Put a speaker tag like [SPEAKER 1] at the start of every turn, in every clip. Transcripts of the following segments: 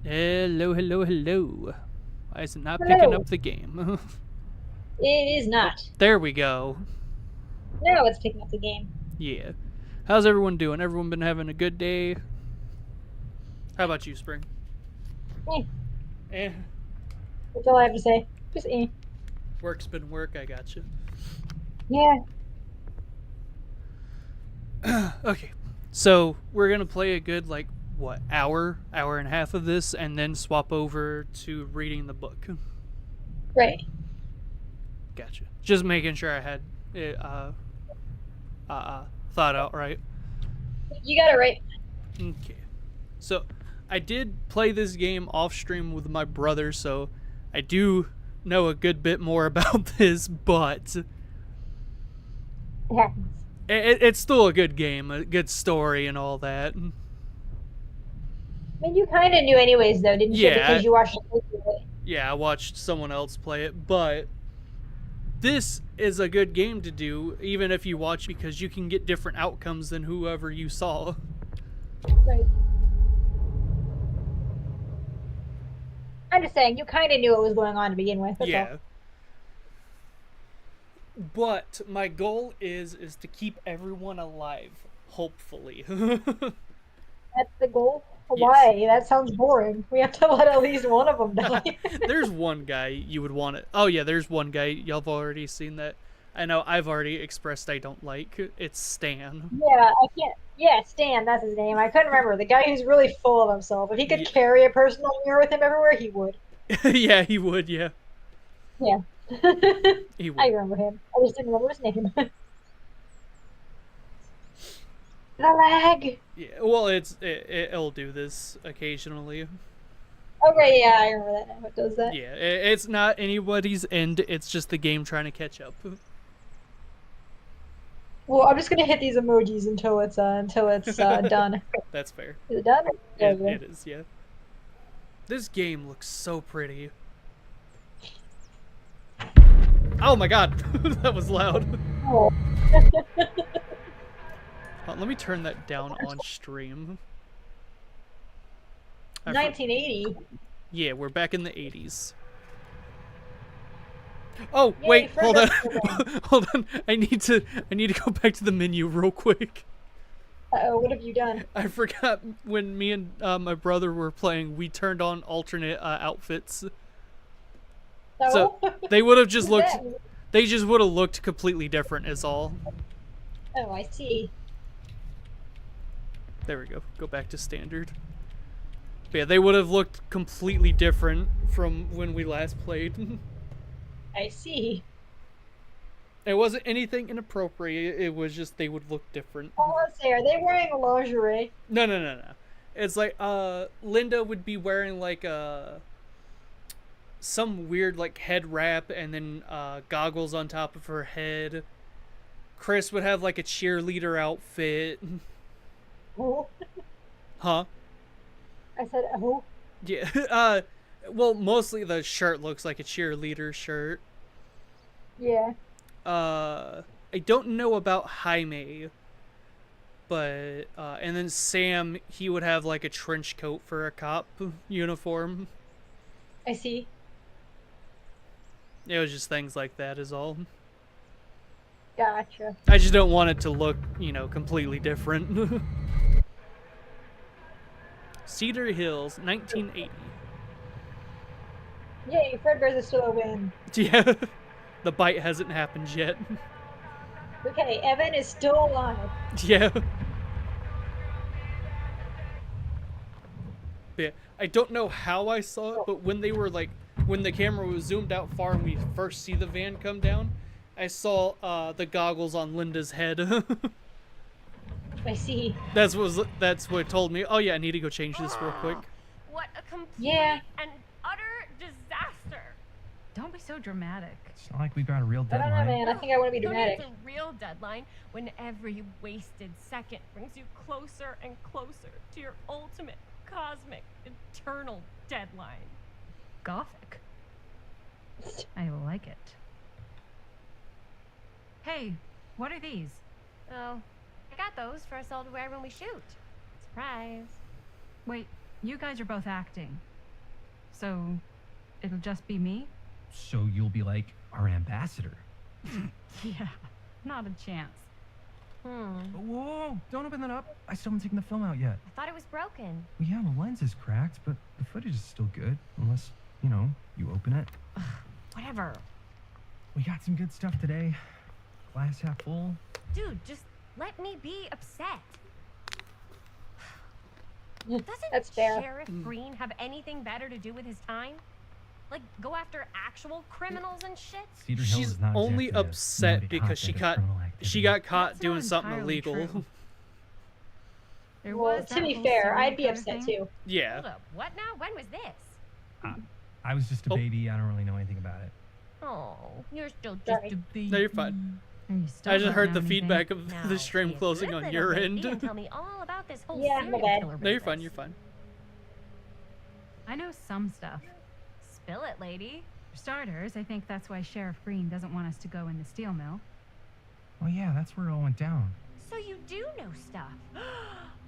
[SPEAKER 1] Hello, hello, hello. Why is it not picking
[SPEAKER 2] Hello.
[SPEAKER 1] up the game?
[SPEAKER 2] It is
[SPEAKER 1] Oh,
[SPEAKER 2] not.
[SPEAKER 1] there we go.
[SPEAKER 2] Now it's picking up the game.
[SPEAKER 1] Yeah. How's everyone doing? Everyone been having a good day? How about you, Spring?
[SPEAKER 2] Eh,
[SPEAKER 1] Eh.
[SPEAKER 2] that's all I have to say. Just eh.
[SPEAKER 1] Work's been work, I gotcha.
[SPEAKER 2] Yeah.
[SPEAKER 1] Okay. So, we're gonna play a good, hour and a half of this, and then swap over to reading the book.
[SPEAKER 2] Right.
[SPEAKER 1] Gotcha. Just making sure I had it, thought out right.
[SPEAKER 2] You got it right.
[SPEAKER 1] Okay. So, I did play this game off stream with my brother, so I do know a good bit more about this, but
[SPEAKER 2] It happens.
[SPEAKER 1] it's still a good game, a good story, and all that.
[SPEAKER 2] I mean, you kind of knew anyways, though, didn't you?
[SPEAKER 1] Yeah,
[SPEAKER 2] Because you watched the movie of it.
[SPEAKER 1] yeah, I watched someone else play it, but this is a good game to do, even if you watch, because you can get different outcomes than whoever you saw.
[SPEAKER 2] Right. I'm just saying, you kind of knew what was going on to begin with. That's all.
[SPEAKER 1] Yeah, but my goal is to keep everyone alive, hopefully.
[SPEAKER 2] That's the goal.
[SPEAKER 1] Yes.
[SPEAKER 2] Why? That sounds boring. We have to let at least one of them die.
[SPEAKER 1] There's one guy you would want to. Oh yeah, there's one guy y'all have already seen that. I know I've already expressed I don't like. It's Stan.
[SPEAKER 2] Yeah, I can't. Yeah, Stan, that's his name. I couldn't remember. The guy who's really full of himself. If he could
[SPEAKER 1] Yeah,
[SPEAKER 2] carry a personal mirror with him everywhere, he would.
[SPEAKER 1] yeah, he would. Yeah,
[SPEAKER 2] Yeah.
[SPEAKER 1] he
[SPEAKER 2] I
[SPEAKER 1] would.
[SPEAKER 2] remember him. I just didn't remember his name. The lag.
[SPEAKER 1] Yeah. Well, it'll do this occasionally.
[SPEAKER 2] Okay, yeah, I remember that now. It does that.
[SPEAKER 1] Yeah, it's not anybody's end. It's just the game trying to catch up.
[SPEAKER 2] Well, I'm just gonna hit these emojis until it's done.
[SPEAKER 1] That's fair.
[SPEAKER 2] Is it done? There we
[SPEAKER 1] It is. Yeah. This game looks so pretty. Oh my god, that was loud.
[SPEAKER 2] go.
[SPEAKER 1] Let me turn that down on stream.
[SPEAKER 2] 1980.
[SPEAKER 1] Yeah, we're back in the 80s. Oh,
[SPEAKER 2] Yay,
[SPEAKER 1] wait, hold
[SPEAKER 2] Freddy.
[SPEAKER 1] on. Hold on. I need to go back to the menu real quick.
[SPEAKER 2] Uh-oh, what have you done?
[SPEAKER 1] I forgot when me and my brother were playing, we turned on alternate outfits. So
[SPEAKER 2] Oh,
[SPEAKER 1] they would have just
[SPEAKER 2] what's
[SPEAKER 1] looked
[SPEAKER 2] that?
[SPEAKER 1] they just would have looked completely different is all.
[SPEAKER 2] Oh, I see.
[SPEAKER 1] There we go. Go back to standard. But yeah, they would have looked completely different from when we last played.
[SPEAKER 2] I see.
[SPEAKER 1] It wasn't anything inappropriate. It was just they would look different.
[SPEAKER 2] Oh, let's say, are they wearing lingerie?
[SPEAKER 1] No, no, no, no. It's like Linda would be wearing like some weird like head wrap and then goggles on top of her head. Chris would have like a cheerleader outfit.
[SPEAKER 2] Oh,
[SPEAKER 1] Huh?
[SPEAKER 2] I said, oh.
[SPEAKER 1] Yeah. Well, mostly the shirt looks like a cheerleader shirt.
[SPEAKER 2] Yeah,
[SPEAKER 1] I don't know about Jaime, but and then Sam, he would have like a trench coat for a cop uniform.
[SPEAKER 2] I see.
[SPEAKER 1] It was just things like that is all.
[SPEAKER 2] Gotcha.
[SPEAKER 1] I just don't want it to look, completely different. Cedar Hills, 1980.
[SPEAKER 2] Yay, Fred Bears is still a win.
[SPEAKER 1] Yeah, the bite hasn't happened yet.
[SPEAKER 2] Okay, Evan is still alive.
[SPEAKER 1] Yeah. Yeah. I don't know how I saw it, but when they were like, when the camera was zoomed out far and we first see the van come down, I saw the goggles on Linda's head.
[SPEAKER 2] I see.
[SPEAKER 1] That's what told me. Oh yeah, I need to go change this real quick.
[SPEAKER 3] What a complete
[SPEAKER 2] Yeah.
[SPEAKER 3] and utter disaster.
[SPEAKER 4] Don't be so dramatic.
[SPEAKER 5] It's not like we got a real
[SPEAKER 2] I don't know,
[SPEAKER 5] deadline.
[SPEAKER 2] man. I think I want to be
[SPEAKER 3] Don't
[SPEAKER 2] dramatic.
[SPEAKER 3] It's a real deadline when every wasted second brings you closer and closer to your ultimate, cosmic, eternal deadline.
[SPEAKER 4] Gothic. I like it. Hey, what are these?
[SPEAKER 3] Oh, I got those for us all to wear when we shoot. Surprise.
[SPEAKER 4] Wait, you guys are both acting. So, it'll just be me?
[SPEAKER 5] So you'll be like our ambassador.
[SPEAKER 4] Yeah, not a chance.
[SPEAKER 3] Hmm.
[SPEAKER 5] Whoa, don't open that up. I still haven't taken the film out yet.
[SPEAKER 3] I thought it was broken.
[SPEAKER 5] Well, yeah, the lens is cracked, but the footage is still good. Unless, you know, you open it.
[SPEAKER 3] Whatever.
[SPEAKER 5] We got some good stuff today. Glass half full.
[SPEAKER 3] Dude, just let me be upset. Doesn't
[SPEAKER 2] That's fair.
[SPEAKER 3] Sheriff Green have anything better to do with his time? Like, go after actual criminals and shit?
[SPEAKER 5] Cedar Hill
[SPEAKER 1] She's
[SPEAKER 5] is not
[SPEAKER 1] only
[SPEAKER 5] exactly a
[SPEAKER 1] upset
[SPEAKER 5] noted
[SPEAKER 1] because she
[SPEAKER 5] hotbed of
[SPEAKER 1] got
[SPEAKER 5] criminal
[SPEAKER 1] she
[SPEAKER 5] activity.
[SPEAKER 1] got caught
[SPEAKER 4] That's
[SPEAKER 1] doing
[SPEAKER 4] not
[SPEAKER 1] something
[SPEAKER 4] entirely
[SPEAKER 1] illegal.
[SPEAKER 4] true. There
[SPEAKER 2] Well,
[SPEAKER 4] was
[SPEAKER 2] to
[SPEAKER 4] that
[SPEAKER 2] be
[SPEAKER 4] whole
[SPEAKER 2] fair,
[SPEAKER 4] serial
[SPEAKER 2] I'd be
[SPEAKER 4] killer
[SPEAKER 2] upset
[SPEAKER 4] thing.
[SPEAKER 2] too.
[SPEAKER 3] Hold
[SPEAKER 1] Yeah.
[SPEAKER 3] up, what now? When was this?
[SPEAKER 5] I was just a
[SPEAKER 1] Oh.
[SPEAKER 5] baby. I don't really know anything about it.
[SPEAKER 3] Oh, you're still just
[SPEAKER 2] Sorry.
[SPEAKER 3] a baby.
[SPEAKER 1] No, you're fine.
[SPEAKER 4] You still
[SPEAKER 1] I just
[SPEAKER 4] don't
[SPEAKER 1] heard
[SPEAKER 4] know
[SPEAKER 1] the
[SPEAKER 4] anything.
[SPEAKER 1] feedback of
[SPEAKER 3] Now,
[SPEAKER 1] the stream
[SPEAKER 3] be a
[SPEAKER 1] closing
[SPEAKER 3] good
[SPEAKER 1] on
[SPEAKER 3] little
[SPEAKER 1] your
[SPEAKER 3] baby
[SPEAKER 1] end.
[SPEAKER 3] and tell me all about this whole
[SPEAKER 2] Yeah, my
[SPEAKER 3] serial
[SPEAKER 2] bad.
[SPEAKER 3] killer
[SPEAKER 1] No, you're fine.
[SPEAKER 3] business.
[SPEAKER 1] You're fine.
[SPEAKER 4] I know some stuff.
[SPEAKER 3] Spill it, lady.
[SPEAKER 4] For starters, I think that's why Sheriff Green doesn't want us to go in the steel mill.
[SPEAKER 5] Oh yeah, that's where it all went down.
[SPEAKER 3] So you do know stuff.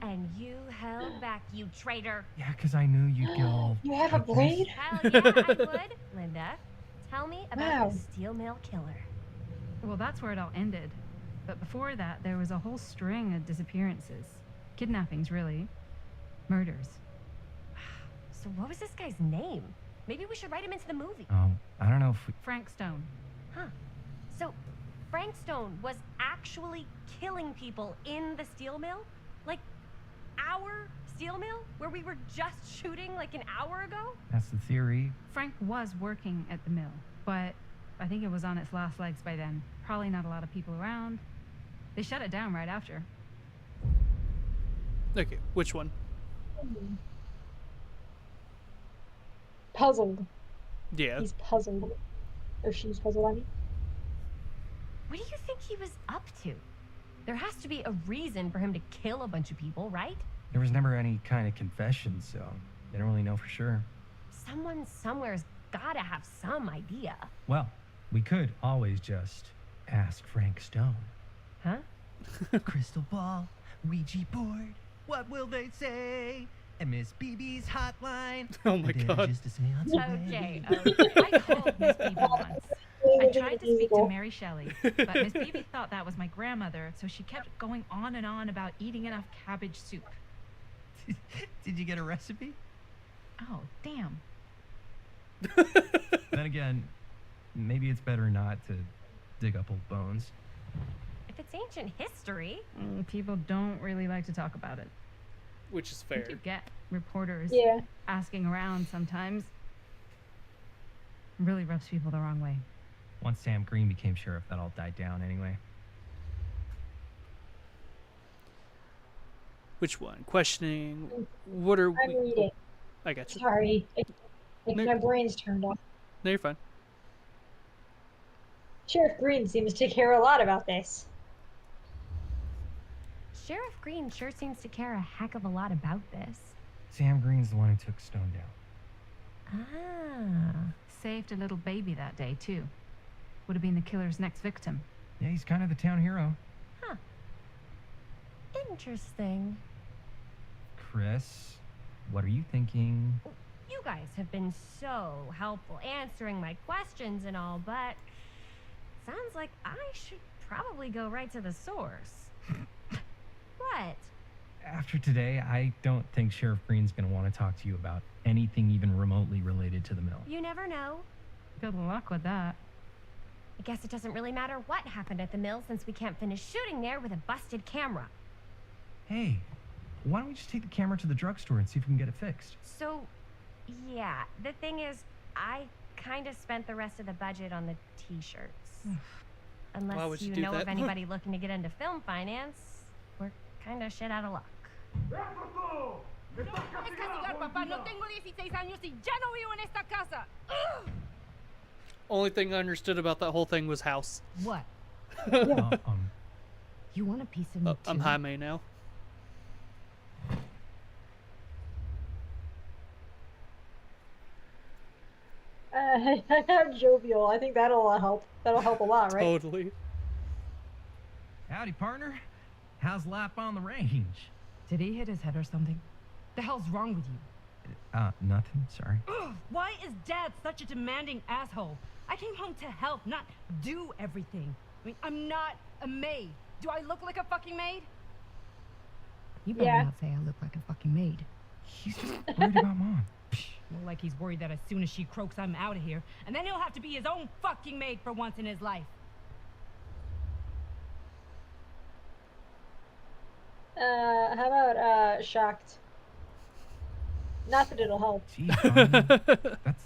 [SPEAKER 3] And you held back, you traitor.
[SPEAKER 5] Yeah, 'cause I knew you'd get all...
[SPEAKER 2] You have a
[SPEAKER 5] helpless.
[SPEAKER 2] blade?
[SPEAKER 3] Hell yeah, I would. Linda, tell me about
[SPEAKER 2] Wow.
[SPEAKER 3] the steel mill killer.
[SPEAKER 4] Well, that's where it all ended. But before that, there was a whole string of disappearances. Kidnappings, really. Murders.
[SPEAKER 3] So what was this guy's name? Maybe we should write him into the movie.
[SPEAKER 5] Oh, I don't know if we...
[SPEAKER 4] Frank Stone.
[SPEAKER 3] Huh. So Frank Stone was actually killing people in the steel mill? Like our steel mill? Where we were just shooting like an hour ago?
[SPEAKER 5] That's the theory.
[SPEAKER 4] Frank was working at the mill, but I think it was on its last legs by then. Probably not a lot of people around. They shut it down right after.
[SPEAKER 1] Okay, which one?
[SPEAKER 2] Puzzled.
[SPEAKER 1] Yeah.
[SPEAKER 2] He's puzzled. Or she's puzzled, I mean.
[SPEAKER 3] What do you think he was up to? There has to be a reason for him to kill a bunch of people, right?
[SPEAKER 5] There was never any kind of confession, so they don't really know for sure.
[SPEAKER 3] Someone somewhere's gotta have some idea.
[SPEAKER 5] Well, we could always just ask Frank Stone.
[SPEAKER 3] Huh?
[SPEAKER 5] Crystal ball, Ouija board, what will they say? And Miss BB's hotline.
[SPEAKER 1] Oh my god.
[SPEAKER 5] Just a seance
[SPEAKER 3] Okay,
[SPEAKER 5] away.
[SPEAKER 4] I called Miss Beebe once. I tried to speak to Mary Shelley, but Miss Beebe thought that was my grandmother, so she kept going on and on about eating enough cabbage soup.
[SPEAKER 5] Did you get a recipe?
[SPEAKER 4] Oh, damn.
[SPEAKER 5] Then again, maybe it's better not to dig up old bones.
[SPEAKER 3] If it's ancient history,
[SPEAKER 4] People don't really like to talk about it.
[SPEAKER 1] Which is
[SPEAKER 4] You
[SPEAKER 1] fair.
[SPEAKER 4] do get reporters
[SPEAKER 2] Yeah.
[SPEAKER 4] asking around sometimes. It really rubs people the wrong way.
[SPEAKER 5] Once Sam Green became sheriff, that all died down anyway.
[SPEAKER 1] Which one? Questioning. What are
[SPEAKER 2] I'm
[SPEAKER 1] we?
[SPEAKER 2] reading.
[SPEAKER 1] I got you.
[SPEAKER 2] Sorry. Like,
[SPEAKER 1] No-
[SPEAKER 2] my brain's turned off.
[SPEAKER 1] No, you're fine.
[SPEAKER 2] Sheriff Green seems to care a lot about this.
[SPEAKER 3] Sheriff Green sure seems to care a heck of a lot about this.
[SPEAKER 5] Sam Green's the one who took Stone down.
[SPEAKER 3] Ah.
[SPEAKER 4] Saved a little baby that day, too. Would have been the killer's next victim.
[SPEAKER 5] Yeah, he's kind of the town hero.
[SPEAKER 3] Huh. Interesting.
[SPEAKER 5] Chris, what are you thinking?
[SPEAKER 3] You guys have been so helpful answering my questions and all, but sounds like I should probably go right to the source. What?
[SPEAKER 5] After today, I don't think Sheriff Green's going to want to talk to you about anything even remotely related to the mill.
[SPEAKER 3] You never know.
[SPEAKER 4] Good luck with that.
[SPEAKER 3] I guess it doesn't really matter what happened at the mill since we can't finish shooting there with a busted camera.
[SPEAKER 5] Hey, why don't we just take the camera to the drugstore and see if we can get it fixed?
[SPEAKER 3] So, yeah, the thing is, I kind of spent the rest of the budget on the t-shirts.
[SPEAKER 1] Why would
[SPEAKER 3] Unless
[SPEAKER 1] you
[SPEAKER 3] you
[SPEAKER 1] do
[SPEAKER 3] know
[SPEAKER 1] that?
[SPEAKER 3] of anybody looking to get into film finance, we're kind of shit out of luck.
[SPEAKER 1] Only thing I understood about that whole thing was house.
[SPEAKER 3] What?
[SPEAKER 5] Uh,
[SPEAKER 3] You want a piece of me
[SPEAKER 1] I'm Jaime now.
[SPEAKER 2] Jovial. I think that'll help. That'll help a lot, right?
[SPEAKER 1] Totally.
[SPEAKER 5] howdy, partner. How's life on the range?
[SPEAKER 6] Did he hit his head or something? The hell's wrong with you?
[SPEAKER 5] Nothing, sorry.
[SPEAKER 6] Ugh, why is Dad such a demanding asshole? I came home to help, not do everything. I mean, I'm not a maid. Do I look like a fucking maid?
[SPEAKER 4] You better
[SPEAKER 2] Yeah.
[SPEAKER 4] not say I look like a fucking maid.
[SPEAKER 5] He's just worried about Mom.
[SPEAKER 6] More like he's worried that as soon as she croaks, I'm out of here, and then he'll have to be his own fucking maid for once in his life.
[SPEAKER 2] How about shocked? Not that it'll help.
[SPEAKER 5] Gee, Bonnie, that's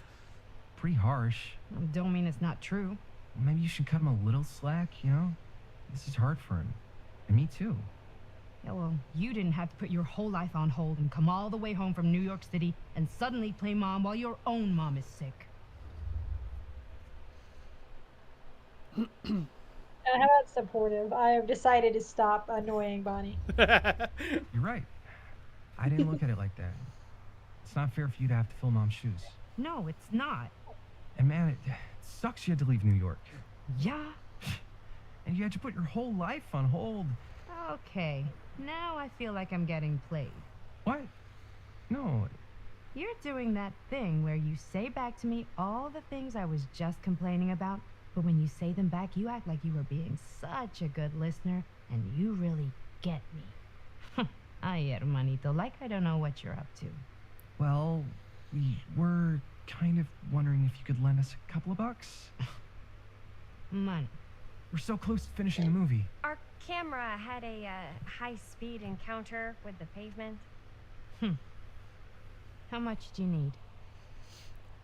[SPEAKER 5] pretty harsh.
[SPEAKER 6] Don't mean it's not true.
[SPEAKER 5] Maybe you should cut him a little slack, you know? This is hard for him. And me too.
[SPEAKER 6] Yeah, well, you didn't have to put your whole life on hold and come all the way home from New York City and suddenly play mom while your own mom is sick.
[SPEAKER 2] How about supportive? I have decided to stop annoying Bonnie.
[SPEAKER 5] You're right. I didn't look at it like that. It's not fair for you to have to fill Mom's shoes.
[SPEAKER 6] No, it's not.
[SPEAKER 5] And man, it sucks you had to leave New York.
[SPEAKER 6] Yeah?
[SPEAKER 5] And you had to put your whole life on hold.
[SPEAKER 6] Okay, now I feel like I'm getting played.
[SPEAKER 5] What? No.
[SPEAKER 6] You're doing that thing where you say back to me all the things I was just complaining about, but when you say them back, you act like you were being such a good listener, and you really get me. Ay, hermanito, like I don't know what you're up to.
[SPEAKER 5] Well, we were kind of wondering if you could lend us a couple of bucks.
[SPEAKER 6] Money.
[SPEAKER 5] We're so close to finishing the movie.
[SPEAKER 3] Our camera had a high-speed encounter with the pavement.
[SPEAKER 6] How much do you need?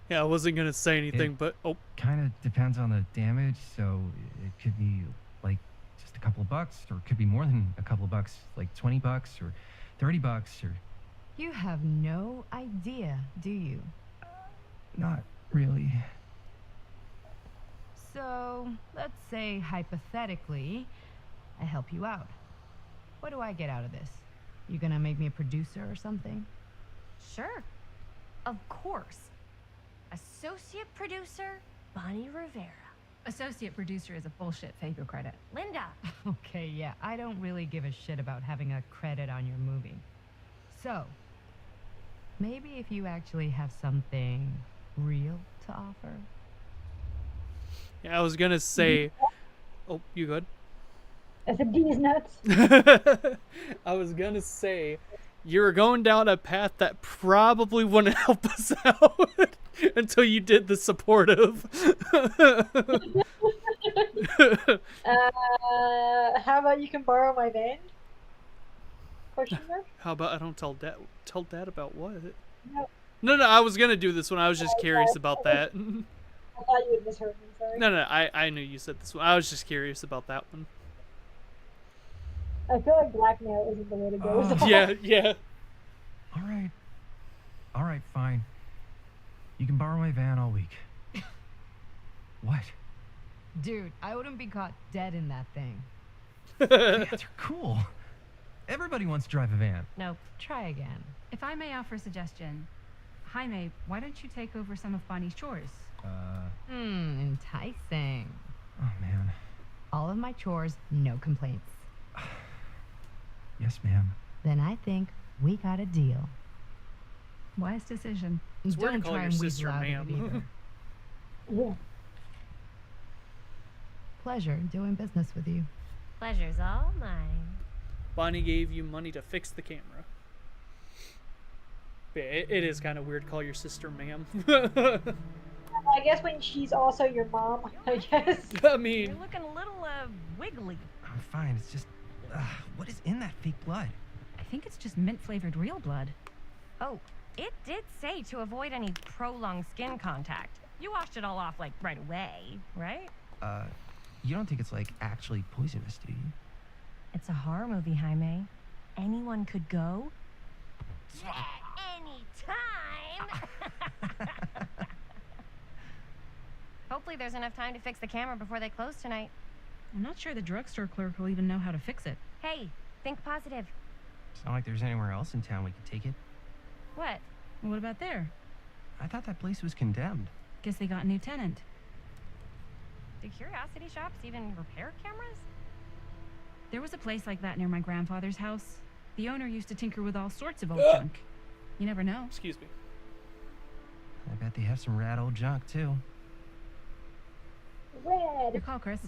[SPEAKER 1] Yeah, I wasn't gonna say anything, but oh,
[SPEAKER 5] Kind of depends on the damage, so it could be like just a couple of bucks, or it could be more than a couple of bucks, like 20 bucks or 30 bucks, or
[SPEAKER 6] You have no idea, do you?
[SPEAKER 5] not really.
[SPEAKER 6] So, let's say hypothetically, I help you out. What do I get out of this? You gonna make me a producer or something?
[SPEAKER 3] Sure. Of course. Associate producer, Bonnie Rivera.
[SPEAKER 4] Associate producer is a bullshit favor credit.
[SPEAKER 3] Linda.
[SPEAKER 6] Okay, yeah, I don't really give a shit about having a credit on your movie. So, maybe if you actually have something real to offer?
[SPEAKER 1] yeah, I was gonna say. Oh, you good?
[SPEAKER 2] I said D's nuts.
[SPEAKER 1] I was gonna say, you're going down a path that probably wouldn't help us out until you did the supportive.
[SPEAKER 2] How about you can borrow my van? Question mark?
[SPEAKER 1] How about I don't tell dad? Tell dad about what?
[SPEAKER 2] No.
[SPEAKER 1] No, I was gonna do this one. I was just curious about that.
[SPEAKER 2] I thought you had misheard me, sorry.
[SPEAKER 1] No, I knew you said this one. I was just curious about that one.
[SPEAKER 2] I feel like blackmail isn't the way to go. with all.
[SPEAKER 1] Yeah.
[SPEAKER 5] All right, fine. You can borrow my van all week. What?
[SPEAKER 6] Dude, I wouldn't be caught dead in that thing.
[SPEAKER 5] Vans are cool. Everybody wants to drive a van.
[SPEAKER 6] Nope, try again.
[SPEAKER 4] If I may offer a suggestion, Jaime, why don't you take over some of Bonnie's chores?
[SPEAKER 6] Enticing.
[SPEAKER 5] Oh man.
[SPEAKER 6] All of my chores, no complaints.
[SPEAKER 5] Yes, ma'am.
[SPEAKER 6] Then I think we got a deal.
[SPEAKER 4] Wise decision.
[SPEAKER 1] It's weird to
[SPEAKER 6] Don't
[SPEAKER 1] call
[SPEAKER 6] try
[SPEAKER 1] your
[SPEAKER 6] and weasel
[SPEAKER 1] sister
[SPEAKER 6] out of it
[SPEAKER 1] ma'am.
[SPEAKER 6] either.
[SPEAKER 2] Yeah.
[SPEAKER 6] Pleasure doing business with you.
[SPEAKER 3] Pleasure's all mine.
[SPEAKER 1] Bonnie gave you money to fix the camera. Yeah, it is kind of weird to call your sister ma'am.
[SPEAKER 2] I guess when she's also your mom, I guess.
[SPEAKER 1] I
[SPEAKER 3] You're
[SPEAKER 1] mean,
[SPEAKER 3] looking a little, wiggly.
[SPEAKER 5] I'm fine. It's just, what is in that fake blood?
[SPEAKER 4] I think it's just mint-flavored real blood.
[SPEAKER 3] Oh, it did say to avoid any prolonged skin contact. You washed it all off, like, right away, right?
[SPEAKER 5] You don't think it's like actually poisonous, do you?
[SPEAKER 3] It's a horror movie, Jaime. Anyone could go. Anytime! Hopefully there's enough time to fix the camera before they close tonight.
[SPEAKER 4] I'm not sure the drugstore clerk will even know how to fix it.
[SPEAKER 3] Hey, think positive.
[SPEAKER 5] It's not like there's anywhere else in town we could take it.
[SPEAKER 3] What?
[SPEAKER 4] What about there?
[SPEAKER 5] I thought that place was condemned.
[SPEAKER 4] Guess they got a new tenant.
[SPEAKER 3] Do curiosity shops even repair cameras?
[SPEAKER 4] There was a place like that near my grandfather's house. The owner used to tinker with all sorts of old junk. You never know.
[SPEAKER 1] excuse me.
[SPEAKER 5] I bet they have some rad old junk, too.
[SPEAKER 4] Your
[SPEAKER 2] Red.
[SPEAKER 4] call, Chris.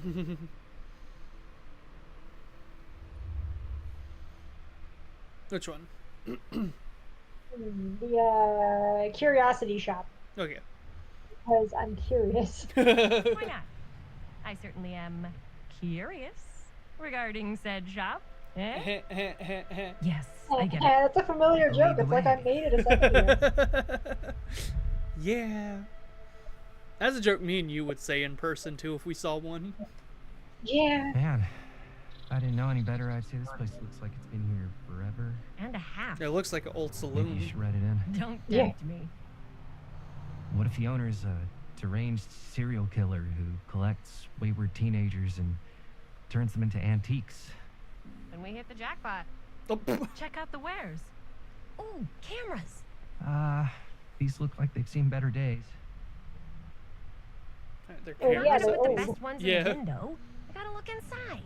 [SPEAKER 1] Which one?
[SPEAKER 2] The curiosity shop.
[SPEAKER 1] Okay.
[SPEAKER 2] Because I'm curious.
[SPEAKER 3] Why not? I certainly am curious regarding said shop. Eh?
[SPEAKER 4] Yes, I get it.
[SPEAKER 2] That's a familiar
[SPEAKER 5] Lead
[SPEAKER 2] joke.
[SPEAKER 5] the
[SPEAKER 2] It's like I
[SPEAKER 5] way.
[SPEAKER 2] made it a second ago.
[SPEAKER 1] Yeah. That's a joke me and you would say in person too if we saw one.
[SPEAKER 2] Yeah.
[SPEAKER 5] Man, if I didn't know any better, I'd say this place looks like it's been here forever.
[SPEAKER 3] And a half.
[SPEAKER 1] It looks like an old
[SPEAKER 5] Maybe
[SPEAKER 1] saloon.
[SPEAKER 5] you should write it in.
[SPEAKER 3] Don't
[SPEAKER 2] Yeah.
[SPEAKER 3] tempt me.
[SPEAKER 5] What if the owner's a deranged serial killer who collects wayward teenagers and turns them into antiques?
[SPEAKER 3] Then we hit the jackpot.
[SPEAKER 1] Oh,
[SPEAKER 4] Check out the wares.
[SPEAKER 3] Ooh, cameras.
[SPEAKER 5] These look like they've seen better days.
[SPEAKER 1] they're
[SPEAKER 2] Oh,
[SPEAKER 3] Not
[SPEAKER 2] yeah,
[SPEAKER 1] cameras.
[SPEAKER 3] gonna
[SPEAKER 2] they're
[SPEAKER 3] put the
[SPEAKER 2] old.
[SPEAKER 3] best ones
[SPEAKER 1] Yeah.
[SPEAKER 3] in the window. I gotta look inside.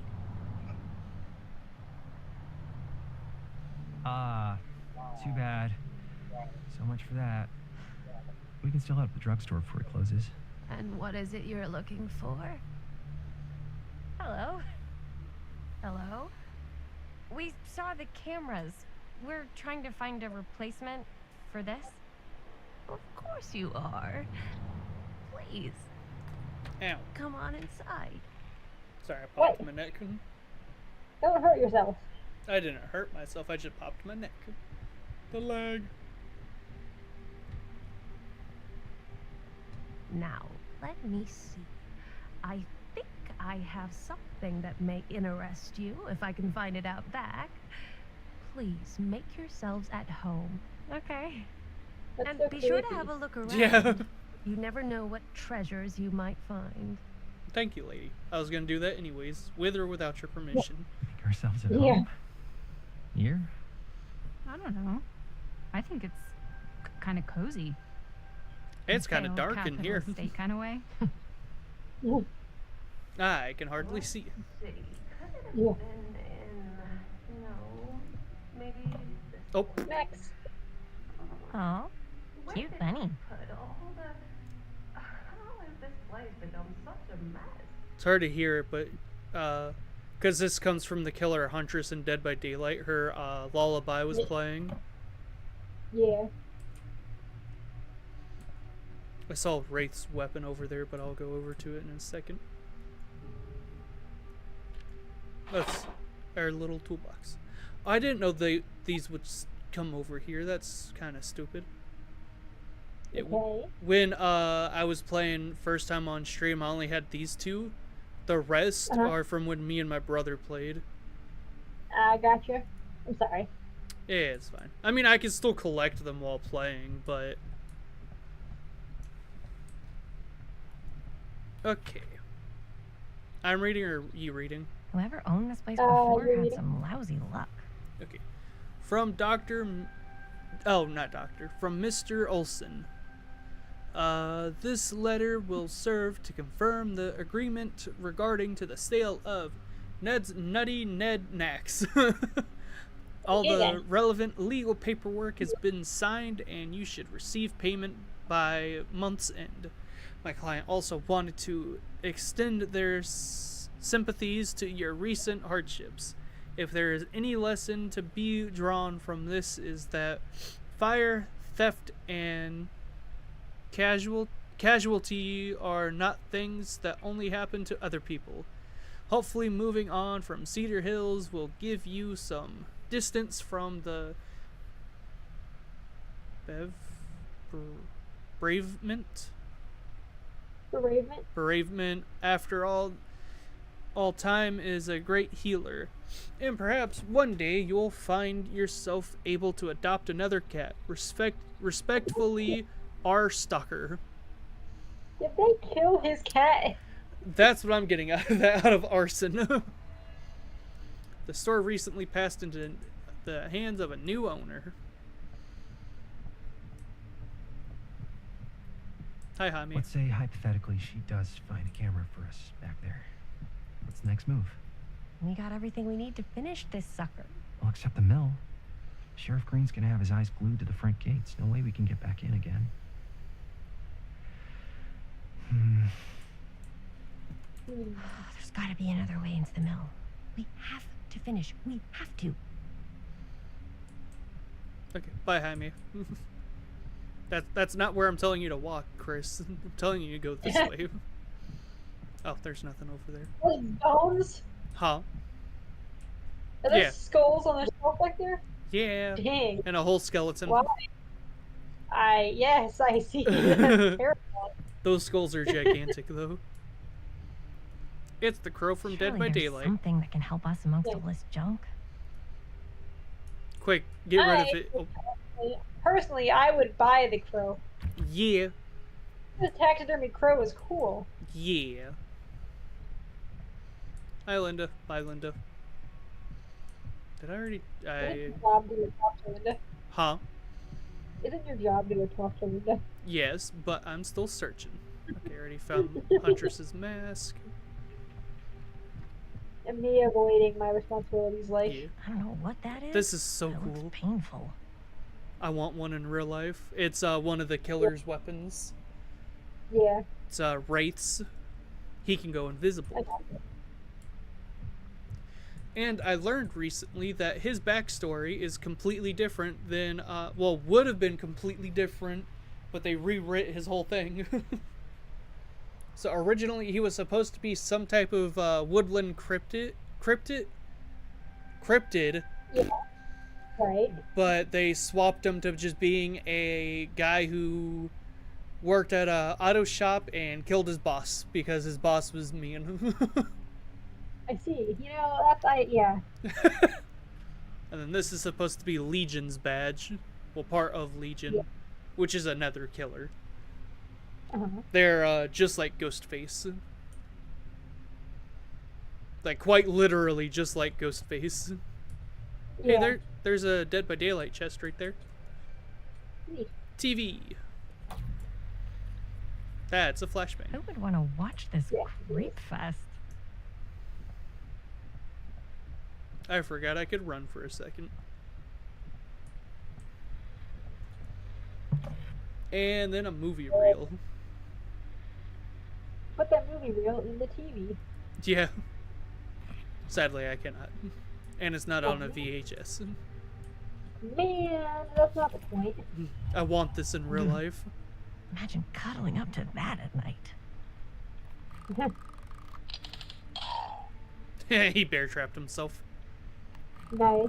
[SPEAKER 5] Too bad. So much for that. We can still head up the drugstore before it closes.
[SPEAKER 6] And what is it you're looking for?
[SPEAKER 3] Hello. Hello. We saw the cameras. We're trying to find a replacement for this.
[SPEAKER 6] Of course you are. Please,
[SPEAKER 1] Ow.
[SPEAKER 6] come on inside.
[SPEAKER 1] Sorry, I popped
[SPEAKER 2] What?
[SPEAKER 1] my neck.
[SPEAKER 2] Don't hurt yourself.
[SPEAKER 1] I didn't hurt myself, I just popped my neck. The leg.
[SPEAKER 3] Now, let me see. I think I have something that may interest you if I can find it out back. Please make yourselves at home. Okay.
[SPEAKER 2] That's
[SPEAKER 3] And
[SPEAKER 2] so
[SPEAKER 3] be sure to
[SPEAKER 2] creepy.
[SPEAKER 3] have a look around.
[SPEAKER 1] Yeah.
[SPEAKER 3] You never know what treasures you might find.
[SPEAKER 1] Thank you, lady. I was gonna do that anyways, with or without your permission.
[SPEAKER 5] Make ourselves at
[SPEAKER 2] Yeah.
[SPEAKER 5] home. Here?
[SPEAKER 4] I don't know. I think it's kind of cozy.
[SPEAKER 1] It's kind of dark in here.
[SPEAKER 4] State kind of way.
[SPEAKER 1] I can hardly see.
[SPEAKER 2] Yeah.
[SPEAKER 1] Oh,
[SPEAKER 2] Next.
[SPEAKER 3] Oh, cute bunny.
[SPEAKER 1] it's hard to hear it, but because this comes from the killer Huntress in Dead by Daylight, her lullaby was playing.
[SPEAKER 2] Yeah.
[SPEAKER 1] I saw Wraith's weapon over there, but I'll go over to it in a second. That's our little toolbox. I didn't know these would come over here. That's kind of stupid.
[SPEAKER 2] Okay.
[SPEAKER 1] When I was playing first time on stream, I only had these two. The rest are from when me and my brother played.
[SPEAKER 2] I gotcha. I'm sorry.
[SPEAKER 1] Yeah, it's fine. I mean, I can still collect them while playing, but... Okay. I'm reading, or you reading?
[SPEAKER 3] Whoever owned this place
[SPEAKER 2] you're
[SPEAKER 3] before had
[SPEAKER 2] reading.
[SPEAKER 3] some lousy luck.
[SPEAKER 1] Okay. From from Mr. Olson. This letter will serve to confirm the agreement regarding to the sale of Ned's Nutty Ned Knacks. All the relevant legal paperwork has been signed and you should receive payment by month's end. My client also wanted to extend their sympathies to your recent hardships. If there is any lesson to be drawn from this is that fire, theft, and casualty are not things that only happen to other people. Hopefully moving on from Cedar Hills will give you some distance from the bereavement. Bereavement. After all time is a great healer. And perhaps one day you'll find yourself able to adopt another cat. Respectfully, R. Stalker.
[SPEAKER 2] Did they kill his cat?
[SPEAKER 1] That's what I'm getting out of that, out of arson. The store recently passed into the hands of a new owner. Hi, Jaime.
[SPEAKER 5] Let's say hypothetically she does find a camera for us back there. What's the next move?
[SPEAKER 3] We got everything we need to finish this sucker.
[SPEAKER 5] Well, except the mill. Sheriff Green's gonna have his eyes glued to the front gates. No way we can get back in again.
[SPEAKER 3] There's gotta be another way into the mill. We have to finish. We have to.
[SPEAKER 1] Okay, bye, Jaime. That's not where I'm telling you to walk, Chris. I'm telling you to go this way. Oh, there's nothing over there.
[SPEAKER 2] Those bones?
[SPEAKER 1] Huh?
[SPEAKER 2] Are there
[SPEAKER 1] Yeah.
[SPEAKER 2] skulls on the shelf back there?
[SPEAKER 1] Yeah.
[SPEAKER 2] Dang.
[SPEAKER 1] And a whole skeleton.
[SPEAKER 2] Why? Yes, I see. That's terrible.
[SPEAKER 1] Those skulls are gigantic, though. It's the crow from Dead by
[SPEAKER 3] Surely there's
[SPEAKER 1] Daylight.
[SPEAKER 3] something that can help us amongst all this junk.
[SPEAKER 1] Quick, get rid of it. Oh,
[SPEAKER 2] Personally, I would buy the crow.
[SPEAKER 1] yeah.
[SPEAKER 2] This taxidermy crow is cool.
[SPEAKER 1] Yeah. Hi, Linda. Bye, Linda. Did I already...
[SPEAKER 2] Isn't your job to go talk to Linda?
[SPEAKER 1] Huh?
[SPEAKER 2] Isn't your job to go talk to Linda?
[SPEAKER 1] Yes, but I'm still searching. Okay, I already found Huntress's mask.
[SPEAKER 2] And me avoiding my responsibilities like...
[SPEAKER 1] Yeah.
[SPEAKER 3] I don't know what that is.
[SPEAKER 1] This is so
[SPEAKER 3] but it
[SPEAKER 1] cool.
[SPEAKER 3] looks painful.
[SPEAKER 1] I want one in real life. It's one of the killer's weapons.
[SPEAKER 2] Yeah.
[SPEAKER 1] It's Wraith's. He can go invisible.
[SPEAKER 2] I got it.
[SPEAKER 1] And I learned recently that his backstory is completely different than, well, would have been completely different, but they rewrit his whole thing. So originally he was supposed to be some type of woodland cryptid,
[SPEAKER 2] Yeah. Right.
[SPEAKER 1] but they swapped him to just being a guy who worked at a auto shop and killed his boss because his boss was mean.
[SPEAKER 2] I see. You know, yeah.
[SPEAKER 1] And then this is supposed to be Legion's badge. Well, part of Legion,
[SPEAKER 2] Yeah.
[SPEAKER 1] which is another killer.
[SPEAKER 2] Uh-huh.
[SPEAKER 1] They're just like Ghostface. Like, quite literally just like Ghostface. Hey,
[SPEAKER 2] Yeah.
[SPEAKER 1] there's a Dead by Daylight chest right there.
[SPEAKER 2] Neat.
[SPEAKER 1] TV. That's a flashbang.
[SPEAKER 3] Who would want to watch this
[SPEAKER 2] Yeah.
[SPEAKER 3] creep fest?
[SPEAKER 1] I forgot I could run for a second. And then a movie reel.
[SPEAKER 2] Put that movie reel in the TV.
[SPEAKER 1] Yeah. Sadly, I cannot. And it's not on a VHS.
[SPEAKER 2] Man, that's not the point.
[SPEAKER 1] I want this in real life.
[SPEAKER 3] Imagine cuddling up to that at night.
[SPEAKER 1] He bear trapped himself.
[SPEAKER 2] Nice.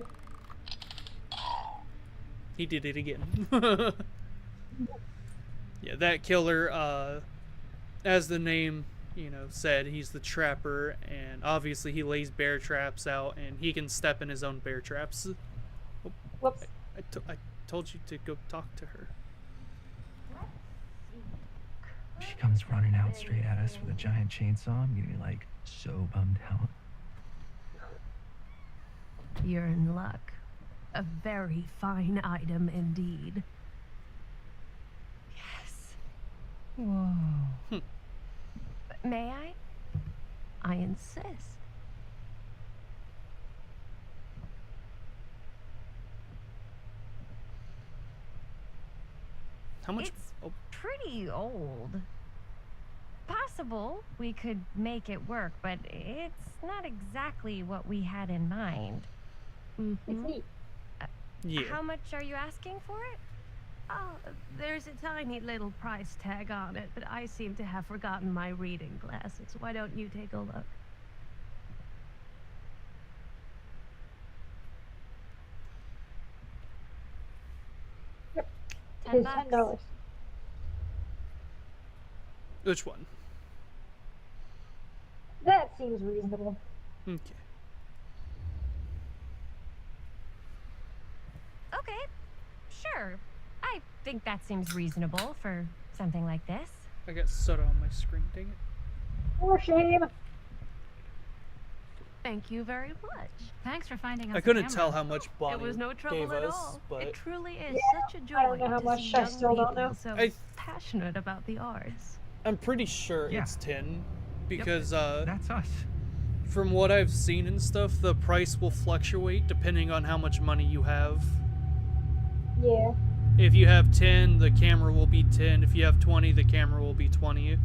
[SPEAKER 1] He did it again. Yeah, that killer, as the name, said, he's the trapper, and obviously he lays bear traps out, and he can step in his own bear traps. Oh,
[SPEAKER 2] Whoops.
[SPEAKER 1] I told you to go talk to her.
[SPEAKER 5] She comes running out straight at us with a giant chainsaw. I'm gonna be like so bummed out.
[SPEAKER 6] You're in luck. A very fine item indeed.
[SPEAKER 3] Yes. Whoa. May I?
[SPEAKER 6] I insist.
[SPEAKER 1] How much?
[SPEAKER 3] It's
[SPEAKER 1] Oh,
[SPEAKER 3] pretty old. Possible we could make it work, but it's not exactly what we had in mind.
[SPEAKER 2] It's neat.
[SPEAKER 1] yeah.
[SPEAKER 3] How much are you asking for it?
[SPEAKER 6] Oh, there's a tiny little price tag on it, but I seem to have forgotten my reading glasses. Why don't you take a look?
[SPEAKER 2] It's
[SPEAKER 3] $10.
[SPEAKER 2] $10.
[SPEAKER 1] Which one?
[SPEAKER 2] That seems reasonable.
[SPEAKER 1] Okay.
[SPEAKER 3] Okay, sure. I think that seems reasonable for something like this.
[SPEAKER 1] I got soda on my screen, dang it.
[SPEAKER 2] For shame.
[SPEAKER 6] Thank you very much.
[SPEAKER 4] Thanks for finding us.
[SPEAKER 1] I
[SPEAKER 4] a
[SPEAKER 1] couldn't
[SPEAKER 4] camera.
[SPEAKER 1] tell how much Bonnie
[SPEAKER 6] It was no
[SPEAKER 1] gave
[SPEAKER 6] trouble at
[SPEAKER 1] us,
[SPEAKER 6] all.
[SPEAKER 1] but
[SPEAKER 6] It truly is
[SPEAKER 2] Yeah,
[SPEAKER 6] such a joy
[SPEAKER 2] I don't know how
[SPEAKER 6] to
[SPEAKER 2] much
[SPEAKER 6] see
[SPEAKER 2] I
[SPEAKER 6] young
[SPEAKER 2] still don't
[SPEAKER 6] people
[SPEAKER 2] know.
[SPEAKER 6] so
[SPEAKER 1] I-
[SPEAKER 6] passionate about the arts.
[SPEAKER 1] I'm pretty sure
[SPEAKER 5] Yeah.
[SPEAKER 1] it's 10 because
[SPEAKER 5] That's us.
[SPEAKER 1] from what I've seen and stuff, the price will fluctuate depending on how much money you have.
[SPEAKER 2] Yeah.
[SPEAKER 1] If you have 10, the camera will be 10. If you have 20, the camera will be 20.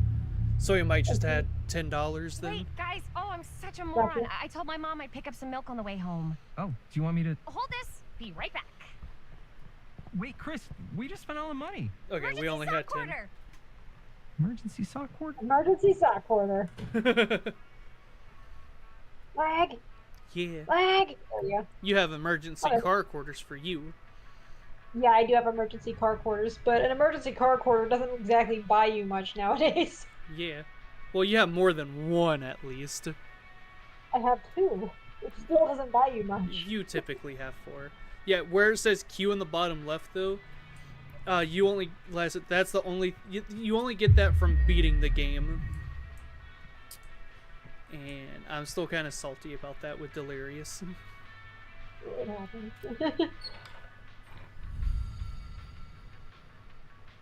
[SPEAKER 1] So you might just
[SPEAKER 2] Okay.
[SPEAKER 1] add $10 then.
[SPEAKER 3] Wait, guys. Oh, I'm such a moron.
[SPEAKER 2] Gotcha.
[SPEAKER 3] I told my mom I'd pick up some milk on the way home.
[SPEAKER 5] Oh, do you want me to?
[SPEAKER 3] Hold this. Be right back.
[SPEAKER 5] Wait, Chris, we just spent all the money.
[SPEAKER 1] Okay, we
[SPEAKER 3] Emergency
[SPEAKER 1] only
[SPEAKER 3] sock
[SPEAKER 1] had 10.
[SPEAKER 3] quarter.
[SPEAKER 5] Emergency sock cord?
[SPEAKER 2] Emergency sock quarter. Lag.
[SPEAKER 1] Yeah.
[SPEAKER 2] Lag. There you go.
[SPEAKER 1] You have emergency
[SPEAKER 2] Okay.
[SPEAKER 1] car quarters for you.
[SPEAKER 2] Yeah, I do have emergency car quarters, but an emergency car quarter doesn't exactly buy you much nowadays.
[SPEAKER 1] Yeah. Well, you have more than one at least.
[SPEAKER 2] I have 2, which still doesn't buy you much.
[SPEAKER 1] You typically have 4. Yeah, where it says Q in the bottom left though, you only that's the only you only get that from beating the game. And I'm still kind of salty about that with Delirious.
[SPEAKER 2] It happens.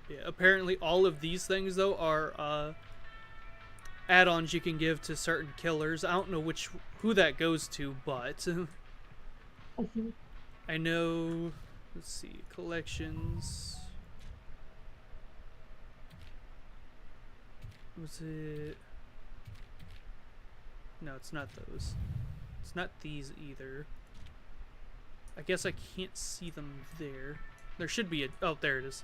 [SPEAKER 1] Yeah, apparently all of these things though are add-ons you can give to certain killers. I don't know who that goes to, but
[SPEAKER 2] I see.
[SPEAKER 1] I know. Let's see, collections. Was it? No, it's not those. It's not these either. I guess I can't see them there. There should be a. Oh, there it is.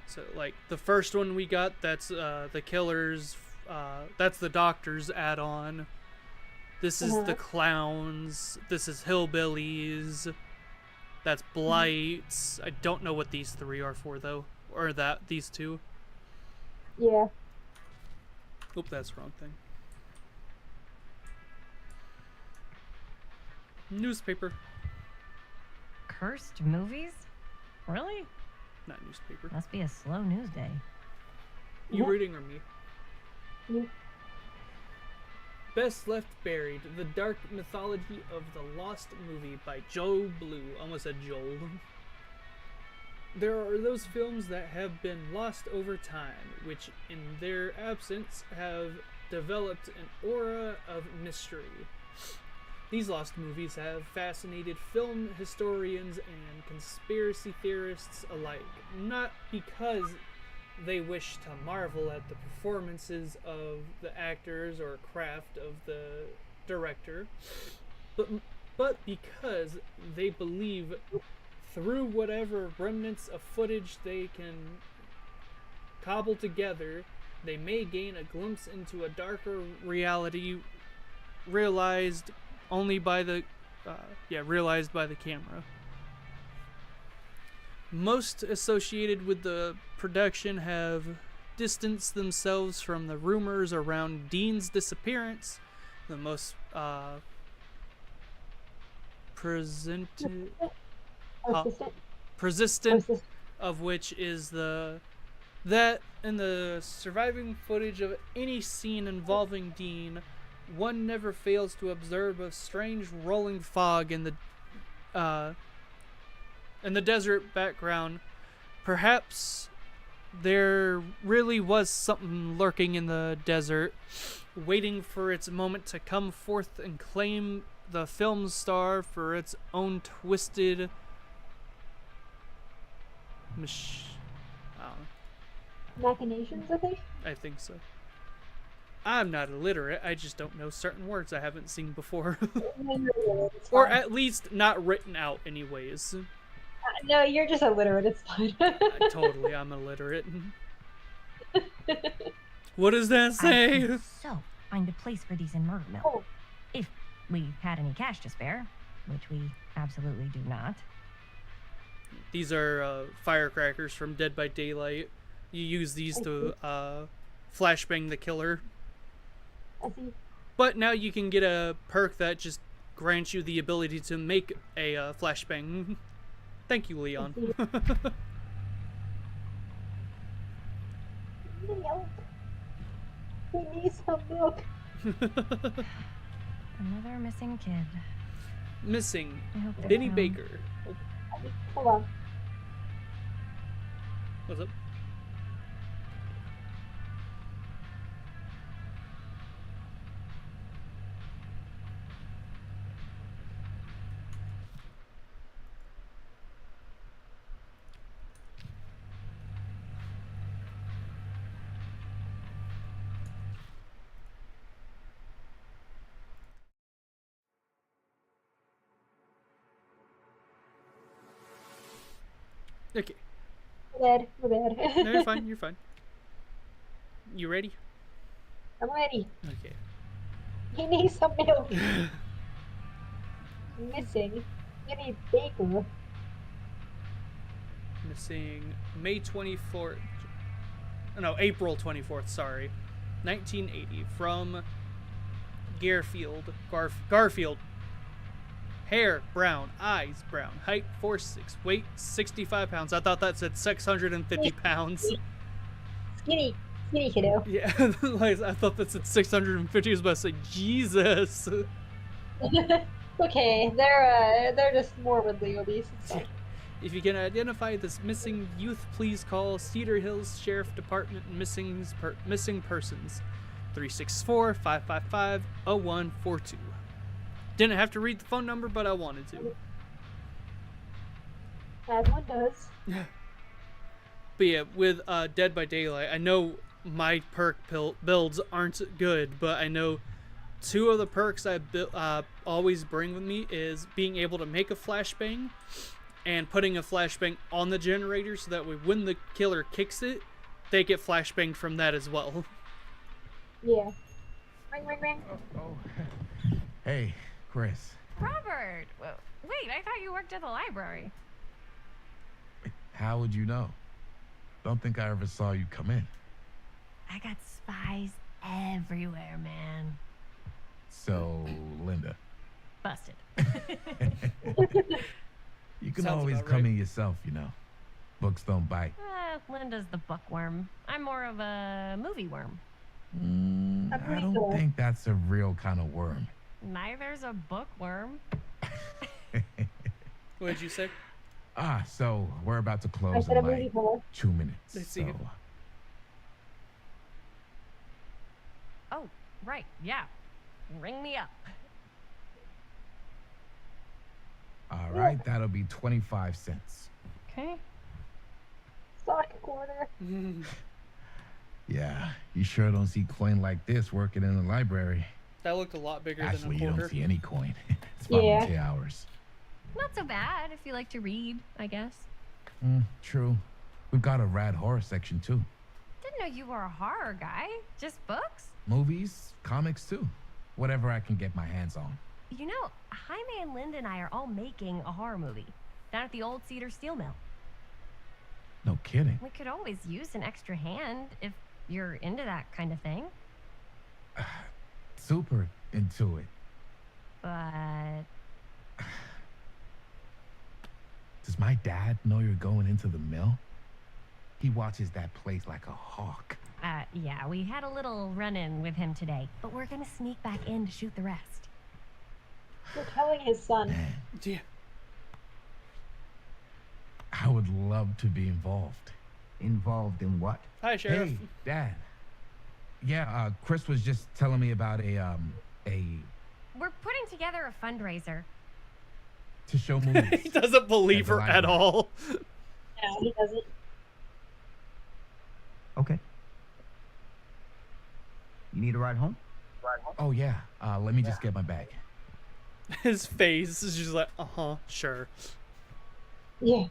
[SPEAKER 1] So, like, the first one we got, that's the Killers, that's the Doctors add-on. This is the Clowns. This is Hillbillies. That's Blights. I don't know what these 3 are for, though. Or these 2.
[SPEAKER 2] Yeah.
[SPEAKER 1] Oop, that's the wrong thing. Newspaper.
[SPEAKER 3] Cursed movies? Really?
[SPEAKER 1] Not newspaper.
[SPEAKER 3] Must be a slow news day.
[SPEAKER 1] You reading or me?
[SPEAKER 2] Me.
[SPEAKER 1] Best Left Buried, The Dark Mythology of the Lost Movie by Joe Blue. Almost said Joel. There are those films that have been lost over time, which in their absence have developed an aura of mystery. These lost movies have fascinated film historians and conspiracy theorists alike, not because they wish to marvel at the performances of the actors or craft of the director, but because they believe through whatever remnants of footage they can cobble together, they may gain a glimpse into a darker reality realized only by the realized by the camera. Most associated with the production have distanced themselves from the rumors around Dean's disappearance. The most persistent of which is that in the surviving footage of any scene involving Dean, one never fails to observe a strange rolling fog in the desert background. Perhaps there really was something lurking in the desert, waiting for its moment to come forth and claim the film star for its own twisted
[SPEAKER 2] Machinations, I think?
[SPEAKER 1] I think so. I'm not illiterate, I just don't know certain words I haven't seen before.
[SPEAKER 2] It's
[SPEAKER 1] Or
[SPEAKER 2] fine.
[SPEAKER 1] at least not written out anyways.
[SPEAKER 2] No, you're just illiterate, it's fine.
[SPEAKER 1] Totally, I'm illiterate. What does that say?
[SPEAKER 3] So, find a place for these in Murder Mill.
[SPEAKER 2] Oh.
[SPEAKER 3] If we had any cash to spare, which we absolutely do not.
[SPEAKER 1] These are firecrackers from Dead by Daylight. You use these to flashbang the killer.
[SPEAKER 2] I see.
[SPEAKER 1] But now you can get a perk that just grants you the ability to make a flashbang. Thank you, Leon.
[SPEAKER 2] Milk. We need some milk.
[SPEAKER 3] Another missing kid.
[SPEAKER 1] Missing
[SPEAKER 3] I hope they're
[SPEAKER 1] Benny
[SPEAKER 3] found.
[SPEAKER 1] Baker. Oh,
[SPEAKER 2] Hold on.
[SPEAKER 1] what's up? Okay.
[SPEAKER 2] We're bad. We're bad.
[SPEAKER 1] No, you're fine. You're fine. You ready?
[SPEAKER 2] I'm ready.
[SPEAKER 1] Okay.
[SPEAKER 2] He needs some milk. Missing. Skinny Baker.
[SPEAKER 1] Missing May 24th. No, April 24th, sorry. 1980. From Garfield. Hair, brown. Eyes, brown. Height, 4'6". Weight, 65 pounds. I thought that said 650 pounds.
[SPEAKER 2] Skinny kiddo.
[SPEAKER 1] Yeah, like, I thought that said 650. I was about to say, Jesus.
[SPEAKER 2] Okay, they're just morbidly obese. It's fine.
[SPEAKER 1] If you can identify this missing youth, please call Cedar Hills Sheriff Department missing persons. 364-555-0142. Didn't have to read the phone number, but I wanted to.
[SPEAKER 2] As one does.
[SPEAKER 1] But yeah, with Dead by Daylight, I know my perk builds aren't good, but I know 2 of the perks I always bring with me is being able to make a flashbang and putting a flashbang on the generator so that way when the killer kicks it, they get flashbanged from that as well.
[SPEAKER 2] Yeah. Ring, ring, ring.
[SPEAKER 7] Oh. Hey, Chris.
[SPEAKER 3] Robert! Wait, I thought you worked at the library.
[SPEAKER 7] How would you know? Don't think I ever saw you come in.
[SPEAKER 3] I got spies everywhere, man.
[SPEAKER 7] So, Linda.
[SPEAKER 3] Busted.
[SPEAKER 7] You can
[SPEAKER 1] Sounds
[SPEAKER 7] always
[SPEAKER 1] about
[SPEAKER 7] come
[SPEAKER 1] right.
[SPEAKER 7] in yourself, you know. Books don't bite.
[SPEAKER 3] Linda's the bookworm. I'm more of a movie worm.
[SPEAKER 7] I don't think that's a real kind of worm.
[SPEAKER 3] Neither's a bookworm.
[SPEAKER 1] What did you say?
[SPEAKER 7] So we're about to
[SPEAKER 2] I
[SPEAKER 7] close
[SPEAKER 2] said a
[SPEAKER 7] in
[SPEAKER 2] movie
[SPEAKER 7] like
[SPEAKER 2] for
[SPEAKER 7] 2 minutes.
[SPEAKER 1] Let's see.
[SPEAKER 3] Oh, right, yeah. Ring me up.
[SPEAKER 7] All right, that'll be 25 cents.
[SPEAKER 3] Okay.
[SPEAKER 2] stock quarter.
[SPEAKER 7] Yeah, you sure don't see coin like this working in the library.
[SPEAKER 1] That looked a lot bigger
[SPEAKER 7] Actually,
[SPEAKER 1] than a
[SPEAKER 7] you
[SPEAKER 1] quarter.
[SPEAKER 7] don't see any coin. It's
[SPEAKER 2] Yeah.
[SPEAKER 7] volunteer hours.
[SPEAKER 3] Not so bad if you like to read, I guess.
[SPEAKER 7] True. We've got a rad horror section too.
[SPEAKER 3] Didn't know you were a horror guy. Just books?
[SPEAKER 7] Movies, comics too. Whatever I can get my hands on.
[SPEAKER 3] You know, Jaime and Linda and I are all making a horror movie down at the old Cedar Steel Mill.
[SPEAKER 7] No kidding.
[SPEAKER 3] We could always use an extra hand if you're into that kind of thing.
[SPEAKER 7] Super into it.
[SPEAKER 3] But
[SPEAKER 7] Does my dad know you're going into the mill? He watches that place like a hawk.
[SPEAKER 3] yeah, we had a little run-in with him today, but we're gonna sneak back in to shoot the rest.
[SPEAKER 2] You're telling his son.
[SPEAKER 7] Man,
[SPEAKER 1] Yeah.
[SPEAKER 7] I would love to be involved.
[SPEAKER 8] Involved in what?
[SPEAKER 1] Hi, Sheriff.
[SPEAKER 7] Hey, Dad. Yeah, Chris was just telling me about a
[SPEAKER 3] We're putting together a fundraiser.
[SPEAKER 7] to show
[SPEAKER 1] He
[SPEAKER 7] movies.
[SPEAKER 1] doesn't believe
[SPEAKER 7] At the
[SPEAKER 1] her at
[SPEAKER 7] library.
[SPEAKER 1] all.
[SPEAKER 2] No, he doesn't.
[SPEAKER 8] Okay. You need a ride home?
[SPEAKER 7] Oh yeah. Let me just get my bag.
[SPEAKER 1] His face is just like, sure.
[SPEAKER 2] Yeah.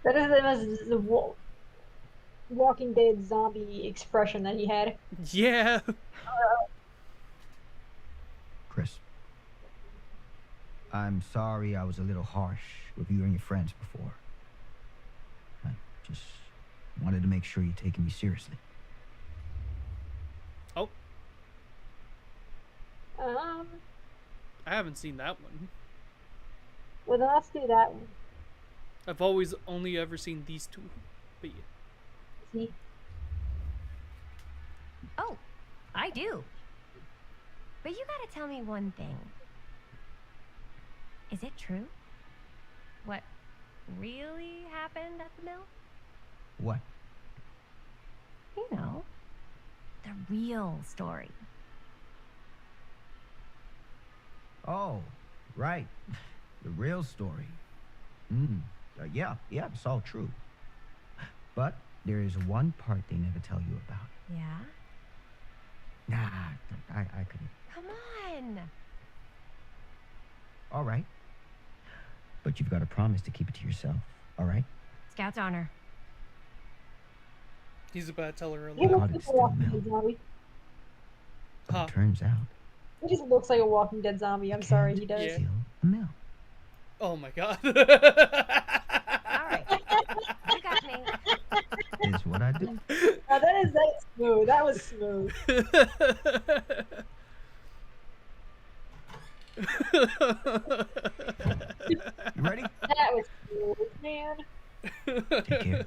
[SPEAKER 2] That is the Walking Dead zombie expression that he had.
[SPEAKER 1] Yeah.
[SPEAKER 8] Chris. I'm sorry I was a little harsh with you and your friends before. I just wanted to make sure you're taking me seriously.
[SPEAKER 1] Oh,
[SPEAKER 2] Um,
[SPEAKER 1] I haven't seen that one.
[SPEAKER 2] well then let's do that one.
[SPEAKER 1] I've always only ever seen these two. But yeah.
[SPEAKER 2] See?
[SPEAKER 3] Oh, I do. But you gotta tell me one thing. Is it true? What really happened at the mill?
[SPEAKER 8] What?
[SPEAKER 3] You know, the real story.
[SPEAKER 8] Oh, right. The real story. Yeah, it's all true. But there is one part they never tell you about.
[SPEAKER 3] Yeah?
[SPEAKER 8] Nah, I couldn't.
[SPEAKER 3] Come on!
[SPEAKER 8] All right. But you've got to promise to keep it to yourself, all right?
[SPEAKER 3] Scout's honor.
[SPEAKER 1] He's about to tell her a
[SPEAKER 2] He
[SPEAKER 1] lie.
[SPEAKER 2] looks like a Walking Dead zombie.
[SPEAKER 8] But
[SPEAKER 1] Huh.
[SPEAKER 8] it turns out
[SPEAKER 2] He just looks like a Walking Dead zombie. I'm sorry, he does.
[SPEAKER 1] Yeah.
[SPEAKER 8] steal a mill.
[SPEAKER 1] Oh my god.
[SPEAKER 3] All right. You got me.
[SPEAKER 8] It's what I do.
[SPEAKER 2] Oh, that's smooth. That was smooth.
[SPEAKER 8] You ready?
[SPEAKER 2] That was smooth, man.
[SPEAKER 8] Take care.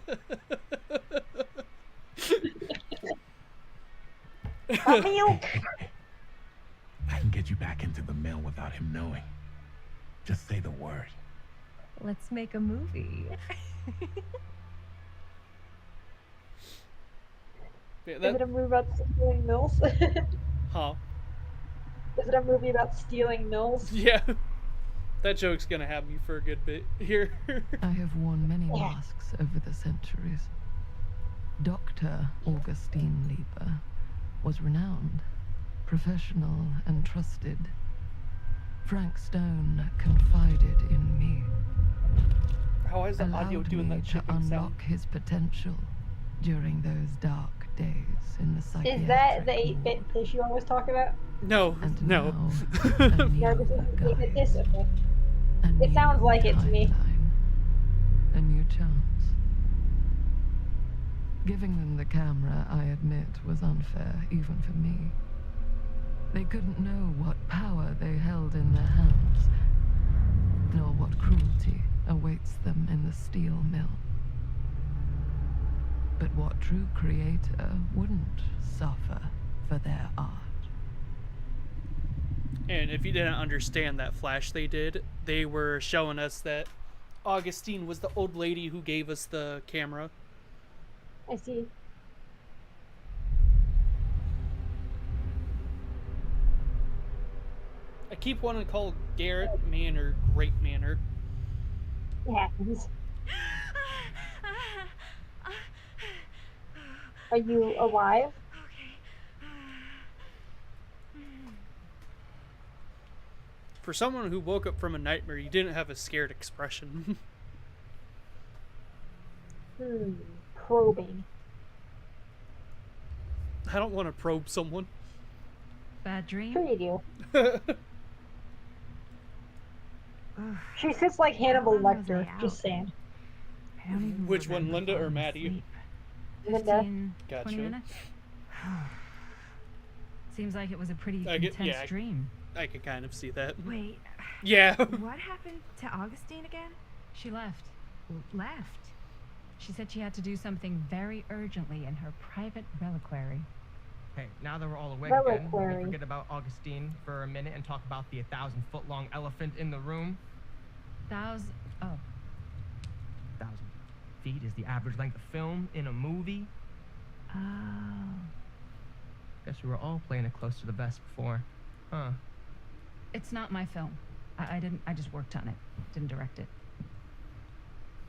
[SPEAKER 2] Milk.
[SPEAKER 7] I can get you back into the mill without him knowing. Just say the word.
[SPEAKER 3] Let's make a movie.
[SPEAKER 1] Yeah,
[SPEAKER 2] Is it a movie about stealing mills?
[SPEAKER 1] Huh?
[SPEAKER 2] Is it a movie about stealing mills?
[SPEAKER 1] Yeah. That joke's gonna have me for a good bit here.
[SPEAKER 9] I have worn many
[SPEAKER 2] Yeah.
[SPEAKER 9] masks over the centuries. Dr. Augustine Lieber was renowned, professional, and trusted. Frank Stone confided in me,
[SPEAKER 1] How is the audio
[SPEAKER 9] allowed
[SPEAKER 1] doing
[SPEAKER 9] me
[SPEAKER 1] that
[SPEAKER 9] to
[SPEAKER 1] chicken sound?
[SPEAKER 9] unlock his potential during those dark days in the psychiatric
[SPEAKER 2] Is that the 8-bit
[SPEAKER 9] ward.
[SPEAKER 2] fish you always talk about?
[SPEAKER 1] No,
[SPEAKER 9] And
[SPEAKER 1] no.
[SPEAKER 9] now, a
[SPEAKER 2] No,
[SPEAKER 9] new
[SPEAKER 2] this isn't the 8-bit
[SPEAKER 9] guide,
[SPEAKER 2] this. Okay.
[SPEAKER 9] a
[SPEAKER 2] It sounds
[SPEAKER 9] new
[SPEAKER 2] like it to me.
[SPEAKER 9] timeline, a new chance. Giving them the camera, I admit, was unfair, even for me. They couldn't know what power they held in their hands, nor what cruelty awaits them in the steel mill. But what true creator wouldn't suffer for their art?
[SPEAKER 1] And if you didn't understand that flash they did, they were showing us that Augustine was the old lady who gave us the camera.
[SPEAKER 2] I see.
[SPEAKER 1] I keep wanting to call Garrett Manor Great Manor.
[SPEAKER 2] It happens. Are you alive?
[SPEAKER 1] For someone who woke up from a nightmare, you didn't have a scared expression.
[SPEAKER 2] Probing.
[SPEAKER 1] I don't want to probe someone.
[SPEAKER 4] Bad dream?
[SPEAKER 2] Sure you do. She sits like Hannibal
[SPEAKER 6] How long was I
[SPEAKER 2] Lecter.
[SPEAKER 6] out?
[SPEAKER 2] Just saying.
[SPEAKER 6] I don't even
[SPEAKER 1] Which one,
[SPEAKER 6] remember
[SPEAKER 1] Linda or
[SPEAKER 6] falling
[SPEAKER 1] Maddie?
[SPEAKER 6] asleep.
[SPEAKER 2] Linda.
[SPEAKER 4] 15,
[SPEAKER 1] Gotcha.
[SPEAKER 4] 20 minutes? Seems like it was a pretty
[SPEAKER 1] I get-
[SPEAKER 4] intense
[SPEAKER 1] yeah.
[SPEAKER 4] dream.
[SPEAKER 1] I could kind of see that.
[SPEAKER 6] Wait,
[SPEAKER 1] Yeah.
[SPEAKER 6] what happened to Augustine again?
[SPEAKER 4] She left.
[SPEAKER 6] Left.
[SPEAKER 4] She said she had to do something very urgently in her private reliquary.
[SPEAKER 10] Hey, now that we're all awake again, can
[SPEAKER 2] Reliquary.
[SPEAKER 10] we forget about Augustine for a minute and talk about the 1,000-foot-long elephant in the room?
[SPEAKER 4] Oh,
[SPEAKER 10] 1,000 feet is the average length of film in a movie.
[SPEAKER 6] Oh.
[SPEAKER 10] Guess we were all playing it close to the vest before. Huh.
[SPEAKER 4] it's not my film. I just worked on it. Didn't direct it.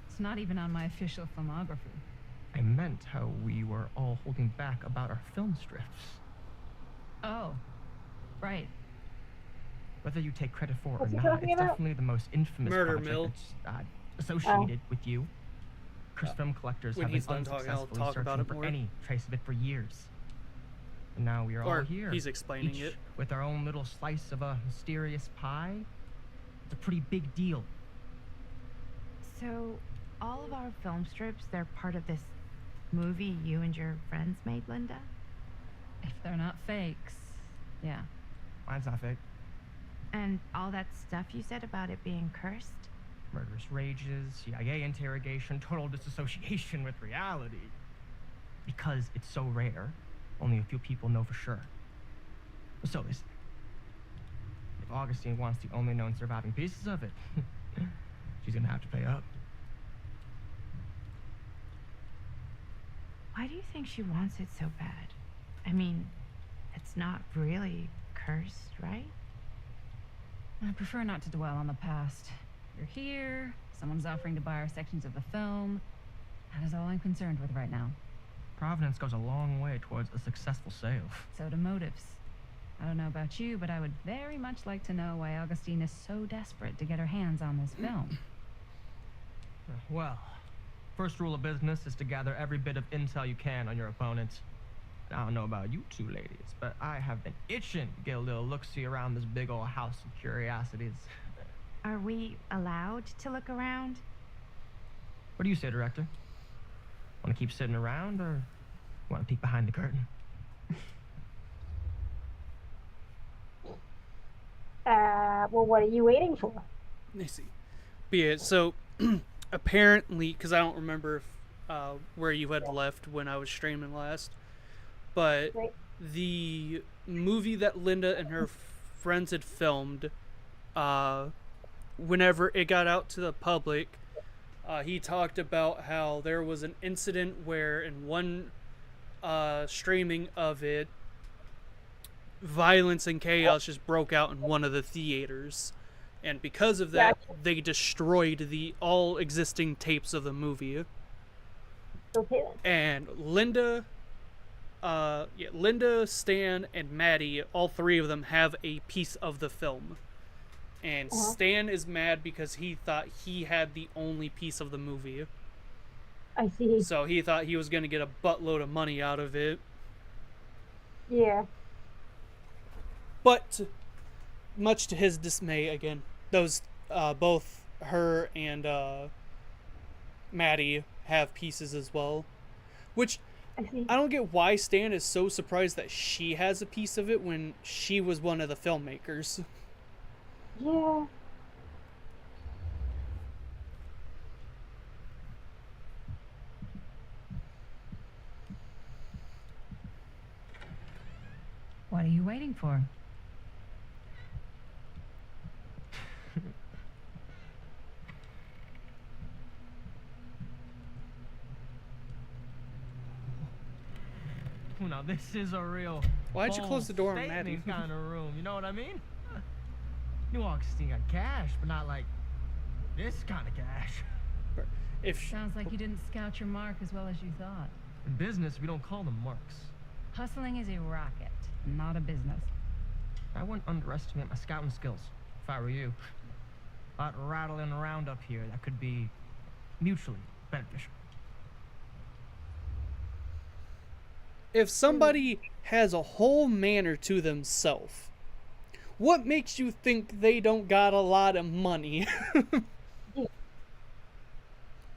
[SPEAKER 4] It's not even on my official filmography.
[SPEAKER 10] I meant how we were all holding back about our film strips.
[SPEAKER 4] Oh, right.
[SPEAKER 10] Whether you take credit for it or
[SPEAKER 2] What's he
[SPEAKER 10] not,
[SPEAKER 2] talking
[SPEAKER 10] it's
[SPEAKER 2] about?
[SPEAKER 10] definitely the most infamous
[SPEAKER 1] Murder
[SPEAKER 10] project
[SPEAKER 1] Mill.
[SPEAKER 10] that's associated with you. Cursed film collectors
[SPEAKER 1] When
[SPEAKER 10] have
[SPEAKER 1] he's
[SPEAKER 10] been
[SPEAKER 1] done talking, I'll
[SPEAKER 10] unsuccessfully
[SPEAKER 1] talk about
[SPEAKER 10] searching
[SPEAKER 1] it
[SPEAKER 10] for
[SPEAKER 1] more.
[SPEAKER 10] any trace of it for years. And now we are
[SPEAKER 1] Or
[SPEAKER 10] all here.
[SPEAKER 1] he's explaining
[SPEAKER 10] each
[SPEAKER 1] it.
[SPEAKER 10] with our own little slice of a mysterious pie. It's a pretty big deal.
[SPEAKER 6] So, all of our film strips, they're part of this movie you and your friends made, Linda?
[SPEAKER 4] If they're not fakes, yeah.
[SPEAKER 10] Mine's not fake.
[SPEAKER 6] And all that stuff you said about it being cursed?
[SPEAKER 10] Murderous rages, CIA interrogation, total disassociation with reality. Because it's so rare, only a few people know for sure. So listen, if Augustine wants the only known surviving pieces of it, she's gonna have to pay up.
[SPEAKER 6] Why do you think she wants it so bad? I mean, it's not really cursed, right?
[SPEAKER 4] I prefer not to dwell on the past. You're here, someone's offering to buy our sections of the film. That is all I'm concerned with right now.
[SPEAKER 10] Providence goes a long way towards a successful sale.
[SPEAKER 4] So do motives. I don't know about you, but I would very much like to know why Augustine is so desperate to get her hands on this film.
[SPEAKER 10] Well, first rule of business is to gather every bit of intel you can on your opponent. I don't know about you two ladies, but I have been itching to get a little look-see around this big old house of curiosities.
[SPEAKER 6] Are we allowed to look around?
[SPEAKER 10] What do you say, Director? Want to keep sitting around, or want to peek behind the curtain?
[SPEAKER 2] Well, what are you waiting for?
[SPEAKER 1] I see. Be it. So, apparently, because I don't remember where you had left when I was streaming last, but
[SPEAKER 2] Right.
[SPEAKER 1] the movie that Linda and her friends had filmed, whenever it got out to the public, he talked about how there was an incident where in one streaming of it, violence and chaos just broke out in one of the theaters, and because of that, they destroyed the all existing tapes of the movie.
[SPEAKER 2] Okay then.
[SPEAKER 1] And Linda, Stan, and Maddie, all three of them have a piece of the film. And Stan is mad because he thought he had the only piece of the movie.
[SPEAKER 2] I see.
[SPEAKER 1] So he thought he was going to get a buttload of money out of it.
[SPEAKER 2] Yeah.
[SPEAKER 1] But, much to his dismay, again, those, both her and, Maddie have pieces as well. Which, I don't get why Stan is so surprised that she has a piece of it when she was one of the filmmakers.
[SPEAKER 2] Yeah.
[SPEAKER 4] What are you waiting for?
[SPEAKER 10] Now this is a real.
[SPEAKER 1] Why'd you close the door on Maddie?
[SPEAKER 10] Kind of room, you know what I mean? New Augustine got cash, but not like this kind of cash.
[SPEAKER 4] Sounds like you didn't scout your mark as well as you thought.
[SPEAKER 10] In business, we don't call them marks.
[SPEAKER 4] Hustling is a racket, not a business.
[SPEAKER 10] I wouldn't underestimate my scouting skills if I were you. A lot rattling around up here that could be mutually beneficial.
[SPEAKER 1] If somebody has a whole manor to themselves, what makes you think they don't got a lot of money?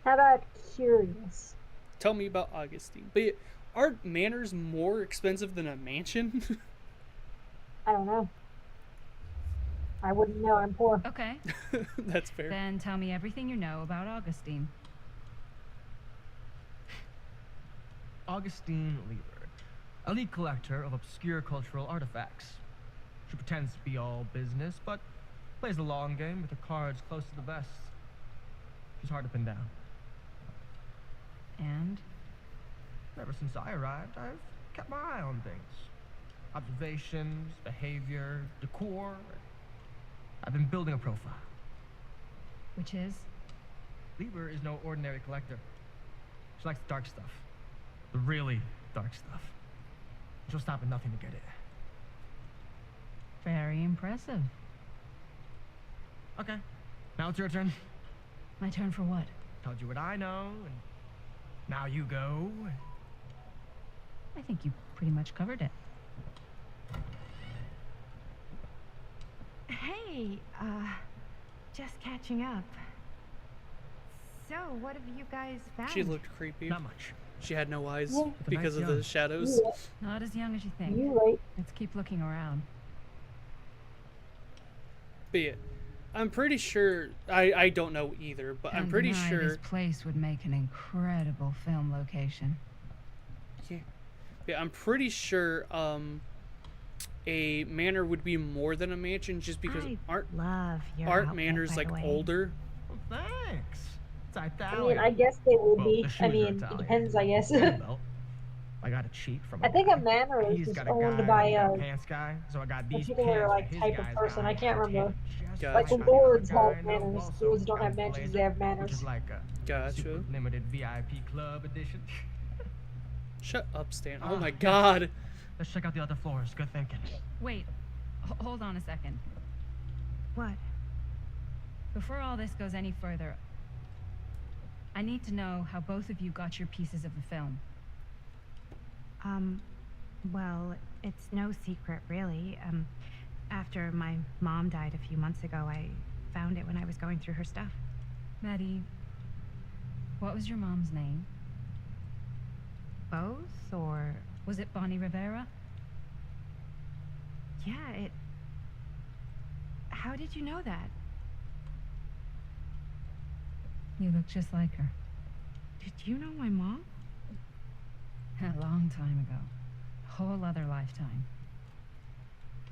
[SPEAKER 2] How about curious?
[SPEAKER 1] Tell me about Augustine. But aren't manors more expensive than a mansion?
[SPEAKER 2] I don't know. I wouldn't know. I'm poor.
[SPEAKER 4] Okay.
[SPEAKER 1] That's fair.
[SPEAKER 4] Then tell me everything you know about Augustine.
[SPEAKER 10] Augustine Lieber, elite collector of obscure cultural artifacts. She pretends to be all business, but plays the long game with her cards close to the vest. She's hard to pin down.
[SPEAKER 4] And?
[SPEAKER 10] Ever since I arrived, I've kept my eye on things. Observations, behavior, decor. I've been building a profile.
[SPEAKER 4] Which is?
[SPEAKER 10] Lieber is no ordinary collector. She likes the dark stuff. The really dark stuff. She'll stop at nothing to get it.
[SPEAKER 4] Very impressive.
[SPEAKER 10] Okay, now it's your turn.
[SPEAKER 4] My turn for what?
[SPEAKER 10] Told you what I know, and now you go.
[SPEAKER 4] I think you pretty much covered it.
[SPEAKER 6] Hey, just catching up. So, what have you guys found?
[SPEAKER 1] She looked creepy.
[SPEAKER 10] Not much.
[SPEAKER 1] She had no eyes
[SPEAKER 2] Yeah.
[SPEAKER 1] because of the
[SPEAKER 10] Yeah.
[SPEAKER 1] shadows.
[SPEAKER 2] Yeah.
[SPEAKER 4] Not as young as you think.
[SPEAKER 2] You right.
[SPEAKER 4] Let's keep looking around.
[SPEAKER 1] But yeah, I'm pretty sure, I don't know either, but I'm
[SPEAKER 4] Can't
[SPEAKER 1] pretty
[SPEAKER 4] deny
[SPEAKER 1] sure.
[SPEAKER 4] this place would make an incredible film location.
[SPEAKER 1] Yeah, I'm pretty sure a manor would be more than a mansion just because aren't manors like older?
[SPEAKER 10] Well, thanks. It's
[SPEAKER 2] I
[SPEAKER 10] Italian.
[SPEAKER 2] mean, I guess they would
[SPEAKER 10] Well,
[SPEAKER 2] be.
[SPEAKER 10] the shoes
[SPEAKER 2] I
[SPEAKER 10] are
[SPEAKER 2] mean, it
[SPEAKER 10] Italian.
[SPEAKER 2] depends, I guess.
[SPEAKER 10] Well, I got a cheat from.
[SPEAKER 2] I think a manor is
[SPEAKER 10] He's
[SPEAKER 2] just
[SPEAKER 10] got a
[SPEAKER 2] owned
[SPEAKER 10] guy
[SPEAKER 2] by
[SPEAKER 10] who's got
[SPEAKER 2] a
[SPEAKER 10] pants guy, so I got these
[SPEAKER 2] particular
[SPEAKER 10] pants
[SPEAKER 2] like
[SPEAKER 10] for his
[SPEAKER 2] type of
[SPEAKER 10] guy's
[SPEAKER 2] person.
[SPEAKER 10] guy.
[SPEAKER 2] I can't remember.
[SPEAKER 1] Gotcha.
[SPEAKER 2] Like the
[SPEAKER 10] Like the
[SPEAKER 2] lords
[SPEAKER 10] other
[SPEAKER 2] have
[SPEAKER 10] guy, and
[SPEAKER 2] manors.
[SPEAKER 10] also
[SPEAKER 2] Lords don't
[SPEAKER 10] got
[SPEAKER 2] have
[SPEAKER 10] a
[SPEAKER 2] mansions;
[SPEAKER 10] blazer,
[SPEAKER 2] they have
[SPEAKER 10] which
[SPEAKER 2] manors.
[SPEAKER 10] is like a
[SPEAKER 1] Gotcha.
[SPEAKER 10] super limited VIP club edition.
[SPEAKER 1] Shut up, Stan. Oh my god.
[SPEAKER 10] Let's check out the other floors. Good thinking.
[SPEAKER 4] Wait, hold on a second.
[SPEAKER 6] What?
[SPEAKER 4] Before all this goes any further, I need to know how both of you got your pieces of the film.
[SPEAKER 6] Well, it's no secret, really. After my mom died a few months ago, I found it when I was going through her stuff.
[SPEAKER 4] Maddie, what was your mom's name?
[SPEAKER 6] Both, or...
[SPEAKER 4] Was it Bonnie Rivera?
[SPEAKER 6] Yeah, it... How did you know that?
[SPEAKER 4] You look just like her.
[SPEAKER 6] Did you know my mom?
[SPEAKER 4] A long time ago. A whole other lifetime.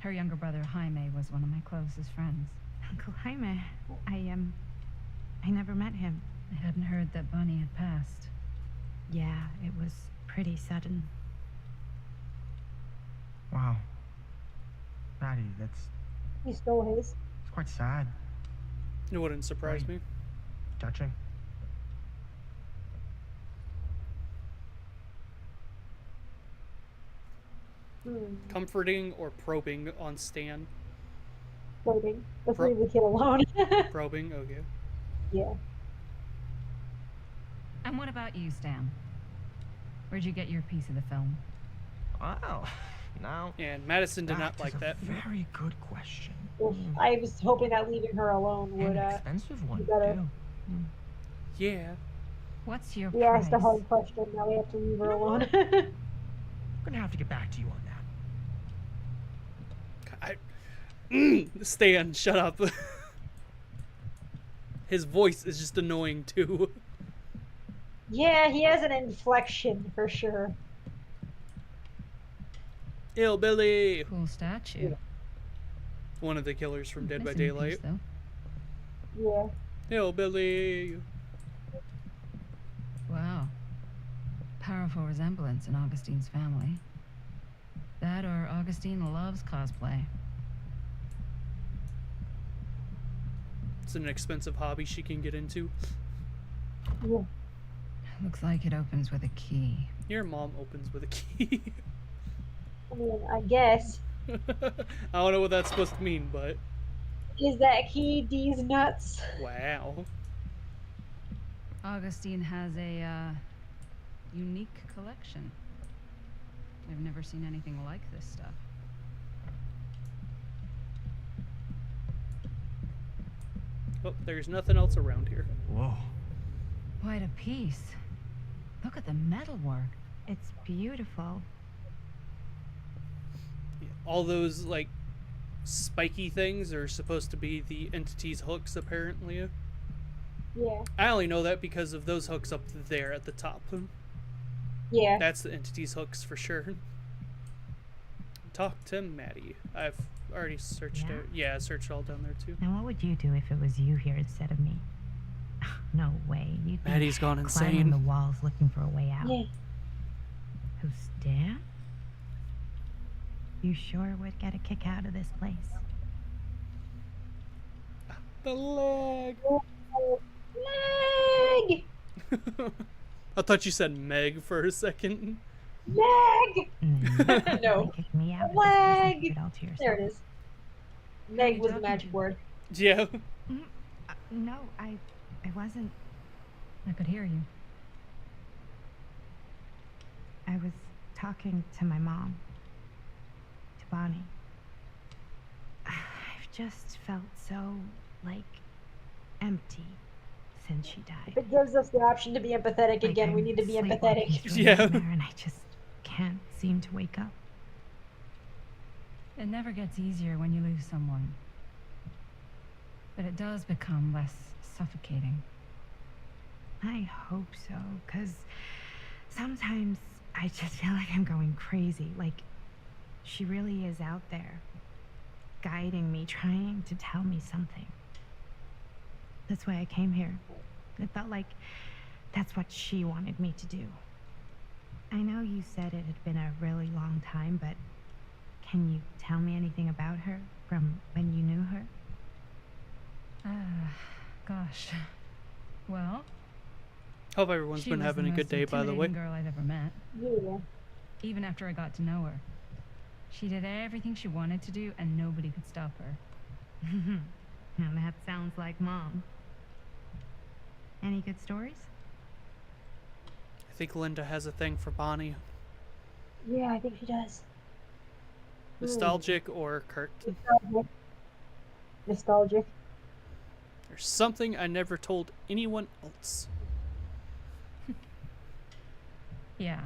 [SPEAKER 4] Her younger brother, Jaime, was one of my closest friends.
[SPEAKER 6] Uncle Jaime, I never met him.
[SPEAKER 4] I hadn't heard that Bonnie had passed.
[SPEAKER 6] Yeah, it was pretty sudden.
[SPEAKER 10] Wow. Maddie, that's
[SPEAKER 2] He stole his.
[SPEAKER 10] it's quite sad.
[SPEAKER 1] It wouldn't surprise
[SPEAKER 10] Right.
[SPEAKER 1] me.
[SPEAKER 10] Touching.
[SPEAKER 1] Comforting or probing on Stan?
[SPEAKER 2] Floating. Let's leave the kid alone.
[SPEAKER 1] Probing, okay.
[SPEAKER 2] Yeah.
[SPEAKER 4] And what about you, Stan? Where'd you get your piece of the film?
[SPEAKER 10] Wow. Now,
[SPEAKER 1] And Madison did not
[SPEAKER 10] is
[SPEAKER 1] like
[SPEAKER 10] a
[SPEAKER 1] that.
[SPEAKER 10] very good question.
[SPEAKER 2] Oof. I was hoping that leaving her alone would,
[SPEAKER 10] An expensive one,
[SPEAKER 2] better.
[SPEAKER 10] too.
[SPEAKER 1] Yeah.
[SPEAKER 4] What's your
[SPEAKER 2] we asked a
[SPEAKER 4] price?
[SPEAKER 2] hard question, now we have to leave her alone.
[SPEAKER 10] I'm gonna have to get back to you on that.
[SPEAKER 1] Stan, shut up. His voice is just annoying too.
[SPEAKER 2] Yeah, he has an inflection for sure.
[SPEAKER 1] Hillbilly.
[SPEAKER 4] Cool statue.
[SPEAKER 1] One of the killers from Dead by
[SPEAKER 4] Missing a piece,
[SPEAKER 1] Daylight.
[SPEAKER 4] though.
[SPEAKER 2] Yeah.
[SPEAKER 1] Hillbilly.
[SPEAKER 4] Wow. Powerful resemblance in Augustine's family. That or Augustine loves cosplay.
[SPEAKER 1] It's an expensive hobby she can get into.
[SPEAKER 2] Yeah.
[SPEAKER 4] Looks like it opens with a key.
[SPEAKER 1] Your mom opens with a key.
[SPEAKER 2] I mean, I guess.
[SPEAKER 1] I don't know what that's supposed to mean, but
[SPEAKER 2] Is that key D's nuts?
[SPEAKER 1] wow.
[SPEAKER 4] Augustine has a unique collection. I've never seen anything like this stuff.
[SPEAKER 1] Oh, there's nothing else around here.
[SPEAKER 10] Whoa.
[SPEAKER 4] Quite a piece. Look at the metalwork.
[SPEAKER 6] It's beautiful.
[SPEAKER 1] All those, like, spiky things are supposed to be the entity's hooks, apparently.
[SPEAKER 2] Yeah.
[SPEAKER 1] I only know that because of those hooks up there at the top.
[SPEAKER 2] Yeah.
[SPEAKER 1] That's the entity's hooks for sure. Talk to Maddie. I've already searched
[SPEAKER 6] Yeah?
[SPEAKER 1] it. Yeah, I searched all down there too.
[SPEAKER 6] Now, what would you do if it was you here instead of me? No way. You'd be
[SPEAKER 1] Maddie's gone
[SPEAKER 6] climbing
[SPEAKER 1] insane.
[SPEAKER 6] the walls looking for a way out.
[SPEAKER 2] Yeah.
[SPEAKER 6] Who's Stan? You sure would get a kick out of this place.
[SPEAKER 1] The leg.
[SPEAKER 2] Meg!
[SPEAKER 1] I thought you said Meg for a second.
[SPEAKER 2] Meg! No.
[SPEAKER 6] Kick me out.
[SPEAKER 2] Leg!
[SPEAKER 6] Keep it all to yourself.
[SPEAKER 2] There it is. Meg was the magic word.
[SPEAKER 1] Yeah.
[SPEAKER 6] No, I wasn't.
[SPEAKER 4] I could hear you.
[SPEAKER 6] I was talking to my mom. To Bonnie. I've just felt so, like, empty since she died.
[SPEAKER 2] If it gives us the option to be empathetic again, we need to be empathetic.
[SPEAKER 1] Yeah.
[SPEAKER 6] And I just can't seem to wake up.
[SPEAKER 4] It never gets easier when you lose someone. But it does become less suffocating.
[SPEAKER 6] I hope so, because sometimes I just feel like I'm going crazy. Like, she really is out there, guiding me, trying to tell me something. That's why I came here. It felt like that's what she wanted me to do. I know you said it had been a really long time, but can you tell me anything about her from when you knew her?
[SPEAKER 4] Gosh. Well,
[SPEAKER 1] Hope everyone's
[SPEAKER 4] she
[SPEAKER 1] been
[SPEAKER 4] was
[SPEAKER 1] having
[SPEAKER 4] the
[SPEAKER 1] a good
[SPEAKER 4] most
[SPEAKER 1] day, by the way.
[SPEAKER 4] intimidating girl I've ever met.
[SPEAKER 2] Yeah.
[SPEAKER 4] Even after I got to know her. She did everything she wanted to do, and nobody could stop her.
[SPEAKER 6] Now that sounds like Mom. Any good stories?
[SPEAKER 1] think Linda has a thing for Bonnie.
[SPEAKER 2] Yeah, I think she does.
[SPEAKER 1] Nostalgic or Kurt?
[SPEAKER 2] Nostalgic.
[SPEAKER 1] There's something I never told anyone else.
[SPEAKER 4] Yeah.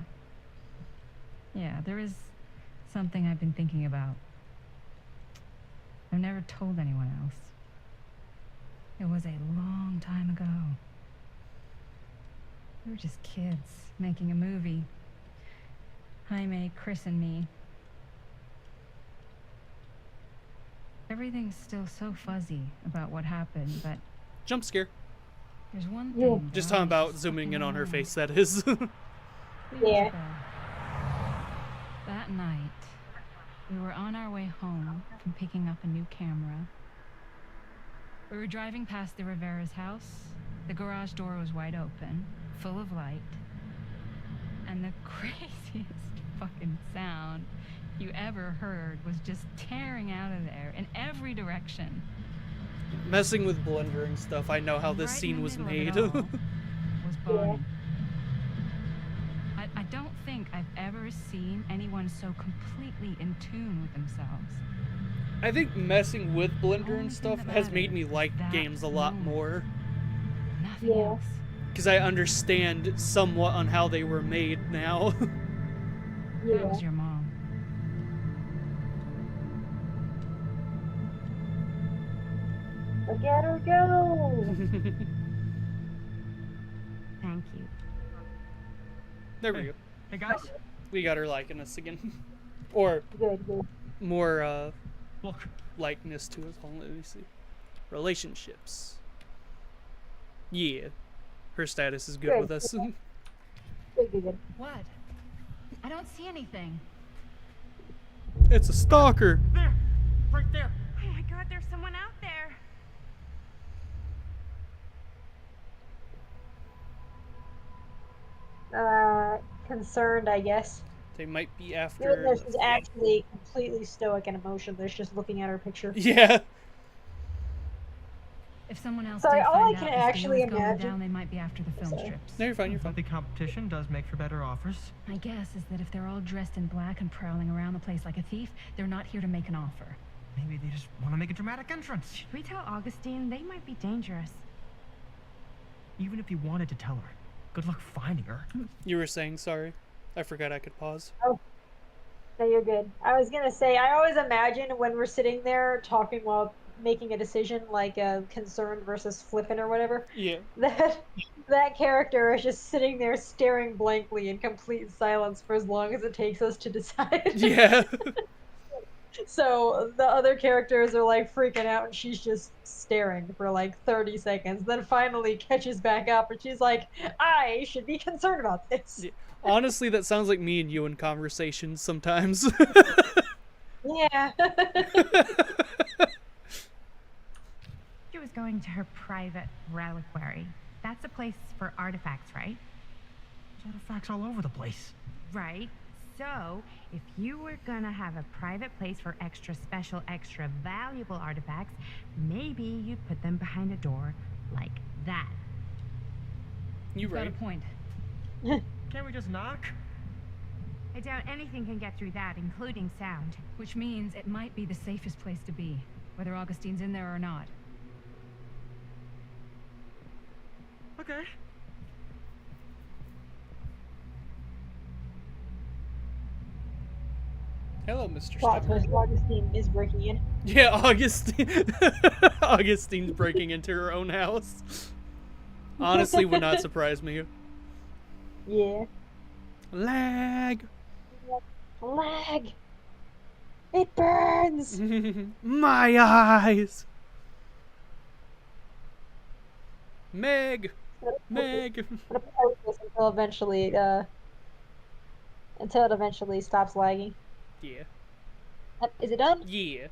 [SPEAKER 4] Yeah, there is something I've been thinking about. I've never told anyone else. It was a long time ago. We were just kids making a movie. Jaime, Chris, and me. Everything's still so fuzzy about what happened, but
[SPEAKER 1] Jump scare.
[SPEAKER 4] there's one thing.
[SPEAKER 1] Just
[SPEAKER 4] that
[SPEAKER 1] talking about
[SPEAKER 4] always
[SPEAKER 1] zooming
[SPEAKER 4] stuck
[SPEAKER 1] in on her
[SPEAKER 4] my
[SPEAKER 1] face,
[SPEAKER 4] mind.
[SPEAKER 1] that is.
[SPEAKER 2] Yeah.
[SPEAKER 4] That night, we were on our way home from picking up a new camera. We were driving past the Rivera's house. The garage door was wide open, full of light. And the craziest fucking sound you ever heard was just tearing out of there in every direction.
[SPEAKER 1] Messing with Blender and stuff, I know how this
[SPEAKER 4] Right in
[SPEAKER 1] scene
[SPEAKER 4] the
[SPEAKER 1] was
[SPEAKER 4] middle
[SPEAKER 1] made.
[SPEAKER 4] of it all was Bonnie. I don't think I've ever seen anyone so completely in tune with themselves.
[SPEAKER 1] I think messing with Blender
[SPEAKER 4] Only
[SPEAKER 1] and
[SPEAKER 4] thing
[SPEAKER 1] stuff
[SPEAKER 4] that
[SPEAKER 1] has made me
[SPEAKER 4] matters
[SPEAKER 1] like
[SPEAKER 4] is that
[SPEAKER 1] games a lot
[SPEAKER 4] moment.
[SPEAKER 1] more.
[SPEAKER 4] Nothing
[SPEAKER 2] Yeah.
[SPEAKER 4] else.
[SPEAKER 1] Because I understand somewhat on how they were made now.
[SPEAKER 4] That
[SPEAKER 2] Yeah.
[SPEAKER 4] was your mom.
[SPEAKER 2] Look at her go!
[SPEAKER 6] Thank you.
[SPEAKER 1] There we go.
[SPEAKER 10] Hey guys,
[SPEAKER 1] We got her liking us again. Or
[SPEAKER 2] Good, good.
[SPEAKER 1] more
[SPEAKER 10] look.
[SPEAKER 1] likeness to us. Hold on, let me see. Relationships. Yeah. Her status is good
[SPEAKER 2] Good.
[SPEAKER 1] with us.
[SPEAKER 2] Good, good, good.
[SPEAKER 4] What? I don't see anything.
[SPEAKER 1] It's a stalker.
[SPEAKER 10] There, right there.
[SPEAKER 3] Oh my god, there's someone out there.
[SPEAKER 2] Concerned, I guess.
[SPEAKER 1] They might be
[SPEAKER 2] Even
[SPEAKER 1] after.
[SPEAKER 2] though she's actually completely stoic and emotionless, just looking at her picture.
[SPEAKER 1] Yeah.
[SPEAKER 4] If someone else
[SPEAKER 2] Sorry,
[SPEAKER 4] did
[SPEAKER 2] all
[SPEAKER 4] find
[SPEAKER 2] I can
[SPEAKER 4] out this deal
[SPEAKER 2] actually
[SPEAKER 4] is going
[SPEAKER 2] imagine-
[SPEAKER 4] down, they might be after the film
[SPEAKER 2] Sorry.
[SPEAKER 4] strips.
[SPEAKER 1] No, you're fine, you're fine.
[SPEAKER 10] The competition does make for better offers.
[SPEAKER 4] My guess is that if they're all dressed in black and prowling around the place like a thief, they're not here to make an offer.
[SPEAKER 10] Maybe they just want to make a dramatic entrance.
[SPEAKER 6] Should we tell Augustine? They might be dangerous.
[SPEAKER 10] Even if you wanted to tell her, good luck finding her.
[SPEAKER 1] You were saying, sorry. I forgot I could pause.
[SPEAKER 2] No, you're good. I was gonna say, I always imagine when we're sitting there talking while making a decision, like concerned versus flippant or whatever,
[SPEAKER 1] Yeah.
[SPEAKER 2] that character is just sitting there staring blankly in complete silence for as long as it takes us to decide.
[SPEAKER 1] Yeah.
[SPEAKER 2] So the other characters are like freaking out and she's just staring for like 30 seconds, then finally catches back up and she's like, I should be concerned about this.
[SPEAKER 1] Yeah. Honestly, that sounds like me and you in conversations sometimes.
[SPEAKER 2] Yeah.
[SPEAKER 6] She was going to her private reliquary. That's a place for artifacts, right?
[SPEAKER 10] There's artifacts all over the place.
[SPEAKER 6] Right. So, if you were gonna have a private place for extra special, extra valuable artifacts, maybe you'd put them behind a door like that.
[SPEAKER 1] You
[SPEAKER 4] Got a
[SPEAKER 1] right.
[SPEAKER 4] point.
[SPEAKER 10] Can't we just knock?
[SPEAKER 6] I doubt anything can get through that, including sound.
[SPEAKER 4] Which means it might be the safest place to be, whether Augustine's in there or not.
[SPEAKER 10] Okay.
[SPEAKER 1] Hello, Mr.
[SPEAKER 2] Plot
[SPEAKER 1] Stepper.
[SPEAKER 2] twist, Augustine is breaking in.
[SPEAKER 1] Yeah, Augustine. Augustine's breaking into her own house. Honestly, would not surprise me.
[SPEAKER 2] Yeah.
[SPEAKER 1] Lag.
[SPEAKER 2] Lag. It burns.
[SPEAKER 1] My eyes. Meg. Meg.
[SPEAKER 2] I'm gonna post this until it eventually stops lagging.
[SPEAKER 1] Yeah.
[SPEAKER 2] Is it done?
[SPEAKER 1] Yeah.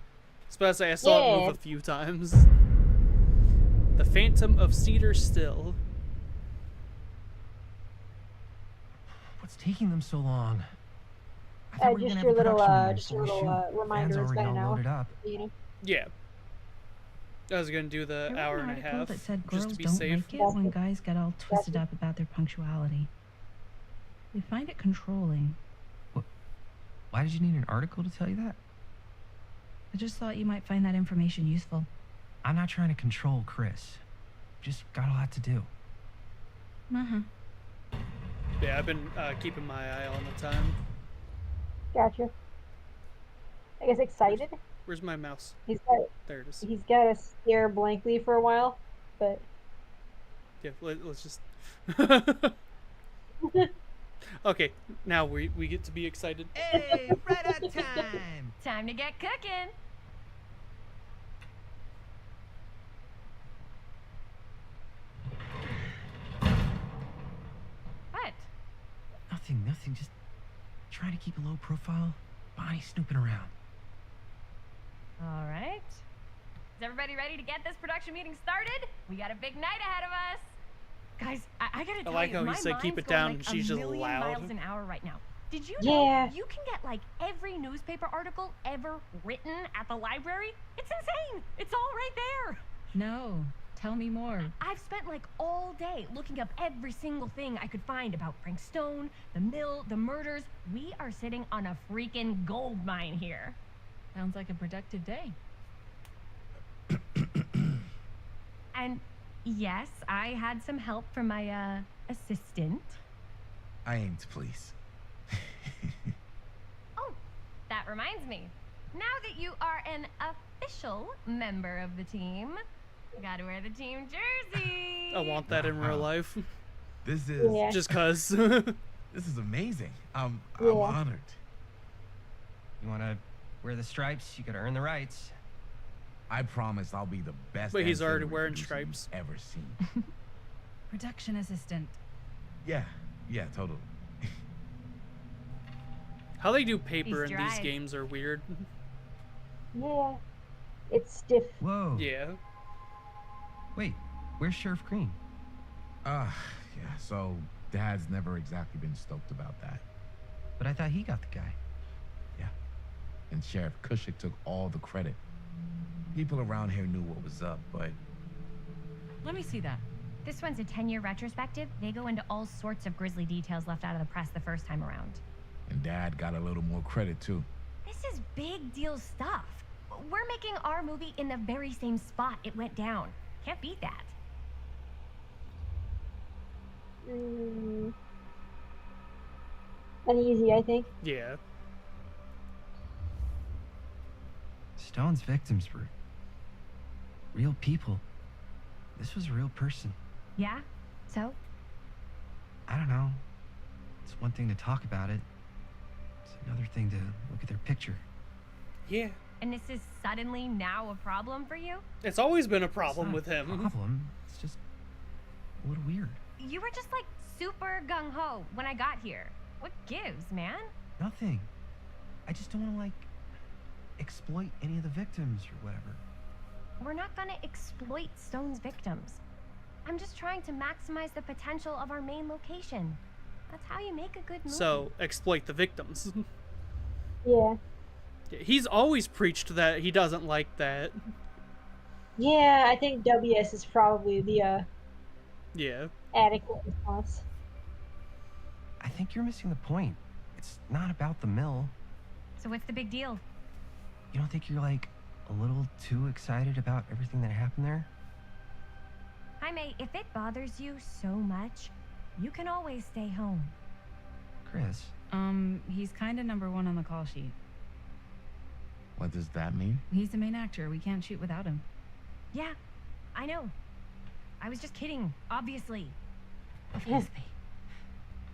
[SPEAKER 1] Suppose I saw it
[SPEAKER 2] Yeah.
[SPEAKER 1] move a few times. The Phantom of Cedar Still.
[SPEAKER 5] What's taking them so long? I thought we were
[SPEAKER 2] Just
[SPEAKER 5] gonna
[SPEAKER 2] your
[SPEAKER 5] have a
[SPEAKER 2] little,
[SPEAKER 5] production meeting
[SPEAKER 2] just your
[SPEAKER 5] before we
[SPEAKER 2] little
[SPEAKER 5] shoot.
[SPEAKER 2] reminder.
[SPEAKER 5] Fans
[SPEAKER 2] It's
[SPEAKER 5] already
[SPEAKER 2] been an
[SPEAKER 5] all
[SPEAKER 2] hour.
[SPEAKER 5] loaded up.
[SPEAKER 2] You know.
[SPEAKER 1] Yeah. I was gonna do the
[SPEAKER 4] I read
[SPEAKER 1] hour
[SPEAKER 4] an
[SPEAKER 1] and a
[SPEAKER 4] article
[SPEAKER 1] half
[SPEAKER 4] that said
[SPEAKER 1] just
[SPEAKER 4] girls
[SPEAKER 1] to be
[SPEAKER 4] don't
[SPEAKER 1] safe.
[SPEAKER 4] like it when guys get all twisted up about their punctuality. They find it controlling.
[SPEAKER 5] Why did you need an article to tell you that?
[SPEAKER 4] I just thought you might find that information useful.
[SPEAKER 5] I'm not trying to control Chris. Just got a lot to do.
[SPEAKER 4] Uh-huh.
[SPEAKER 1] Yeah, I've been keeping my eye on the time.
[SPEAKER 2] Gotcha. I guess excited.
[SPEAKER 1] Where's my mouse?
[SPEAKER 2] There it is. He's got to stare blankly for a while, but
[SPEAKER 1] yeah, let's just. Okay, now we get to be excited.
[SPEAKER 8] Hey, right on time.
[SPEAKER 3] Time to get cooking. What?
[SPEAKER 5] Nothing. Just trying to keep a low profile. Bonnie snooping around.
[SPEAKER 3] All right. Is everybody ready to get this production meeting started? We got a big night ahead of us. Guys, I gotta tell
[SPEAKER 1] like
[SPEAKER 3] you,
[SPEAKER 1] how he
[SPEAKER 3] my
[SPEAKER 1] said keep
[SPEAKER 3] mind's
[SPEAKER 1] it down
[SPEAKER 3] going
[SPEAKER 1] and
[SPEAKER 3] like
[SPEAKER 1] she's
[SPEAKER 3] a
[SPEAKER 1] just
[SPEAKER 3] million
[SPEAKER 1] loud.
[SPEAKER 3] miles an hour right now. Did you know you can get like every newspaper article ever written at the library? It's insane. It's all right there.
[SPEAKER 4] No. Tell me more.
[SPEAKER 3] I've spent like all day looking up every single thing I could find about Frank Stone, the mill, the murders. We are sitting on a freaking gold mine here.
[SPEAKER 4] Sounds like a productive day.
[SPEAKER 3] And yes, I had some help from my assistant.
[SPEAKER 7] I aim to please.
[SPEAKER 3] Oh, that reminds me. Now that you are an official member of the team, you gotta wear the team jersey.
[SPEAKER 1] I want that in real life.
[SPEAKER 7] This is
[SPEAKER 1] just cause.
[SPEAKER 7] This is amazing. I'm honored.
[SPEAKER 5] You wanna wear the stripes? You gotta earn the rights.
[SPEAKER 7] I promise I'll be the best.
[SPEAKER 1] But he's already
[SPEAKER 7] ancillary
[SPEAKER 1] wearing
[SPEAKER 7] producer
[SPEAKER 1] stripes.
[SPEAKER 7] you've ever seen.
[SPEAKER 4] Production assistant.
[SPEAKER 7] Yeah, totally.
[SPEAKER 1] How they do paper
[SPEAKER 3] These
[SPEAKER 1] in these
[SPEAKER 3] drives.
[SPEAKER 1] games are weird.
[SPEAKER 2] yeah, it's stiff.
[SPEAKER 5] Whoa.
[SPEAKER 1] Yeah.
[SPEAKER 5] Wait, where's Sheriff Green?
[SPEAKER 7] Yeah. So Dad's never exactly been stoked about that.
[SPEAKER 5] But I thought he got the guy.
[SPEAKER 7] Yeah. And Sheriff Cushik took all the credit. People around here knew what was up, but
[SPEAKER 4] Let me see that.
[SPEAKER 3] This one's a 10-year retrospective. They go into all sorts of grisly details left out of the press the first time around.
[SPEAKER 7] and Dad got a little more credit too.
[SPEAKER 3] This is big deal stuff. We're making our movie in the very same spot it went down. Can't beat that.
[SPEAKER 2] Uneasy, I think.
[SPEAKER 1] Yeah.
[SPEAKER 5] Stone's victims were real people. This was a real person.
[SPEAKER 3] Yeah? So?
[SPEAKER 5] I don't know. It's one thing to talk about it. It's another thing to look at their picture.
[SPEAKER 1] Yeah.
[SPEAKER 3] And this is suddenly now a problem for you?
[SPEAKER 1] It's always been a
[SPEAKER 5] It's
[SPEAKER 1] problem
[SPEAKER 5] not
[SPEAKER 1] with
[SPEAKER 5] a
[SPEAKER 1] him.
[SPEAKER 5] problem. It's just a little weird.
[SPEAKER 3] You were just like super gung-ho when I got here. What gives, man?
[SPEAKER 5] Nothing. I just don't want to, like, exploit any of the victims or whatever.
[SPEAKER 3] We're not gonna exploit Stone's victims. I'm just trying to maximize the potential of our main location. That's how you make a good movie.
[SPEAKER 1] So, exploit the victims.
[SPEAKER 2] Yeah.
[SPEAKER 1] He's always preached that he doesn't like that.
[SPEAKER 2] Yeah, I think WS is probably the
[SPEAKER 1] Yeah.
[SPEAKER 2] adequate response.
[SPEAKER 5] I think you're missing the point. It's not about the mill.
[SPEAKER 3] So what's the big deal?
[SPEAKER 5] You don't think you're, like, a little too excited about everything that happened there?
[SPEAKER 3] Jaime, if it bothers you so much, you can always stay home.
[SPEAKER 5] Chris.
[SPEAKER 4] He's kinda number one on the call sheet.
[SPEAKER 7] What does that mean?
[SPEAKER 4] He's the main actor. We can't shoot without him.
[SPEAKER 3] Yeah, I know. I was just kidding, obviously.
[SPEAKER 4] Obviously.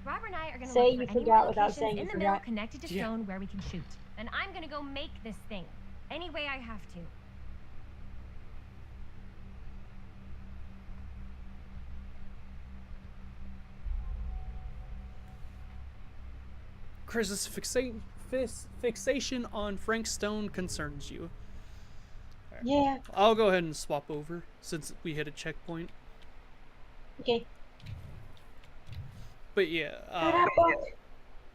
[SPEAKER 3] Robert and I are gonna
[SPEAKER 2] Say
[SPEAKER 3] look
[SPEAKER 2] you
[SPEAKER 3] for any
[SPEAKER 2] forgot
[SPEAKER 3] more
[SPEAKER 2] without
[SPEAKER 3] locations
[SPEAKER 2] saying
[SPEAKER 3] in
[SPEAKER 2] you
[SPEAKER 3] the mill
[SPEAKER 2] forgot.
[SPEAKER 3] connected to
[SPEAKER 1] Yeah.
[SPEAKER 3] Stone where we can shoot. And I'm gonna go make this thing any way I have to.
[SPEAKER 1] Chris's fixation on Frank Stone concerns you.
[SPEAKER 2] Yeah.
[SPEAKER 1] I'll go ahead and swap over since we hit a checkpoint.
[SPEAKER 2] Okay.
[SPEAKER 1] But yeah,
[SPEAKER 2] To that book.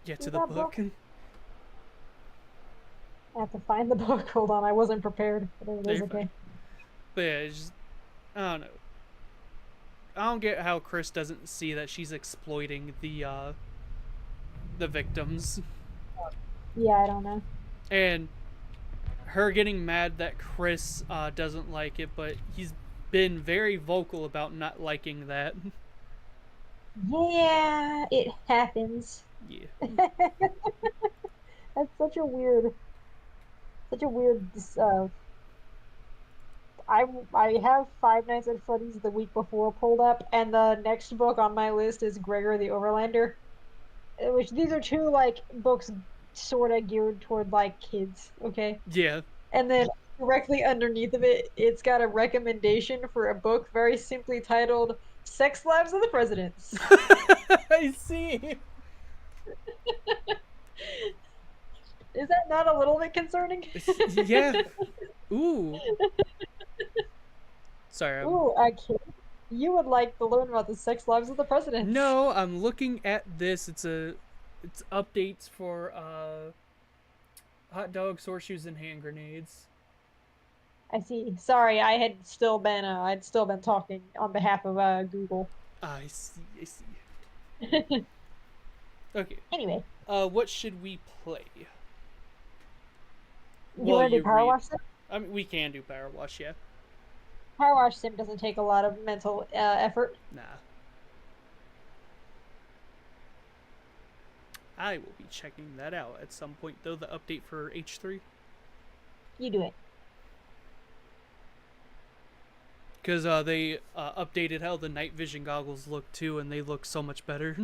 [SPEAKER 1] yeah, to
[SPEAKER 2] To
[SPEAKER 1] the
[SPEAKER 2] that
[SPEAKER 1] book.
[SPEAKER 2] book. I have to find the book. Hold on, I wasn't prepared. But it
[SPEAKER 1] Yeah,
[SPEAKER 2] is
[SPEAKER 1] you're
[SPEAKER 2] okay.
[SPEAKER 1] fine. But yeah, it's just, I don't know. I don't get how Chris doesn't see that she's exploiting the the victims.
[SPEAKER 2] Yeah, I don't know.
[SPEAKER 1] And her getting mad that Chris doesn't like it, but he's been very vocal about not liking that.
[SPEAKER 2] Yeah, it happens.
[SPEAKER 1] Yeah.
[SPEAKER 2] That's such a weird. I have Five Nights at Freddy's the week before pulled up, and the next book on my list is Gregor the Overlander, which these are two like books sort of geared toward like kids, okay?
[SPEAKER 1] Yeah.
[SPEAKER 2] And then directly underneath of it, it's got a recommendation for a book very simply titled "Sex Lives of the Presidents."
[SPEAKER 1] I see.
[SPEAKER 2] Is that not a little bit concerning?
[SPEAKER 1] Yeah. Ooh. Sorry.
[SPEAKER 2] Ooh, a kid. You would like to learn about the sex lives of the presidents.
[SPEAKER 1] No, I'm looking at this. It's updates for hot dogs, horseshoes, and hand grenades.
[SPEAKER 2] I see. Sorry, I'd still been talking on behalf of Google.
[SPEAKER 1] I see. Okay.
[SPEAKER 2] Anyway.
[SPEAKER 1] What should we play?
[SPEAKER 2] You want to do Power Wash Sim?
[SPEAKER 1] I mean, we can do Power Wash, yeah.
[SPEAKER 2] Power Wash Sim doesn't take a lot of mental effort.
[SPEAKER 1] Nah. I will be checking that out at some point, though, the update for H3.
[SPEAKER 2] You do it.
[SPEAKER 1] Because they updated how the night vision goggles look, too, and they look so much better.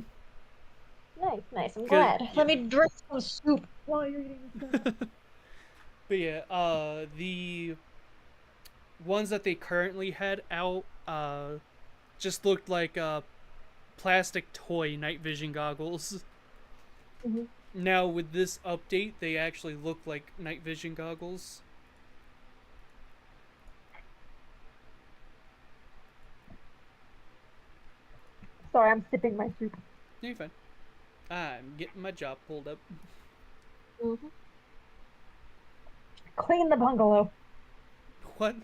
[SPEAKER 2] Nice. I'm glad.
[SPEAKER 1] Yeah.
[SPEAKER 2] Let me drink some soup while you're eating this.
[SPEAKER 1] But yeah, the ones that they currently had out just looked like plastic toy night vision goggles.
[SPEAKER 2] Mm-hmm.
[SPEAKER 1] Now with this update, they actually look like night vision goggles.
[SPEAKER 2] Sorry, I'm sipping my soup.
[SPEAKER 1] You're fine. I'm getting my job pulled up.
[SPEAKER 2] Mm-hmm. Clean the bungalow.
[SPEAKER 1] What?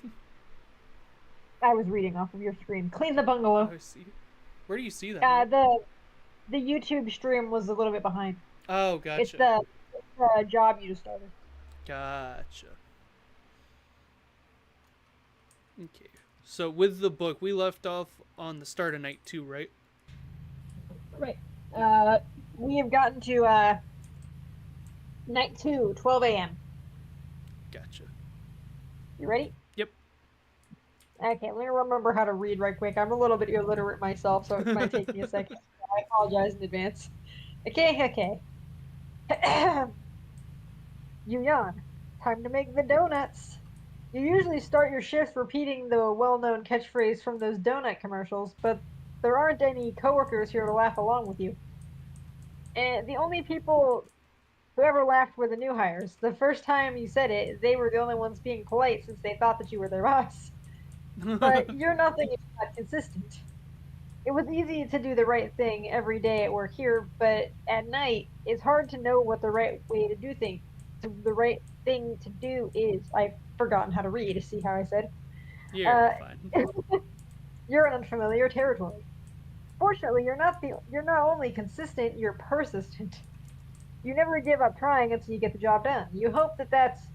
[SPEAKER 2] I was reading off of your screen. Clean the bungalow.
[SPEAKER 1] Oh, see. Where do you see that?
[SPEAKER 2] The YouTube stream was a little bit behind.
[SPEAKER 1] Oh, gotcha.
[SPEAKER 2] It's the job you just started.
[SPEAKER 1] Gotcha. Okay. So with the book, we left off on the start of night 2, right?
[SPEAKER 2] Right. We have gotten to night 2, 12 a.m.
[SPEAKER 1] Gotcha.
[SPEAKER 2] You ready?
[SPEAKER 1] Yep.
[SPEAKER 2] Okay, let me remember how to read right quick. I'm a little bit illiterate myself, so it might take me a second. I apologize in advance. Okay. You yawn. Time to make the donuts. You usually start your shifts repeating the well-known catchphrase from those donut commercials, but there aren't any coworkers here to laugh along with you. And the only people who ever laughed were the new hires. The first time you said it, they were the only ones being polite since they thought that you were their boss. But you're nothing if not consistent. It was easy to do the right thing every day at work here, but at night, it's hard to know what the right way to do things. The right thing to do is. I've forgotten how to read. See how I said?
[SPEAKER 1] You're fine.
[SPEAKER 2] You're in unfamiliar territory. Fortunately, you're not only consistent, you're persistent. You never give up trying until you get the job done. You hope that's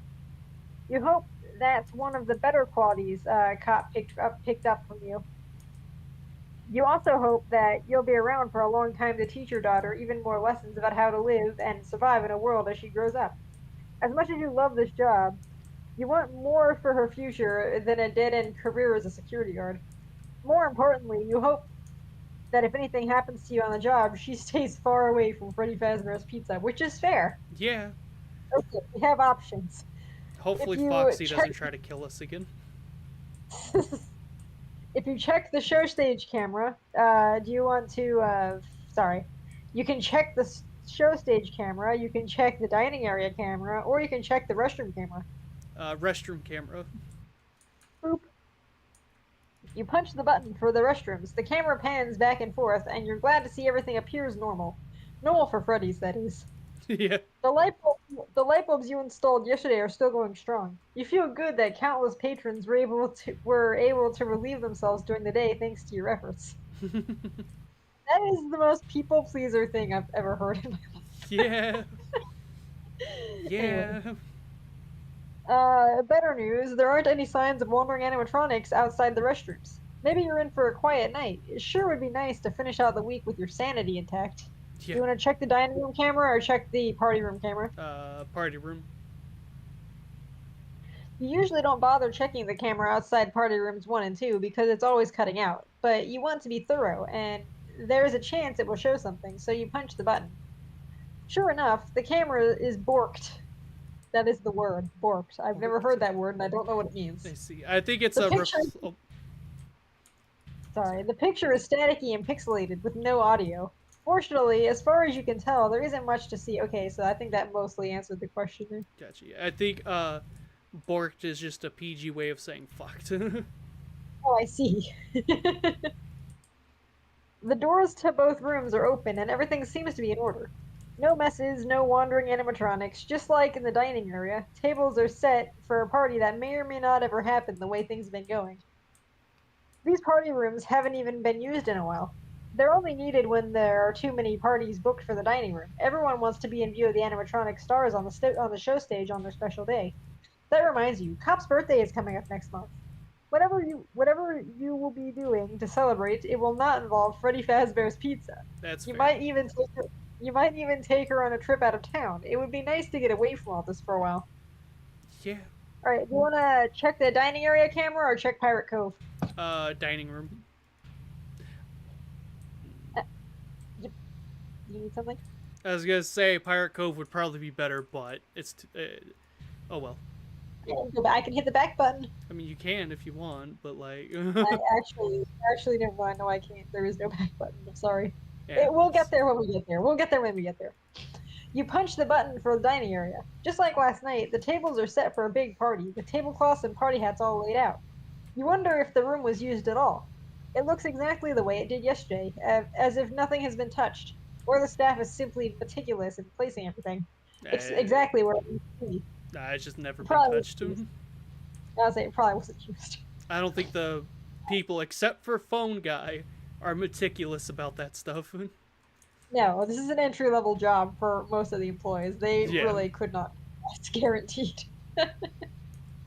[SPEAKER 2] one of the better qualities Cop picked up from you. You also hope that you'll be around for a long time to teach your daughter even more lessons about how to live and survive in a world as she grows up. As much as you love this job, you want more for her future than a dead-end career as a security guard. More importantly, you hope that if anything happens to you on the job, she stays far away from Freddy Fazbear's Pizza, which is fair.
[SPEAKER 1] Yeah.
[SPEAKER 2] Okay, we have options.
[SPEAKER 1] Hopefully Foxy doesn't try to kill us again.
[SPEAKER 2] If you check the show stage camera, do you want to, you can check the show stage camera, you can check the dining area camera, or you can check the restroom camera.
[SPEAKER 1] Restroom camera.
[SPEAKER 2] Boop. You punch the button for the restrooms. The camera pans back and forth, and you're glad to see everything appears normal. Normal for Freddy's, that is.
[SPEAKER 1] Yeah.
[SPEAKER 2] The light bulbs you installed yesterday are still going strong. You feel good that countless patrons were able to relieve themselves during the day thanks to your efforts. That is the most people pleaser thing I've ever heard in my life.
[SPEAKER 1] Yeah.
[SPEAKER 2] Anyway.
[SPEAKER 1] Yeah.
[SPEAKER 2] Better news, there aren't any signs of wandering animatronics outside the restrooms. Maybe you're in for a quiet night. It sure would be nice to finish out the week with your sanity intact.
[SPEAKER 1] Yeah.
[SPEAKER 2] You want to check the dining room camera or check the party room camera?
[SPEAKER 1] Party room.
[SPEAKER 2] You usually don't bother checking the camera outside party rooms 1 and 2 because it's always cutting out, but you want to be thorough, and there's a chance it will show something, so you punch the button. Sure enough, the camera is borked. That is the word, borked. I've never heard that word, and I don't know what it means.
[SPEAKER 1] I see. I think it's
[SPEAKER 2] The
[SPEAKER 1] a...
[SPEAKER 2] picture, sorry, the picture is staticky and pixelated with no audio. Fortunately, as far as you can tell, there isn't much to see. Okay, so I think that mostly answered the question there.
[SPEAKER 1] Gotcha. I think, borked is just a PG way of saying fucked.
[SPEAKER 2] Oh, I see. The doors to both rooms are open, and everything seems to be in order. No messes, no wandering animatronics. Just like in the dining area, tables are set for a party that may or may not ever happen the way things have been going. These party rooms haven't even been used in a while. They're only needed when there are too many parties booked for the dining room. Everyone wants to be in view of the animatronic stars on the show stage on their special day. That reminds you, Cop's birthday is coming up next month. Whatever you will be doing to celebrate, it will not involve Freddy Fazbear's Pizza.
[SPEAKER 1] That's
[SPEAKER 2] You
[SPEAKER 1] fair.
[SPEAKER 2] might even take her on a trip out of town. It would be nice to get away from all this for a while.
[SPEAKER 1] Yeah.
[SPEAKER 2] All right, do you want to check the dining area camera or check Pirate Cove?
[SPEAKER 1] Dining room.
[SPEAKER 2] You need something?
[SPEAKER 1] I was gonna say Pirate Cove would probably be better, but it's... oh well.
[SPEAKER 2] I can hit the back button.
[SPEAKER 1] I mean, you can if you want, but like...
[SPEAKER 2] I actually never mind. No, I can't. There is no back button. I'm sorry.
[SPEAKER 1] Yeah,
[SPEAKER 2] We'll get there when we get there. We'll get there when we get there. You punch the button for the dining area. Just like last night, the tables are set for a big party, with tablecloths and party hats all laid out. You wonder if the room was used at all. It looks exactly the way it did yesterday, as if nothing has been touched, or the staff is simply meticulous in placing everything. It's exactly where it needs to be.
[SPEAKER 1] Nah, it's just never been
[SPEAKER 2] Probably
[SPEAKER 1] touched.
[SPEAKER 2] I'll say it probably wasn't used.
[SPEAKER 1] I don't think the people, except for Phone Guy, are meticulous about that stuff.
[SPEAKER 2] No, this is an entry-level job for most of the employees. They
[SPEAKER 1] Yeah.
[SPEAKER 2] really could not. It's guaranteed.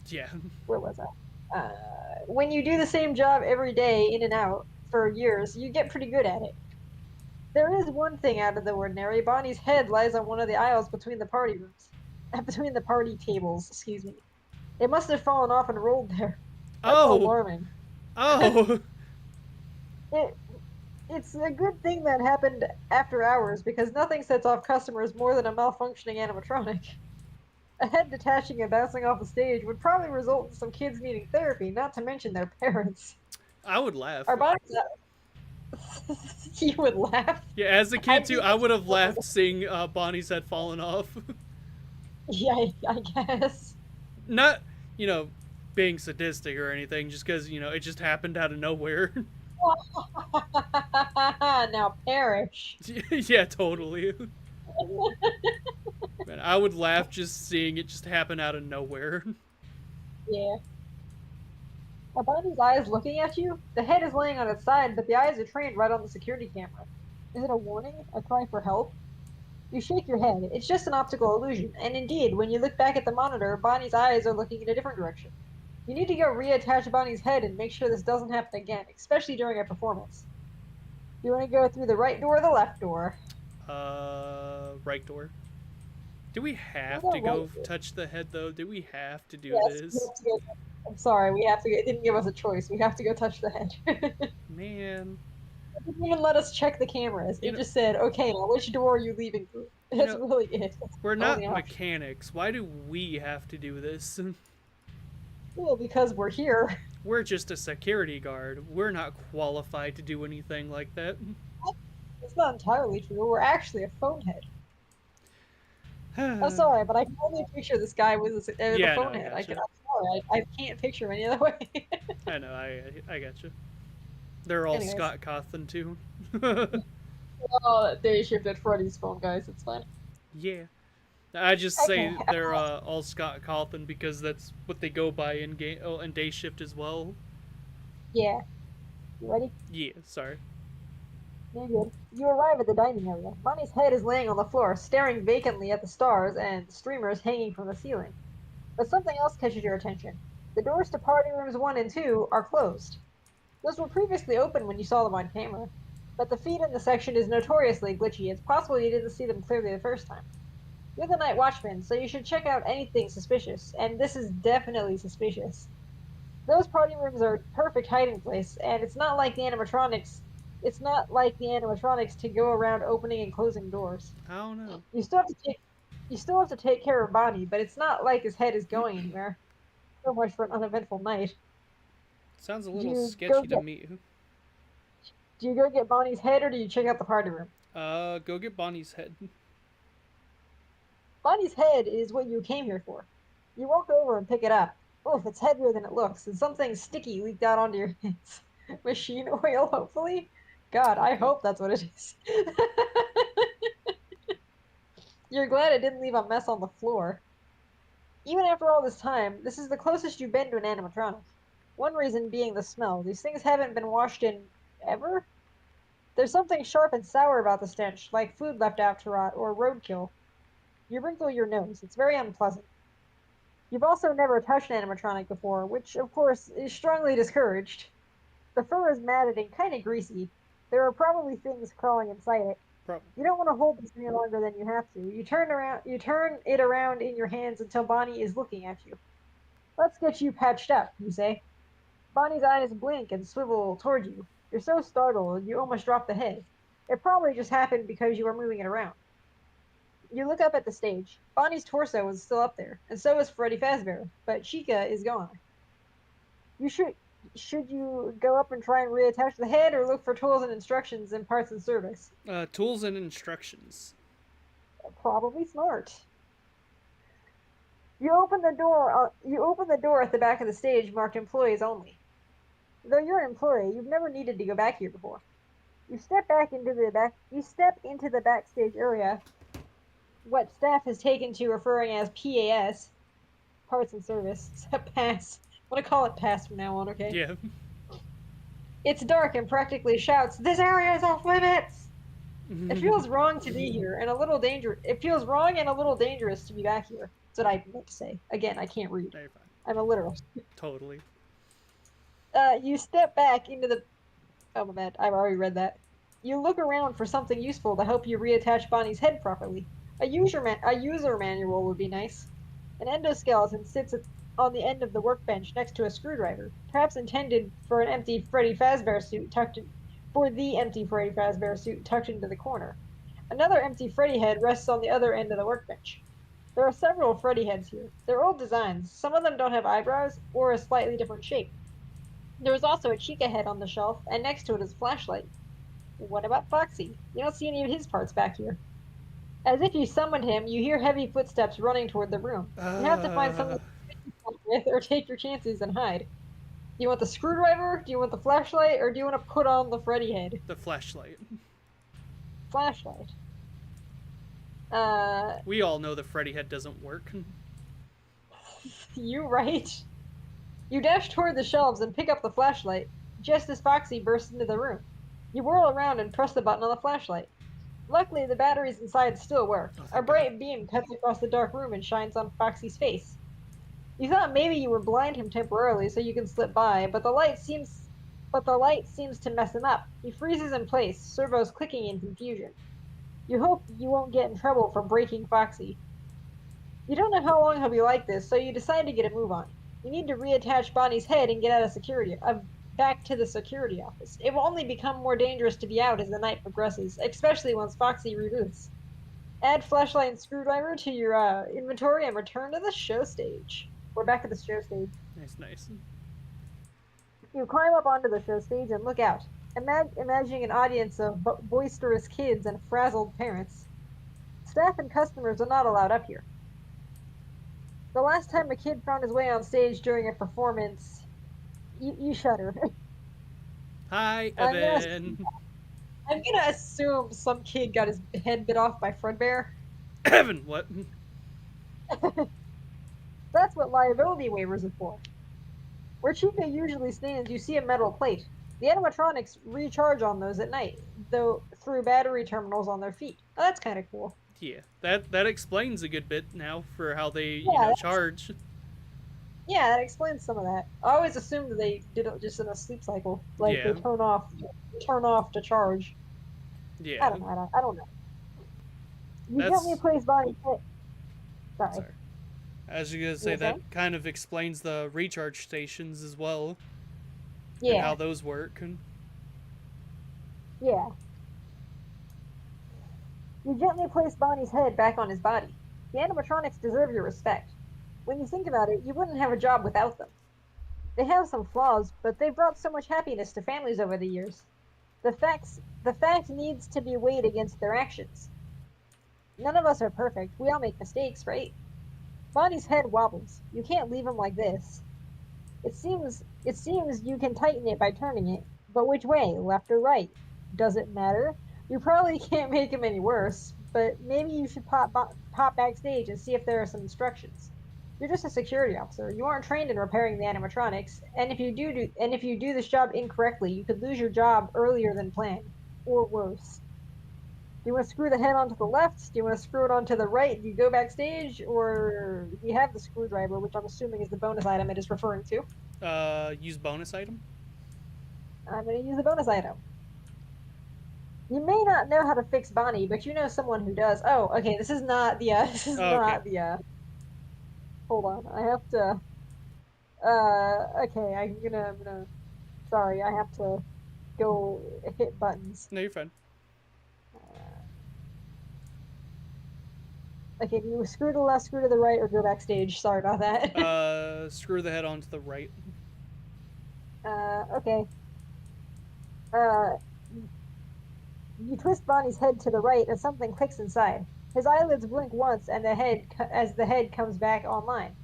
[SPEAKER 1] Yeah.
[SPEAKER 2] Where was I? When you do the same job every day, in and out, for years, you get pretty good at it. There is one thing out of the ordinary. Bonnie's head lies on one of the aisles between the party rooms. Between the party tables, excuse me. It must have fallen off and rolled there. That's alarming.
[SPEAKER 1] Oh!
[SPEAKER 2] It's a good thing that happened after hours, because nothing sets off customers more than a malfunctioning animatronic. A head detaching and bouncing off the stage would probably result in some kids needing therapy, not to mention their parents.
[SPEAKER 1] I would laugh.
[SPEAKER 2] Our bodies... You would laugh?
[SPEAKER 1] Yeah, as a kid too, I would have laughed seeing Bonnie's head falling off.
[SPEAKER 2] Yeah, I guess.
[SPEAKER 1] Not, being sadistic or anything, just because, it just happened out of nowhere.
[SPEAKER 2] Now perish.
[SPEAKER 1] Yeah, totally. Man, I would laugh just seeing it just happen out of nowhere.
[SPEAKER 2] Yeah. Are Bonnie's eyes looking at you? The head is laying on its side, but the eyes are trained right on the security camera. Is it a warning? A cry for help? You shake your head. It's just an optical illusion, and indeed, when you look back at the monitor, Bonnie's eyes are looking in a different direction. You need to go reattach Bonnie's head and make sure this doesn't happen again, especially during a performance. You want to go through the right door or the left door?
[SPEAKER 1] Right door. Do we have
[SPEAKER 2] We'll
[SPEAKER 1] to
[SPEAKER 2] go
[SPEAKER 1] go
[SPEAKER 2] right door.
[SPEAKER 1] touch the head, though? Do we have to do
[SPEAKER 2] Yes,
[SPEAKER 1] this?
[SPEAKER 2] we have to go. I'm sorry, we have to go. It didn't give us a choice. We have to go touch the head.
[SPEAKER 1] Man.
[SPEAKER 2] It didn't even let us check the cameras. It just said, okay, now which door are you leaving through? That's really it. That's
[SPEAKER 1] We're
[SPEAKER 2] the
[SPEAKER 1] not
[SPEAKER 2] only option.
[SPEAKER 1] mechanics. Why do we have to do this?
[SPEAKER 2] Well, because we're here.
[SPEAKER 1] We're just a security guard. We're not qualified to do anything like that.
[SPEAKER 2] It's not entirely true. We're actually a phone head. I'm sorry, but I can only picture this guy with the
[SPEAKER 1] Yeah,
[SPEAKER 2] phone
[SPEAKER 1] no, I
[SPEAKER 2] head.
[SPEAKER 1] gotcha.
[SPEAKER 2] I'm sorry, I can't picture him any other way.
[SPEAKER 1] I know, I got you. They're all
[SPEAKER 2] Anyways.
[SPEAKER 1] Scott Cawthon, too.
[SPEAKER 2] Oh, they shifted Freddy's phone, guys. It's fine.
[SPEAKER 1] Yeah. I just say
[SPEAKER 2] Okay.
[SPEAKER 1] they're all Scott Cawthon because that's what they go by in game. Oh, and Day Shift as well.
[SPEAKER 2] Yeah. You ready?
[SPEAKER 1] Yeah, sorry.
[SPEAKER 2] You're good. You arrive at the dining area. Bonnie's head is laying on the floor, staring vacantly at the stars and streamers hanging from the ceiling. But something else catches your attention. The doors to party rooms 1 and 2 are closed. Those were previously open when you saw them on camera, but the feed in the section is notoriously glitchy. It's possible you didn't see them clearly the first time. You're the night watchman, so you should check out anything suspicious, and this is definitely suspicious. Those party rooms are a perfect hiding place, and it's not like the animatronics. It's not like the animatronics to go around opening and closing doors.
[SPEAKER 1] I don't know.
[SPEAKER 2] You still have to take. You still have to take care of Bonnie, but it's not like his head is going anywhere. So much for an uneventful night.
[SPEAKER 1] Sounds a
[SPEAKER 2] Do
[SPEAKER 1] little
[SPEAKER 2] you go
[SPEAKER 1] sketchy to
[SPEAKER 2] get
[SPEAKER 1] me.
[SPEAKER 2] Do you go get Bonnie's head, or do you check out the party room?
[SPEAKER 1] Go get Bonnie's head.
[SPEAKER 2] Bonnie's head is what you came here for. You walk over and pick it up. Oof, it's heavier than it looks, and something sticky leaked out onto your hands. Machine oil, hopefully? God, I hope that's what it is. You're glad it didn't leave a mess on the floor. Even after all this time, this is the closest you've been to an animatronic. One reason being the smell. These things haven't been washed in ever? There's something sharp and sour about the stench, like food left out to rot or roadkill. You wrinkle your nose. It's very unpleasant. You've also never touched an animatronic before, which, of course, is strongly discouraged. The fur is matted and kind of greasy. There are probably things crawling inside it.
[SPEAKER 1] Probably.
[SPEAKER 2] You don't want to hold this any longer than you have to. You turn it around in your hands until Bonnie is looking at you. Let's get you patched up, you say. Bonnie's eyes blink and swivel toward you. You're so startled, you almost drop the head. It probably just happened because you were moving it around. You look up at the stage. Bonnie's torso is still up there, and so is Freddy Fazbear, but Chica is gone. You should you go up and try and reattach the head, or look for tools and instructions in parts and service?
[SPEAKER 1] Tools and instructions.
[SPEAKER 2] Probably smart. You open the door. You open the door at the back of the stage, marked "Employees Only." Though you're an employee, you've never needed to go back here before. You step into the backstage area, what staff has taken to referring as PAS, parts and service. Pass. I'm gonna call it pass from now on, okay?
[SPEAKER 1] Yeah.
[SPEAKER 2] It's dark and practically shouts, "This area is off limits!" It feels wrong to be here and a little dangerous. It feels wrong and a little dangerous to be back here. That's what I meant to say. Again, I can't read.
[SPEAKER 1] No, you're fine.
[SPEAKER 2] I'm illiterate.
[SPEAKER 1] Totally.
[SPEAKER 2] You step back into the. Oh my bad. I've already read that. You look around for something useful to help you reattach Bonnie's head properly. A user manual would be nice. An endoskeleton sits on the end of the workbench next to a screwdriver, perhaps intended for an empty Freddy Fazbear suit tucked into the corner. Another empty Freddy head rests on the other end of the workbench. There are several Freddy heads here. They're old designs. Some of them don't have eyebrows or a slightly different shape. There is also a Chica head on the shelf, and next to it is a flashlight. What about Foxy? You don't see any of his parts back here. As if you summoned him, you hear heavy footsteps running toward the room. You have to find something to with or take your chances and hide. Do you want the screwdriver? Do you want the flashlight? Or do you want to put on the Freddy head?
[SPEAKER 1] The flashlight.
[SPEAKER 2] Flashlight.
[SPEAKER 1] We all know the Freddy head doesn't work.
[SPEAKER 2] You right. You dash toward the shelves and pick up the flashlight, just as Foxy bursts into the room. You whirl around and press the button on the flashlight. Luckily, the batteries inside still work. A bright beam cuts across the dark room and shines on Foxy's face. You thought maybe you would blind him temporarily so you can slip by, but the light seems to mess him up. He freezes in place, servos clicking in confusion. You hope you won't get in trouble for breaking Foxy. You don't know how long he'll be like this, so you decide to get a move on. You need to reattach Bonnie's head and get out of back to the security office. It will only become more dangerous to be out as the night progresses, especially once Foxy reboots. Add flashlight and screwdriver to your inventory and return to the show stage. We're back at the show stage.
[SPEAKER 1] Nice.
[SPEAKER 2] You climb up onto the show stage and look out, imagining an audience of boisterous kids and frazzled parents. Staff and customers are not allowed up here. The last time a kid found his way on stage during a performance, you shudder.
[SPEAKER 1] Hi, Evan.
[SPEAKER 2] I'm gonna assume some kid got his head bit off by Fredbear.
[SPEAKER 1] Evan, what?
[SPEAKER 2] That's what liability waivers are for. Where Chica usually stands, you see a metal plate. The animatronics recharge on those at night, though through battery terminals on their feet. Oh, that's kind of cool.
[SPEAKER 1] Yeah, that explains a good bit now for how they,
[SPEAKER 2] Yeah,
[SPEAKER 1] charge.
[SPEAKER 2] yeah, that explains some of that. I always assumed that they did it just in a sleep cycle, like they
[SPEAKER 1] Yeah.
[SPEAKER 2] turn off to charge. I
[SPEAKER 1] Yeah.
[SPEAKER 2] don't know. I don't know. You gently
[SPEAKER 1] That's
[SPEAKER 2] place Bonnie's head. Sorry,
[SPEAKER 1] sorry. As you gonna
[SPEAKER 2] you
[SPEAKER 1] say,
[SPEAKER 2] were
[SPEAKER 1] that
[SPEAKER 2] saying?
[SPEAKER 1] kind of explains the recharge stations as well and
[SPEAKER 2] Yeah,
[SPEAKER 1] how those work. And
[SPEAKER 2] yeah. You gently place Bonnie's head back on his body. The animatronics deserve your respect. When you think about it, you wouldn't have a job without them. They have some flaws, but they've brought so much happiness to families over the years. The fact needs to be weighed against their actions. None of us are perfect. We all make mistakes, right? Bonnie's head wobbles. You can't leave him like this. It seems you can tighten it by turning it. But which way, left or right? Does it matter? You probably can't make him any worse, but maybe you should pop backstage and see if there are some instructions. You're just a security officer. You aren't trained in repairing the animatronics, and if you do this job incorrectly, you could lose your job earlier than planned, or worse. Do you want to screw the head onto the left? Do you want to screw it onto the right? Do you go backstage, or do you have the screwdriver, which I'm assuming is the bonus item it is referring to?
[SPEAKER 1] use bonus item.
[SPEAKER 2] I'm going to use the bonus item. You may not know how to fix Bonnie, but you know someone who does. Oh, okay. This is not the. This is
[SPEAKER 1] Oh, okay.
[SPEAKER 2] not the. Hold on. I have to. Okay. I'm gonna. Sorry, I have to go hit buttons.
[SPEAKER 1] No, you're fine.
[SPEAKER 2] Okay, do you screw to the left, screw to the right, or go backstage? Sorry about that.
[SPEAKER 1] Screw the head onto the right.
[SPEAKER 2] Okay. Uh, you twist Bonnie's head to the right, and something clicks inside. His eyelids blink once, and as the head comes back online.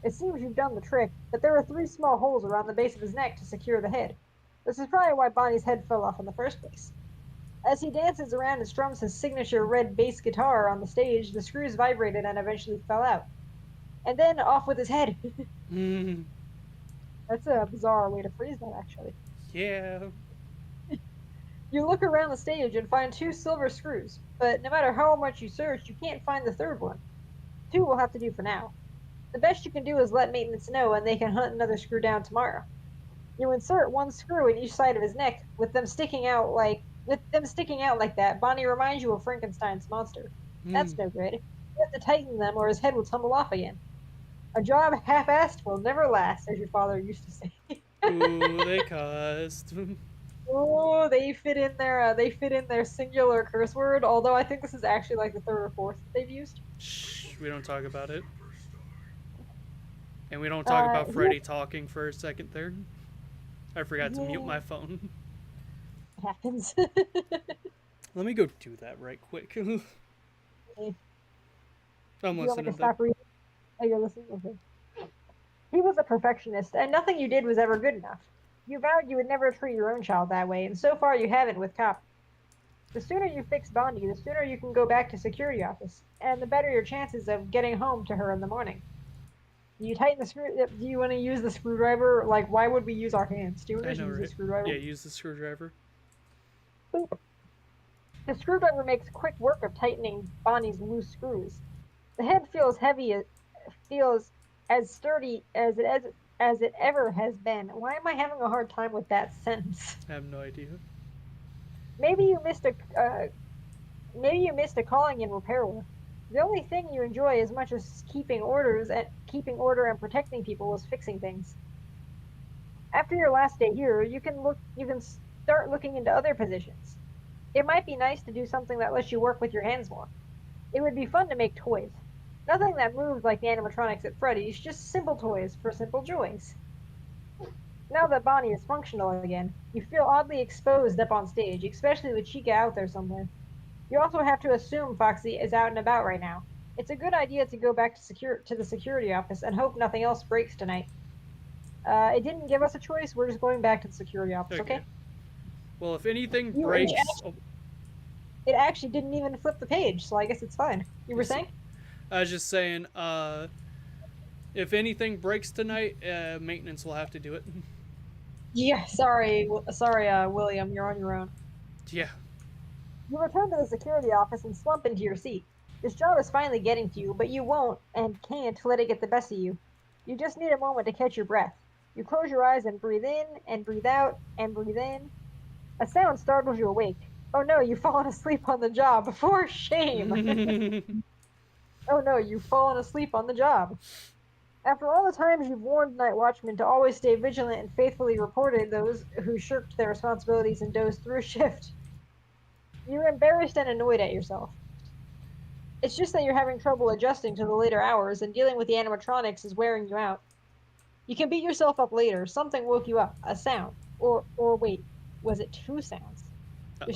[SPEAKER 2] It seems you've done the trick, but there are three small holes around the base of his neck to secure the head. This is probably why Bonnie's head fell off in the first place. As he dances around and strums his signature red bass guitar on the stage, the screws vibrated and eventually fell out. And then off with his head. That's a bizarre way to phrase that, actually.
[SPEAKER 1] Yeah.
[SPEAKER 2] You look around the stage and find two silver screws, but no matter how much you search, you can't find the third one. Two will have to do for now. The best you can do is let maintenance know, and they can hunt another screw down tomorrow. You insert one screw in each side of his neck, with them sticking out like that. Bonnie reminds you of Frankenstein's monster. That's no good. You have to tighten them, or his head will tumble off again. A job half-assed will never last, as your father used to say.
[SPEAKER 1] Ooh, they cost.
[SPEAKER 2] Oh, they fit in their singular curse word. Although I think this is actually like the third or fourth that they've used.
[SPEAKER 1] Shh, we don't talk about it. And we don't talk about Freddy talking for a second there. I forgot to mute my phone.
[SPEAKER 2] Happens.
[SPEAKER 1] Let me go do that right quick. I'm listening.
[SPEAKER 2] Stop reading? Oh, you're listening? Okay. He was a perfectionist, and nothing you did was ever good enough. You vowed you would never treat your own child that way, and so far you haven't with Cop. The sooner you fix Bonnie, the sooner you can go back to security office, and the better your chances of getting home to her in the morning. Do you tighten the screw? Do you want to use the screwdriver? Like, why would we use our hands? Do you want to use the screwdriver?
[SPEAKER 1] Yeah, use the screwdriver.
[SPEAKER 2] Boop. The screwdriver makes quick work of tightening Bonnie's loose screws. The head feels as sturdy as it ever has been. Why am I having a hard time with that sentence?
[SPEAKER 1] I have no idea.
[SPEAKER 2] Maybe you missed a calling in repair work. The only thing you enjoy as much as keeping order and protecting people was fixing things. After your last day here, you can start looking into other positions. It might be nice to do something that lets you work with your hands more. It would be fun to make toys. Nothing that moves like the animatronics at Freddy's, just simple toys for simple joys. Now that Bonnie is functional again, you feel oddly exposed up on stage, especially with Chica out there somewhere. You also have to assume Foxy is out and about right now. It's a good idea to go back to the security office and hope nothing else breaks tonight. It didn't give us a choice. We're just going back to the security office, okay?
[SPEAKER 1] Well, if anything breaks...
[SPEAKER 2] It actually didn't even flip the page, so I guess it's fine. You were saying?
[SPEAKER 1] I was just saying, if anything breaks tonight, maintenance will have to do it.
[SPEAKER 2] Yeah, sorry, William, you're on your own.
[SPEAKER 1] Yeah.
[SPEAKER 2] You return to the security office and slump into your seat. This job is finally getting to you, but you won't and can't let it get the best of you. You just need a moment to catch your breath. You close your eyes and breathe in, and breathe out, and breathe in. A sound startles you awake. Oh no, you've fallen asleep on the job. For shame! Oh no, you've fallen asleep on the job. After all the times you've warned night watchmen to always stay vigilant and faithfully reported those who shirked their responsibilities and dozed through a shift, you're embarrassed and annoyed at yourself. It's just that you're having trouble adjusting to the later hours, and dealing with the animatronics is wearing you out. You can beat yourself up later. Something woke you up. A sound. Or wait, was it two sounds? You're
[SPEAKER 1] Uh-oh.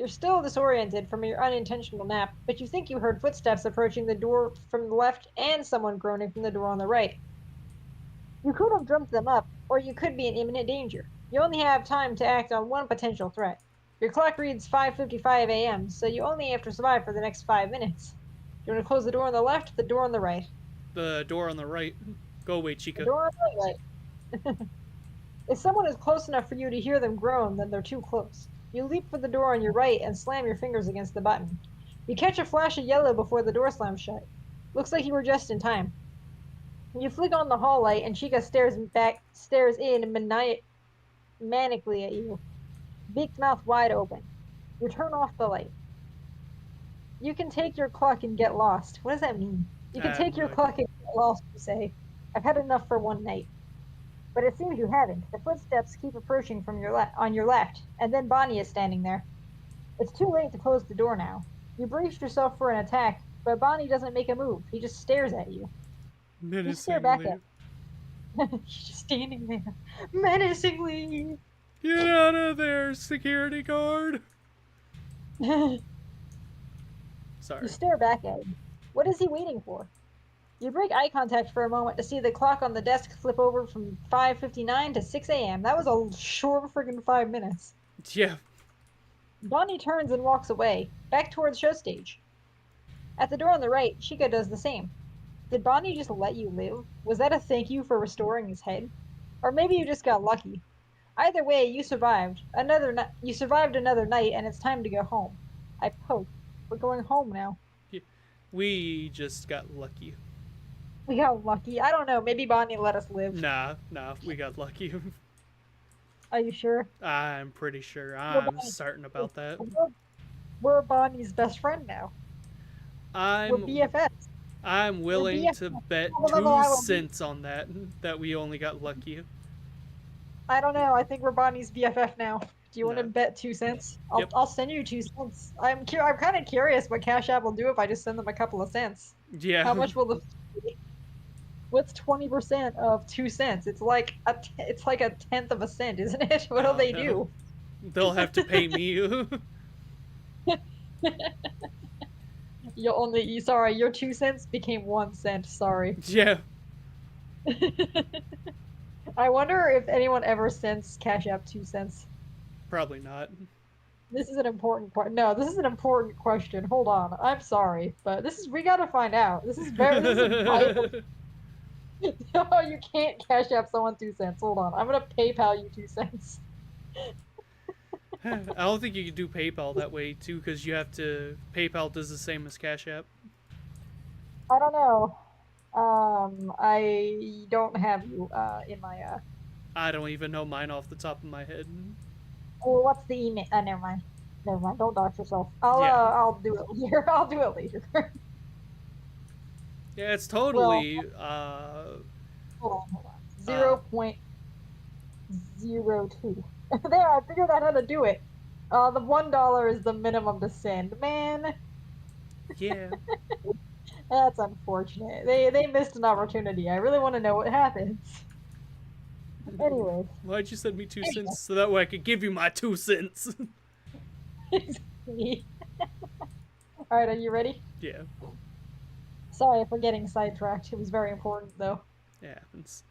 [SPEAKER 2] still disoriented from your unintentional nap, but you think you heard footsteps approaching the door from the left and someone groaning from the door on the right. You could have jumped them up, or you could be in imminent danger. You only have time to act on one potential threat. Your clock reads 5:55 a.m., so you only have to survive for the next 5 minutes. Do you want to close the door on the left, the door on the right?
[SPEAKER 1] The door on the right. Go away,
[SPEAKER 2] The
[SPEAKER 1] Chica.
[SPEAKER 2] door on the right. If someone is close enough for you to hear them groan, then they're too close. You leap for the door on your right and slam your fingers against the button. You catch a flash of yellow before the door slams shut. Looks like you were just in time. You flick on the hall light, and Chica stares in manically at you, big mouth wide open. You turn off the light. You can take your clock and get lost. What does that mean? You
[SPEAKER 1] I
[SPEAKER 2] can
[SPEAKER 1] have
[SPEAKER 2] take
[SPEAKER 1] no
[SPEAKER 2] your
[SPEAKER 1] idea.
[SPEAKER 2] clock and get lost, you say. I've had enough for one night. But it seems you haven't. The footsteps keep approaching from on your left, and then Bonnie is standing there. It's too late to close the door now. You braced yourself for an attack, but Bonnie doesn't make a move. He just stares at you. You stare back
[SPEAKER 1] Menacingly.
[SPEAKER 2] at him. He's just standing there, menacingly.
[SPEAKER 1] Get out of there, security guard.
[SPEAKER 2] You
[SPEAKER 1] Sorry.
[SPEAKER 2] stare back at him. What is he waiting for? You break eye contact for a moment to see the clock on the desk flip over from 5:59 to 6 a.m. That was a short friggin' 5 minutes.
[SPEAKER 1] Yeah.
[SPEAKER 2] Bonnie turns and walks away, back towards show stage. At the door on the right, Chica does the same. Did Bonnie just let you live? Was that a thank you for restoring his head? Or maybe you just got lucky. Either way, you survived. You survived another night, and it's time to go home. I poked. We're going home now.
[SPEAKER 1] We just got lucky.
[SPEAKER 2] We got lucky. I don't know. Maybe Bonnie let us live.
[SPEAKER 1] Nah, we got lucky.
[SPEAKER 2] Are you sure?
[SPEAKER 1] I'm pretty sure.
[SPEAKER 2] We're
[SPEAKER 1] I'm certain about that.
[SPEAKER 2] We're Bonnie's best friend now. We're
[SPEAKER 1] I'm
[SPEAKER 2] BFFs.
[SPEAKER 1] I'm willing
[SPEAKER 2] BFFs.
[SPEAKER 1] to bet
[SPEAKER 2] No, no, no, I
[SPEAKER 1] 2
[SPEAKER 2] will-
[SPEAKER 1] cents on that we only got lucky.
[SPEAKER 2] I don't know. I think we're Bonnie's BFF now. Do you want to
[SPEAKER 1] No.
[SPEAKER 2] bet 2 cents?
[SPEAKER 1] Yep.
[SPEAKER 2] I'll send you 2 cents. I'm kind of curious what Cash App will do if I just send them a couple of cents.
[SPEAKER 1] Yeah.
[SPEAKER 2] How much will the What's 20% of 2 cents? It's like a 1/10 of a cent, isn't it? What'll they do?
[SPEAKER 1] They'll have to pay me.
[SPEAKER 2] Sorry, your 2 cents became 1 cent. Sorry.
[SPEAKER 1] Yeah.
[SPEAKER 2] I wonder if anyone ever sends Cash App 2 cents.
[SPEAKER 1] Probably not.
[SPEAKER 2] This is an important No, this is an important question. Hold on. I'm sorry, but we gotta find out. This is vital. No, you can't Cash App someone 2 cents. Hold on. I'm gonna PayPal you 2 cents.
[SPEAKER 1] I don't think you can do PayPal that way too, because you have to. PayPal does the same as Cash App.
[SPEAKER 2] I don't know. I don't have you in my
[SPEAKER 1] I don't even know mine off the top of my head.
[SPEAKER 2] Well, what's the email? Never mind. Never mind. Don't dox yourself. I'll do it later. I'll do it later.
[SPEAKER 1] Yeah, it's totally.
[SPEAKER 2] Hold on. 0.02. There, I figured out how to do it. The $1 is the minimum to send. Man,
[SPEAKER 1] Yeah.
[SPEAKER 2] that's unfortunate. They missed an opportunity. I really want to know what happens. Anyway.
[SPEAKER 1] Why'd you send me 2 cents so that way I could give you my 2 cents?
[SPEAKER 2] Alright, are you ready?
[SPEAKER 1] Yeah.
[SPEAKER 2] Sorry for getting sidetracked. It was very important, though.
[SPEAKER 1] It happens.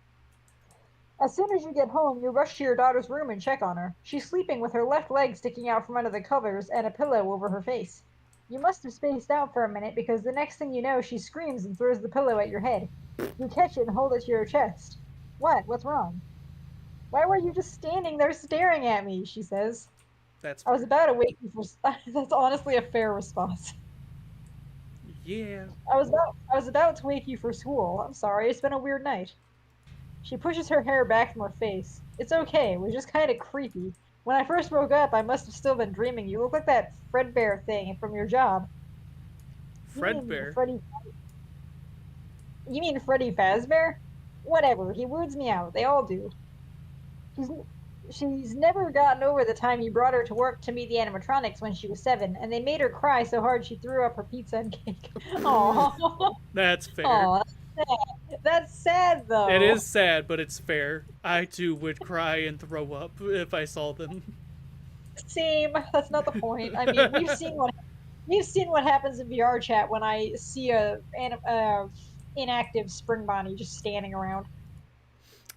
[SPEAKER 2] As soon as you get home, you rush to your daughter's room and check on her. She's sleeping with her left leg sticking out from under the covers and a pillow over her face. You must have spaced out for a minute because the next thing you know, she screams and throws the pillow at your head. You catch it and hold it to your chest. What? What's wrong? Why were you just standing there staring at me? She says.
[SPEAKER 1] That's
[SPEAKER 2] I was
[SPEAKER 1] fair.
[SPEAKER 2] about to wake you for. That's honestly a fair response.
[SPEAKER 1] Yeah.
[SPEAKER 2] I was about to wake you for school. I'm sorry. It's been a weird night. She pushes her hair back from her face. It's okay. It was just kind of creepy. When I first woke up, I must have still been dreaming. You look like that Fredbear thing from your job. You mean
[SPEAKER 1] Fredbear.
[SPEAKER 2] Freddy? You mean Freddy Fazbear? Whatever. He weirds me out. They all do. She's she's never gotten over the time you brought her to work to meet the animatronics when she was 7, and they made her cry so hard she threw up her pizza and cake. Aww.
[SPEAKER 1] That's fair.
[SPEAKER 2] Aww. That's sad
[SPEAKER 1] It
[SPEAKER 2] though.
[SPEAKER 1] is sad, but it's fair. I too would cry and throw up if I saw them.
[SPEAKER 2] Same. That's not the point. I mean, we've seen what happens in VR chat when I see inactive spring bonnie just standing around,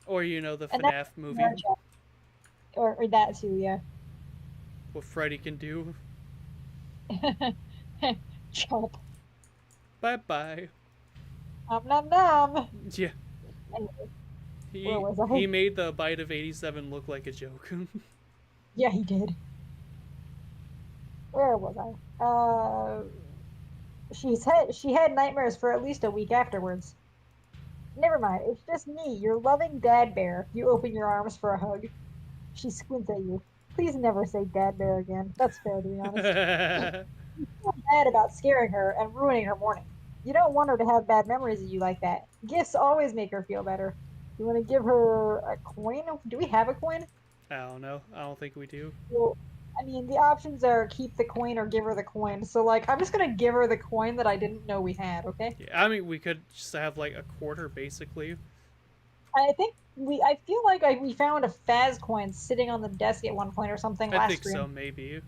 [SPEAKER 1] Or, you know, the
[SPEAKER 2] and that's
[SPEAKER 1] Fnaf movie.
[SPEAKER 2] VR chat, or that too. Yeah.
[SPEAKER 1] What Freddy can do.
[SPEAKER 2] Chomp.
[SPEAKER 1] Bye bye.
[SPEAKER 2] Nom nom.
[SPEAKER 1] Yeah.
[SPEAKER 2] Anyway, where was I?
[SPEAKER 1] He made the bite of 87 look like a joke.
[SPEAKER 2] Yeah, he did. Where was I? She had nightmares for at least a week afterwards. Never mind, it's just me, your loving dad bear. You open your arms for a hug. She squints at you. Please never say dad bear again. That's fair, to be honest. You feel bad about scaring her and ruining her morning. You don't want her to have bad memories of you like that. Gifts always make her feel better. You want to give her a coin? Do we have a coin?
[SPEAKER 1] I don't know. I don't think we do.
[SPEAKER 2] Well, I mean, the options are keep the coin or give her the coin. So, like, I'm just gonna give her the coin that I didn't know we had, okay?
[SPEAKER 1] Yeah, I mean, we could just have like a quarter, basically.
[SPEAKER 2] I think I feel like we found a Faz coin sitting on the desk at one point or something
[SPEAKER 1] I
[SPEAKER 2] last
[SPEAKER 1] think
[SPEAKER 2] stream.
[SPEAKER 1] so, maybe.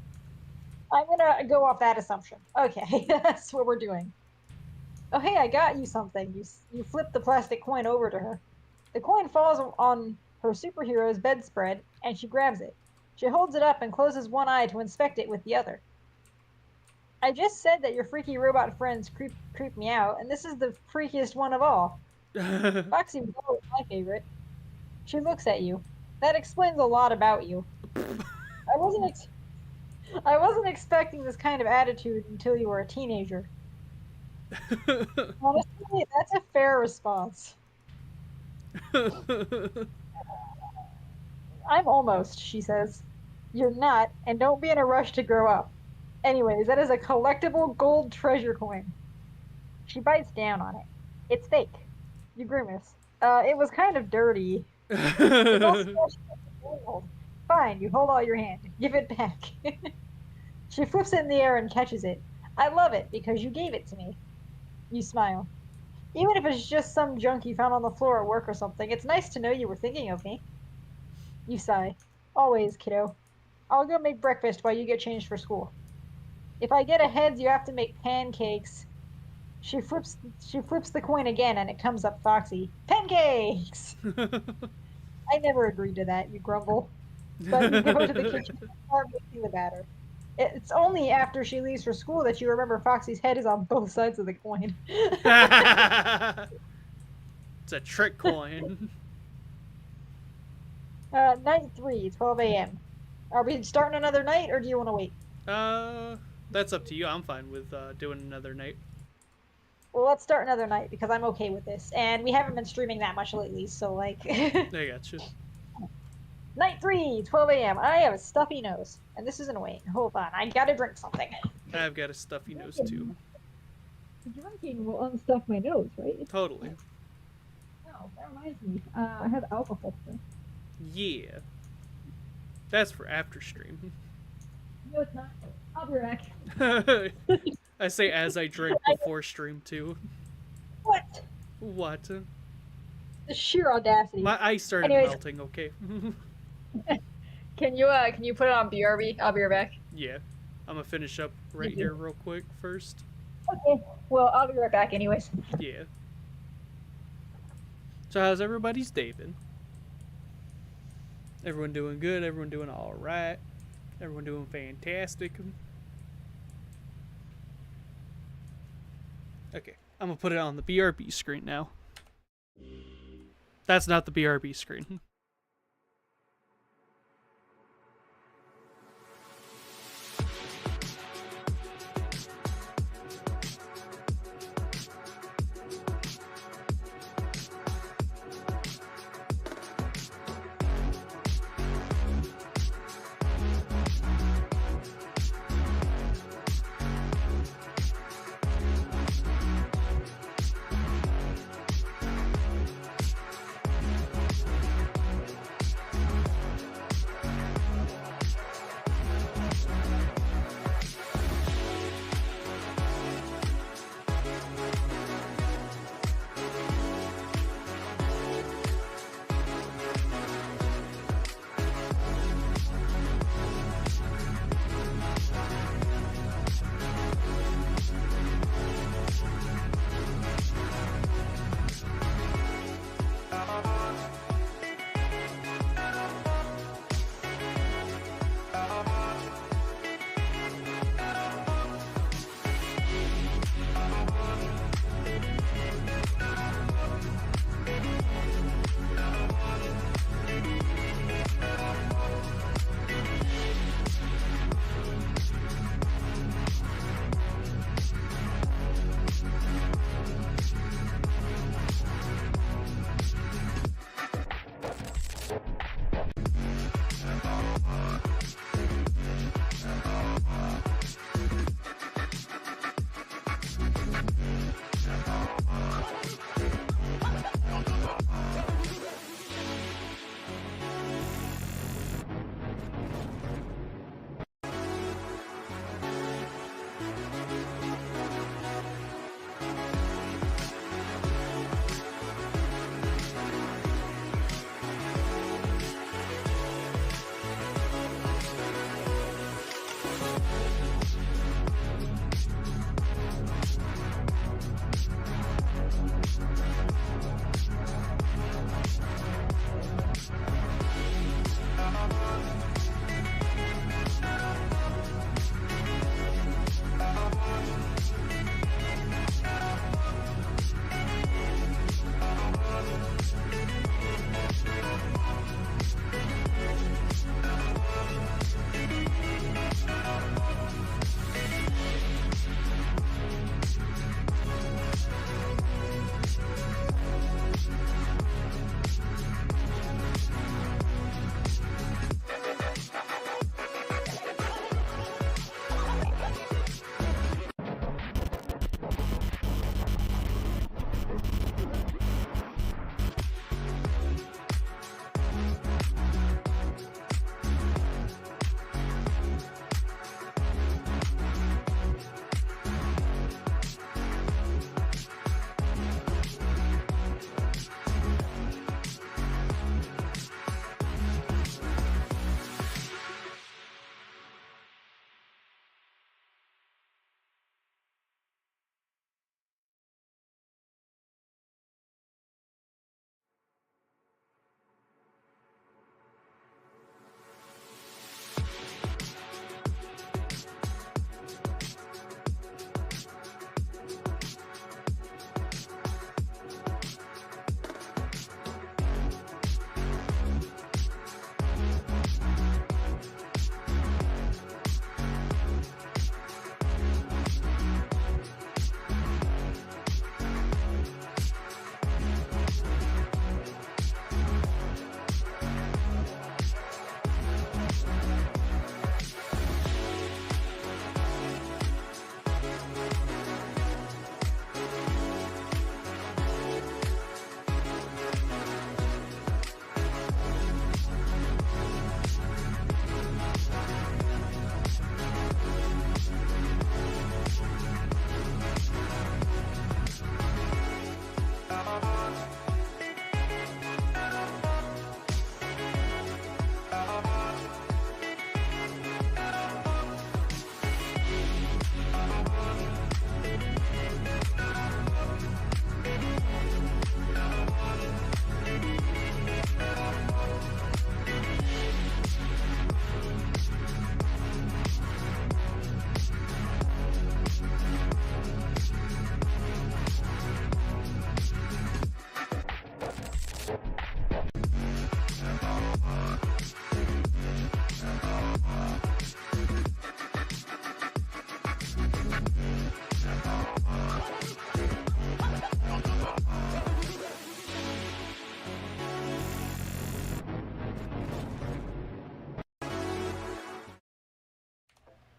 [SPEAKER 2] I'm gonna go off that assumption. Okay, that's what we're doing. Oh, hey, I got you something. You flip the plastic coin over to her. The coin falls on her superhero's bedspread, and she grabs it. She holds it up and closes one eye to inspect it with the other. I just said that your freaky robot friends creep me out, and this is the freakiest one of all. Foxy was always my favorite. She looks at you. That explains a lot about you. I wasn't expecting this kind of attitude until you were a teenager. Honestly, that's a fair response. I'm almost, she says. You're not, and don't be in a rush to grow up. Anyways, that is a collectible gold treasure coin. She bites down on it. It's fake. You grimace. It was kind of dirty. It's also gold. Fine, you hold out your hand. Give it back. She flips it in the air and catches it. I love it because you gave it to me. You smile. Even if it's just some junk you found on the floor at work or something, it's nice to know you were thinking of me. You sigh. Always, kiddo. I'll go make breakfast while you get changed for school. If I get a heads, you have to make pancakes. She flips the coin again, and it comes up Foxy. Pancakes! I never agreed to that, you grumble. But you go to the kitchen and start making the batter. It's only after she leaves for school that you remember Foxy's head is on both sides of the coin.
[SPEAKER 1] It's a trick coin.
[SPEAKER 2] Night 3, 12 a.m. Are we starting another night, or do you want to wait?
[SPEAKER 1] That's up to you. I'm fine with doing another night.
[SPEAKER 2] Well, let's start another night, because I'm okay with this. And we haven't been streaming that much lately, so, like...
[SPEAKER 1] I gotcha.
[SPEAKER 2] Night 3, 12 a.m. I have a stuffy nose. And this isn't wait. Hold on, I gotta drink something.
[SPEAKER 1] I've got a stuffy nose, too.
[SPEAKER 2] Drinking will unstuff my nose, right?
[SPEAKER 1] Totally.
[SPEAKER 2] Oh, that reminds me. I have alcohol still.
[SPEAKER 1] Yeah. That's for after stream.
[SPEAKER 2] No, it's not. I'll be back.
[SPEAKER 1] I say as I drink before stream, too.
[SPEAKER 2] What?
[SPEAKER 1] What?
[SPEAKER 2] The sheer audacity.
[SPEAKER 1] My ice started melting, okay.
[SPEAKER 2] Can you put it on BRB? I'll be right back.
[SPEAKER 1] Yeah. I'm gonna finish up right here real quick first.
[SPEAKER 2] Okay. Well, I'll be right back anyways.
[SPEAKER 1] Yeah. So how's everybody's day been? Everyone doing good? Everyone doing alright? Everyone doing fantastic? Okay. I'm gonna put it on the BRB screen now. That's not the BRB screen.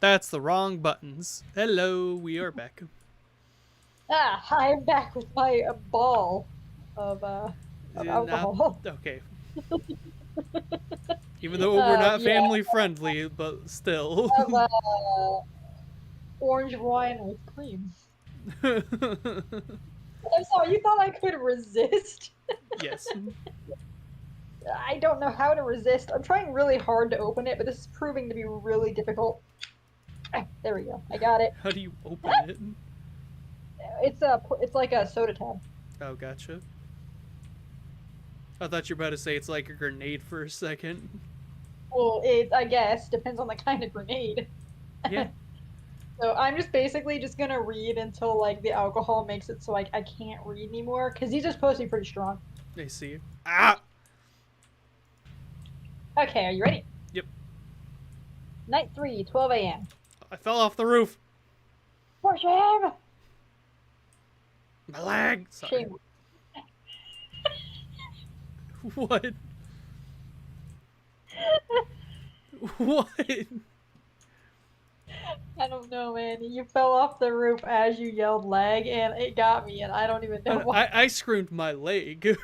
[SPEAKER 1] That's the wrong buttons. Hello, we are back.
[SPEAKER 2] I'm back with my ball of
[SPEAKER 1] Not,
[SPEAKER 2] alcohol.
[SPEAKER 1] okay. Even though we're not
[SPEAKER 2] Yeah,
[SPEAKER 1] family friendly, but still.
[SPEAKER 2] of orange wine with cream. I'm sorry, you thought I could resist?
[SPEAKER 1] Yes.
[SPEAKER 2] I don't know how to resist. I'm trying really hard to open it, but this is proving to be really difficult. There we go. I got it.
[SPEAKER 1] How do you open it?
[SPEAKER 2] It's like a soda tab.
[SPEAKER 1] Oh, gotcha. I thought you were about to say it's like a grenade for a second.
[SPEAKER 2] Well, I guess depends on the kind of grenade.
[SPEAKER 1] Yeah.
[SPEAKER 2] So I'm just basically just gonna read until like the alcohol makes it so like I can't read anymore because these are supposed to be pretty strong.
[SPEAKER 1] I see. Ah!
[SPEAKER 2] Okay, are you ready?
[SPEAKER 1] Yep.
[SPEAKER 2] Night 3, 12 a.m.
[SPEAKER 1] I fell off the roof.
[SPEAKER 2] For shame!
[SPEAKER 1] My leg! Sorry.
[SPEAKER 2] Shame.
[SPEAKER 1] What? What?
[SPEAKER 2] I don't know, man. You fell off the roof as you yelled lag, and it got me, and I don't even know why.
[SPEAKER 1] I screamed my leg.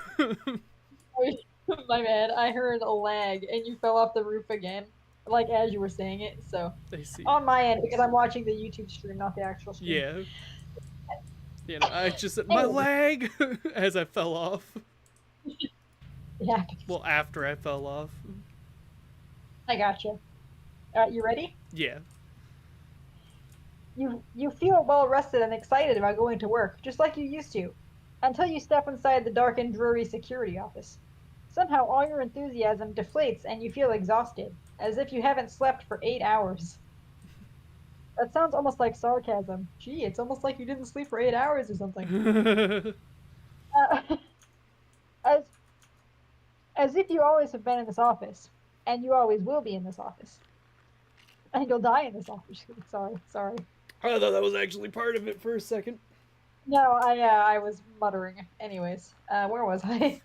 [SPEAKER 2] My bad. I heard a lag, and you fell off the roof again, like as you were saying it. So
[SPEAKER 1] I see.
[SPEAKER 2] on my end, because I'm watching the YouTube stream, not the actual stream.
[SPEAKER 1] Yeah. You know, I just said my leg as I fell off.
[SPEAKER 2] Yeah.
[SPEAKER 1] Well, after I fell off.
[SPEAKER 2] I gotcha. You ready?
[SPEAKER 1] Yeah.
[SPEAKER 2] You feel well rested and excited about going to work, just like you used to, until you step inside the dark and dreary security office. Somehow all your enthusiasm deflates and you feel exhausted, as if you haven't slept for 8 hours. That sounds almost like sarcasm. Gee, it's almost like you didn't sleep for 8 hours or something. as if you always have been in this office, and you always will be in this office. And you'll die in this office. Sorry.
[SPEAKER 1] I thought that was actually part of it for a second.
[SPEAKER 2] No, I was muttering. Anyways, where was I?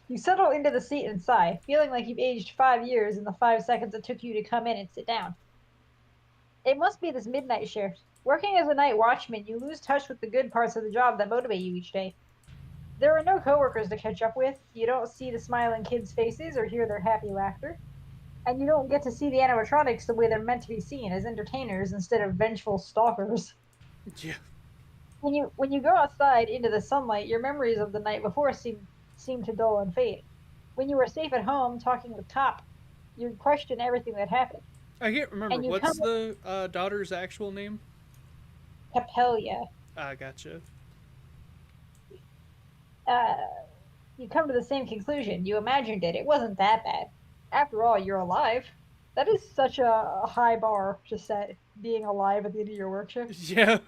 [SPEAKER 2] You settle into the seat and sigh, feeling like you've aged 5 years in the 5 seconds it took you to come in and sit down. It must be this midnight shift. Working as a night watchman, you lose touch with the good parts of the job that motivate you each day. There are no coworkers to catch up with. You don't see the smiling kids' faces or hear their happy laughter. And you don't get to see the animatronics the way they're meant to be seen, as entertainers instead of vengeful stalkers.
[SPEAKER 1] Yeah.
[SPEAKER 2] When you go outside into the sunlight, your memories of the night before seem to dull and fade. When you were safe at home talking with Top, you question everything that happened.
[SPEAKER 1] I can't remember. What's the daughter's actual name?
[SPEAKER 2] Capelia.
[SPEAKER 1] Ah, gotcha.
[SPEAKER 2] You come to the same conclusion. You imagined it. It wasn't that bad. After all, you're alive. That is such a high bar to set, being alive at the end of your work shift.
[SPEAKER 1] Yeah.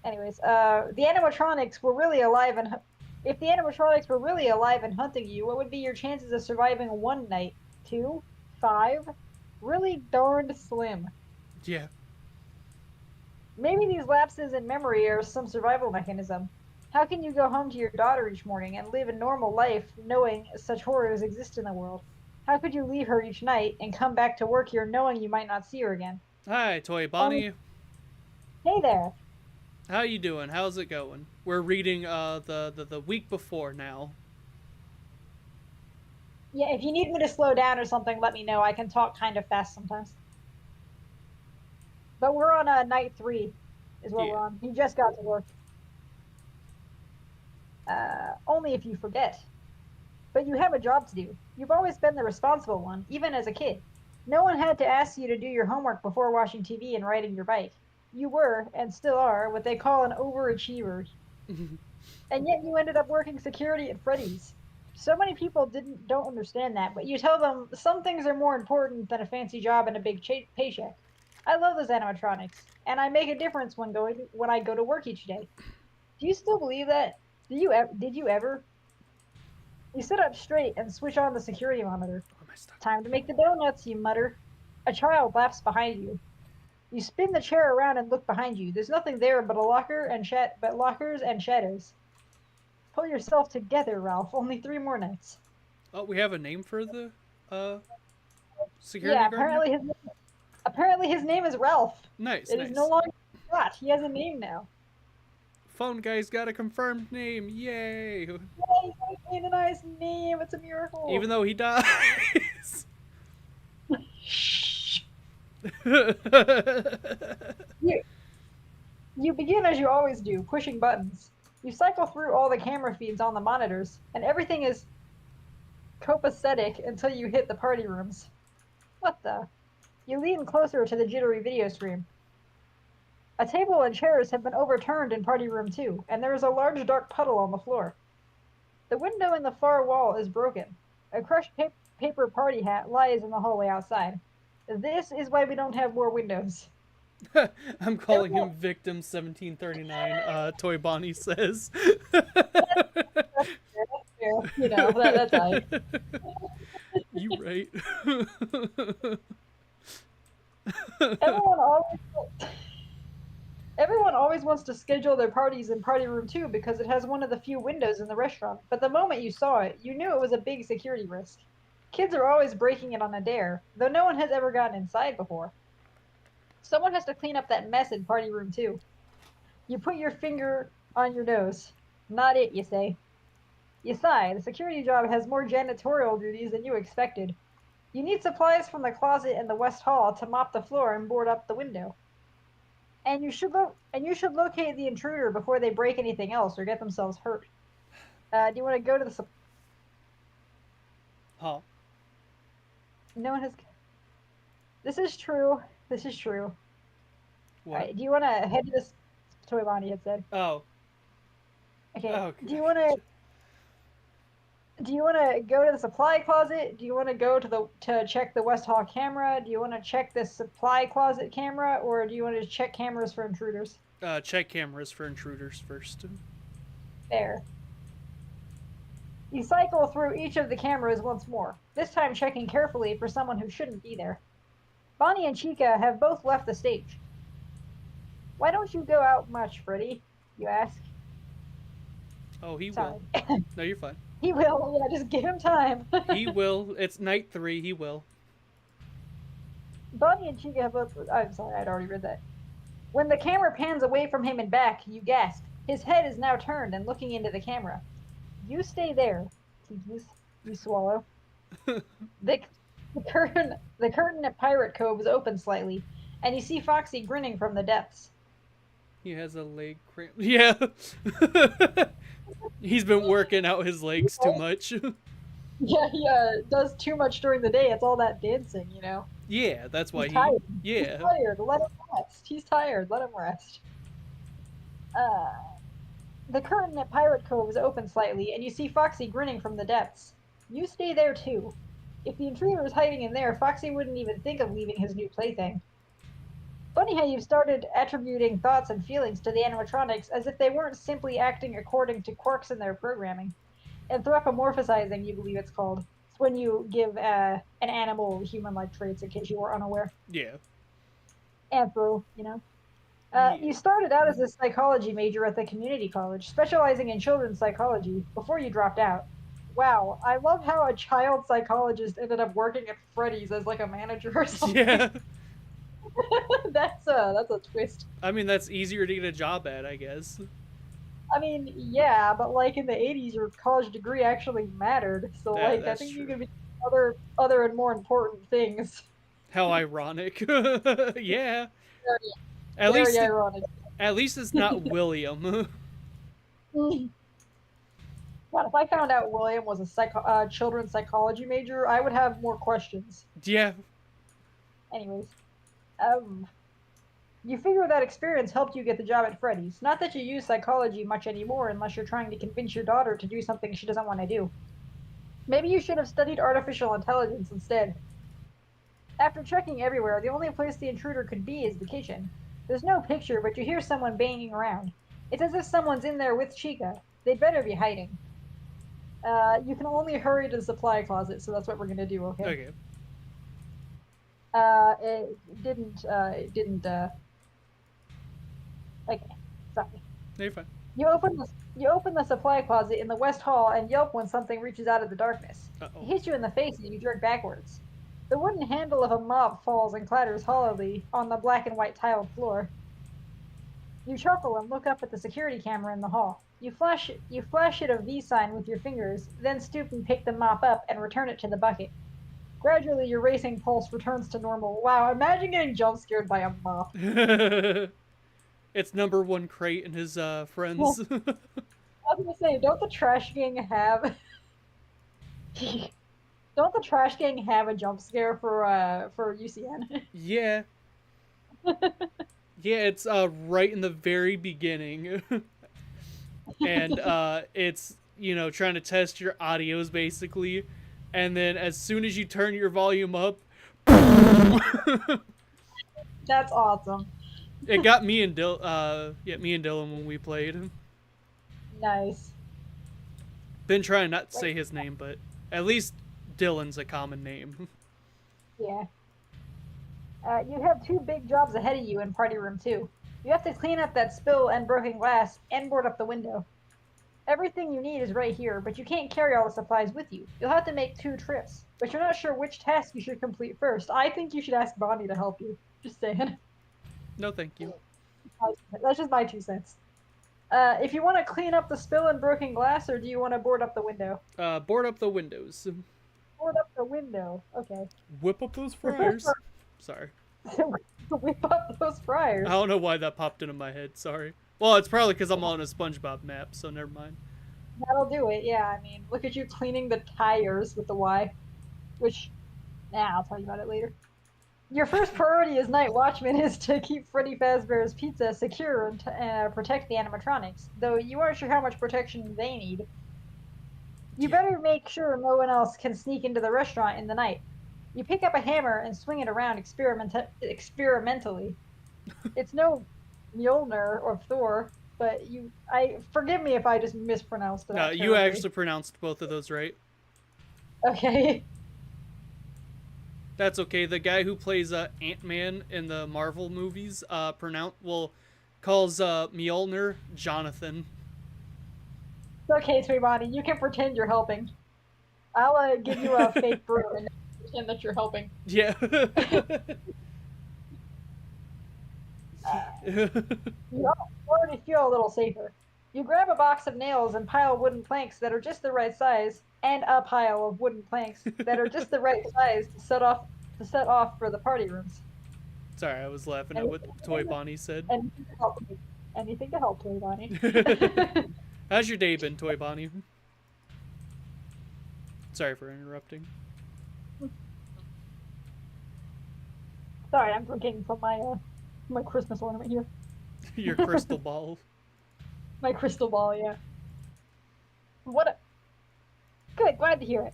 [SPEAKER 2] Anyways, the animatronics were really alive, and if the animatronics were really alive and hunting you, what would be your chances of surviving 1 night? 2? 5? Really darned slim.
[SPEAKER 1] Yeah.
[SPEAKER 2] Maybe these lapses in memory are some survival mechanism. How can you go home to your daughter each morning and live a normal life knowing such horrors exist in the world? How could you leave her each night and come back to work here knowing you might not see her again?
[SPEAKER 1] Hi, Toy Bonnie.
[SPEAKER 2] Hey there.
[SPEAKER 1] How you doing? How's it going? We're reading the week before now.
[SPEAKER 2] Yeah, if you need me to slow down or something, let me know. I can talk kind of fast sometimes. But we're on night 3 is what we're on. You just got to work. Only if you forget. But you have a job to do. You've always been the responsible one, even as a kid. No one had to ask you to do your homework before watching TV and riding your bike. You were, and still are, what they call an overachiever. And yet you ended up working security at Freddy's. So many people don't understand that, but you tell them some things are more important than a fancy job and a big paycheck. I love those animatronics, and I make a difference when I go to work each day. Do you still believe that? Did you ever? You sit up straight and switch on the security monitor. Time to make the donuts, you mutter. A child laughs behind you. You spin the chair around and look behind you. There's nothing there but lockers and shadows. Pull yourself together, Ralph. Only 3 more nights.
[SPEAKER 1] Oh, we have a name for the security guard?
[SPEAKER 2] Yeah, Apparently his name is Ralph.
[SPEAKER 1] Nice,
[SPEAKER 2] It
[SPEAKER 1] nice.
[SPEAKER 2] is no longer Scott. He has a name now.
[SPEAKER 1] Phone guy's got a confirmed name. Yay!
[SPEAKER 2] Yeah, he's got a canonized name. It's a miracle.
[SPEAKER 1] Even though he dies.
[SPEAKER 2] Shh. You begin as you always do, pushing buttons. You cycle through all the camera feeds on the monitors, and everything is copacetic until you hit the party rooms. What the? You lean closer to the jittery video stream. A table and chairs have been overturned in party room 2, and there is a large dark puddle on the floor. The window in the far wall is broken. A crushed paper party hat lies in the hallway outside. This is why we don't have more windows.
[SPEAKER 1] I'm calling him Victim 1739, Toy Bonnie says.
[SPEAKER 2] That's fair. You know, that's right.
[SPEAKER 1] You right.
[SPEAKER 2] Everyone always wants to schedule their parties in party room 2 because it has one of the few windows in the restaurant. But the moment you saw it, you knew it was a big security risk. Kids are always breaking it on a dare, though no one has ever gotten inside before. Someone has to clean up that mess in party room 2. You put your finger on your nose. Not it, you say. You sigh. The security job has more janitorial duties than you expected. You need supplies from the closet in the West Hall to mop the floor and board up the window. And you should locate the intruder before they break anything else or get themselves hurt. Do you want to go to the...
[SPEAKER 1] Huh?
[SPEAKER 2] No one has... This is true. This is true.
[SPEAKER 1] What?
[SPEAKER 2] Alright, do you want to head to this... Toy Bonnie had said.
[SPEAKER 1] Oh.
[SPEAKER 2] Okay.
[SPEAKER 1] Oh,
[SPEAKER 2] Do you want to go to the supply closet? Do you want to go to check the West Hall camera? Do you want to check the supply closet camera, or do you want to check cameras for intruders?
[SPEAKER 1] Check cameras for intruders first.
[SPEAKER 2] There. You cycle through each of the cameras once more, this time checking carefully for someone who shouldn't be there. Bonnie and Chica have both left the stage. Why don't you go out much, Freddy? You ask.
[SPEAKER 1] Oh, he
[SPEAKER 2] Sorry.
[SPEAKER 1] will. No, you're fine.
[SPEAKER 2] He will. Yeah, just give him time.
[SPEAKER 1] He will. It's night 3. He will.
[SPEAKER 2] Bonnie and Chica have both... I'm sorry, I'd already read that. When the camera pans away from him and back, you gasp. His head is now turned and looking into the camera. You stay there, Tikis. You swallow. The curtain at Pirate Cove is open slightly, and you see Foxy grinning from the depths.
[SPEAKER 1] He has a leg cramp. Yeah. He's been working out his legs too much.
[SPEAKER 2] Yeah, he does too much during the day. It's all that dancing, you know.
[SPEAKER 1] Yeah, that's why
[SPEAKER 2] He's tired.
[SPEAKER 1] Yeah.
[SPEAKER 2] He's tired. Let him rest. He's tired. Let him rest. The curtain at Pirate Cove is open slightly, and you see Foxy grinning from the depths. You stay there, too. If the intruder is hiding in there, Foxy wouldn't even think of leaving his new plaything. Funny how you've started attributing thoughts and feelings to the animatronics as if they weren't simply acting according to quirks in their programming. Anthropomorphizing, you believe it's called. It's when you give an animal human-like traits, in case you were unaware.
[SPEAKER 1] Yeah.
[SPEAKER 2] Anthro, you know. You started out as a psychology major at the community college, specializing in children's psychology, before you dropped out. Wow, I love how a child psychologist ended up working at Freddy's as like a manager or something.
[SPEAKER 1] Yeah.
[SPEAKER 2] That's a twist.
[SPEAKER 1] I mean, that's easier to get a job at, I guess.
[SPEAKER 2] I mean, yeah, but like in the 80s, your college degree actually mattered. So like, I think you could be other and more important things.
[SPEAKER 1] How ironic. Yeah.
[SPEAKER 2] Very ironic.
[SPEAKER 1] At least it's not William.
[SPEAKER 2] God, if I found out William was a children's psychology major, I would have more questions.
[SPEAKER 1] Yeah.
[SPEAKER 2] Anyways, you figure that experience helped you get the job at Freddy's. Not that you use psychology much anymore unless you're trying to convince your daughter to do something she doesn't want to do. Maybe you should have studied artificial intelligence instead. After checking everywhere, the only place the intruder could be is the kitchen. There's no picture, but you hear someone banging around. It's as if someone's in there with Chica. They'd better be hiding. You can only hurry to the supply closet, so that's what we're gonna do, okay?
[SPEAKER 1] Okay.
[SPEAKER 2] It didn't, okay, sorry.
[SPEAKER 1] No, you're fine.
[SPEAKER 2] You open the supply closet in the West Hall and yelp when something reaches out of the darkness.
[SPEAKER 1] Uh-oh.
[SPEAKER 2] It hits you in the face and you jerk backwards. The wooden handle of a mop falls and clatters hollowly on the black and white tiled floor. You chuckle and look up at the security camera in the hall. You flash it a V sign with your fingers, then stoop and pick the mop up and return it to the bucket. Gradually, your racing pulse returns to normal. Wow, imagine getting jump scared by a mop.
[SPEAKER 1] It's number one crate and his friends.
[SPEAKER 2] I was gonna say, don't the trash gang have don't the trash gang have a jump scare for UCN?
[SPEAKER 1] Yeah. Yeah, it's right in the very beginning. And it's, you know, trying to test your audios basically. And then as soon as you turn your volume up,
[SPEAKER 2] That's awesome.
[SPEAKER 1] it got me and Dylan when we played.
[SPEAKER 2] Nice.
[SPEAKER 1] Been trying not to say his name, but at least Dylan's a common name.
[SPEAKER 2] Yeah. You have two big jobs ahead of you in Party Room 2. You have to clean up that spill and broken glass and board up the window. Everything you need is right here, but you can't carry all the supplies with you. You'll have to make 2 trips, but you're not sure which task you should complete first. I think you should ask Bonnie to help you. Just saying.
[SPEAKER 1] No, thank you.
[SPEAKER 2] That's just my 2 cents. If you want to clean up the spill and broken glass, or do you want to board up the window?
[SPEAKER 1] Board up the windows.
[SPEAKER 2] Board up the window. Okay.
[SPEAKER 1] Whip up those fryers. Sorry.
[SPEAKER 2] Whip up those fryers.
[SPEAKER 1] I don't know why that popped into my head. Sorry. Well, it's probably because I'm on a SpongeBob map, so never mind.
[SPEAKER 2] That'll do it. Yeah, I mean, look at you cleaning the tires with the Y. Which, I'll tell you about it later. Your first priority as night watchman is to keep Freddy Fazbear's Pizza secure and protect the animatronics, though you aren't sure how much protection they need. You better make sure no one else can sneak into the restaurant in the night. You pick up a hammer and swing it around experimentally. It's no Mjolnir or Thor, but forgive me if I just mispronounced it.
[SPEAKER 1] No, you actually pronounced both of those right.
[SPEAKER 2] Okay.
[SPEAKER 1] That's okay. The guy who plays Ant-Man in the Marvel movies calls Mjolnir Jonathan.
[SPEAKER 2] Okay, Sweet Bonnie, you can pretend you're helping. I'll give you a fake broom and pretend that you're helping.
[SPEAKER 1] Yeah.
[SPEAKER 2] You already feel a little safer. You grab a box of nails and pile wooden planks that are just the right size, and a pile of wooden planks that are just the right size to set off for the party rooms.
[SPEAKER 1] Sorry, I was laughing at what Toy Bonnie said.
[SPEAKER 2] Anything to help me. Anything to help, Toy Bonnie.
[SPEAKER 1] How's your day been, Toy Bonnie? Sorry for interrupting.
[SPEAKER 2] Sorry, I'm drinking from my Christmas ornament here.
[SPEAKER 1] Your crystal ball.
[SPEAKER 2] My crystal ball, yeah. Good, glad to hear it.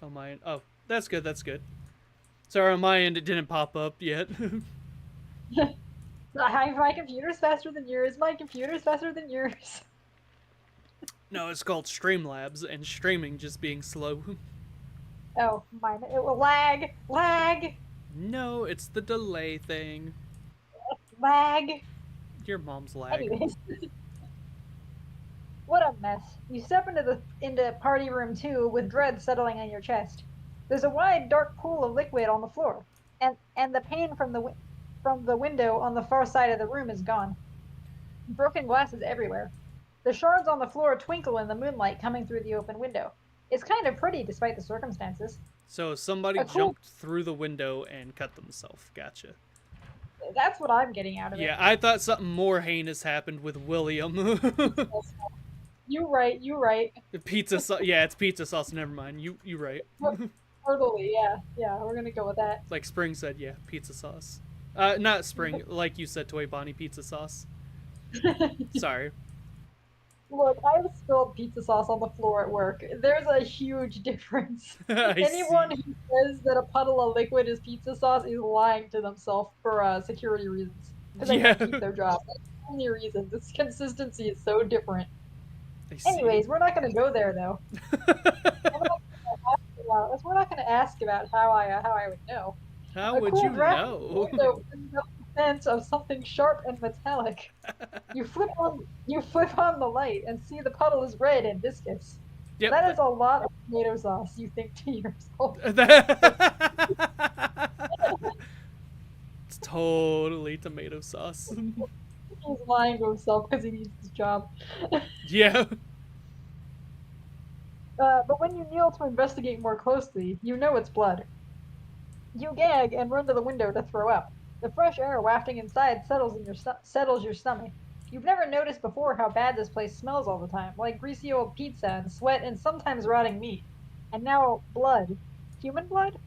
[SPEAKER 1] On my end. Oh, that's good, that's good. Sorry, on my end it didn't pop up yet.
[SPEAKER 2] My computer's faster than yours. My computer's faster than yours.
[SPEAKER 1] No, it's called Streamlabs, and streaming just being slow.
[SPEAKER 2] Oh, mine. It will lag.
[SPEAKER 1] No, it's the delay thing.
[SPEAKER 2] Lag.
[SPEAKER 1] Your mom's lag.
[SPEAKER 2] Anyways. What a mess. You step into Party Room 2 with dread settling on your chest. There's a wide, dark pool of liquid on the floor, and the pane from the window on the far side of the room is gone. Broken glass is everywhere. The shards on the floor twinkle in the moonlight coming through the open window. It's kind of pretty despite the circumstances.
[SPEAKER 1] So somebody jumped through the window and cut themselves. Gotcha.
[SPEAKER 2] That's what I'm getting out of it.
[SPEAKER 1] Yeah, I thought something more heinous happened with William.
[SPEAKER 2] You right.
[SPEAKER 1] Pizza sauce. Yeah, it's pizza sauce. Never mind. You right.
[SPEAKER 2] Totally, yeah. We're gonna go with that.
[SPEAKER 1] Like Spring said, yeah, pizza sauce. Not Spring, like you said, Toy Bonnie, pizza sauce. Sorry.
[SPEAKER 2] Look, I have spilled pizza sauce on the floor at work. There's a huge difference. Anyone who says that a puddle of liquid is pizza sauce is lying to themselves for security reasons. Because they can't keep their job. That's the only reason. This consistency is so different. Anyways, we're not going to go there, though. We're not going to ask about how I would know.
[SPEAKER 1] How would you know?
[SPEAKER 2] The sense of something sharp and metallic. You flip on the light and see the puddle is red and viscous.
[SPEAKER 1] Yep.
[SPEAKER 2] That is a lot of tomato sauce, you think to yourself.
[SPEAKER 1] It's totally tomato sauce.
[SPEAKER 2] He's lying to himself because he needs his job.
[SPEAKER 1] Yeah.
[SPEAKER 2] But when you kneel to investigate more closely, you know it's blood. You gag and run to the window to throw up. The fresh air wafting inside settles your stomach. You've never noticed before how bad this place smells all the time, like greasy old pizza and sweat and sometimes rotting meat. And now blood. Human blood?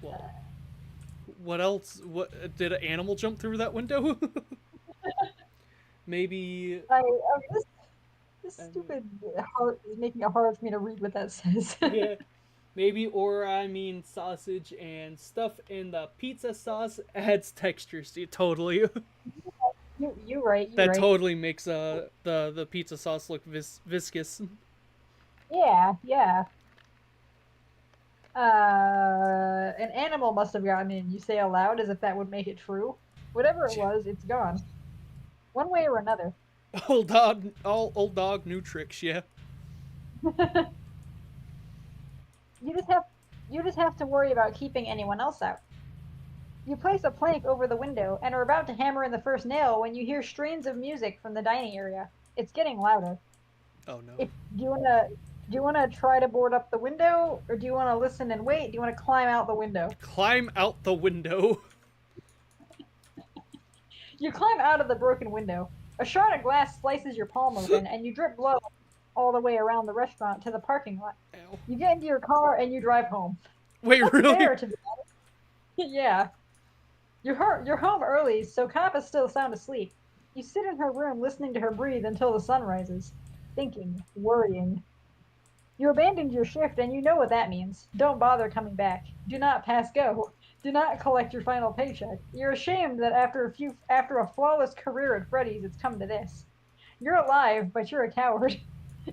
[SPEAKER 1] Well, what else? What did an animal jump through that window? Maybe.
[SPEAKER 2] This stupid heart is making it hard for me to read what that says.
[SPEAKER 1] Yeah. Maybe, or I mean, sausage and stuff in the pizza sauce adds textures. Totally.
[SPEAKER 2] You're right.
[SPEAKER 1] That totally makes the pizza sauce look viscous.
[SPEAKER 2] Yeah. An animal must have gotten in. You say aloud as if that would make it true. Whatever it was, it's gone. One way or another.
[SPEAKER 1] Old dog, new tricks. Yeah.
[SPEAKER 2] You just have to worry about keeping anyone else out. You place a plank over the window and are about to hammer in the first nail when you hear strains of music from the dining area. It's getting louder.
[SPEAKER 1] Oh no.
[SPEAKER 2] Do you wanna try to board up the window, or do you wanna listen and wait? Do you wanna climb out the window?
[SPEAKER 1] Climb out the window.
[SPEAKER 2] You climb out of the broken window. A shard of glass slices your palm open, and you drip blood all the way around the restaurant to the parking lot.
[SPEAKER 1] Ow.
[SPEAKER 2] You get into your car and you drive home.
[SPEAKER 1] Wait, really?
[SPEAKER 2] Fair, to be honest. Yeah. You're home early, so Kappa's still sound asleep. You sit in her room listening to her breathe until the sun rises. Thinking, worrying. You abandoned your shift and you know what that means. Don't bother coming back. Do not pass go. Do not collect your final paycheck. You're ashamed that after a flawless career at Freddy's, it's come to this. You're alive, but you're a coward.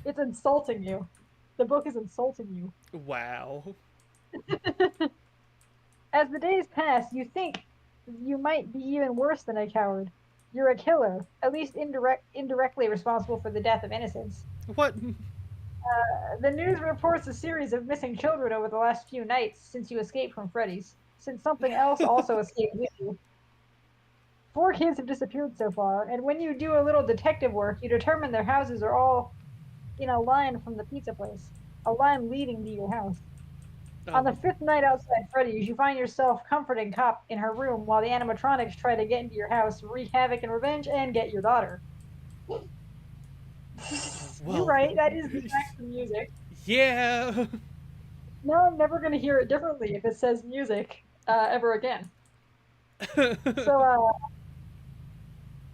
[SPEAKER 2] It's insulting you. The book is insulting you.
[SPEAKER 1] Wow.
[SPEAKER 2] As the days pass, you think you might be even worse than a coward. You're a killer, at least indirectly responsible for the death of innocents.
[SPEAKER 1] What?
[SPEAKER 2] The news reports a series of missing children over the last few nights since you escaped from Freddy's. Since something else also escaped with you. 4 kids have disappeared so far, and when you do a little detective work, you determine their houses are all in a line from the pizza place. A line leading to your house.
[SPEAKER 1] Oh.
[SPEAKER 2] On the 5th night outside Freddy's, you find yourself comforting Cop in her room while the animatronics try to get into your house, wreak havoc and revenge, and get your daughter. You're right, that is the exact music.
[SPEAKER 1] Yeah.
[SPEAKER 2] Now I'm never going to hear it differently if it says music ever again. So,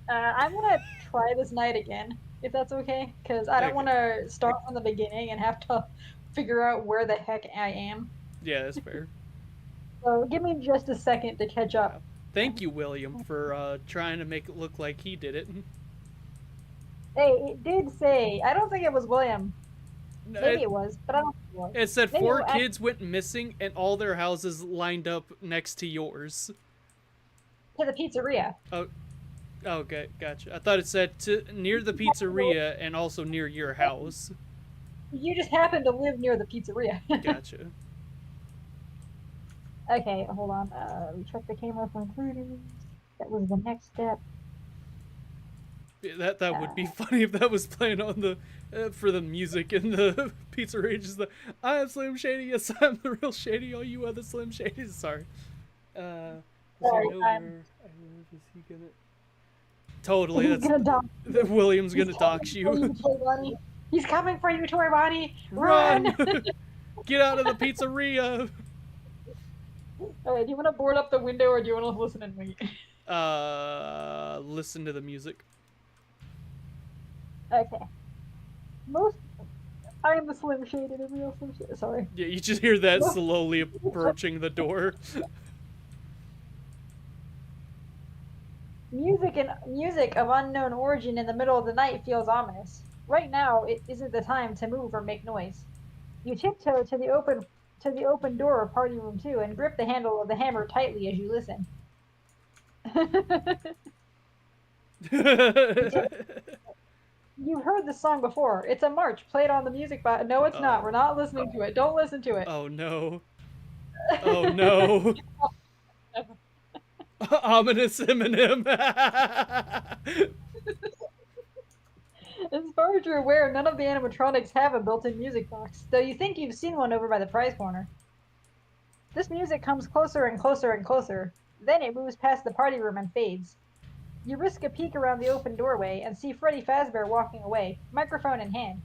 [SPEAKER 2] I'm going to try this night again, if that's okay, because I don't want to start from the beginning and have to figure out where the heck I am.
[SPEAKER 1] Yeah, that's fair.
[SPEAKER 2] So give me just a second to catch up.
[SPEAKER 1] Thank you, William, for trying to make it look like he did it.
[SPEAKER 2] Hey, it did say, I don't think it was William. Maybe it was, but I don't think it was.
[SPEAKER 1] It said 4 kids went missing and all their houses lined up next to yours.
[SPEAKER 2] To the pizzeria.
[SPEAKER 1] Oh, okay, gotcha. I thought it said near the pizzeria and also near your house.
[SPEAKER 2] You just happen to live near the pizzeria.
[SPEAKER 1] Gotcha.
[SPEAKER 2] Okay, hold on. We checked the camera for intruders. That was the next step.
[SPEAKER 1] Yeah, that would be funny if that was playing on the for the music in the pizzeria. Just the I am Slim Shady. Yes, I'm the real Shady. All you other Slim Shadys. Sorry.
[SPEAKER 2] Sorry,
[SPEAKER 1] is he gonna? Totally.
[SPEAKER 2] He's gonna dox.
[SPEAKER 1] William's gonna dox you.
[SPEAKER 2] He's coming for you, Toy Bonnie.
[SPEAKER 1] Run! Get out of the pizzeria.
[SPEAKER 2] Alright, do you want to board up the window or do you want to listen and wait?
[SPEAKER 1] Listen to the music.
[SPEAKER 2] Okay. I am the Slim Shady, the real Slim Shady. Sorry.
[SPEAKER 1] Yeah, you just hear that slowly approaching the door.
[SPEAKER 2] Music of unknown origin in the middle of the night feels ominous. Right now, it isn't the time to move or make noise. You tiptoe to the open door of Party Room 2 and grip the handle of the hammer tightly as you listen. You've heard this song before. It's a march played on the music box. No, it's not. We're not listening to it. Don't listen to it.
[SPEAKER 1] Oh no. Oh no. Ominous Eminem.
[SPEAKER 2] As far as you're aware, none of the animatronics have a built-in music box, though you think you've seen one over by the prize corner. This music comes closer and closer and closer. Then it moves past the party room and fades. You risk a peek around the open doorway and see Freddy Fazbear walking away, microphone in hand.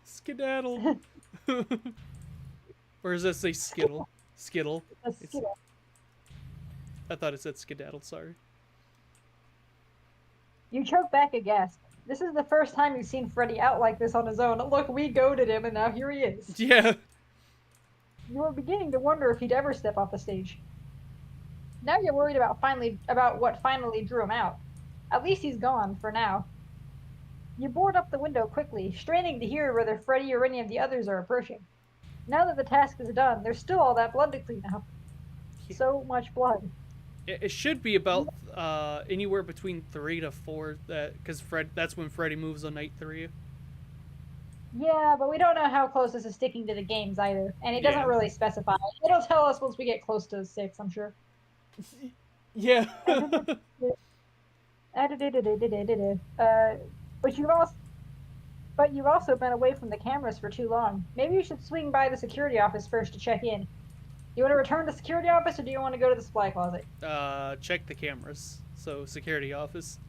[SPEAKER 1] Skedaddle. Or does that say Skittle? Skittle.
[SPEAKER 2] A skittle.
[SPEAKER 1] I thought it said skedaddle, sorry.
[SPEAKER 2] You choke back a gasp. This is the first time you've seen Freddy out like this on his own. Look, we goaded him and now here he is.
[SPEAKER 1] Yeah.
[SPEAKER 2] You were beginning to wonder if he'd ever step off the stage. Now you're worried about what finally drew him out. At least he's gone, for now. You board up the window quickly, straining to hear whether Freddy or any of the others are approaching. Now that the task is done, there's still all that blood to clean up. So much blood.
[SPEAKER 1] It should be about anywhere between 3 to 4, because that's when Freddy moves on night 3.
[SPEAKER 2] Yeah, but we don't know how close this is sticking to the games either, and it doesn't really specify. It'll tell us once we get close to 6, I'm sure.
[SPEAKER 1] Yeah.
[SPEAKER 2] But you've also been away from the cameras for too long. Maybe you should swing by the security office first to check in. Do you want to return to the security office, or do you want to go to the supply closet?
[SPEAKER 1] Check the cameras. So, security office.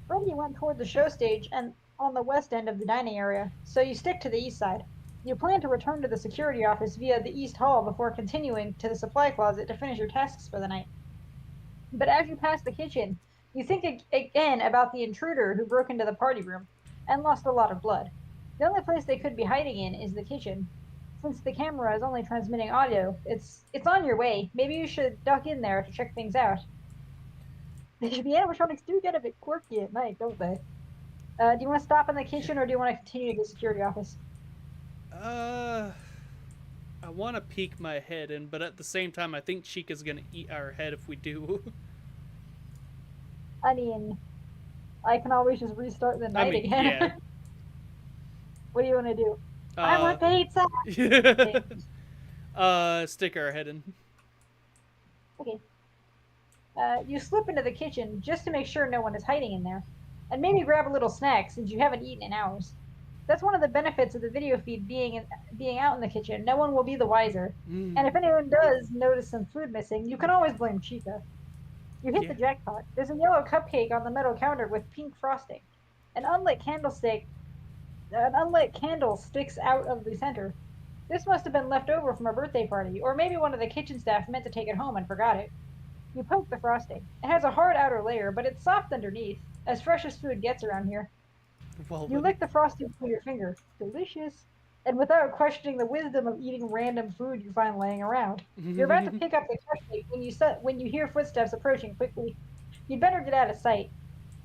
[SPEAKER 2] Freddy went toward the show stage and on the west end of the dining area, so you stick to the east side. You plan to return to the security office via the east hall before continuing to the supply closet to finish your tasks for the night. But as you pass the kitchen, you think again about the intruder who broke into the party room and lost a lot of blood. The only place they could be hiding in is the kitchen. Since the camera is only transmitting audio, it's on your way. Maybe you should duck in there to check things out. The animatronics do get a bit quirky at night, don't they? Do you want to stop in the kitchen, or do you want to continue to the security office?
[SPEAKER 1] I want to peek my head in, but at the same time, I think Chica's gonna eat our head if we do.
[SPEAKER 2] I mean, I can always just restart the night again.
[SPEAKER 1] Yeah.
[SPEAKER 2] What do you want to do? I want pizza!
[SPEAKER 1] Stick our head in.
[SPEAKER 2] Okay. You slip into the kitchen just to make sure no one is hiding in there. And maybe grab a little snack since you haven't eaten in hours. That's one of the benefits of the video feed being out in the kitchen. No one will be the wiser. And if anyone does notice some food missing, you can always blame Chica. You hit the jackpot. There's a yellow cupcake on the metal counter with pink frosting. An unlit candle sticks out of the center. This must have been left over from a birthday party, or maybe one of the kitchen staff meant to take it home and forgot it. You poke the frosting. It has a hard outer layer, but it's soft underneath, as fresh as food gets around here.
[SPEAKER 1] Well,
[SPEAKER 2] you lick the frosting with your finger. Delicious. And without questioning the wisdom of eating random food you find laying around. You're about to pick up the cupcake when you hear footsteps approaching quickly. You'd better get out of sight.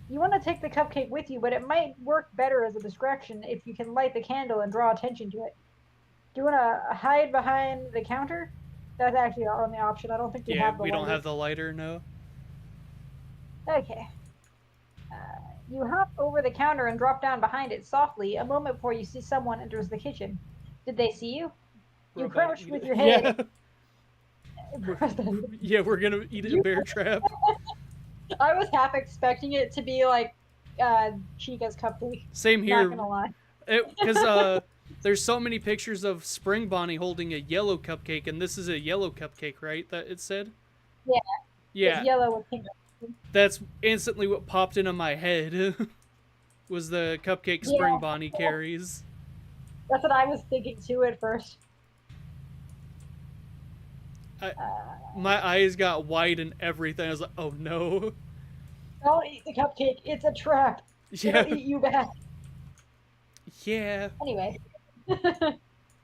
[SPEAKER 2] You want to take the cupcake with you, but it might work better as a distraction if you can light the candle and draw attention to it. Do you want to hide behind the counter? That's actually our only option. I don't think we have the lighter.
[SPEAKER 1] Yeah, we don't have the lighter, no.
[SPEAKER 2] Okay. You hop over the counter and drop down behind it softly a moment before you see someone enters the kitchen. Did they see you? You crouch with your head.
[SPEAKER 1] Yeah, we're gonna eat a bear trap.
[SPEAKER 2] I was half expecting it to be like Chica's cupcake.
[SPEAKER 1] Same here.
[SPEAKER 2] Not gonna lie.
[SPEAKER 1] Because there's so many pictures of Spring Bonnie holding a yellow cupcake, and this is a yellow cupcake, right? That it said.
[SPEAKER 2] Yeah.
[SPEAKER 1] Yeah.
[SPEAKER 2] It's yellow with pink.
[SPEAKER 1] That's instantly what popped into my head. Was the cupcake Spring Bonnie carries.
[SPEAKER 2] That's what I was thinking too at first.
[SPEAKER 1] My eyes got wide and everything. I was like, oh no.
[SPEAKER 2] Don't eat the cupcake. It's a trap.
[SPEAKER 1] Yeah.
[SPEAKER 2] It'll eat you back.
[SPEAKER 1] Yeah.
[SPEAKER 2] Anyway.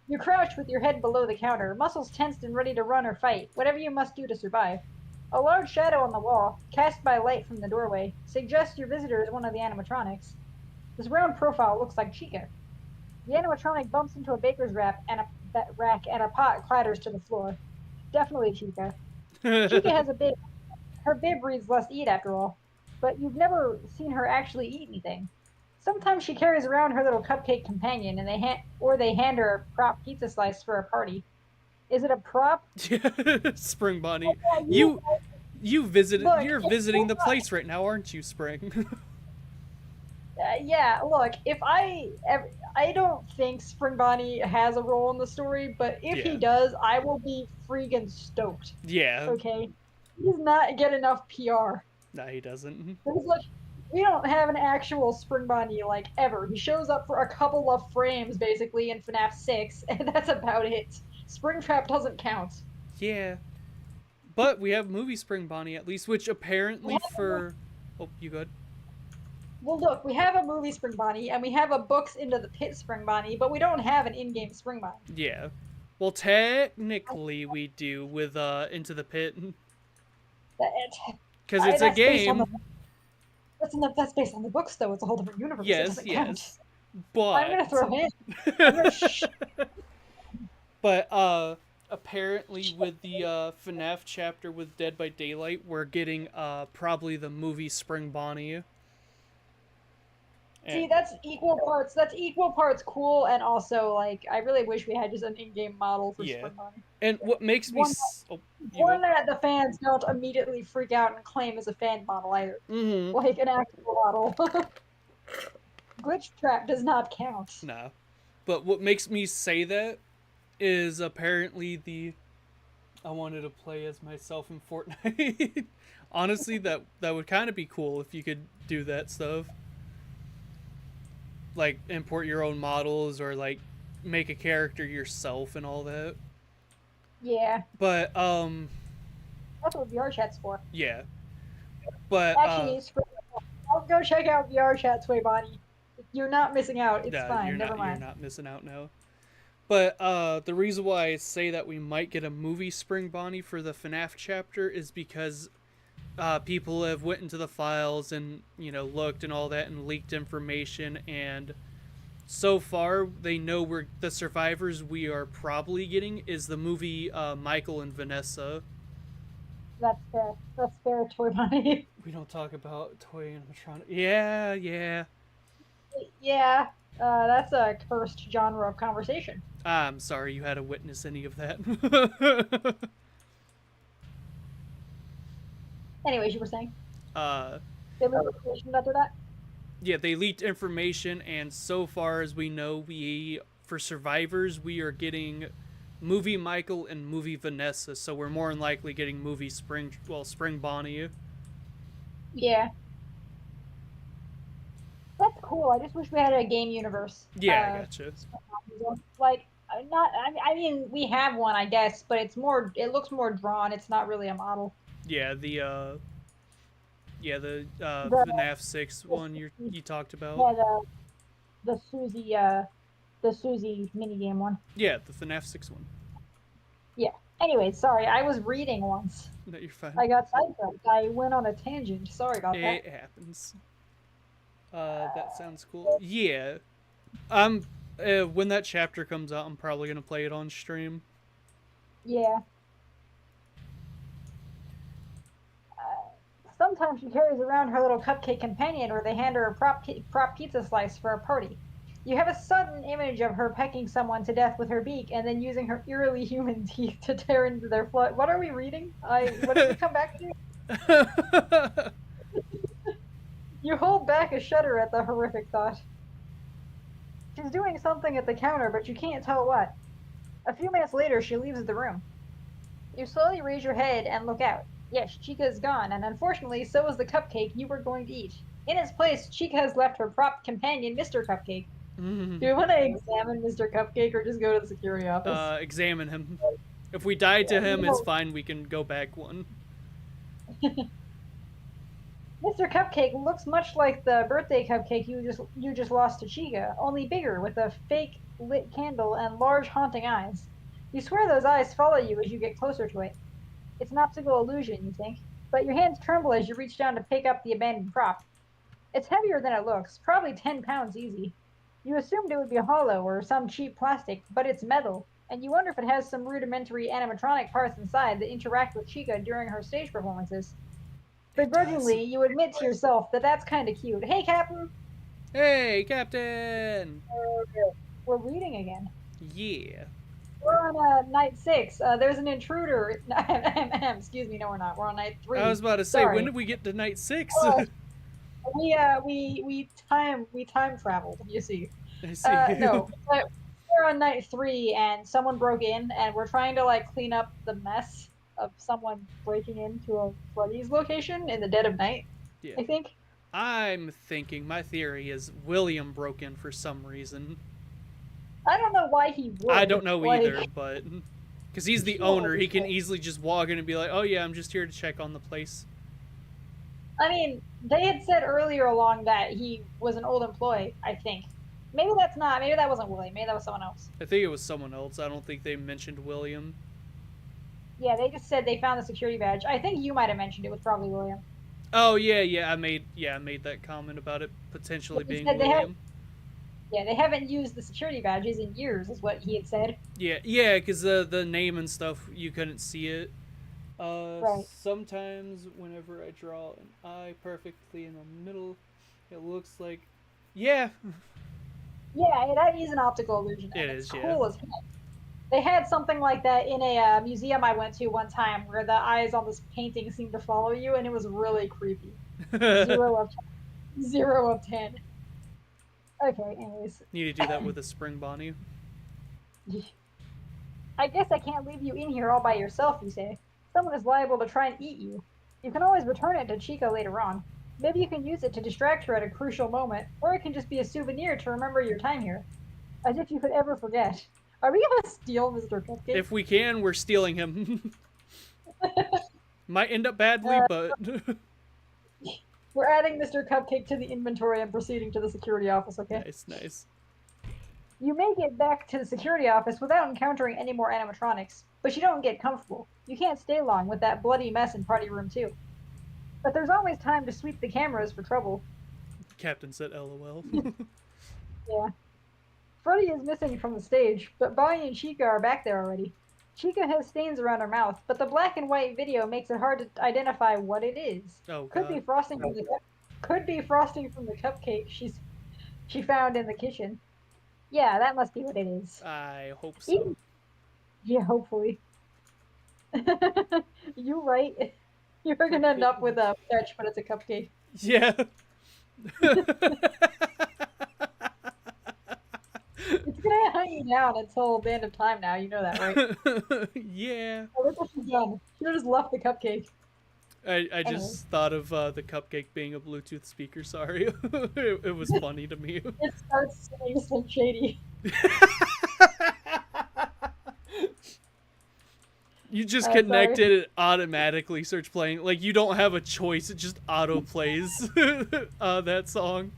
[SPEAKER 2] You crouch with your head below the counter, muscles tensed and ready to run or fight, whatever you must do to survive. A large shadow on the wall, cast by light from the doorway, suggests your visitor is one of the animatronics. This round profile looks like Chica. The animatronic bumps into a baker's rack and a pot clatters to the floor. Definitely Chica. Chica has a bib. Her bib reads "Let's eat" after all. but you've never seen her actually eat anything. Sometimes she carries around her little cupcake companion, and they hand her a prop pizza slice for a party. Is it a prop?
[SPEAKER 1] Spring Bonnie,
[SPEAKER 2] Yeah, you look.
[SPEAKER 1] you're visiting the place right now, aren't you, Spring?
[SPEAKER 2] Yeah, look. I don't think Spring Bonnie has a role in the story, but if he
[SPEAKER 1] Yeah.
[SPEAKER 2] does, I will be freaking stoked.
[SPEAKER 1] Yeah.
[SPEAKER 2] Okay, he does not get enough PR.
[SPEAKER 1] No, he doesn't.
[SPEAKER 2] There's like, we don't have an actual Spring Bonnie like ever. He shows up for a couple of frames basically in FNAF 6, and that's about it. Springtrap doesn't count.
[SPEAKER 1] Yeah. But we have movie Spring Bonnie at least, which apparently
[SPEAKER 2] a-
[SPEAKER 1] for... Oh, you good?
[SPEAKER 2] Well, look, we have a movie Spring Bonnie, and we have a Books Into the Pit Spring Bonnie, but we don't have an in-game Spring Bonnie.
[SPEAKER 1] Yeah. Well, technically we do with Into the Pit. Because it's a game.
[SPEAKER 2] That's based on the books, though. It's a whole different universe. It
[SPEAKER 1] Yes,
[SPEAKER 2] doesn't
[SPEAKER 1] yes.
[SPEAKER 2] count.
[SPEAKER 1] But...
[SPEAKER 2] I'm gonna throw hands.
[SPEAKER 1] But, apparently with the FNAF chapter with Dead by Daylight, we're getting probably the movie Spring Bonnie.
[SPEAKER 2] See, that's equal parts. That's equal parts cool, and also like I really wish we had just an in-game model for Spring Bonnie.
[SPEAKER 1] And what makes me
[SPEAKER 2] one that the fans don't immediately freak out and claim as a fan model either.
[SPEAKER 1] Mm-hmm.
[SPEAKER 2] Like an actual model. Glitch Trap does not count.
[SPEAKER 1] No. But what makes me say that is apparently I wanted to play as myself in Fortnite. Honestly, that would kind of be cool if you could do that stuff. Like import your own models or like make a character yourself and all that.
[SPEAKER 2] Yeah.
[SPEAKER 1] But
[SPEAKER 2] that's what VR chat's for.
[SPEAKER 1] Yeah. But
[SPEAKER 2] actually, I'll go check out VR chat's way, Bonnie. You're not missing out. It's fine. Never mind.
[SPEAKER 1] You're not missing out now. But the reason why I say that we might get a movie Spring Bonnie for the FNAF chapter is because people have went into the files and, you know, looked and all that and leaked information, and so far they know the survivors we are probably getting is the movie Michael and Vanessa.
[SPEAKER 2] That's fair. That's fair, Toy Bonnie.
[SPEAKER 1] We don't talk about toy animatronic. Yeah.
[SPEAKER 2] Yeah. That's a cursed genre of conversation.
[SPEAKER 1] I'm sorry you had to witness any of that.
[SPEAKER 2] Anyways, you were saying? They leaked information after that?
[SPEAKER 1] Yeah, they leaked information, and so far as we know, for survivors, we are getting movie Michael and movie Vanessa, so we're more than likely getting movie Spring Bonnie.
[SPEAKER 2] Yeah. That's cool. I just wish we had a game universe.
[SPEAKER 1] Yeah, I gotcha.
[SPEAKER 2] Like, I mean, we have one, I guess, but it looks more drawn. It's not really a model.
[SPEAKER 1] Yeah, the FNAF 6 one you talked about.
[SPEAKER 2] Yeah, the Susie minigame one.
[SPEAKER 1] Yeah, the FNAF 6 one.
[SPEAKER 2] Yeah. Anyway, sorry, I was reading once.
[SPEAKER 1] No, you're fine.
[SPEAKER 2] I got sidetracked. I went on a tangent. Sorry about that.
[SPEAKER 1] It happens. That sounds cool. Yeah. When that chapter comes out, I'm probably gonna play it on stream.
[SPEAKER 2] Yeah. Sometimes she carries around her little cupcake companion, or they hand her a prop pizza slice for a party. You have a sudden image of her pecking someone to death with her beak, and then using her eerily human teeth to tear into their flesh. What are we reading? What did we come back to? You hold back a shudder at the horrific thought. She's doing something at the counter, but you can't tell what. A few minutes later, she leaves the room. You slowly raise your head and look out. Yes, Chica is gone, and unfortunately, so is the cupcake you were going to eat. In its place, Chica has left her prop companion, Mr. Cupcake. Do we want to examine Mr. Cupcake or just go to the security office?
[SPEAKER 1] Examine him. If we die to him, it's fine. We can go back one.
[SPEAKER 2] Mr. Cupcake looks much like the birthday cupcake you just lost to Chica, only bigger, with a fake lit candle and large haunting eyes. You swear those eyes follow you as you get closer to it. It's an optical illusion, you think, but your hands tremble as you reach down to pick up the abandoned prop. It's heavier than it looks, probably 10 pounds easy. You assumed it would be hollow or some cheap plastic, but it's metal, and you wonder if it has some rudimentary animatronic parts inside that interact with Chica during her stage performances. Begrudgingly, you admit to yourself that that's kind of cute. Hey, Captain!
[SPEAKER 1] Hey, Captain!
[SPEAKER 2] We're reading again.
[SPEAKER 1] Yeah.
[SPEAKER 2] We're on night 6. There's an intruder. Excuse me, no, we're not. We're on night 3.
[SPEAKER 1] I was about to say,
[SPEAKER 2] Sorry.
[SPEAKER 1] when did we get to night 6?
[SPEAKER 2] We time traveled. You see.
[SPEAKER 1] I see.
[SPEAKER 2] No, but we're on night 3, and someone broke in, and we're trying to like clean up the mess of someone breaking into a Freddy's location in the dead of night.
[SPEAKER 1] Yeah.
[SPEAKER 2] I think.
[SPEAKER 1] I'm thinking, my theory is William broke in for some reason.
[SPEAKER 2] I don't know why he would.
[SPEAKER 1] I don't know
[SPEAKER 2] like,
[SPEAKER 1] either, but because he's the owner, he can easily just walk in and be like, "Oh yeah, I'm just here to check on the place."
[SPEAKER 2] I mean, they had said earlier along that he was an old employee. I think. Maybe that's not. Maybe that wasn't Willie. Maybe that was someone else.
[SPEAKER 1] I think it was someone else. I don't think they mentioned William.
[SPEAKER 2] Yeah, they just said they found the security badge. I think you might have mentioned it was probably William.
[SPEAKER 1] Oh yeah, I made that comment about it potentially being William.
[SPEAKER 2] They haven't used the security badges in years, is what he had said.
[SPEAKER 1] Yeah, because the name and stuff, you couldn't see it.
[SPEAKER 2] Right.
[SPEAKER 1] Sometimes whenever I draw an eye perfectly in the middle, it looks like, yeah.
[SPEAKER 2] Yeah, that is an optical illusion.
[SPEAKER 1] It
[SPEAKER 2] is,
[SPEAKER 1] is,
[SPEAKER 2] cool as heck. They had something like that in a museum I went to one time, where the eyes on this painting seemed to follow you, and it was really creepy. 0 of 10. 0 of 10. Okay, anyways.
[SPEAKER 1] Need to do that with a spring Bonnie.
[SPEAKER 2] I guess I can't leave you in here all by yourself, you say. Someone is liable to try and eat you. You can always return it to Chica later on. Maybe you can use it to distract her at a crucial moment, or it can just be a souvenir to remember your time here. As if you could ever forget. Are we gonna steal Mr. Cupcake?
[SPEAKER 1] If we can, we're stealing him. Might end up badly, but...
[SPEAKER 2] We're adding Mr. Cupcake to the inventory and proceeding to the security office, okay?
[SPEAKER 1] Nice.
[SPEAKER 2] You make it back to the security office without encountering any more animatronics, but you don't get comfortable. You can't stay long with that bloody mess in Party Room 2. But there's always time to sweep the cameras for trouble.
[SPEAKER 1] Captain said LOL.
[SPEAKER 2] Yeah. Freddy is missing from the stage, but Bonnie and Chica are back there already. Chica has stains around her mouth, but the black and white video makes it hard to identify what it is.
[SPEAKER 1] Oh,
[SPEAKER 2] Could be frosting from the cupcake she found in the kitchen. Yeah, that must be what it is.
[SPEAKER 1] I hope so.
[SPEAKER 2] Yeah, hopefully. You're right. You're gonna end up with a fetch, but it's a cupcake.
[SPEAKER 1] Yeah.
[SPEAKER 2] It's gonna hunt you down until the end of time now, you know that, right?
[SPEAKER 1] Yeah.
[SPEAKER 2] Oh, look what she's done. She just left the cupcake.
[SPEAKER 1] I just thought of the cupcake being a Bluetooth speaker, sorry. it was funny to me.
[SPEAKER 2] It starts singing Slim Shady.
[SPEAKER 1] You just connected it automatically starts playing. Like, you don't have a choice, it just auto plays that song.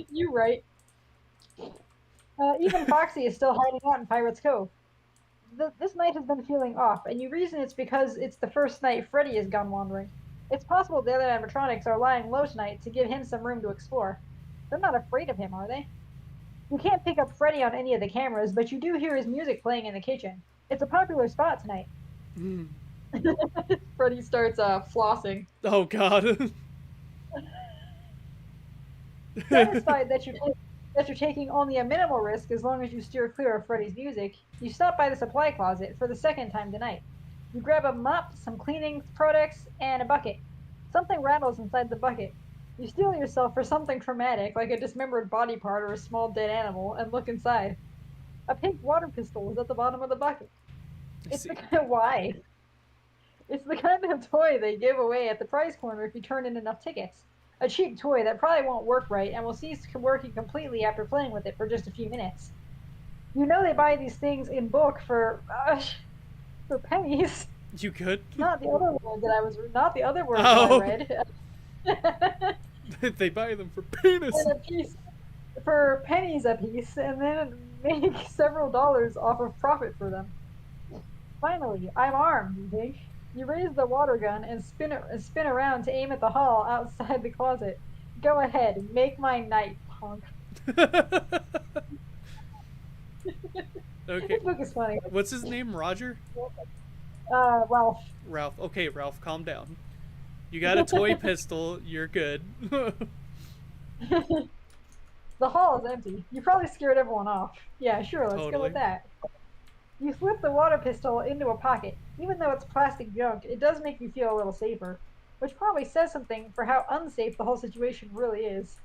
[SPEAKER 2] You're right. Even Foxy is still hiding out in Pirate's Cove. This night has been feeling off, and you reason it's because it's the first night Freddy has gone wandering. It's possible the other animatronics are lying low tonight to give him some room to explore. They're not afraid of him, are they? You can't pick up Freddy on any of the cameras, but you do hear his music playing in the kitchen. It's a popular spot tonight. Freddy starts flossing.
[SPEAKER 1] Oh, God.
[SPEAKER 2] Satisfied that you're taking only a minimal risk as long as you steer clear of Freddy's music, you stop by the supply closet for the second time tonight. You grab a mop, some cleaning products, and a bucket. Something rattles inside the bucket. You steel yourself for something traumatic, like a dismembered body part or a small dead animal, and look inside. A pink water pistol is at the bottom of the bucket. Why? It's the kind of toy they give away at the prize corner if you turn in enough tickets. A cheap toy that probably won't work right and will cease working completely after playing with it for just a few minutes. You know they buy these things in bulk for pennies.
[SPEAKER 1] You could?
[SPEAKER 2] Not the other word I read.
[SPEAKER 1] They buy them for penis.
[SPEAKER 2] For pennies a piece, and then make several dollars off of profit for them. Finally, I'm armed, you think? You raise the water gun and spin around to aim at the hall outside the closet. Go ahead, make my night, punk.
[SPEAKER 1] Okay.
[SPEAKER 2] This book is funny.
[SPEAKER 1] What's his name? Roger?
[SPEAKER 2] Ralph.
[SPEAKER 1] Ralph. Okay, Ralph, calm down. You got a toy pistol, you're good.
[SPEAKER 2] The hall is empty. You probably scared everyone off. Yeah, sure, let's go with
[SPEAKER 1] Totally.
[SPEAKER 2] that. You slip the water pistol into a pocket. Even though it's plastic junk, it does make you feel a little safer, which probably says something for how unsafe the whole situation really is.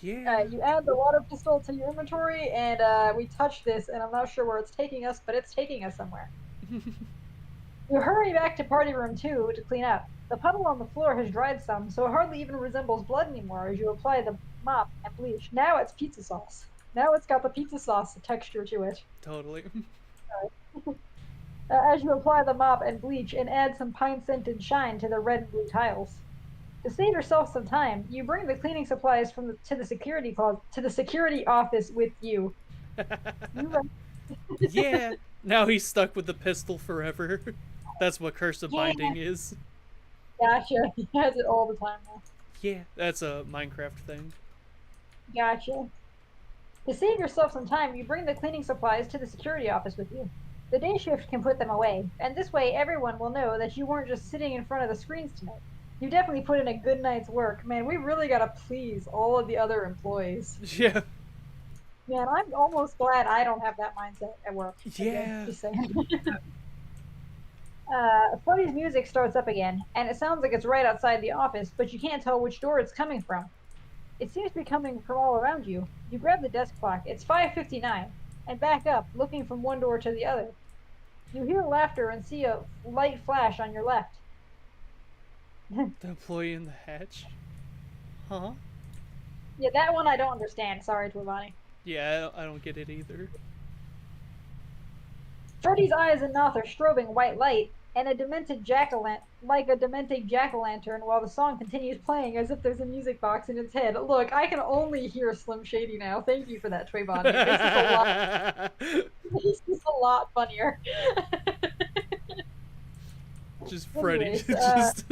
[SPEAKER 1] Yeah.
[SPEAKER 2] You add the water pistol to your inventory, and we touch this, and I'm not sure where it's taking us, but it's taking us somewhere. You hurry back to party room 2 to clean up. The puddle on the floor has dried some, so it hardly even resembles blood anymore as you apply the mop and bleach. Now it's pizza sauce. Now it's got the pizza sauce texture to it.
[SPEAKER 1] Totally.
[SPEAKER 2] As you apply the mop and bleach and add some pine-scented shine to the red and blue tiles. To save yourself some time, you bring the cleaning supplies to the security office with you.
[SPEAKER 1] Yeah. Now he's stuck with the pistol forever. That's what Curse of Binding is.
[SPEAKER 2] Gotcha. He has it all the time now.
[SPEAKER 1] Yeah, that's a Minecraft thing.
[SPEAKER 2] Gotcha. To save yourself some time, you bring the cleaning supplies to the security office with you. The day shift can put them away, and this way everyone will know that you weren't just sitting in front of the screens tonight. You definitely put in a good night's work. Man, we really gotta please all of the other employees.
[SPEAKER 1] Yeah.
[SPEAKER 2] Man, I'm almost glad I don't have that mindset at work.
[SPEAKER 1] Yeah.
[SPEAKER 2] Just saying. Freddy's music starts up again, and it sounds like it's right outside the office, but you can't tell which door it's coming from. It seems to be coming from all around you. You grab the desk clock. It's 5:59, and back up, looking from one door to the other. You hear laughter and see a light flash on your left.
[SPEAKER 1] The employee in the hatch? Huh?
[SPEAKER 2] Yeah, that one I don't understand. Sorry, Twavani.
[SPEAKER 1] Yeah, I don't get it either.
[SPEAKER 2] Freddy's eyes and mouth are strobing white light, and a demented jack-o'-lantern while the song continues playing as if there's a music box in its head. Look, I can only hear Slim Shady now. Thank you for that, Twavani. It makes this a lot funnier.
[SPEAKER 1] Just Freddy
[SPEAKER 2] Anyways,
[SPEAKER 1] just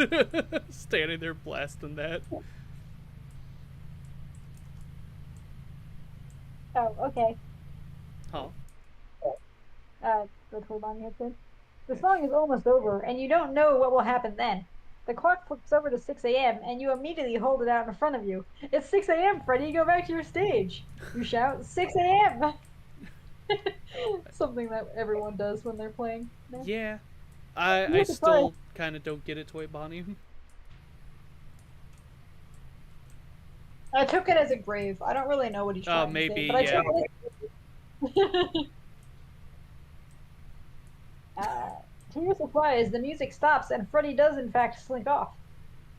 [SPEAKER 1] standing there blasting that.
[SPEAKER 2] Oh, okay.
[SPEAKER 1] Huh.
[SPEAKER 2] The Twavani had said. The song is almost over, and you don't know what will happen then. The clock flips over to 6 a.m., and you immediately hold it out in front of you. It's 6 a.m., Freddy, go back to your stage. You shout, 6 a.m. Something that everyone does when they're playing.
[SPEAKER 1] Yeah. I still kind of don't get it, Toy Bonnie.
[SPEAKER 2] I took it as a grave. I don't really know what he's trying
[SPEAKER 1] maybe,
[SPEAKER 2] to say, but I took it. To your surprise, the music stops and Freddy does in fact slink off.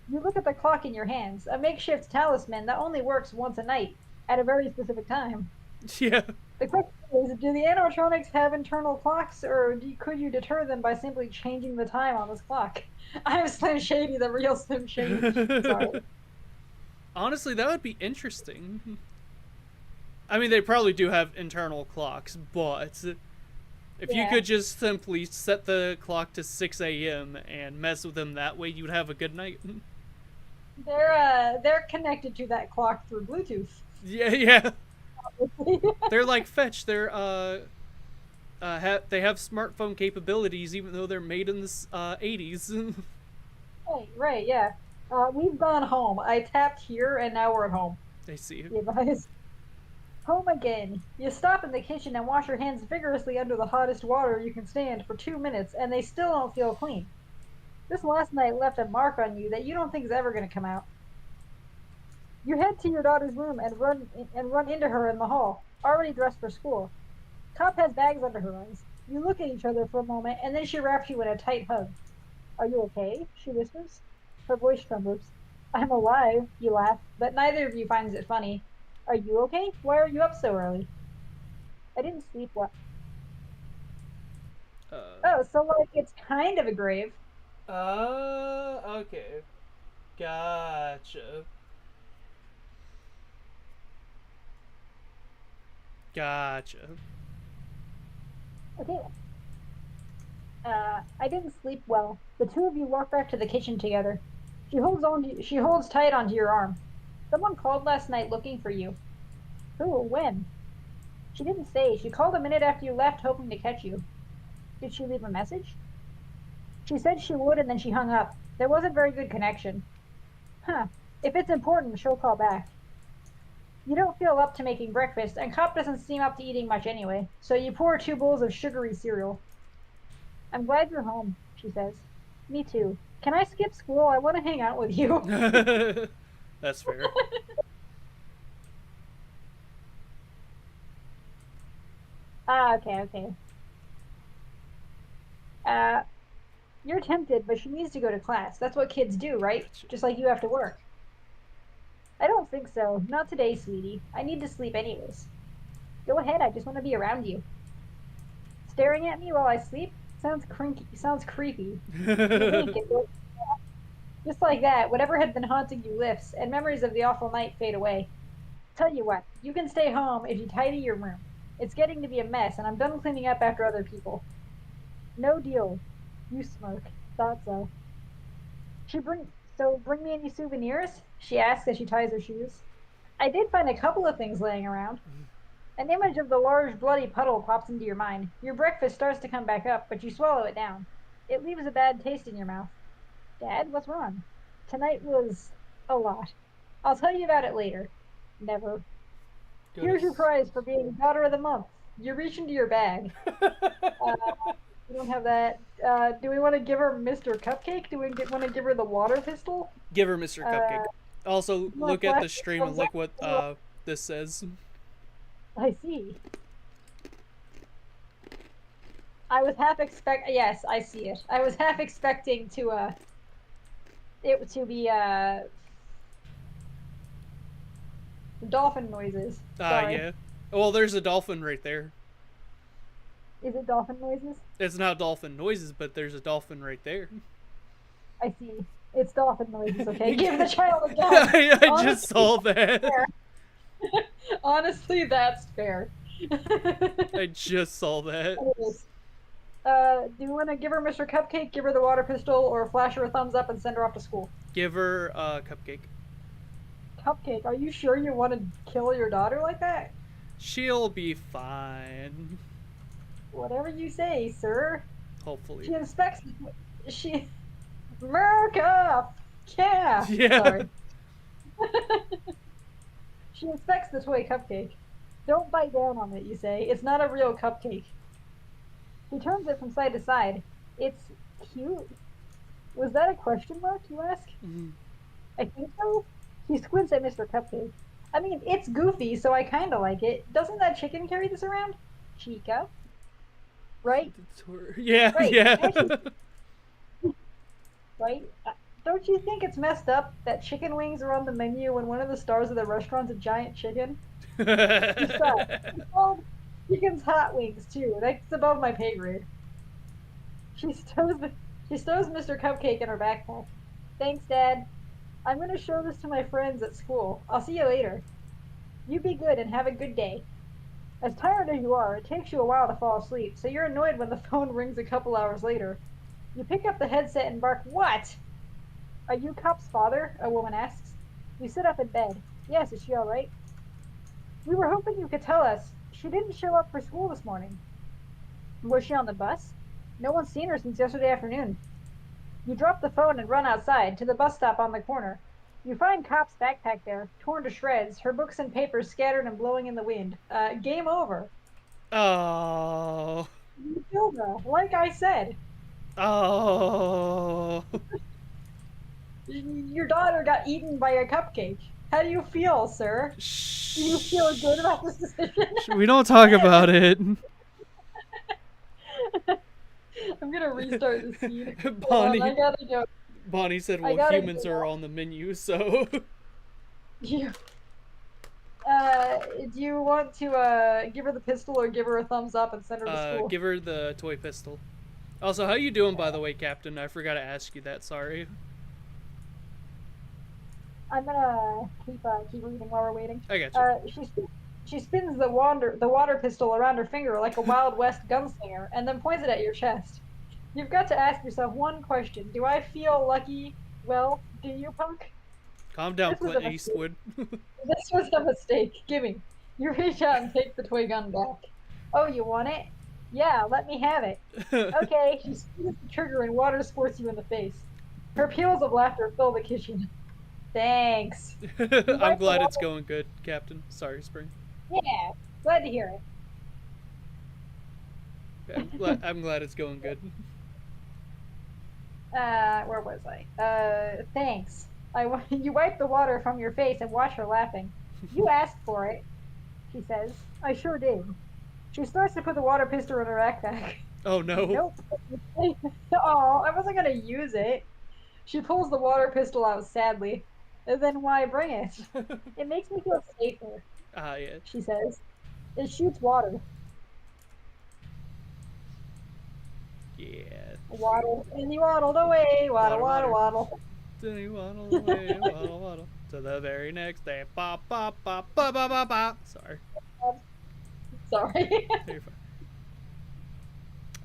[SPEAKER 2] You look at the clock in your hands, a makeshift talisman that only works once a night, at a very specific time.
[SPEAKER 1] Yeah.
[SPEAKER 2] The question is, do the animatronics have internal clocks, or could you deter them by simply changing the time on this clock? I'm Slim Shady, the real Slim Shady. Sorry.
[SPEAKER 1] Honestly, that would be interesting. I mean, they probably do have internal clocks, but if you could just simply set the clock to 6 a.m. and mess with them that way, you'd have a good night.
[SPEAKER 2] They're connected to that clock through Bluetooth.
[SPEAKER 1] Yeah. They're like Fetch. They're they have smartphone capabilities, even though they're made in the 80s.
[SPEAKER 2] Right, yeah. We've gone home. I tapped here, and now we're at home.
[SPEAKER 1] I see.
[SPEAKER 2] Yeah, guys. Home again. You stop in the kitchen and wash your hands vigorously under the hottest water you can stand for 2 minutes, and they still don't feel clean. This last night left a mark on you that you don't think is ever going to come out. You head to your daughter's room and run into her in the hall, already dressed for school. Cop has bags under her eyes. You look at each other for a moment, and then she wraps you in a tight hug. Are you okay? She whispers. Her voice trembles. I'm alive, you laugh, but neither of you finds it funny. Are you okay? Why are you up so early? I didn't sleep well. Oh, so like it's kind of a grave.
[SPEAKER 1] Okay. Gotcha.
[SPEAKER 2] Okay. I didn't sleep well. The two of you walk back to the kitchen together. She holds tight onto your arm. Someone called last night looking for you. Who? When? She didn't say. She called a minute after you left, hoping to catch you. Did she leave a message? She said she would, and then she hung up. There wasn't very good connection. Huh. If it's important, she'll call back. You don't feel up to making breakfast, and Cop doesn't seem up to eating much anyway, so you pour 2 bowls of sugary cereal. I'm glad you're home, she says. Me too. Can I skip school? I want to hang out with you.
[SPEAKER 1] That's fair.
[SPEAKER 2] Okay. You're tempted, but she needs to go to class. That's what kids do, right? Just like you have to work. I don't think so. Not today, sweetie. I need to sleep anyways. Go ahead, I just want to be around you. Staring at me while I sleep? Sounds creepy. You wink and go. Just like that, whatever had been haunting you lifts, and memories of the awful night fade away. Tell you what, you can stay home if you tidy your room. It's getting to be a mess, and I'm done cleaning up after other people. No deal. You smirk. Thought so. Bring me any souvenirs? She asks as she ties her shoes. I did find a couple of things laying around. An image of the large bloody puddle pops into your mind. Your breakfast starts to come back up, but you swallow it down. It leaves a bad taste in your mouth. Dad, what's wrong? Tonight was a lot. I'll tell you about it later. Never. Here's your prize for being Daughter of the Month. You reach into your bag. We don't have that. Do we want to give her Mr. Cupcake? Do we want to give her the water pistol?
[SPEAKER 1] Give her Mr. Cupcake. Also, look at the stream and look what
[SPEAKER 2] up?
[SPEAKER 1] this says.
[SPEAKER 2] I see. I was half yes, I see it. I was half expecting to it to be dolphin noises. Sorry.
[SPEAKER 1] Yeah. Well, there's a dolphin right there.
[SPEAKER 2] Is it dolphin noises?
[SPEAKER 1] It's not dolphin noises, but there's a dolphin right there.
[SPEAKER 2] I see. It's dolphin noises, okay? Give the child a gun!
[SPEAKER 1] I just saw that.
[SPEAKER 2] Honestly, that's fair.
[SPEAKER 1] I just saw that.
[SPEAKER 2] Do you want to give her Mr. Cupcake, give her the water pistol, or flash her a thumbs up and send her off to school?
[SPEAKER 1] Give her Cupcake.
[SPEAKER 2] Cupcake? Are you sure you want to kill your daughter like that?
[SPEAKER 1] She'll be fine.
[SPEAKER 2] Whatever you say, sir.
[SPEAKER 1] Hopefully.
[SPEAKER 2] She inspects... America! Yeah! Sorry. She inspects the toy cupcake. Don't bite down on it, you say. It's not a real cupcake. He turns it from side to side. It's cute. Was that a question mark, you ask?
[SPEAKER 1] Mm-hmm.
[SPEAKER 2] I think so. He squints at Mr. Cupcake. I mean, it's goofy, so I kinda like it. Doesn't that chicken carry this around? Chica? Right?
[SPEAKER 1] Yeah,
[SPEAKER 2] right.
[SPEAKER 1] yeah.
[SPEAKER 2] Right? Don't you think it's messed up that chicken wings are on the menu when one of the stars of the restaurant's a giant chicken? It's called Chicken's Hot Wings, too. That's above my pay grade. She stows Mr. Cupcake in her backpack. Thanks, Dad. I'm going to show this to my friends at school. I'll see you later. You be good and have a good day. As tired as you are, it takes you a while to fall asleep, so you're annoyed when the phone rings a couple hours later. You pick up the headset and bark, "What?" Are you Cup's father? A woman asks. You sit up in bed. Yes, is she all right? We were hoping you could tell us. She didn't show up for school this morning. Was she on the bus? No one's seen her since yesterday afternoon. You drop the phone and run outside to the bus stop on the corner. You find Cop's backpack there, torn to shreds, her books and papers scattered and blowing in the wind. Game over.
[SPEAKER 1] Oh.
[SPEAKER 2] You killed her, like I said.
[SPEAKER 1] Oh.
[SPEAKER 2] Your daughter got eaten by a cupcake. How do you feel, sir? Do you feel good about this decision?
[SPEAKER 1] We don't talk about it.
[SPEAKER 2] I'm gonna restart the scene.
[SPEAKER 1] Bonnie,
[SPEAKER 2] I gotta go.
[SPEAKER 1] Bonnie said, well, humans are on the menu, so...
[SPEAKER 2] Do you want to give her the pistol or give her a thumbs up and send her to school?
[SPEAKER 1] Give her the toy pistol. Also, how you doing, by the way, Captain? I forgot to ask you that, sorry.
[SPEAKER 2] I'm gonna keep reading while we're waiting.
[SPEAKER 1] I got you.
[SPEAKER 2] She spins the water pistol around her finger like a Wild West gunslinger, and then points it at your chest. You've got to ask yourself one question. Do I feel lucky? Well, do you, punk?
[SPEAKER 1] Calm down, Clint Eastwood.
[SPEAKER 2] This was a mistake. Gimme. You reach out and take the toy gun back. Oh, you want it? Yeah, let me have it. Okay, she squeezes the trigger and water squirts you in the face. Her peals of laughter fill the kitchen. Thanks. You
[SPEAKER 1] I'm
[SPEAKER 2] wipe the
[SPEAKER 1] glad it's
[SPEAKER 2] water-
[SPEAKER 1] going good, Captain. Sorry, Spring.
[SPEAKER 2] Yeah, glad to hear it.
[SPEAKER 1] I'm glad it's going good.
[SPEAKER 2] Where was I? Thanks. You wipe the water from your face and watch her laughing. You asked for it, she says. I sure did. She starts to put the water pistol in her backpack.
[SPEAKER 1] Oh no.
[SPEAKER 2] Nope. Oh, I wasn't gonna use it. She pulls the water pistol out sadly. And then why bring it? It makes me feel safer,
[SPEAKER 1] Ah, yeah.
[SPEAKER 2] she says. It shoots water.
[SPEAKER 1] Yeah.
[SPEAKER 2] Waddle, and he waddled away. Waddle, waddle, waddle.
[SPEAKER 1] Then he waddle away, waddle, waddle. To the very next day. Bop, bop, bop, bop, bop, bop, bop. Sorry.
[SPEAKER 2] Sorry.
[SPEAKER 1] You're fine.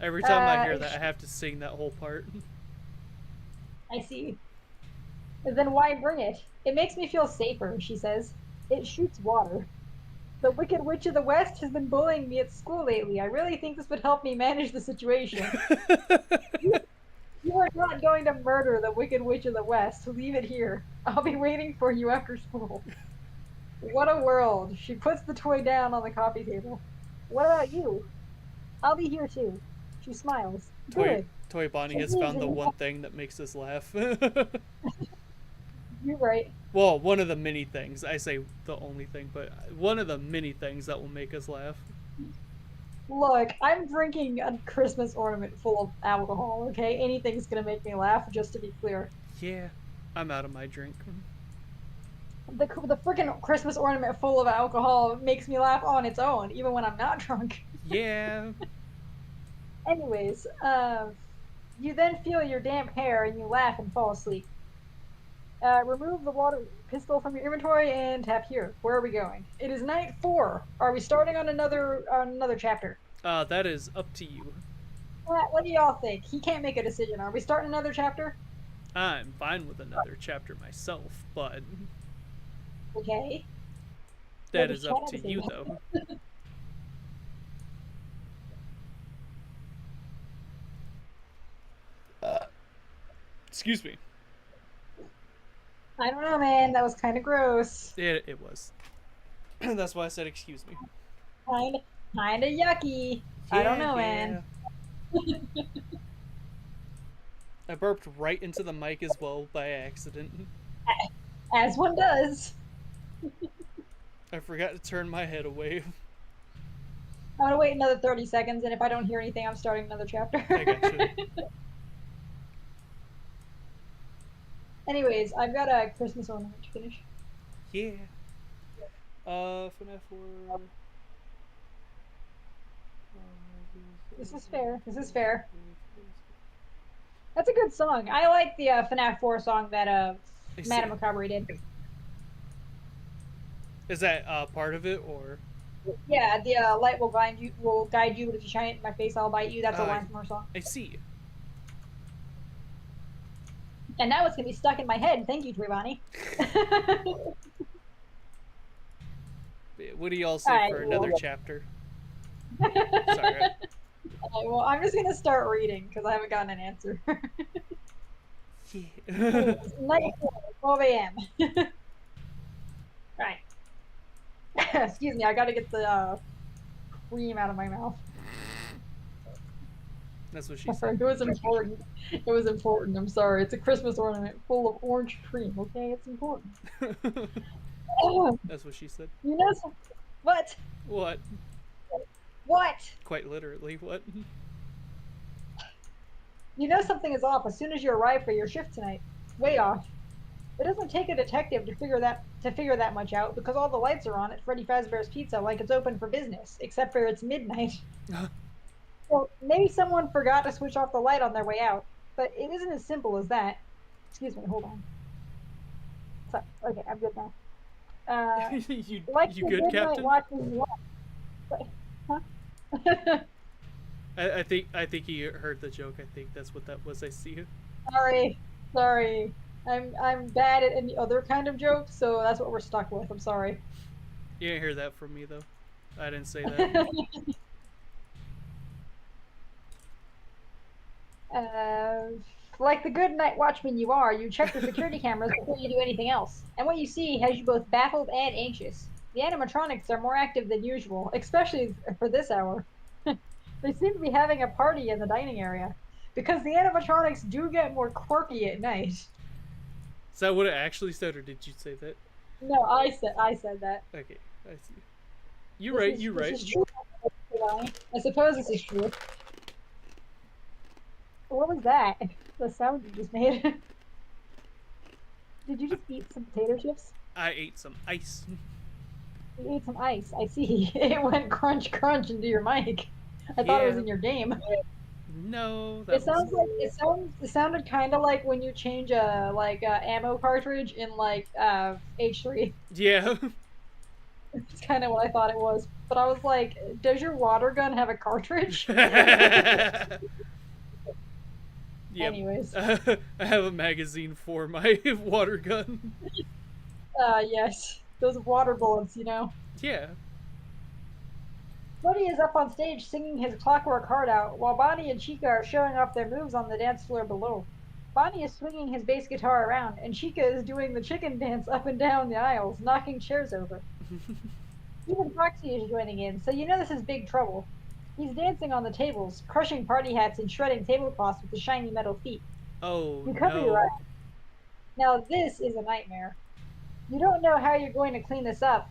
[SPEAKER 1] Every time I hear that, I have to sing that whole part.
[SPEAKER 2] I see. Then why bring it? It makes me feel safer, she says. It shoots water. The Wicked Witch of the West has been bullying me at school lately. I really think this would help me manage the situation. You are not going to murder the Wicked Witch of the West. Leave it here. I'll be waiting for you after school. What a world. She puts the toy down on the coffee table. What about you? I'll be here too. She smiles. Good.
[SPEAKER 1] Toy Bonnie has found the one thing that makes us laugh.
[SPEAKER 2] You're right.
[SPEAKER 1] Well, one of the many things. I say the only thing, but one of the many things that will make us laugh.
[SPEAKER 2] Look, I'm drinking a Christmas ornament full of alcohol, okay? Anything's gonna make me laugh, just to be clear.
[SPEAKER 1] Yeah, I'm out of my drink.
[SPEAKER 2] The freaking Christmas ornament full of alcohol makes me laugh on its own, even when I'm not drunk.
[SPEAKER 1] Yeah.
[SPEAKER 2] Anyways, you then feel your damp hair and you laugh and fall asleep. Remove the water pistol from your inventory and tap here. Where are we going? It is night 4. Are we starting on another chapter?
[SPEAKER 1] That is up to you.
[SPEAKER 2] What do y'all think? He can't make a decision. Are we starting another chapter?
[SPEAKER 1] I'm fine with another chapter myself, but
[SPEAKER 2] Okay.
[SPEAKER 1] that is up to you, though. Excuse me.
[SPEAKER 2] I don't know, man. That was kind of gross.
[SPEAKER 1] It was. That's why I said excuse me.
[SPEAKER 2] Kind of yucky. I don't know, man.
[SPEAKER 1] I burped right into the mic as well by accident.
[SPEAKER 2] As one does.
[SPEAKER 1] I forgot to turn my head away.
[SPEAKER 2] I'm gonna wait another 30 seconds, and if I don't hear anything, I'm starting another chapter.
[SPEAKER 1] I gotcha.
[SPEAKER 2] Anyways, I've got a Christmas ornament to finish.
[SPEAKER 1] Yeah. Fnaf 4.
[SPEAKER 2] This is fair. This is fair. That's a good song. I like the Fnaf 4 song that Madame Macabre did.
[SPEAKER 1] Is that part of it, or?
[SPEAKER 2] Yeah, the light will guide you. But if you shine it in my face, I'll bite you. That's a line from her song.
[SPEAKER 1] I see.
[SPEAKER 2] And now it's gonna be stuck in my head. Thank you, Trivani.
[SPEAKER 1] What do y'all say for another chapter? Sorry.
[SPEAKER 2] Well, I'm just gonna start reading because I haven't gotten an answer.
[SPEAKER 1] Yeah.
[SPEAKER 2] Night 4, 12 a.m. Right. Excuse me, I gotta get the cream out of my mouth.
[SPEAKER 1] That's what she said.
[SPEAKER 2] It was important. It was important. I'm sorry. It's a Christmas ornament full of orange cream. Okay, it's important.
[SPEAKER 1] That's what she said.
[SPEAKER 2] You know what?
[SPEAKER 1] What?
[SPEAKER 2] What?
[SPEAKER 1] Quite literally, what?
[SPEAKER 2] You know something is off as soon as you arrive for your shift tonight. Way off. It doesn't take a detective to figure that much out because all the lights are on at Freddy Fazbear's Pizza like it's open for business, except for it's midnight. Well, maybe someone forgot to switch off the light on their way out, but it isn't as simple as that. Excuse me, hold on. So, okay, I'm good now.
[SPEAKER 1] you good, Captain?
[SPEAKER 2] Huh?
[SPEAKER 1] I think he heard the joke. I think that's what that was. I see it.
[SPEAKER 2] Sorry. I'm bad at any other kind of joke, so that's what we're stuck with. I'm sorry.
[SPEAKER 1] You didn't hear that from me though. I didn't say that.
[SPEAKER 2] Like the good night watchman you are, you check the security cameras before you do anything else. And what you see has you both baffled and anxious. The animatronics are more active than usual, especially for this hour. They seem to be having a party in the dining area. Because the animatronics do get more quirky at night.
[SPEAKER 1] Is that what it actually said, or did you say that?
[SPEAKER 2] No, I said that.
[SPEAKER 1] Okay, I see. You're right.
[SPEAKER 2] This is true. I suppose this is true. What was that? The sound you just made. Did you just eat some potato chips?
[SPEAKER 1] I ate some ice.
[SPEAKER 2] You ate some ice. I see. It went crunch crunch into your mic. I thought it was in your game.
[SPEAKER 1] No,
[SPEAKER 2] It sounded kind of like when you change a ammo cartridge in H3.
[SPEAKER 1] Yeah.
[SPEAKER 2] It's kind of what I thought it was. But I was like, does your water gun have a cartridge? Anyways.
[SPEAKER 1] I have a magazine for my water gun.
[SPEAKER 2] Yes. Those water bullets, you know.
[SPEAKER 1] Yeah.
[SPEAKER 2] Freddy is up on stage singing his Clockwork Heart out, while Bonnie and Chica are showing off their moves on the dance floor below. Bonnie is swinging his bass guitar around, and Chica is doing the chicken dance up and down the aisles, knocking chairs over. Even Foxy is joining in, so you know this is big trouble. He's dancing on the tables, crushing party hats and shredding tablecloths with his shiny metal feet.
[SPEAKER 1] Oh,
[SPEAKER 2] You cover your eyes. Now this is a nightmare. You don't know how you're going to clean this up,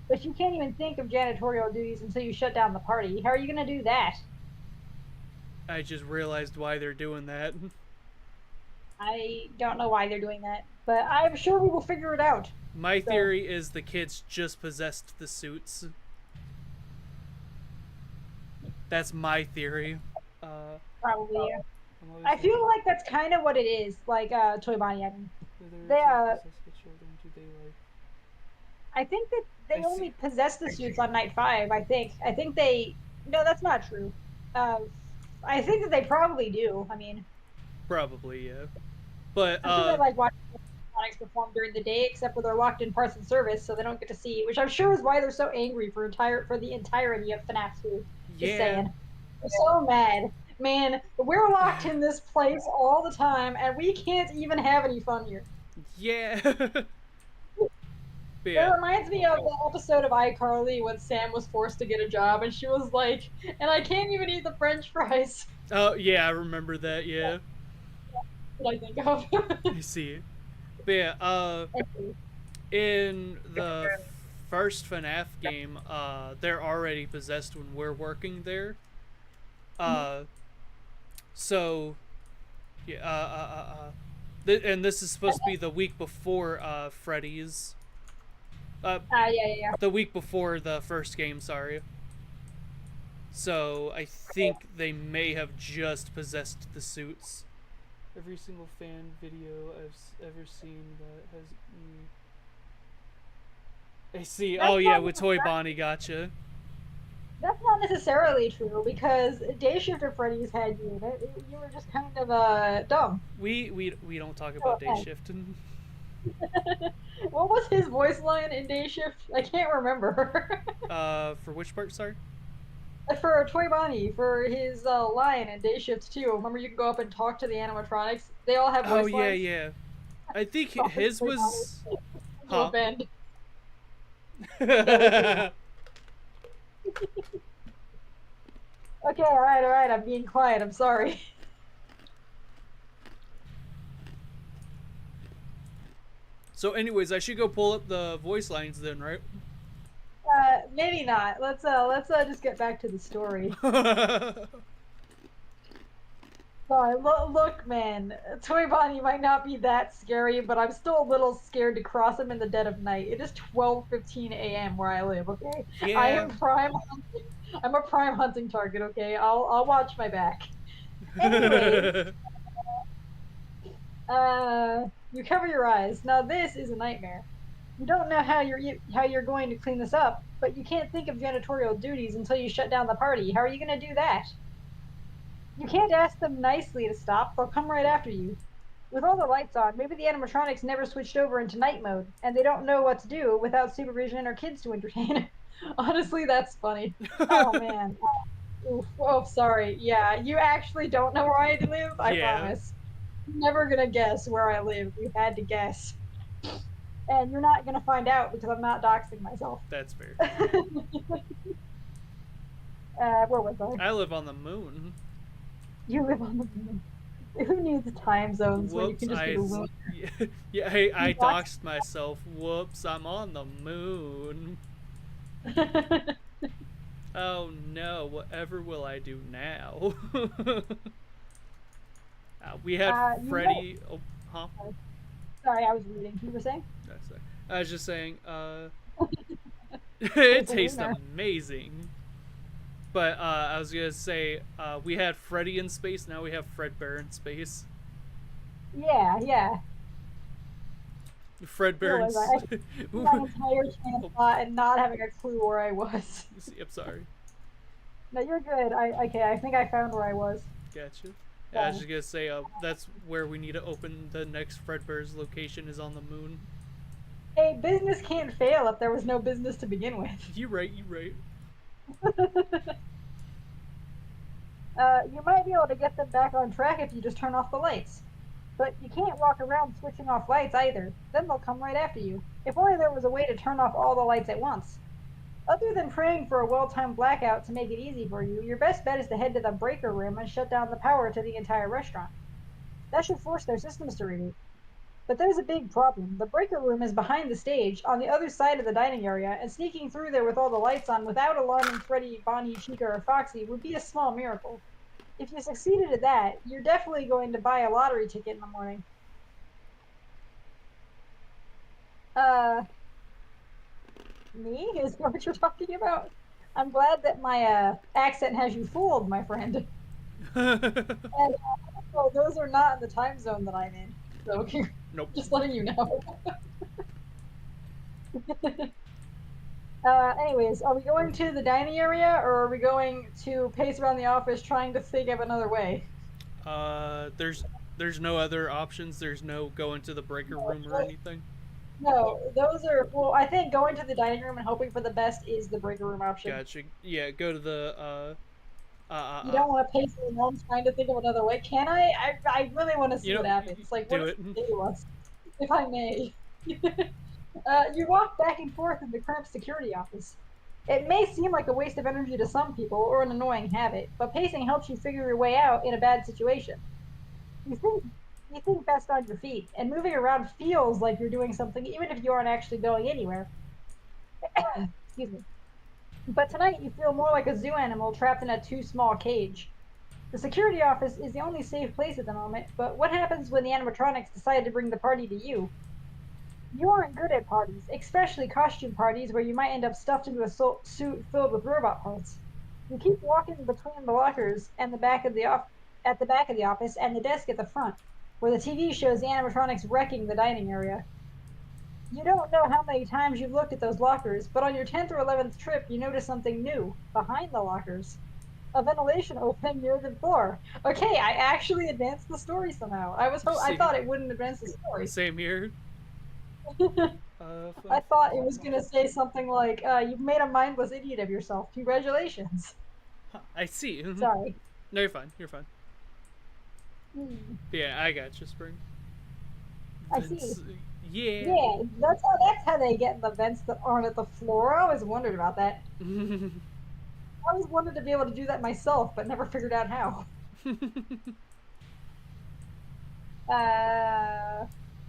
[SPEAKER 2] but you can't even think of janitorial duties until you shut down the party. How are you going to do that?
[SPEAKER 1] I just realized why they're doing that.
[SPEAKER 2] I don't know why they're doing that, but I'm sure we will figure it out.
[SPEAKER 1] My theory is the kids just possessed the suits. That's my theory.
[SPEAKER 2] Probably, yeah. I feel like that's kind of what it is, like Toy Bonnie. I mean, I think that they only possess the suits on night 5. I think they. No, that's not true. I think that they probably do. I mean,
[SPEAKER 1] probably, yeah. But
[SPEAKER 2] I'm sure they like watching animatronics perform during the day, except when they're locked in parts and service, so they don't get to see. Which I'm sure is why they're so angry for the entirety of Fnaf 2. Just saying, they're so mad. Man, we're locked in this place all the time, and we can't even have any fun here.
[SPEAKER 1] Yeah.
[SPEAKER 2] It reminds me of the episode of iCarly when Sam was forced to get a job, and she was like, and I can't even eat the french fries.
[SPEAKER 1] Oh, yeah, I remember that, yeah.
[SPEAKER 2] That's what I think of.
[SPEAKER 1] I see. But yeah, in the first FNAF game, they're already possessed when we're working there. So, yeah, and this is supposed to be the week before Freddy's.
[SPEAKER 2] Yeah.
[SPEAKER 1] The week before the first game, sorry. So I think they may have just possessed the suits. Every single fan video I've ever seen that has. I see. Oh yeah, with Toy Bonnie, gotcha.
[SPEAKER 2] That's not necessarily true because Day Shifter Freddy's had you in it. You were just kind of dumb.
[SPEAKER 1] We don't talk about Day Shift.
[SPEAKER 2] What was his voice line in Day Shift? I can't remember.
[SPEAKER 1] For which part, sorry?
[SPEAKER 2] For Toy Bonnie, for his line in Day Shift 2. Remember you can go up and talk to the animatronics? They all have voice lines.
[SPEAKER 1] Yeah. I think his was... Huh.
[SPEAKER 2] Okay, alright, I'm being quiet, I'm sorry.
[SPEAKER 1] So anyways, I should go pull up the voice lines then, right?
[SPEAKER 2] Maybe not. Let's just get back to the story. Sorry, look, man. Toy Bonnie might not be that scary, but I'm still a little scared to cross him in the dead of night. It is 12:15 a.m. where I live. Okay,
[SPEAKER 1] yeah.
[SPEAKER 2] I am prime. I'm a prime hunting target. Okay, I'll watch my back. Anyway, you cover your eyes. Now this is a nightmare. You don't know how you're going to clean this up, but you can't think of janitorial duties until you shut down the party. How are you going to do that? You can't ask them nicely to stop. They'll come right after you. With all the lights on, maybe the animatronics never switched over into night mode, and they don't know what to do without supervision or kids to entertain. Honestly, that's funny. Oh man. Oof. Oh, sorry. Yeah, you actually don't know where I live? I
[SPEAKER 1] Yeah.
[SPEAKER 2] promise. You're never gonna guess where I live. You had to guess. And you're not gonna find out because I'm not doxing myself.
[SPEAKER 1] That's fair.
[SPEAKER 2] Where was I?
[SPEAKER 1] I live on the moon.
[SPEAKER 2] You live on the moon. Who needs time zones when you
[SPEAKER 1] Whoops,
[SPEAKER 2] can just be the moon?
[SPEAKER 1] yeah, hey, I doxed myself. Whoops, I'm on the moon. Oh no, whatever will I do now? We had Freddy. Oh, huh?
[SPEAKER 2] Sorry, I was reading. You were saying?
[SPEAKER 1] I was just saying, it tastes
[SPEAKER 2] lunar.
[SPEAKER 1] amazing. But I was gonna say, we had Freddy in space, now we have Fredbear in space.
[SPEAKER 2] Yeah, yeah.
[SPEAKER 1] Fredbear in
[SPEAKER 2] space. My entire train of thought and not having a clue where I was.
[SPEAKER 1] I'm sorry.
[SPEAKER 2] No, you're good. Okay, I think I found where I was.
[SPEAKER 1] Gotcha. Yeah, I was just gonna say, that's where we need to open the next Fredbear's location is on the moon.
[SPEAKER 2] Hey, business can't fail if there was no business to begin with.
[SPEAKER 1] You right.
[SPEAKER 2] You might be able to get them back on track if you just turn off the lights. But you can't walk around switching off lights either. Then they'll come right after you. If only there was a way to turn off all the lights at once. Other than praying for a well-timed blackout to make it easy for you, your best bet is to head to the breaker room and shut down the power to the entire restaurant. That should force their systems to reboot. But there's a big problem. The breaker room is behind the stage, on the other side of the dining area, and sneaking through there with all the lights on without alarming Freddy, Bonnie, Chica, or Foxy would be a small miracle. If you succeeded at that, you're definitely going to buy a lottery ticket in the morning. Me? Is that what you're talking about? I'm glad that my accent has you fooled, my friend. And well, those are not in the time zone that I'm in. So
[SPEAKER 1] nope.
[SPEAKER 2] Just letting you know. Anyways, are we going to the dining area or are we going to pace around the office trying to think of another way?
[SPEAKER 1] There's no other options. There's no going to the breaker room or anything.
[SPEAKER 2] No, those are, well, I think going to the dining room and hoping for the best is the breaker room option.
[SPEAKER 1] Gotcha. Yeah, go to the,
[SPEAKER 2] you don't want to pace around trying to think of another way. Can I? I really want to see what happens. Like, what if they was, if I may. You walk back and forth in the cramped security office. It may seem like a waste of energy to some people or an annoying habit, but pacing helps you figure your way out in a bad situation. You think best on your feet, and moving around feels like you're doing something even if you aren't actually going anywhere. Excuse me. But tonight you feel more like a zoo animal trapped in a too small cage. The security office is the only safe place at the moment, but what happens when the animatronics decide to bring the party to you? You aren't good at parties, especially costume parties where you might end up stuffed into a suit filled with robot parts. You keep walking between the lockers and the back of the office and the desk at the front, where the TV shows the animatronics wrecking the dining area. You don't know how many times you've looked at those lockers, but on your 10th or 11th trip, you notice something new behind the lockers. A ventilation opening near the floor. Okay, I actually advanced the story somehow. I thought it wouldn't advance the story.
[SPEAKER 1] Same here.
[SPEAKER 2] I thought it was gonna say something like, "You've made a mindless idiot of yourself. Congratulations."
[SPEAKER 1] I see.
[SPEAKER 2] Sorry.
[SPEAKER 1] No, you're fine. You're fine. Yeah, I got you, Spring.
[SPEAKER 2] I see.
[SPEAKER 1] Yeah.
[SPEAKER 2] Yeah, that's how they get in the vents that aren't at the floor. I always wondered about that. I always wanted to be able to do that myself, but never figured out how.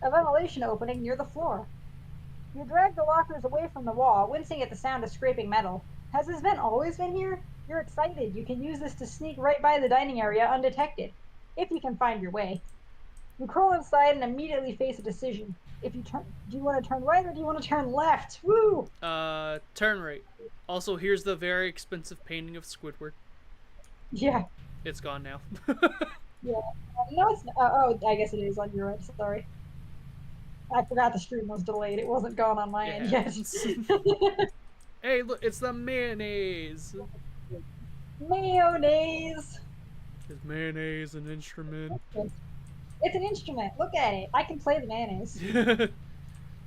[SPEAKER 2] A ventilation opening near the floor. You drag the lockers away from the wall, wincing at the sound of scraping metal. Has this vent always been here? You're excited. You can use this to sneak right by the dining area undetected, if you can find your way. You crawl inside and immediately face a decision. Do you want to turn right or do you want to turn left? Woo!
[SPEAKER 1] Turn right. Also, here's the very expensive painting of Squidward.
[SPEAKER 2] Yeah.
[SPEAKER 1] It's gone now.
[SPEAKER 2] Yeah. No, it's not. Oh, I guess it is on your end. Sorry. I forgot the stream was delayed. It wasn't gone on my end yet.
[SPEAKER 1] Hey, look, it's the mayonnaise.
[SPEAKER 2] Mayonnaise.
[SPEAKER 1] Is mayonnaise an instrument?
[SPEAKER 2] It's an instrument. Look at it. I can play the mayonnaise.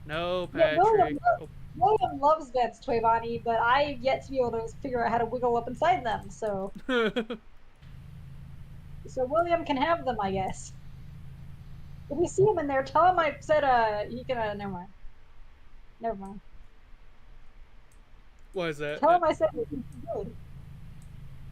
[SPEAKER 1] No, Patrick.
[SPEAKER 2] William loves vents, Twavani, but I've yet to be able to figure out how to wiggle up inside them, so William can have them, I guess. If you see him in there, tell him I said he can never mind. Never mind.
[SPEAKER 1] Why is that?
[SPEAKER 2] Tell him I said he's good.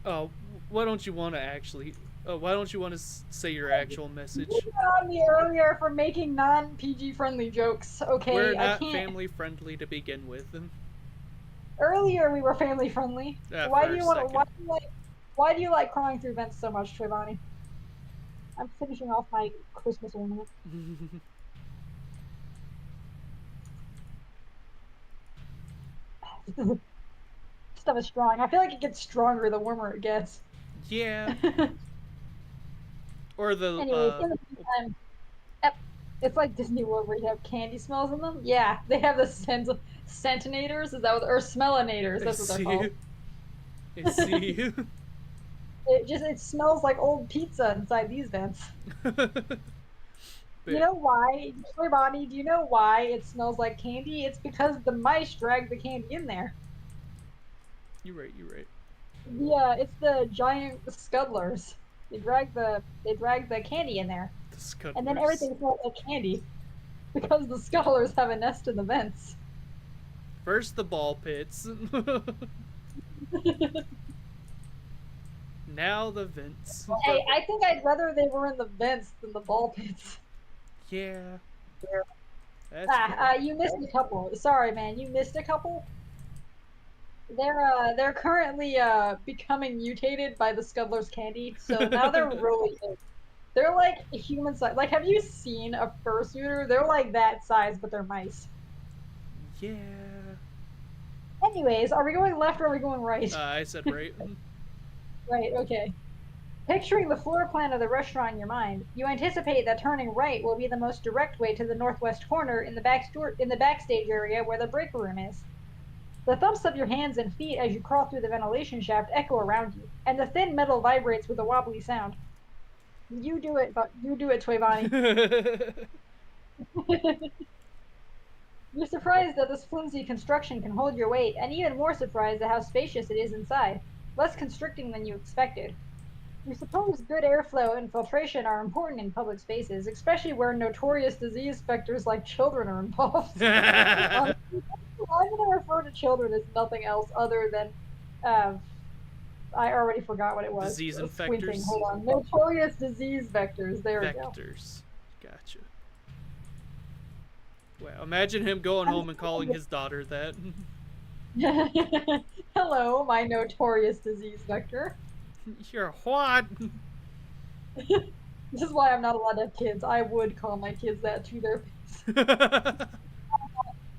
[SPEAKER 1] Oh, why don't you want to actually? Why don't you want to say your actual message?
[SPEAKER 2] You got me earlier for making non-PG friendly jokes. Okay,
[SPEAKER 1] We're
[SPEAKER 2] I
[SPEAKER 1] not
[SPEAKER 2] can't.
[SPEAKER 1] family friendly to begin with.
[SPEAKER 2] Earlier we were family friendly. Why do you want to? Why do you like crawling through vents so much, Trayvani? I'm finishing off my Christmas ornament. Stuff is strong. I feel like it gets stronger the warmer it gets.
[SPEAKER 1] Yeah. Or the.
[SPEAKER 2] Anyways, in the meantime, it's like Disney World where you have candy smells in them. Yeah, they have the centinators. Is that what? Or smellinators? That's what they're called.
[SPEAKER 1] I see.
[SPEAKER 2] It smells like old pizza inside these vents. You know why? Bonnie, do you know why it smells like candy? It's because the mice drag the candy in there.
[SPEAKER 1] You're right.
[SPEAKER 2] Yeah, it's the giant scudlers. They drag the candy in there.
[SPEAKER 1] The scudlers.
[SPEAKER 2] And then everything smells like candy. Because the scudlers have a nest in the vents.
[SPEAKER 1] First the ball pits. Now the vents.
[SPEAKER 2] Hey, I think I'd rather they were in the vents than the ball pits.
[SPEAKER 1] Yeah.
[SPEAKER 2] You missed a couple. Sorry, man, you missed a couple. They're currently becoming mutated by the Scudler's candy, so now they're really big. They're like human size. Like, have you seen a fursuiter? They're like that size, but they're mice.
[SPEAKER 1] Yeah.
[SPEAKER 2] Anyways, are we going left or are we going right?
[SPEAKER 1] I said right.
[SPEAKER 2] Right, okay. Picturing the floor plan of the restaurant in your mind, you anticipate that turning right will be the most direct way to the northwest corner in the backstage area where the break room is. The thumps of your hands and feet as you crawl through the ventilation shaft echo around you, and the thin metal vibrates with a wobbly sound. You do it, Twavani. You're surprised that this flimsy construction can hold your weight, and even more surprised at how spacious it is inside, less constricting than you expected. You suppose good airflow and filtration are important in public spaces, especially where notorious disease vectors like children are involved. I'm going to refer to children as nothing else other than, I already forgot what it was.
[SPEAKER 1] Disease infectors.
[SPEAKER 2] Hold on. Notorious disease vectors. There we go.
[SPEAKER 1] Vectors. Gotcha. Wow, imagine him going home and calling his daughter that.
[SPEAKER 2] Hello, my notorious disease vector.
[SPEAKER 1] You're what?
[SPEAKER 2] This is why I'm not allowed to have kids. I would call my kids that to their face.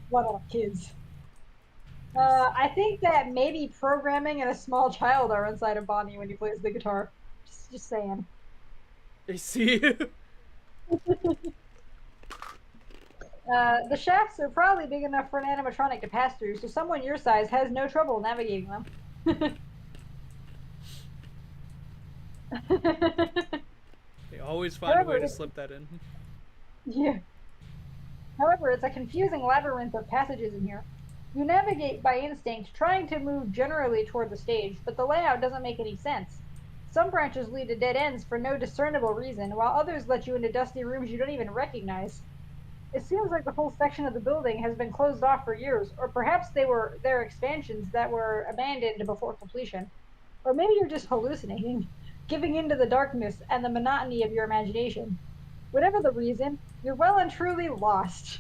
[SPEAKER 2] What up, kids? I think that maybe programming and a small child are inside of Bonnie when he plays the guitar. Just saying.
[SPEAKER 1] I see.
[SPEAKER 2] The shafts are probably big enough for an animatronic to pass through, so someone your size has no trouble navigating them.
[SPEAKER 1] They always find a way to slip that in.
[SPEAKER 2] Yeah. However, it's a confusing labyrinth of passages in here. You navigate by instinct, trying to move generally toward the stage, but the layout doesn't make any sense. Some branches lead to dead ends for no discernible reason, while others let you into dusty rooms you don't even recognize. It seems like the whole section of the building has been closed off for years, or perhaps they're expansions that were abandoned before completion. Or maybe you're just hallucinating, giving in to the darkness and the monotony of your imagination. Whatever the reason, you're well and truly lost.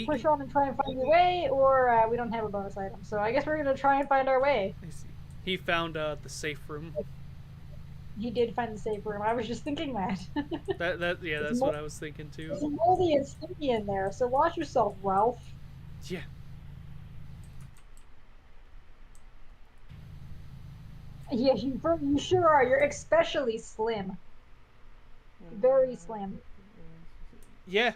[SPEAKER 2] Push on and try and find your way, or we don't have a bonus item, so I guess we're going to try and find our way.
[SPEAKER 1] I see. He found the safe room.
[SPEAKER 2] He did find the safe room. I was just thinking that.
[SPEAKER 1] That's what I was thinking too.
[SPEAKER 2] It's moldy and stinky in there, so watch yourself, Ralph.
[SPEAKER 1] Yeah.
[SPEAKER 2] Yeah, you sure are. You're especially slim. Very slim.
[SPEAKER 1] Yeah.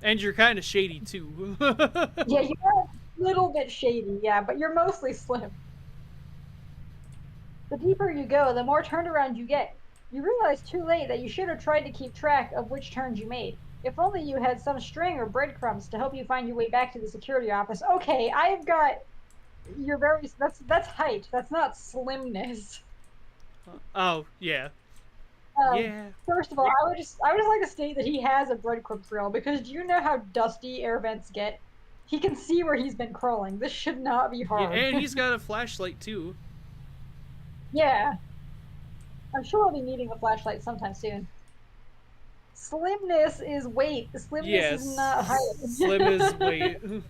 [SPEAKER 1] And you're kind of shady too.
[SPEAKER 2] Yeah, you're a little bit shady, yeah, but you're mostly slim. The deeper you go, the more turned around you get. You realize too late that you should have tried to keep track of which turns you made. If only you had some string or breadcrumbs to help you find your way back to the security office. Okay, I've got you're very that's height. That's not slimness.
[SPEAKER 1] Oh, yeah.
[SPEAKER 2] Um,
[SPEAKER 1] Yeah.
[SPEAKER 2] First of all, I would just like to state that he has a breadcrumb trail because do you know how dusty air vents get? He can see where he's been crawling. This should not be
[SPEAKER 1] Yeah,
[SPEAKER 2] hard.
[SPEAKER 1] and he's got a flashlight, too.
[SPEAKER 2] Yeah, I'm sure I'll be needing a flashlight sometime soon. Slimness is weight. Slimness is not
[SPEAKER 1] Yes.
[SPEAKER 2] height.
[SPEAKER 1] Slim is weight.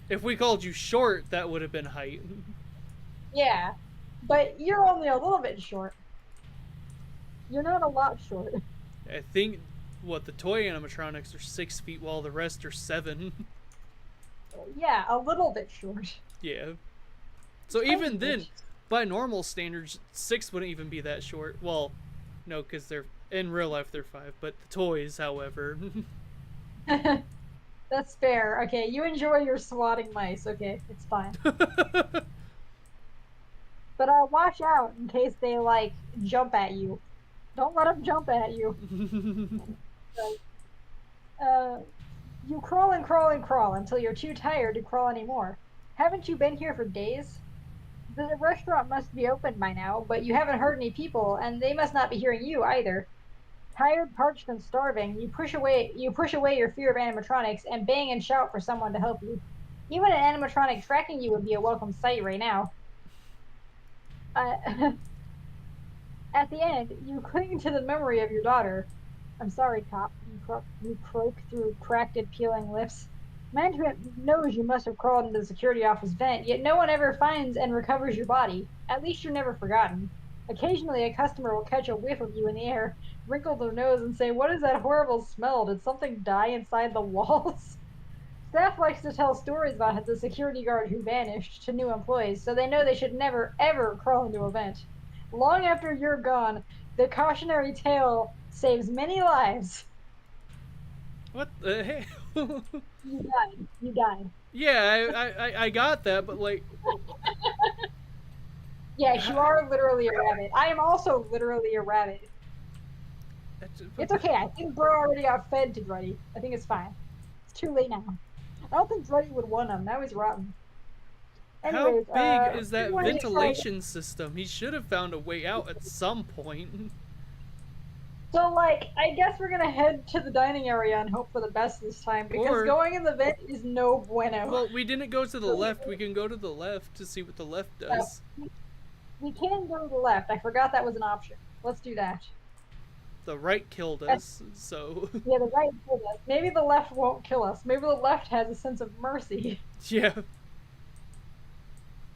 [SPEAKER 1] If we called you short, that would have been height.
[SPEAKER 2] Yeah, but you're only a little bit short. You're not a lot short.
[SPEAKER 1] I think, what, the toy animatronics are 6 feet while the rest are 7.
[SPEAKER 2] Yeah, a little bit short.
[SPEAKER 1] Yeah. So even then, by normal standards, 6 wouldn't even be that short. Well, no, because they're, in real life they're 5, but the toys, however.
[SPEAKER 2] That's fair. Okay, you enjoy your swatting mice. Okay, it's fine. But watch out in case they, like, jump at you. Don't let them jump at you. You crawl and crawl and crawl until you're too tired to crawl anymore. Haven't you been here for days? The restaurant must be open by now, but you haven't heard any people, and they must not be hearing you either. Tired, parched, and starving, you push away your fear of animatronics and bang and shout for someone to help you. Even an animatronic tracking you would be a welcome sight right now. At the end, you cling to the memory of your daughter. I'm sorry, cop. You croak through cracked and peeling lips. Management knows you must have crawled into the security office vent, yet no one ever finds and recovers your body. At least you're never forgotten. Occasionally, a customer will catch a whiff of you in the air, wrinkle their nose, and say, "What is that horrible smell? Did something die inside the walls?" Staff likes to tell stories about the security guard who vanished to new employees, so they know they should never, ever crawl into a vent. Long after you're gone, the cautionary tale saves many lives.
[SPEAKER 1] What the hell?
[SPEAKER 2] You died. You died.
[SPEAKER 1] Yeah, I got that, but like...
[SPEAKER 2] Yes, you are literally a rabbit. I am also literally a rabbit. It's okay. I think Bro already got fed to Freddy. I think it's fine. It's too late now. I don't think Freddy would want him. Now he's rotten. Anyways,
[SPEAKER 1] how big is that ventilation system? He should have found a way out at some point.
[SPEAKER 2] So, like, I guess we're gonna head to the dining area and hope for the best this time, because going in the vent is no bueno.
[SPEAKER 1] Well, we didn't go to the left. We can go to the left to see what the left does.
[SPEAKER 2] We can go to the left. I forgot that was an option. Let's do that.
[SPEAKER 1] The right killed us, so...
[SPEAKER 2] Yeah, the right killed us. Maybe the left won't kill us. Maybe the left has a sense of mercy.
[SPEAKER 1] Yeah.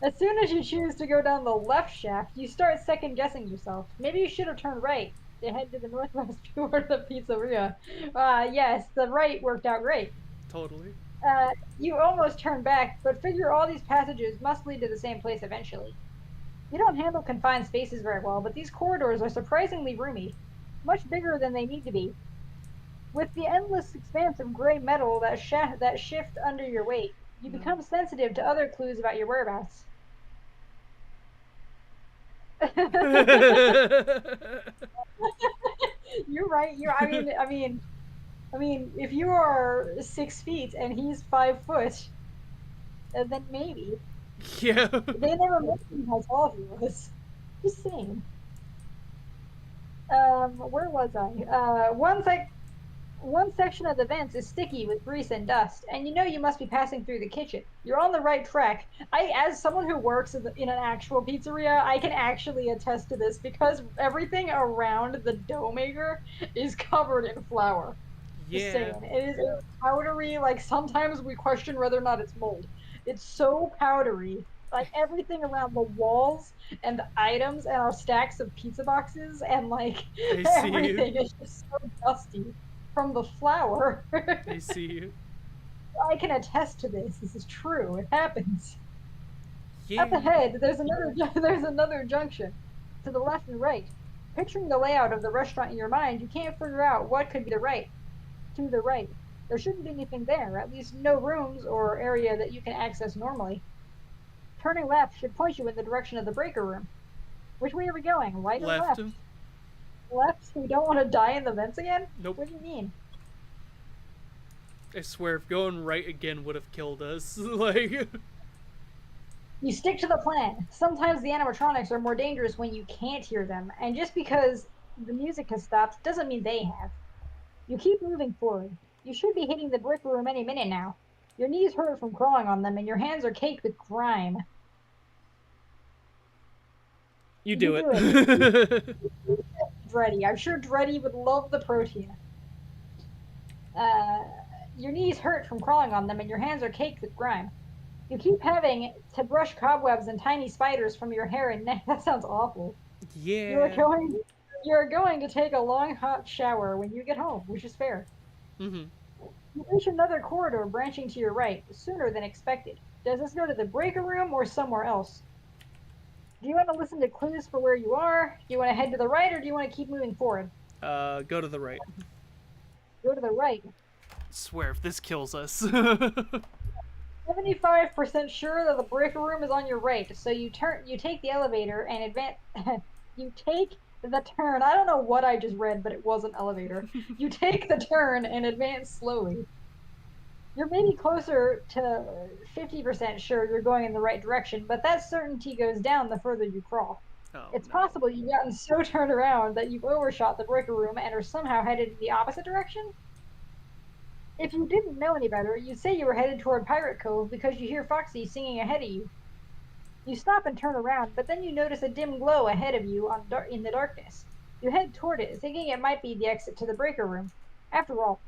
[SPEAKER 2] As soon as you choose to go down the left shaft, you start second-guessing yourself. Maybe you should have turned right to head to the northwest toward the pizzeria. Yes, the right worked out great.
[SPEAKER 1] Totally.
[SPEAKER 2] You almost turned back, but figure all these passages must lead to the same place eventually. You don't handle confined spaces very well, but these corridors are surprisingly roomy. Much bigger than they need to be. With the endless expanse of gray metal that shift under your weight, you become sensitive to other clues about your whereabouts. You're right. I mean, if you are 6 feet and he's 5 foot, then maybe.
[SPEAKER 1] Yeah.
[SPEAKER 2] They never mentioned how tall he was. Just saying. Where was I? One section of the vents is sticky with grease and dust, and you know you must be passing through the kitchen. You're on the right track. As someone who works in an actual pizzeria, I can actually attest to this because everything around the dough maker is covered in flour.
[SPEAKER 1] Yeah.
[SPEAKER 2] Just saying. It is powdery, like sometimes we question whether or not it's mold. It's so powdery. Like everything around the walls and the items and our stacks of pizza boxes and like everything is just so dusty from the flour.
[SPEAKER 1] I see you.
[SPEAKER 2] I can attest to this. This is true. It happens.
[SPEAKER 1] Yeah.
[SPEAKER 2] At the head, there's another junction to the left and right. Picturing the layout of the restaurant in your mind, you can't figure out what could be the right. To the right. There shouldn't be anything there, at least no rooms or area that you can access normally. Turning left should point you in the direction of the breaker room. Which way are we going? Right or
[SPEAKER 1] Left.
[SPEAKER 2] left? Left? We don't want to die in the vents again?
[SPEAKER 1] Nope.
[SPEAKER 2] What do you mean?
[SPEAKER 1] I swear, if going right again would have killed us. Like...
[SPEAKER 2] You stick to the plan. Sometimes the animatronics are more dangerous when you can't hear them, and just because the music has stopped doesn't mean they have. You keep moving forward. You should be hitting the brick room any minute now. Your knees hurt from crawling on them, and your hands are caked with grime.
[SPEAKER 1] You do it.
[SPEAKER 2] Freddy. I'm sure Freddy would love the protein. Your knees hurt from crawling on them, and your hands are caked with grime. You keep having to brush cobwebs and tiny spiders from your hair and neck. That sounds awful.
[SPEAKER 1] Yeah.
[SPEAKER 2] You're going to take a long hot shower when you get home, which is fair.
[SPEAKER 1] Mm-hmm.
[SPEAKER 2] You reach another corridor branching to your right, sooner than expected. Does this go to the breaker room or somewhere else? Do you want to listen to clues for where you are? Do you want to head to the right, or do you want to keep moving forward?
[SPEAKER 1] Go to the right.
[SPEAKER 2] Go to the right.
[SPEAKER 1] Swear, if this kills us.
[SPEAKER 2] 75% sure that the breaker room is on your right, so you take the elevator and advance. You take the turn. I don't know what I just read, but it was an elevator. You take the turn and advance slowly. You're maybe closer to 50% sure you're going in the right direction, but that certainty goes down the further you crawl.
[SPEAKER 1] Oh,
[SPEAKER 2] it's
[SPEAKER 1] no.
[SPEAKER 2] possible you've gotten so turned around that you've overshot the breaker room and are somehow headed in the opposite direction. If you didn't know any better, you'd say you were headed toward Pirate Cove because you hear Foxy singing ahead of you. You stop and turn around, but then you notice a dim glow ahead of you in the darkness. You head toward it, thinking it might be the exit to the breaker room. After all,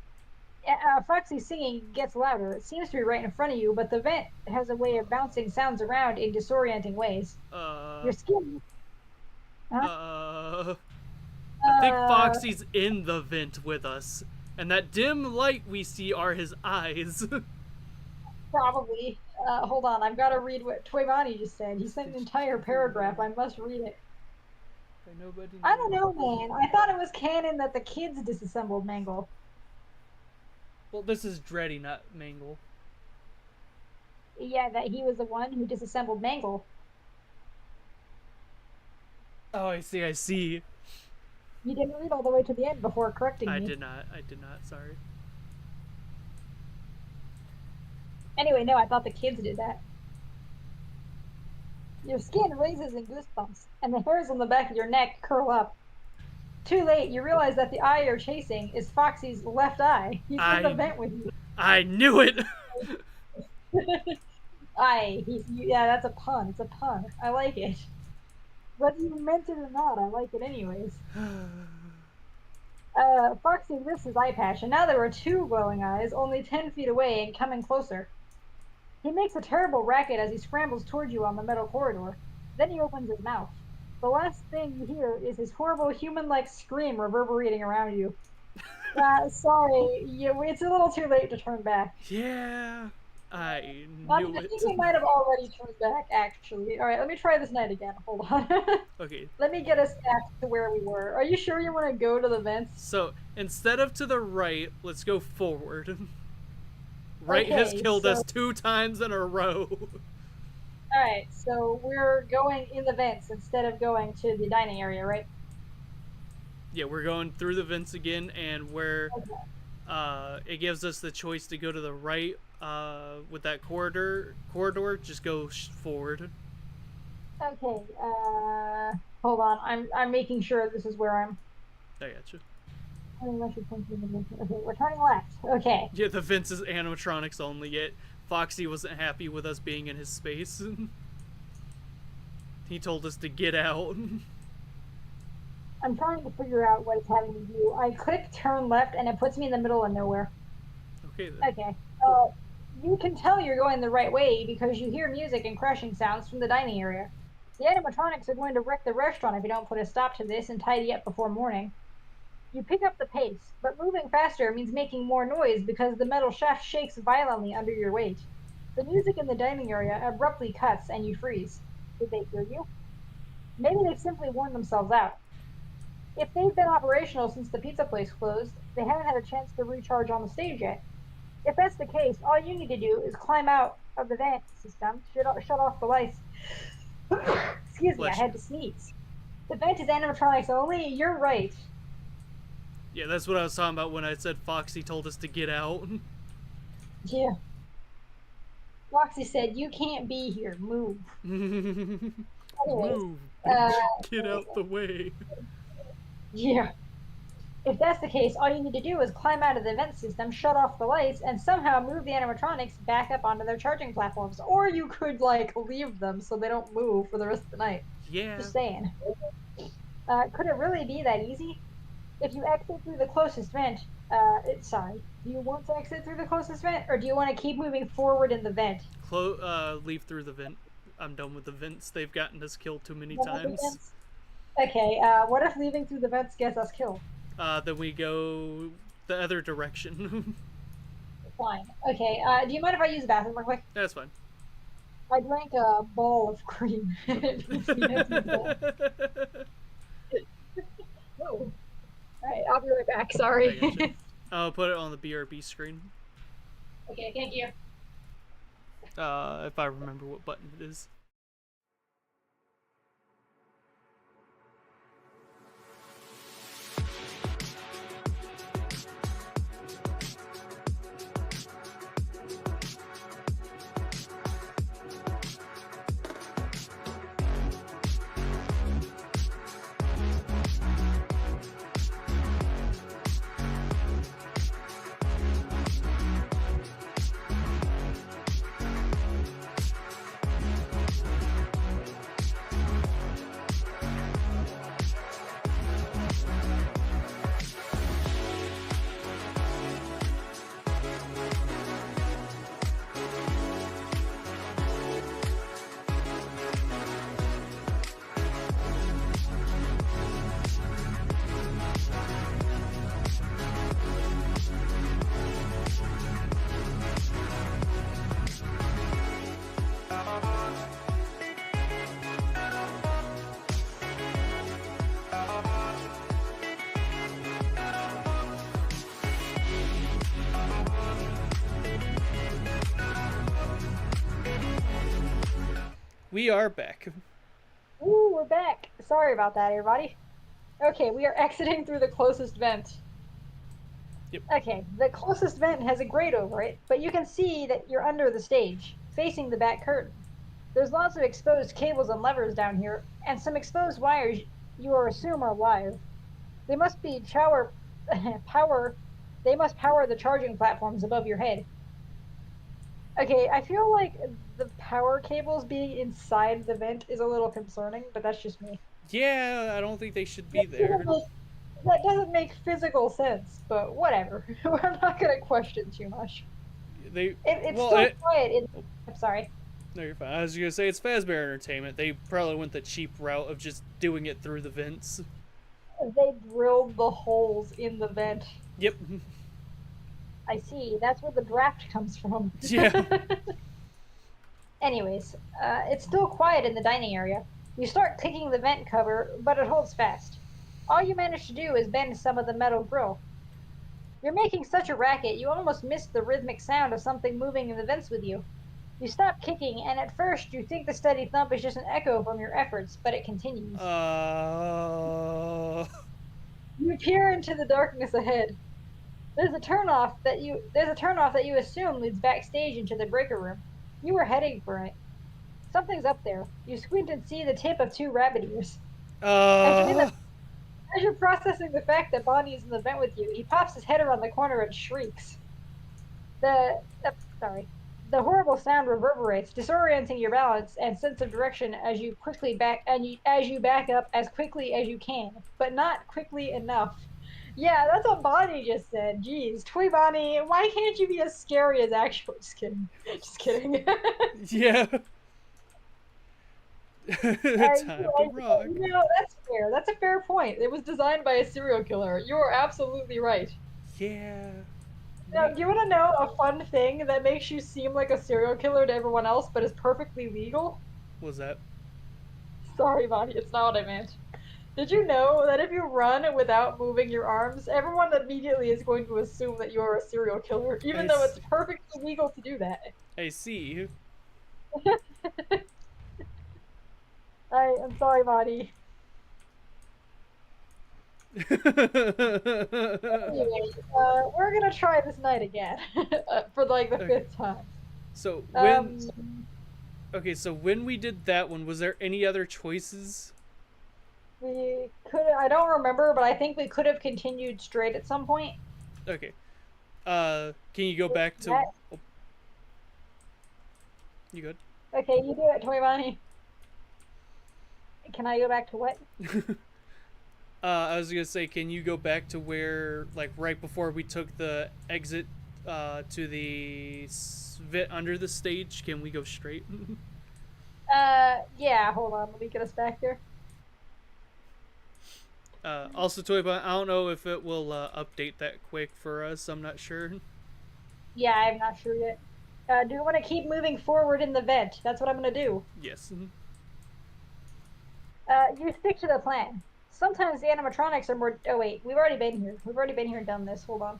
[SPEAKER 2] Foxy's singing gets louder. It seems to be right in front of you, but the vent has a way of bouncing sounds around in disorienting ways. Your skin...
[SPEAKER 1] I think Foxy's in the vent with us. And that dim light we see are his eyes.
[SPEAKER 2] Probably. Hold on, I've got to read what Toymani just said. He sent an entire paragraph. I must read it. I don't know, man. I thought it was canon that the kids disassembled Mangle.
[SPEAKER 1] Well, this is Dreddy, not Mangle.
[SPEAKER 2] Yeah, that he was the one who disassembled Mangle.
[SPEAKER 1] Oh, I see.
[SPEAKER 2] You didn't read all the way to the end before correcting me.
[SPEAKER 1] I did not, sorry.
[SPEAKER 2] Anyway, no, I thought the kids did that. Your skin raises in goosebumps, and the hairs on the back of your neck curl up. Too late, you realize that the eye you're chasing is Foxy's left eye. He's in the vent with you.
[SPEAKER 1] I knew it!
[SPEAKER 2] Yeah, that's a pun. It's a pun. I like it. Whether you meant it or not, I like it anyways. Foxy lifts his eye patch, and now there are two glowing eyes, only 10 feet away and coming closer. He makes a terrible racket as he scrambles toward you on the metal corridor. Then he opens his mouth. The last thing you hear is his horrible human-like scream reverberating around you. Sorry, it's a little too late to turn back.
[SPEAKER 1] Yeah, I knew
[SPEAKER 2] I think we might have already turned back, actually. Alright, let me try this night again. Hold on.
[SPEAKER 1] Okay.
[SPEAKER 2] Let me get us back to where we were. Are you sure you want to go to the vents?
[SPEAKER 1] So, instead of to the right, let's go forward. Right has killed us 2 times in a row.
[SPEAKER 2] Alright, so we're going in the vents instead of going to the dining area, right?
[SPEAKER 1] Yeah, we're going through the vents again, and where it gives us the choice to go to the right with that corridor, just go forward.
[SPEAKER 2] Okay, hold on. I'm making sure this is where I'm...
[SPEAKER 1] I gotcha.
[SPEAKER 2] Okay, we're turning left. Okay.
[SPEAKER 1] Yeah, the vents is animatronics only, yet Foxy wasn't happy with us being in his space. He told us to get out.
[SPEAKER 2] I'm trying to figure out what it's having me do. I click turn left and it puts me in the middle of nowhere.
[SPEAKER 1] Okay then.
[SPEAKER 2] Okay. You can tell you're going the right way because you hear music and crashing sounds from the dining area. The animatronics are going to wreck the restaurant if you don't put a stop to this and tidy up before morning. You pick up the pace, but moving faster means making more noise because the metal shaft shakes violently under your weight. The music in the dining area abruptly cuts and you freeze. Did they hear you? Maybe they've simply worn themselves out. If they've been operational since the pizza place closed, they haven't had a chance to recharge on the stage yet. If that's the case, all you need to do is climb out of the vent system, shut off the lights. Excuse me, I had to sneeze. The vent is animatronics only? You're right.
[SPEAKER 1] Yeah, that's what I was talking about when I said Foxy told us to get out.
[SPEAKER 2] Yeah. Roxy said, you can't be here. Move. Anyways,
[SPEAKER 1] Move, bitch. Get out the way.
[SPEAKER 2] Yeah. If that's the case, all you need to do is climb out of the vent system, shut off the lights, and somehow move the animatronics back up onto their charging platforms. Or you could, like, leave them so they don't move for the rest of the night.
[SPEAKER 1] Yeah.
[SPEAKER 2] Just saying. Could it really be that easy? If you exit through the closest vent, sorry, do you want to exit through the closest vent, or do you want to keep moving forward in the vent?
[SPEAKER 1] Leave through the vent. I'm done with the vents. They've gotten us killed too many times.
[SPEAKER 2] Okay, what if leaving through the vents gets us killed?
[SPEAKER 1] Then we go the other direction.
[SPEAKER 2] Fine. Okay, do you mind if I use the bathroom real quick?
[SPEAKER 1] That's fine.
[SPEAKER 2] I drank a ball of cream. Whoa. Alright, I'll be right back, sorry.
[SPEAKER 1] Gotcha. I'll put it on the BRB screen.
[SPEAKER 2] Okay, thank you.
[SPEAKER 1] If I remember what button it is. We are back.
[SPEAKER 2] Ooh, we're back. Sorry about that, everybody. Okay, we are exiting through the closest vent.
[SPEAKER 1] Yep.
[SPEAKER 2] Okay, the closest vent has a grate over it, but you can see that you're under the stage, facing the back curtain. There's lots of exposed cables and levers down here, and some exposed wires you assume are live. They must be they must power the charging platforms above your head. Okay, I feel like the power cables being inside the vent is a little concerning, but that's just me.
[SPEAKER 1] Yeah, I don't think they should be there.
[SPEAKER 2] That doesn't make physical sense, but whatever. I'm not gonna question too much. It's still quiet. I'm sorry.
[SPEAKER 1] No, you're fine. I was gonna say it's Fazbear Entertainment. They probably went the cheap route of just doing it through the vents.
[SPEAKER 2] They drilled the holes in the vent.
[SPEAKER 1] Yep.
[SPEAKER 2] I see. That's where the draft comes from.
[SPEAKER 1] Yeah.
[SPEAKER 2] Anyways, it's still quiet in the dining area. You start kicking the vent cover, but it holds fast. All you manage to do is bend some of the metal grill. You're making such a racket, you almost miss the rhythmic sound of something moving in the vents with you. You stop kicking, and at first you think the steady thump is just an echo from your efforts, but it continues. You peer into the darkness ahead. There's a turnoff that you assume leads backstage into the breaker room. You were heading for it. Something's up there. You squint and see the tip of two rabbit ears. As you're processing the fact that Bonnie is in the vent with you, he pops his head around the corner and shrieks. The horrible sound reverberates, disorienting your balance and sense of direction as you back up as quickly as you can, but not quickly enough. Yeah, that's what Bonnie just said. Jeez, Toy Bonnie, why can't you be as scary as actual? Just kidding. Just kidding.
[SPEAKER 1] Yeah. Time to rock.
[SPEAKER 2] No, that's fair. That's a fair point. It was designed by a serial killer. You are absolutely right.
[SPEAKER 1] Yeah.
[SPEAKER 2] Now, do you want to know a fun thing that makes you seem like a serial killer to everyone else, but is perfectly legal?
[SPEAKER 1] What's that?
[SPEAKER 2] Sorry, Bonnie, it's not what I meant. Did you know that if you run without moving your arms, everyone immediately is going to assume that you are a serial killer, even though it's perfectly legal to do that?
[SPEAKER 1] I see.
[SPEAKER 2] I'm sorry, Bonnie. Anyway, we're gonna try this night again for like the
[SPEAKER 1] Okay.
[SPEAKER 2] 5th time.
[SPEAKER 1] So
[SPEAKER 2] Um,
[SPEAKER 1] so when we did that one, was there any other choices?
[SPEAKER 2] we could. I don't remember, but I think we could have continued straight at some point.
[SPEAKER 1] Okay. Can you go back to?
[SPEAKER 2] That,
[SPEAKER 1] Oh, you good?
[SPEAKER 2] okay, you do it, Toy Bonnie. Can I go back to what?
[SPEAKER 1] I was gonna say, can you go back to where, like, right before we took the exit, to the vent under the stage? Can we go straight?
[SPEAKER 2] Yeah. Hold on. Let me get us back there.
[SPEAKER 1] Also, Toybot, I don't know if it will update that quick for us. I'm not sure.
[SPEAKER 2] Yeah, I'm not sure yet. Do you want to keep moving forward in the vent? That's what I'm gonna do.
[SPEAKER 1] Yes.
[SPEAKER 2] You stick to the plan. Sometimes the animatronics are more. Oh wait, we've already been here. We've already been here and done this. Hold on.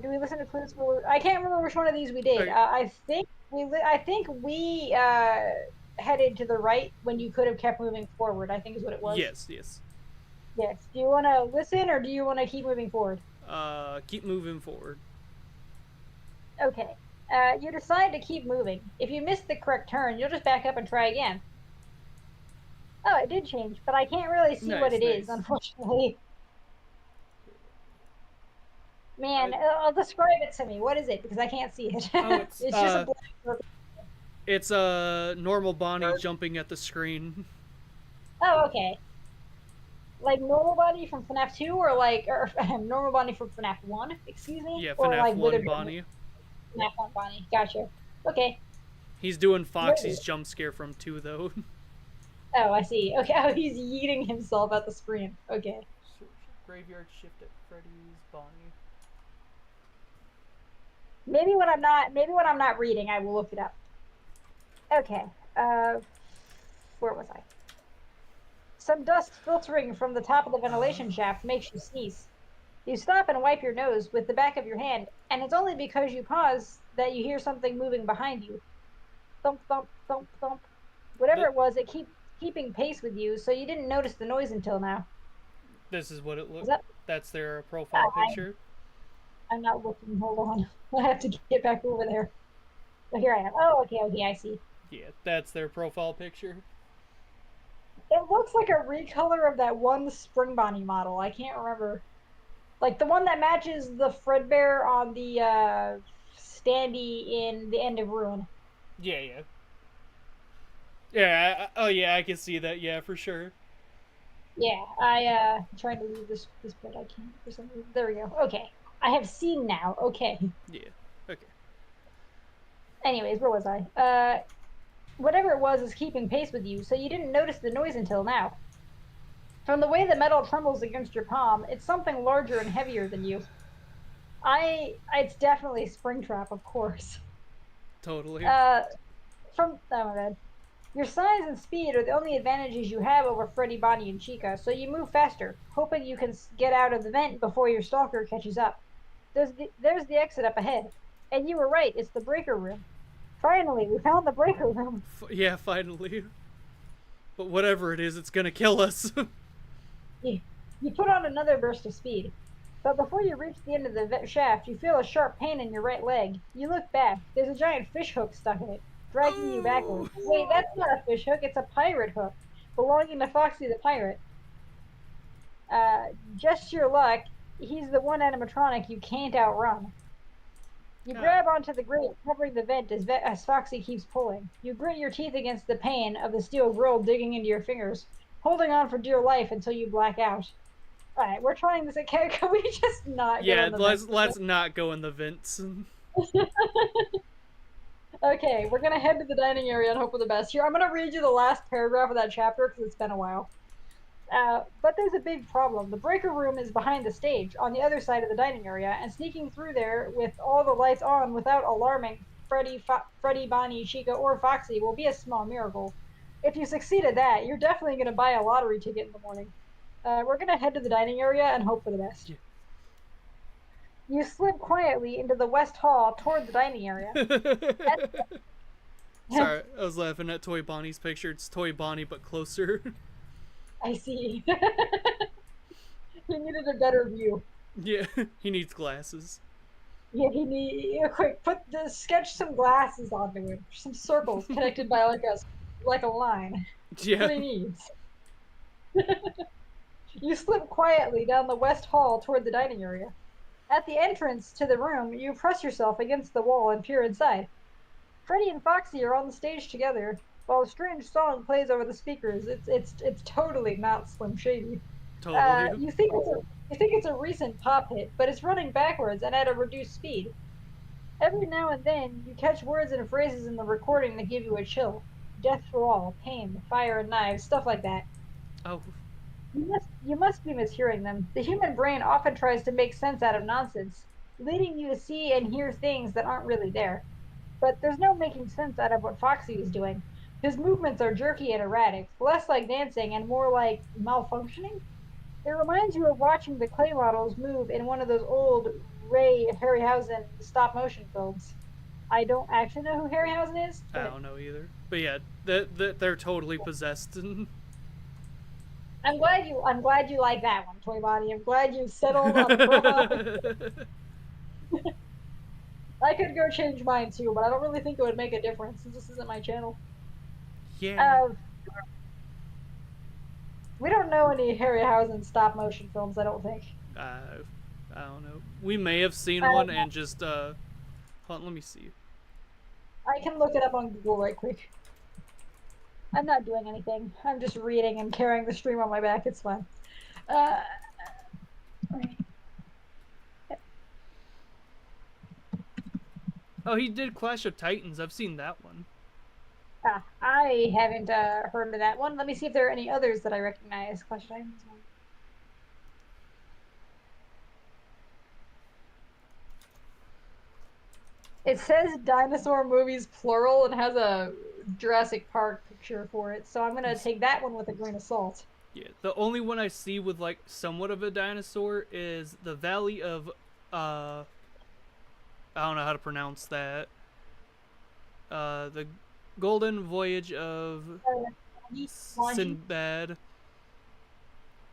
[SPEAKER 2] Do we listen to clues? I can't remember which one of these we did.
[SPEAKER 1] Okay.
[SPEAKER 2] I think we headed to the right when you could have kept moving forward. I think is what it was.
[SPEAKER 1] Yes. Yes.
[SPEAKER 2] Yes. Do you want to listen or do you want to keep moving forward?
[SPEAKER 1] Keep moving forward.
[SPEAKER 2] Okay. You decide to keep moving. If you miss the correct turn, you'll just back up and try again. Oh, it did change, but I can't really see what it is, unfortunately. Man, describe it to me. What is it? Because I can't see it.
[SPEAKER 1] Oh,
[SPEAKER 2] it's just a black circle.
[SPEAKER 1] It's normal Bonnie jumping at the screen.
[SPEAKER 2] Oh, okay. Like normal Bonnie from FNAF 2, or like normal Bonnie from FNAF 1, excuse me?
[SPEAKER 1] Yeah,
[SPEAKER 2] or
[SPEAKER 1] FNAF
[SPEAKER 2] like
[SPEAKER 1] 1 Bonnie.
[SPEAKER 2] FNAF 1 Bonnie. Gotcha. Okay.
[SPEAKER 1] He's doing Foxy's jump scare from 2, though.
[SPEAKER 2] Oh, I see. Okay, oh, he's yeeting himself at the screen. Okay.
[SPEAKER 1] Graveyard shift at Freddy's Bonnie.
[SPEAKER 2] Maybe when I'm not reading, I will look it up. Okay. Where was I? Some dust filtering from the top of the ventilation shaft makes you sneeze. You stop and wipe your nose with the back of your hand, and it's only because you pause that you hear something moving behind you. Thump, thump, thump, thump. Whatever it was, it keeping pace with you, so you didn't notice the noise until now.
[SPEAKER 1] This is what it looks.
[SPEAKER 2] That...
[SPEAKER 1] That's their profile picture.
[SPEAKER 2] I'm not looking. Hold on. I have to get back over there. Oh, here I am. Oh, okay, I see.
[SPEAKER 1] Yeah, that's their profile picture.
[SPEAKER 2] It looks like a recolor of that one Spring Bonnie model. I can't remember. Like the one that matches the Fredbear on the standee in The End of Ruin.
[SPEAKER 1] Yeah. Yeah, I can see that, yeah, for sure.
[SPEAKER 2] Yeah, I'm trying to leave this bit. I can't for some reason. There we go. Okay. I have seen now. Okay.
[SPEAKER 1] Yeah, okay.
[SPEAKER 2] Anyways, where was I? Whatever it was is keeping pace with you, so you didn't notice the noise until now. From the way the metal trembles against your palm, it's something larger and heavier than you. It's definitely Springtrap, of course.
[SPEAKER 1] Totally.
[SPEAKER 2] Oh my god. Your size and speed are the only advantages you have over Freddy, Bonnie, and Chica, so you move faster, hoping you can get out of the vent before your stalker catches up. There's the exit up ahead. And you were right, it's the breaker room. Finally, we found the breaker room.
[SPEAKER 1] Yeah, finally. But whatever it is, it's gonna kill us.
[SPEAKER 2] You put on another burst of speed. But before you reach the end of the shaft, you feel a sharp pain in your right leg. You look back. There's a giant fish hook stuck in it, dragging you backwards. Wait, that's not a fish hook. It's a pirate hook, belonging to Foxy the pirate. Just your luck, he's the one animatronic you can't outrun. You grab onto the grate, covering the vent as Foxy keeps pulling. You grit your teeth against the pain of the steel grill digging into your fingers, holding on for dear life until you black out. Alright, we're trying this again. Can we just not get on the
[SPEAKER 1] let's not go in the vents.
[SPEAKER 2] Okay, we're gonna head to the dining area and hope for the best. Here, I'm gonna read you the last paragraph of that chapter because it's been a while. But there's a big problem. The breaker room is behind the stage, on the other side of the dining area, and sneaking through there with all the lights on without alarming Freddy, Bonnie, Chica, or Foxy will be a small miracle. If you succeed at that, you're definitely going to buy a lottery ticket in the morning. We're going to head to the dining area and hope for the best. Yeah. You slip quietly into the west hall toward the dining area.
[SPEAKER 1] Sorry, I was laughing at Toy Bonnie's picture. It's Toy Bonnie, but closer.
[SPEAKER 2] I see. He needed a better view.
[SPEAKER 1] Yeah, he needs glasses.
[SPEAKER 2] Yeah, quick sketch some glasses onto it, some circles connected by like a line. That's
[SPEAKER 1] Yeah.
[SPEAKER 2] what he needs. You slip quietly down the west hall toward the dining area. At the entrance to the room, you press yourself against the wall and peer inside. Freddy and Foxy are on the stage together, while a strange song plays over the speakers. It's totally not Slim Shady.
[SPEAKER 1] Totally.
[SPEAKER 2] You think it's a recent pop hit, but it's running backwards and at a reduced speed. Every now and then, you catch words and phrases in the recording that give you a chill. Death for all, pain, fire and knives, stuff like that.
[SPEAKER 1] Oh.
[SPEAKER 2] You must be mishearing them. The human brain often tries to make sense out of nonsense, leading you to see and hear things that aren't really there. But there's no making sense out of what Foxy is doing. His movements are jerky and erratic, less like dancing and more like malfunctioning. It reminds you of watching the clay models move in one of those old Ray Harryhausen stop motion films. I don't actually know who Harryhausen is,
[SPEAKER 1] I
[SPEAKER 2] but
[SPEAKER 1] don't know either. But yeah, they're totally possessed.
[SPEAKER 2] I'm glad you like that one, Toy Body. I'm glad you settled on the profile. I could go change mine too, but I don't really think it would make a difference since this isn't my channel.
[SPEAKER 1] Yeah.
[SPEAKER 2] We don't know any Harryhausen stop motion films, I don't think.
[SPEAKER 1] I don't know. We may have seen one and just hold on, let me see.
[SPEAKER 2] I can look it up on Google right quick. I'm not doing anything. I'm just reading and carrying the stream on my back. It's fine.
[SPEAKER 1] Oh, he did Clash of Titans. I've seen that one.
[SPEAKER 2] I haven't heard of that one. Let me see if there are any others that I recognize. Clash of Titans. It says dinosaur movies plural and has a Jurassic Park picture for it, so I'm gonna take that one with a grain of salt.
[SPEAKER 1] Yeah, the only one I see with like somewhat of a dinosaur is the Valley of I don't know how to pronounce that. The Golden Voyage of Sinbad.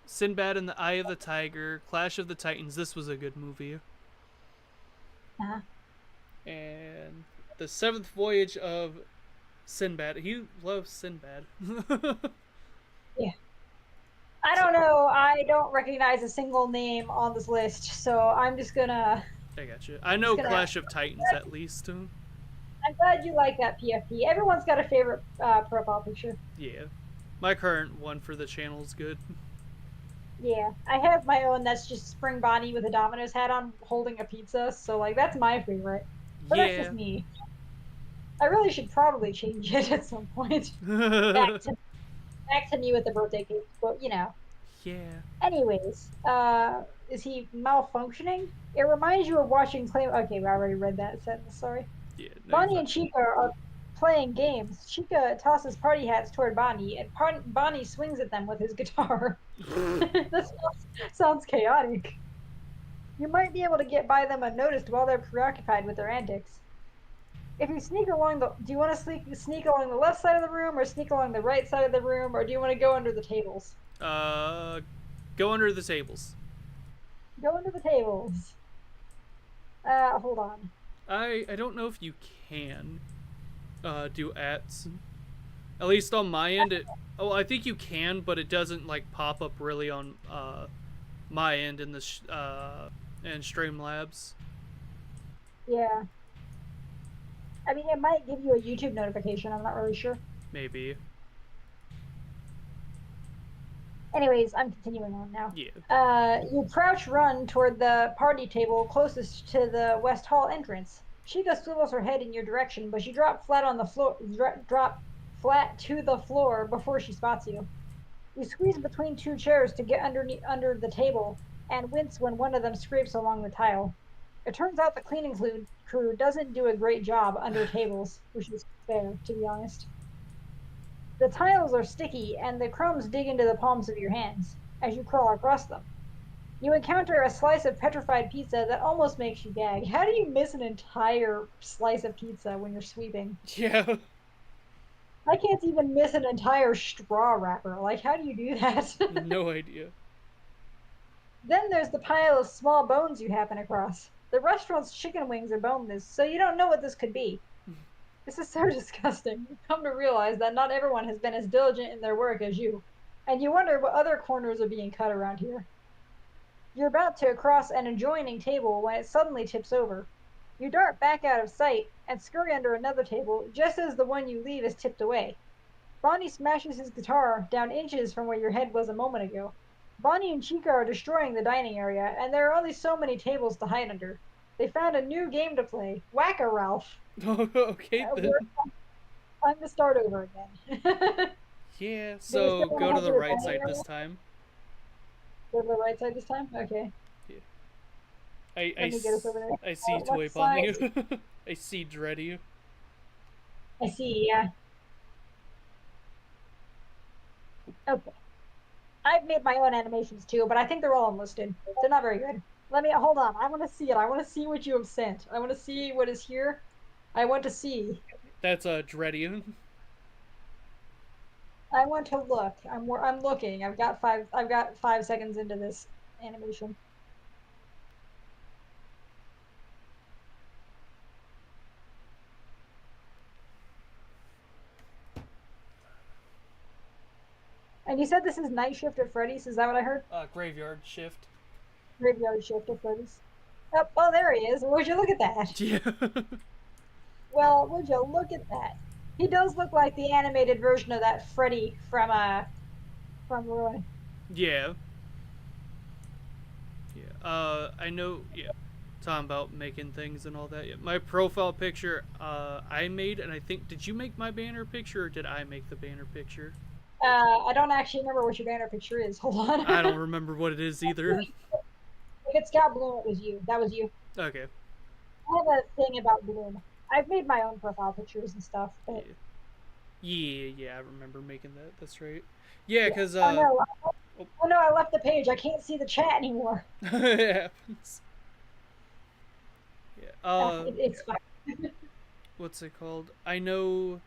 [SPEAKER 1] Sinbad and the Eye of the Tiger, Clash of the Titans. This was a good movie. And the Seventh Voyage of Sinbad. He loves Sinbad.
[SPEAKER 2] Yeah. I don't know. I don't recognize a single name on this list, so I'm just gonna...
[SPEAKER 1] I got you. I know Clash of Titans at least.
[SPEAKER 2] I'm glad you like that PFP. Everyone's got a favorite profile picture.
[SPEAKER 1] Yeah. My current one for the channel is good.
[SPEAKER 2] Yeah. I have my own that's just Spring Bonnie with a Domino's hat on holding a pizza, so like that's my favorite. But
[SPEAKER 1] yeah.
[SPEAKER 2] That's just me. I really should probably change it at some point. Back to me with the birthday cake, but you know.
[SPEAKER 1] Yeah.
[SPEAKER 2] Anyways, is he malfunctioning? It reminds you of watching Clay. Okay, we already read that sentence. Sorry.
[SPEAKER 1] Yeah. No,
[SPEAKER 2] Bonnie and Chica are playing games. Chica tosses party hats toward Bonnie, and Bonnie swings at them with his guitar. This sounds chaotic. You might be able to get by them unnoticed while they're preoccupied with their antics. If you sneak along do you want to sneak along the left side of the room, or sneak along the right side of the room, or do you want to go under the tables?
[SPEAKER 1] Go under the tables.
[SPEAKER 2] Go under the tables. Hold on.
[SPEAKER 1] I don't know if you can do ats. At least on my end, I think you can, but it doesn't like pop up really on my end in the in Streamlabs.
[SPEAKER 2] Yeah. I mean, it might give you a YouTube notification. I'm not really sure.
[SPEAKER 1] Maybe.
[SPEAKER 2] Anyways, I'm continuing on now.
[SPEAKER 1] Yeah.
[SPEAKER 2] You crouch run toward the party table closest to the West Hall entrance. Chica swivels her head in your direction, but she drops flat on the floor. Drop flat to the floor before she spots you. You squeeze between two chairs to get under the table, and wince when one of them scrapes along the tile. It turns out the cleaning crew doesn't do a great job under tables, which is fair, to be honest. The tiles are sticky, and the crumbs dig into the palms of your hands as you crawl across them. You encounter a slice of petrified pizza that almost makes you gag. How do you miss an entire slice of pizza when you're sweeping?
[SPEAKER 1] Yeah.
[SPEAKER 2] I can't even miss an entire straw wrapper. Like, how do you do that?
[SPEAKER 1] No idea.
[SPEAKER 2] Then there's the pile of small bones you happen across. The restaurant's chicken wings are boneless, so you don't know what this could be. This is so disgusting. You come to realize that not everyone has been as diligent in their work as you, and you wonder what other corners are being cut around here. You're about to cross an adjoining table when it suddenly tips over. You dart back out of sight and scurry under another table just as the one you leave is tipped away. Bonnie smashes his guitar down inches from where your head was a moment ago. Bonnie and Chica are destroying the dining area, and there are only so many tables to hide under. They found a new game to play, Whack-A-Ralph.
[SPEAKER 1] Okay, then.
[SPEAKER 2] Time to start over again.
[SPEAKER 1] Yeah, so go to the right side this time.
[SPEAKER 2] Go to the right side this time? Okay.
[SPEAKER 1] Yeah.
[SPEAKER 2] Let me get us over there.
[SPEAKER 1] I see Toy
[SPEAKER 2] Left
[SPEAKER 1] Bonnie.
[SPEAKER 2] side.
[SPEAKER 1] I see Dreddy.
[SPEAKER 2] I see, yeah. Okay. I've made my own animations too, but I think they're all unlisted. They're not very good. Let me, hold on. I want to see it. I want to see what you have sent. I want to see what is here. I want to see.
[SPEAKER 1] That's Dreddy.
[SPEAKER 2] I want to look. I'm looking. I've got 5 seconds into this animation. And you said this is night shift at Freddy's, is that what I heard?
[SPEAKER 1] Graveyard shift.
[SPEAKER 2] Graveyard shift at Freddy's. Oh, there he is. Would you look at that?
[SPEAKER 1] Yeah.
[SPEAKER 2] Well, would you look at that? He does look like the animated version of that Freddy from Roy.
[SPEAKER 1] Yeah. Yeah. I know. Yeah. Talking about making things and all that. Yeah. My profile picture, I made, and I think, did you make my banner picture, or did I make the banner picture?
[SPEAKER 2] I don't actually remember what your banner picture is. Hold on.
[SPEAKER 1] I don't remember what it is either.
[SPEAKER 2] If it's got Bloom, it was you. That was you.
[SPEAKER 1] Okay.
[SPEAKER 2] I have a thing about Bloom. I've made my own profile pictures and stuff. But...
[SPEAKER 1] Yeah, I remember making that. That's right. Yeah, because
[SPEAKER 2] Oh no, I left the page. I can't see the chat anymore.
[SPEAKER 1] It happens. Yeah.
[SPEAKER 2] It's fine.
[SPEAKER 1] What's it called? I know.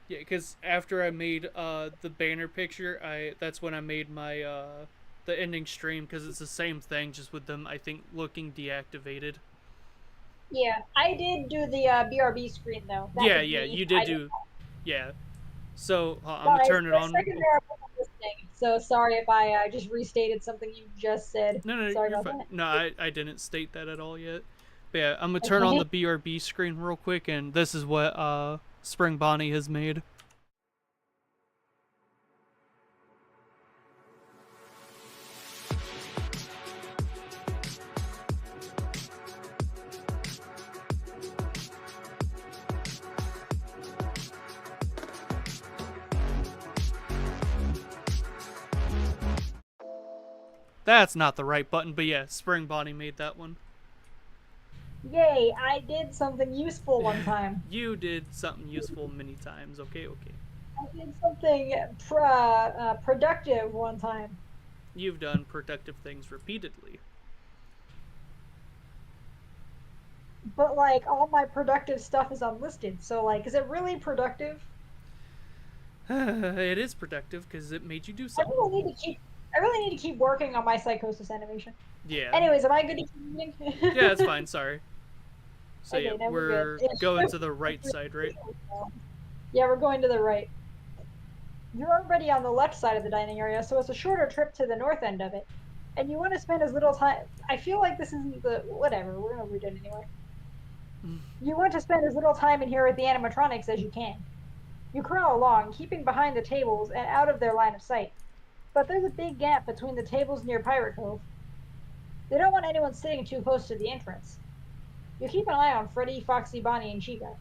[SPEAKER 1] Yeah, because after I made the banner picture, that's when I made my the ending stream, because it's the same thing, just with them, I think, looking deactivated.
[SPEAKER 2] Yeah, I did do the BRB screen though.
[SPEAKER 1] Yeah, you did do. Yeah. So I'm gonna turn it on.
[SPEAKER 2] So sorry if I just restated something you just said.
[SPEAKER 1] No,
[SPEAKER 2] sorry
[SPEAKER 1] you're
[SPEAKER 2] about
[SPEAKER 1] fine.
[SPEAKER 2] that.
[SPEAKER 1] No, I didn't state that at all yet. But yeah, I'm gonna turn on the BRB screen real quick, and this is what Spring Bonnie has made. That's not the right button, but yeah, Spring Bonnie made that one.
[SPEAKER 2] Yay, I did something useful one time.
[SPEAKER 1] You did something useful many times. Okay.
[SPEAKER 2] I did something productive one time.
[SPEAKER 1] You've done productive things repeatedly.
[SPEAKER 2] But like all my productive stuff is unlisted, so like, is it really productive?
[SPEAKER 1] It is productive because it made you do something.
[SPEAKER 2] I really need to keep working on my psychosis animation.
[SPEAKER 1] Yeah.
[SPEAKER 2] Anyways, am I good to keep reading?
[SPEAKER 1] Yeah, that's fine. Sorry. So
[SPEAKER 2] okay,
[SPEAKER 1] yeah, we're going to the right side, right?
[SPEAKER 2] Yeah, we're going to the right. You're already on the left side of the dining area, so it's a shorter trip to the north end of it. And you want to spend as little time... I feel like this isn't the... Whatever, we're going to read it anyway. You want to spend as little time in here with the animatronics as you can. You crawl along, keeping behind the tables and out of their line of sight. But there's a big gap between the tables near Pirate Cove. They don't want anyone sitting too close to the entrance. You keep an eye on Freddy, Foxy, Bonnie, and Chica.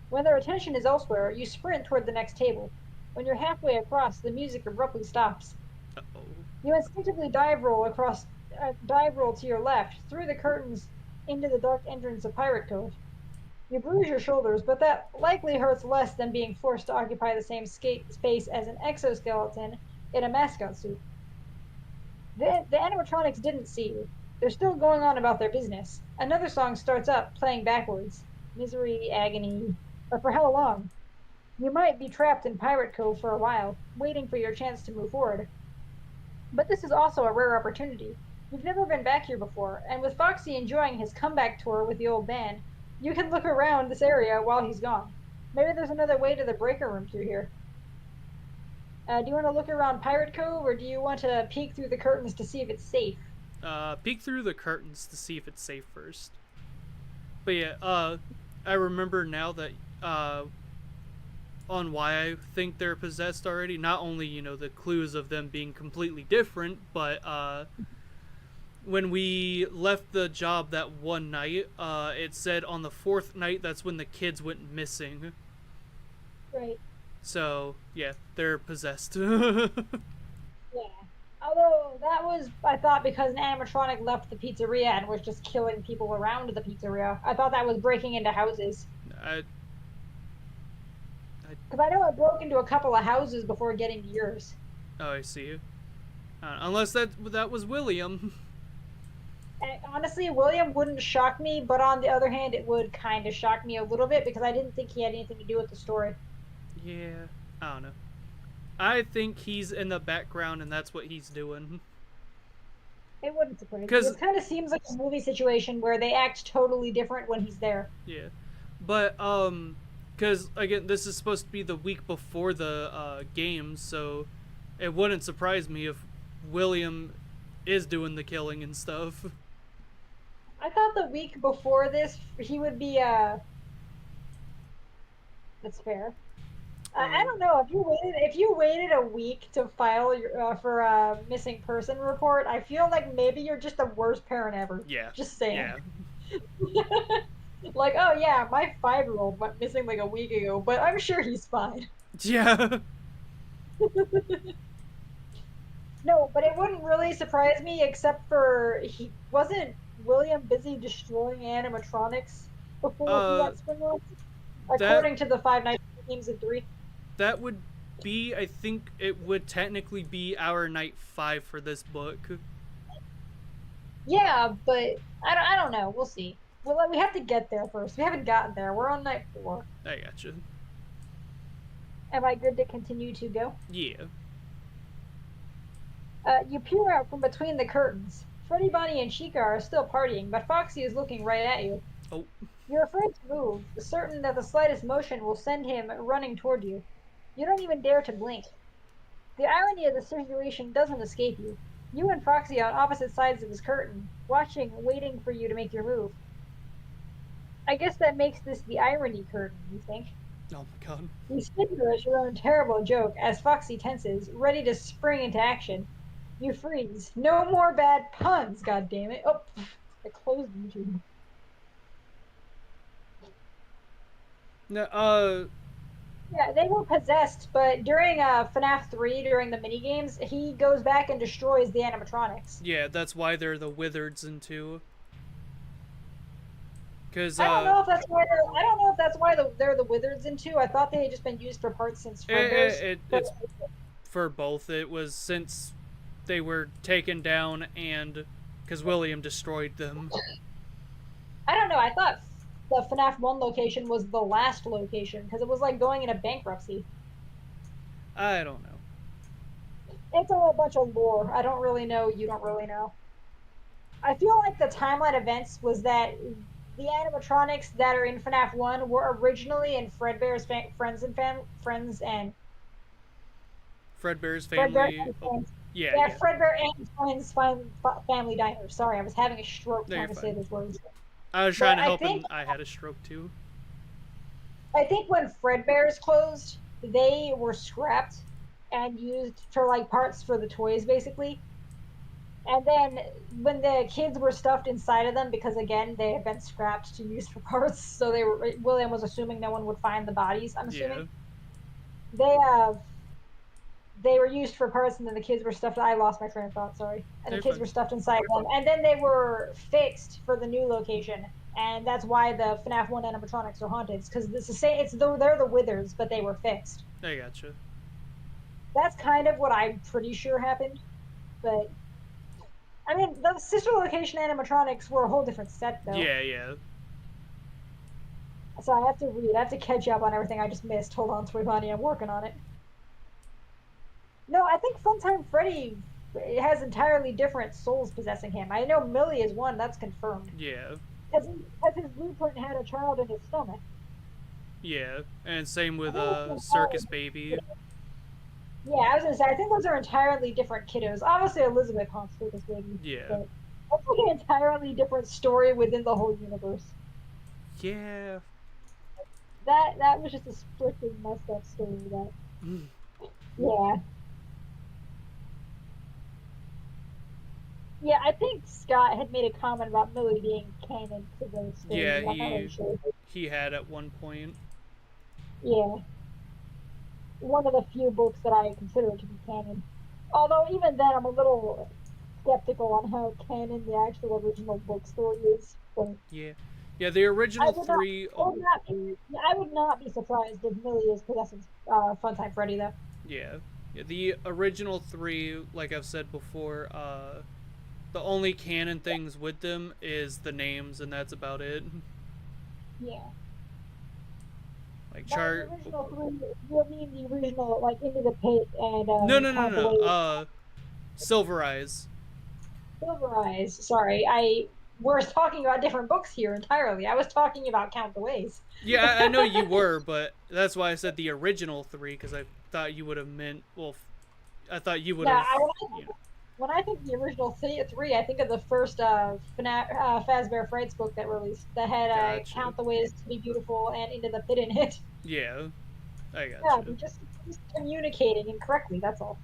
[SPEAKER 2] When their attention is elsewhere, you sprint toward the next table. When you're halfway across, the music abruptly stops.
[SPEAKER 1] Uh-oh.
[SPEAKER 2] You instinctively dive roll to your left, through the curtains, into the dark entrance of Pirate Cove. You bruise your shoulders, but that likely hurts less than being forced to occupy the same space as an exoskeleton in a mascot suit. The animatronics didn't see you. They're still going on about their business. Another song starts up, playing backwards. Misery, agony, but for how long? You might be trapped in Pirate Cove for a while, waiting for your chance to move forward. But this is also a rare opportunity. You've never been back here before, and with Foxy enjoying his comeback tour with the old band, you can look around this area while he's gone. Maybe there's another way to the breaker room through here. Do you want to look around Pirate Cove, or do you want to peek through the curtains to see if it's safe?
[SPEAKER 1] Peek through the curtains to see if it's safe first. But yeah, I remember now that, on why I think they're possessed already. Not only, you know, the clues of them being completely different, but, when we left the job that one night, it said on the 4th night, that's when the kids went missing.
[SPEAKER 2] Right.
[SPEAKER 1] So, yeah, they're possessed.
[SPEAKER 2] Yeah. Although that was, I thought, because an animatronic left the pizzeria and was just killing people around the pizzeria. I thought that was breaking into houses. Because I know I broke into a couple of houses before getting to yours.
[SPEAKER 1] Oh, I see. Unless that was William.
[SPEAKER 2] And honestly, William wouldn't shock me, but on the other hand, it would kind of shock me a little bit because I didn't think he had anything to do with the story.
[SPEAKER 1] Yeah, I don't know. I think he's in the background and that's what he's doing.
[SPEAKER 2] It wouldn't surprise me. It kind of seems like a movie situation where they act totally different when he's there.
[SPEAKER 1] Yeah. But, because, again, this is supposed to be the week before the games, so it wouldn't surprise me if William is doing the killing and stuff.
[SPEAKER 2] I thought the week before this, he would be, That's fair. I don't know, if you waited a week to file your, for a missing person report, I feel like maybe you're just the worst parent ever.
[SPEAKER 1] Yeah.
[SPEAKER 2] Just saying.
[SPEAKER 1] Yeah.
[SPEAKER 2] Like, oh yeah, my 5-year-old went missing like a week ago, but I'm sure he's fine.
[SPEAKER 1] Yeah.
[SPEAKER 2] No, but it wouldn't really surprise me, except for wasn't William busy destroying animatronics before he got spin-locked? According to the Five Nights at Games of 3.
[SPEAKER 1] That would be, I think it would technically be our night 5 for this book.
[SPEAKER 2] Yeah, but I don't know. We'll see. Well, we have to get there first. We haven't gotten there. We're on night 4.
[SPEAKER 1] I gotcha.
[SPEAKER 2] Am I good to continue to go?
[SPEAKER 1] Yeah.
[SPEAKER 2] You peer out from between the curtains. Freddy, Bonnie, and Chica are still partying, but Foxy is looking right at you.
[SPEAKER 1] Oh.
[SPEAKER 2] You're afraid to move, certain that the slightest motion will send him running toward you. You don't even dare to blink. The irony of the situation doesn't escape you. You and Foxy are on opposite sides of his curtain, watching, waiting for you to make your move. I guess that makes this the irony curtain, you think?
[SPEAKER 1] Oh my god.
[SPEAKER 2] You snicker at your own terrible joke as Foxy tenses, ready to spring into action. You freeze. No more bad puns, goddammit. Oh, I closed YouTube.
[SPEAKER 1] No,
[SPEAKER 2] Yeah, they were possessed, but during Fnaf 3, during the minigames, he goes back and destroys the animatronics.
[SPEAKER 1] Yeah, that's why they're the Wizards in 2. Because,
[SPEAKER 2] I don't know if that's why they're the Wizards in 2. I thought they had just been used for parts since Fredbear's.
[SPEAKER 1] It's for both. It was since they were taken down and because William destroyed them.
[SPEAKER 2] I don't know. I thought the FNAF 1 location was the last location because it was like going into bankruptcy.
[SPEAKER 1] I don't know.
[SPEAKER 2] It's a whole bunch of lore. I don't really know. You don't really know. I feel like the timeline events was that the animatronics that are in FNAF 1 were originally in Fredbear's friends and
[SPEAKER 1] Fredbear's family.
[SPEAKER 2] Yeah, Fredbear and Friends Family Diner. Sorry, I was having a stroke trying to say those words.
[SPEAKER 1] I was trying to help and I had a stroke too.
[SPEAKER 2] I think when Fredbear's closed, they were scrapped and used for like parts for the toys basically. And then when the kids were stuffed inside of them, because again they had been scrapped to use for parts, so William was assuming no one would find the bodies, I'm assuming. Yeah. They were used for parts, and then the kids were stuffed. I lost my train of thought. Sorry. And the kids were stuffed inside them, and then they were fixed for the new location, and that's why the FNAF 1 animatronics are haunted. Because they're the Withers, but they were fixed.
[SPEAKER 1] I gotcha.
[SPEAKER 2] That's kind of what I'm pretty sure happened, but I mean the sister location animatronics were a whole different set, though.
[SPEAKER 1] Yeah.
[SPEAKER 2] So I have to read. I have to catch up on everything I just missed. Hold on, Sweet Bonnie, I'm working on it. No, I think Funtime Freddy it has entirely different souls possessing him. I know Millie is one, that's confirmed.
[SPEAKER 1] Yeah.
[SPEAKER 2] Because his blueprint had a child in his stomach.
[SPEAKER 1] Yeah. And same with
[SPEAKER 2] Circus
[SPEAKER 1] Circus Baby.
[SPEAKER 2] Yeah, I was gonna say, I think those are entirely different kiddos. Obviously, Elizabeth haunts Circus Baby.
[SPEAKER 1] Yeah.
[SPEAKER 2] But that's like an entirely different story within the whole universe.
[SPEAKER 1] Yeah.
[SPEAKER 2] That was just a strictly messed up story. That. Yeah. Yeah, I think Scott had made a comment about Millie being canon to the story.
[SPEAKER 1] Yeah,
[SPEAKER 2] I'm not really sure.
[SPEAKER 1] he had at one point.
[SPEAKER 2] Yeah. One of the few books that I consider to be canon. Although even then, I'm a little skeptical on how canon the actual original book story is. But
[SPEAKER 1] Yeah. Yeah, the original three.
[SPEAKER 2] I would not be surprised if Millie is possessing Funtime Freddy, though.
[SPEAKER 1] Yeah. Yeah, the original three, like I've said before, the only canon things with them is the names, and that's about it.
[SPEAKER 2] Yeah.
[SPEAKER 1] Like
[SPEAKER 2] The original three, you mean the original, like, Into the Pit and
[SPEAKER 1] no. Silver Eyes.
[SPEAKER 2] Silver Eyes. Sorry, we're talking about different books here entirely. I was talking about Count the Ways.
[SPEAKER 1] Yeah, I know you were, but that's why I said the original three, because I thought you would have meant. Well, I thought you would have.
[SPEAKER 2] When I think the original three, I think of the first Fnaf, Fazbear Frights book that released that had Count the Ways to Be Beautiful and Into the Pit in it.
[SPEAKER 1] Yeah, I got
[SPEAKER 2] you. Just communicating incorrectly, that's all.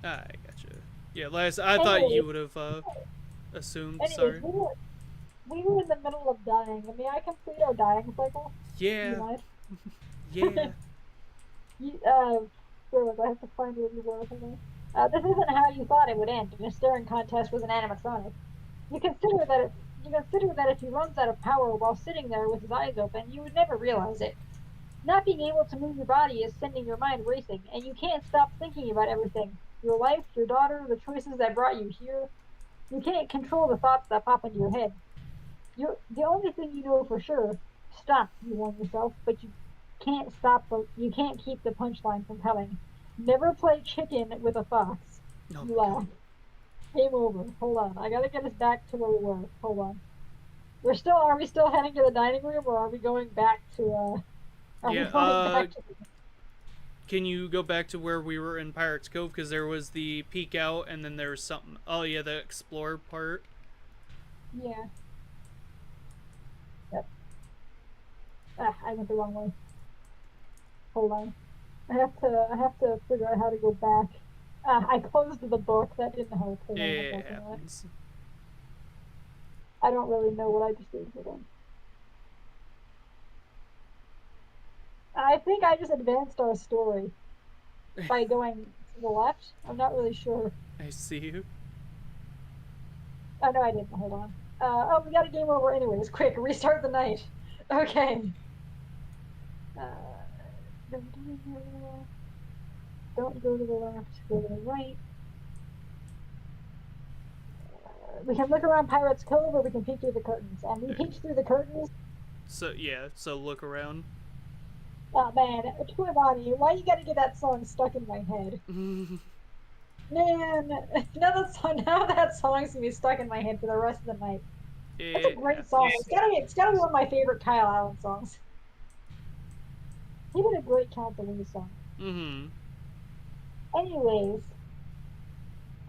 [SPEAKER 1] I gotcha. Yeah, I thought you would have assumed.
[SPEAKER 2] Anyways,
[SPEAKER 1] sorry.
[SPEAKER 2] We were in the middle of dying. May I complete our dying cycle?
[SPEAKER 1] Yeah.
[SPEAKER 2] Yeah. Where was I? have to find where you were. This isn't how you thought it would end. A staring contest with an animatronic. You consider that if he runs out of power while sitting there with his eyes open, you would never realize it. Not being able to move your body is sending your mind racing, and you can't stop thinking about everything. Your life, your daughter, the choices that brought you here. You can't control the thoughts that pop into your head. The only thing you know for sure, stop, you warn yourself, but you can't keep the punchline from coming. Never play chicken with a fox.
[SPEAKER 1] No.
[SPEAKER 2] You laugh. Game over. Hold on. I gotta get us back to where we were. Hold on. Are we still heading to the dining room, or are we going back to,
[SPEAKER 1] Can you go back to where we were in Pirates Cove? Because there was the peek out, and then there was something. Oh, yeah, the explore part.
[SPEAKER 2] Yeah. Yep. I went the wrong way. Hold on. I have to figure out how to go back. I closed the book. That didn't help.
[SPEAKER 1] Yeah, it happens.
[SPEAKER 2] I don't really know what I just did for them. I think I just advanced our story by going to the left. I'm not really sure.
[SPEAKER 1] I see you.
[SPEAKER 2] Oh, no, I didn't. Hold on. We got a game over anyways. Quick, restart the night. Okay. Don't go to the left, go to the right. We can look around Pirates Cove, or we can peek through the curtains. And we peek through the curtains.
[SPEAKER 1] So look around.
[SPEAKER 2] Oh man, Twibani, why you gotta get that song stuck in my head? Man, now that song's gonna be stuck in my head for the rest of the night. That's a great song. It's gotta be one of my favorite Kyle Allen songs. He did a great Count the Ways song. Anyways,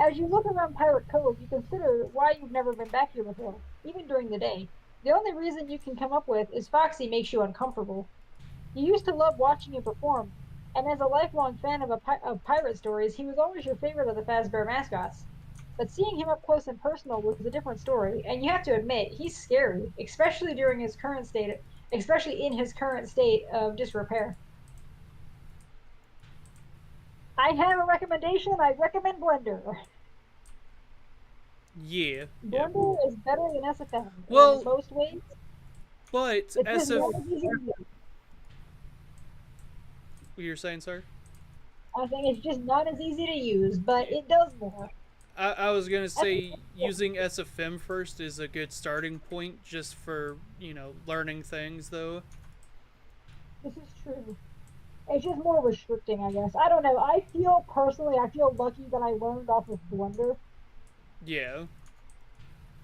[SPEAKER 2] as you look around Pirate Cove, you consider why you've never been back here before, even during the day. The only reason you can come up with is Foxy makes you uncomfortable. You used to love watching him perform, and as a lifelong fan of pirate stories, he was always your favorite of the Fazbear mascots. But seeing him up close and personal was a different story, and you have to admit, he's scary, especially in his current state of disrepair. I have a recommendation. I recommend Blender.
[SPEAKER 1] Yeah.
[SPEAKER 2] Blender is better than SFM
[SPEAKER 1] in
[SPEAKER 2] most ways.
[SPEAKER 1] But
[SPEAKER 2] SFM.
[SPEAKER 1] What you're saying, sir?
[SPEAKER 2] I think it's just not as easy to use, but it does more.
[SPEAKER 1] I was gonna say using SFM first is a good starting point, just for learning things, though.
[SPEAKER 2] This is true. It's just more restricting, I guess. I don't know. I feel lucky that I learned off of Blender.
[SPEAKER 1] Yeah.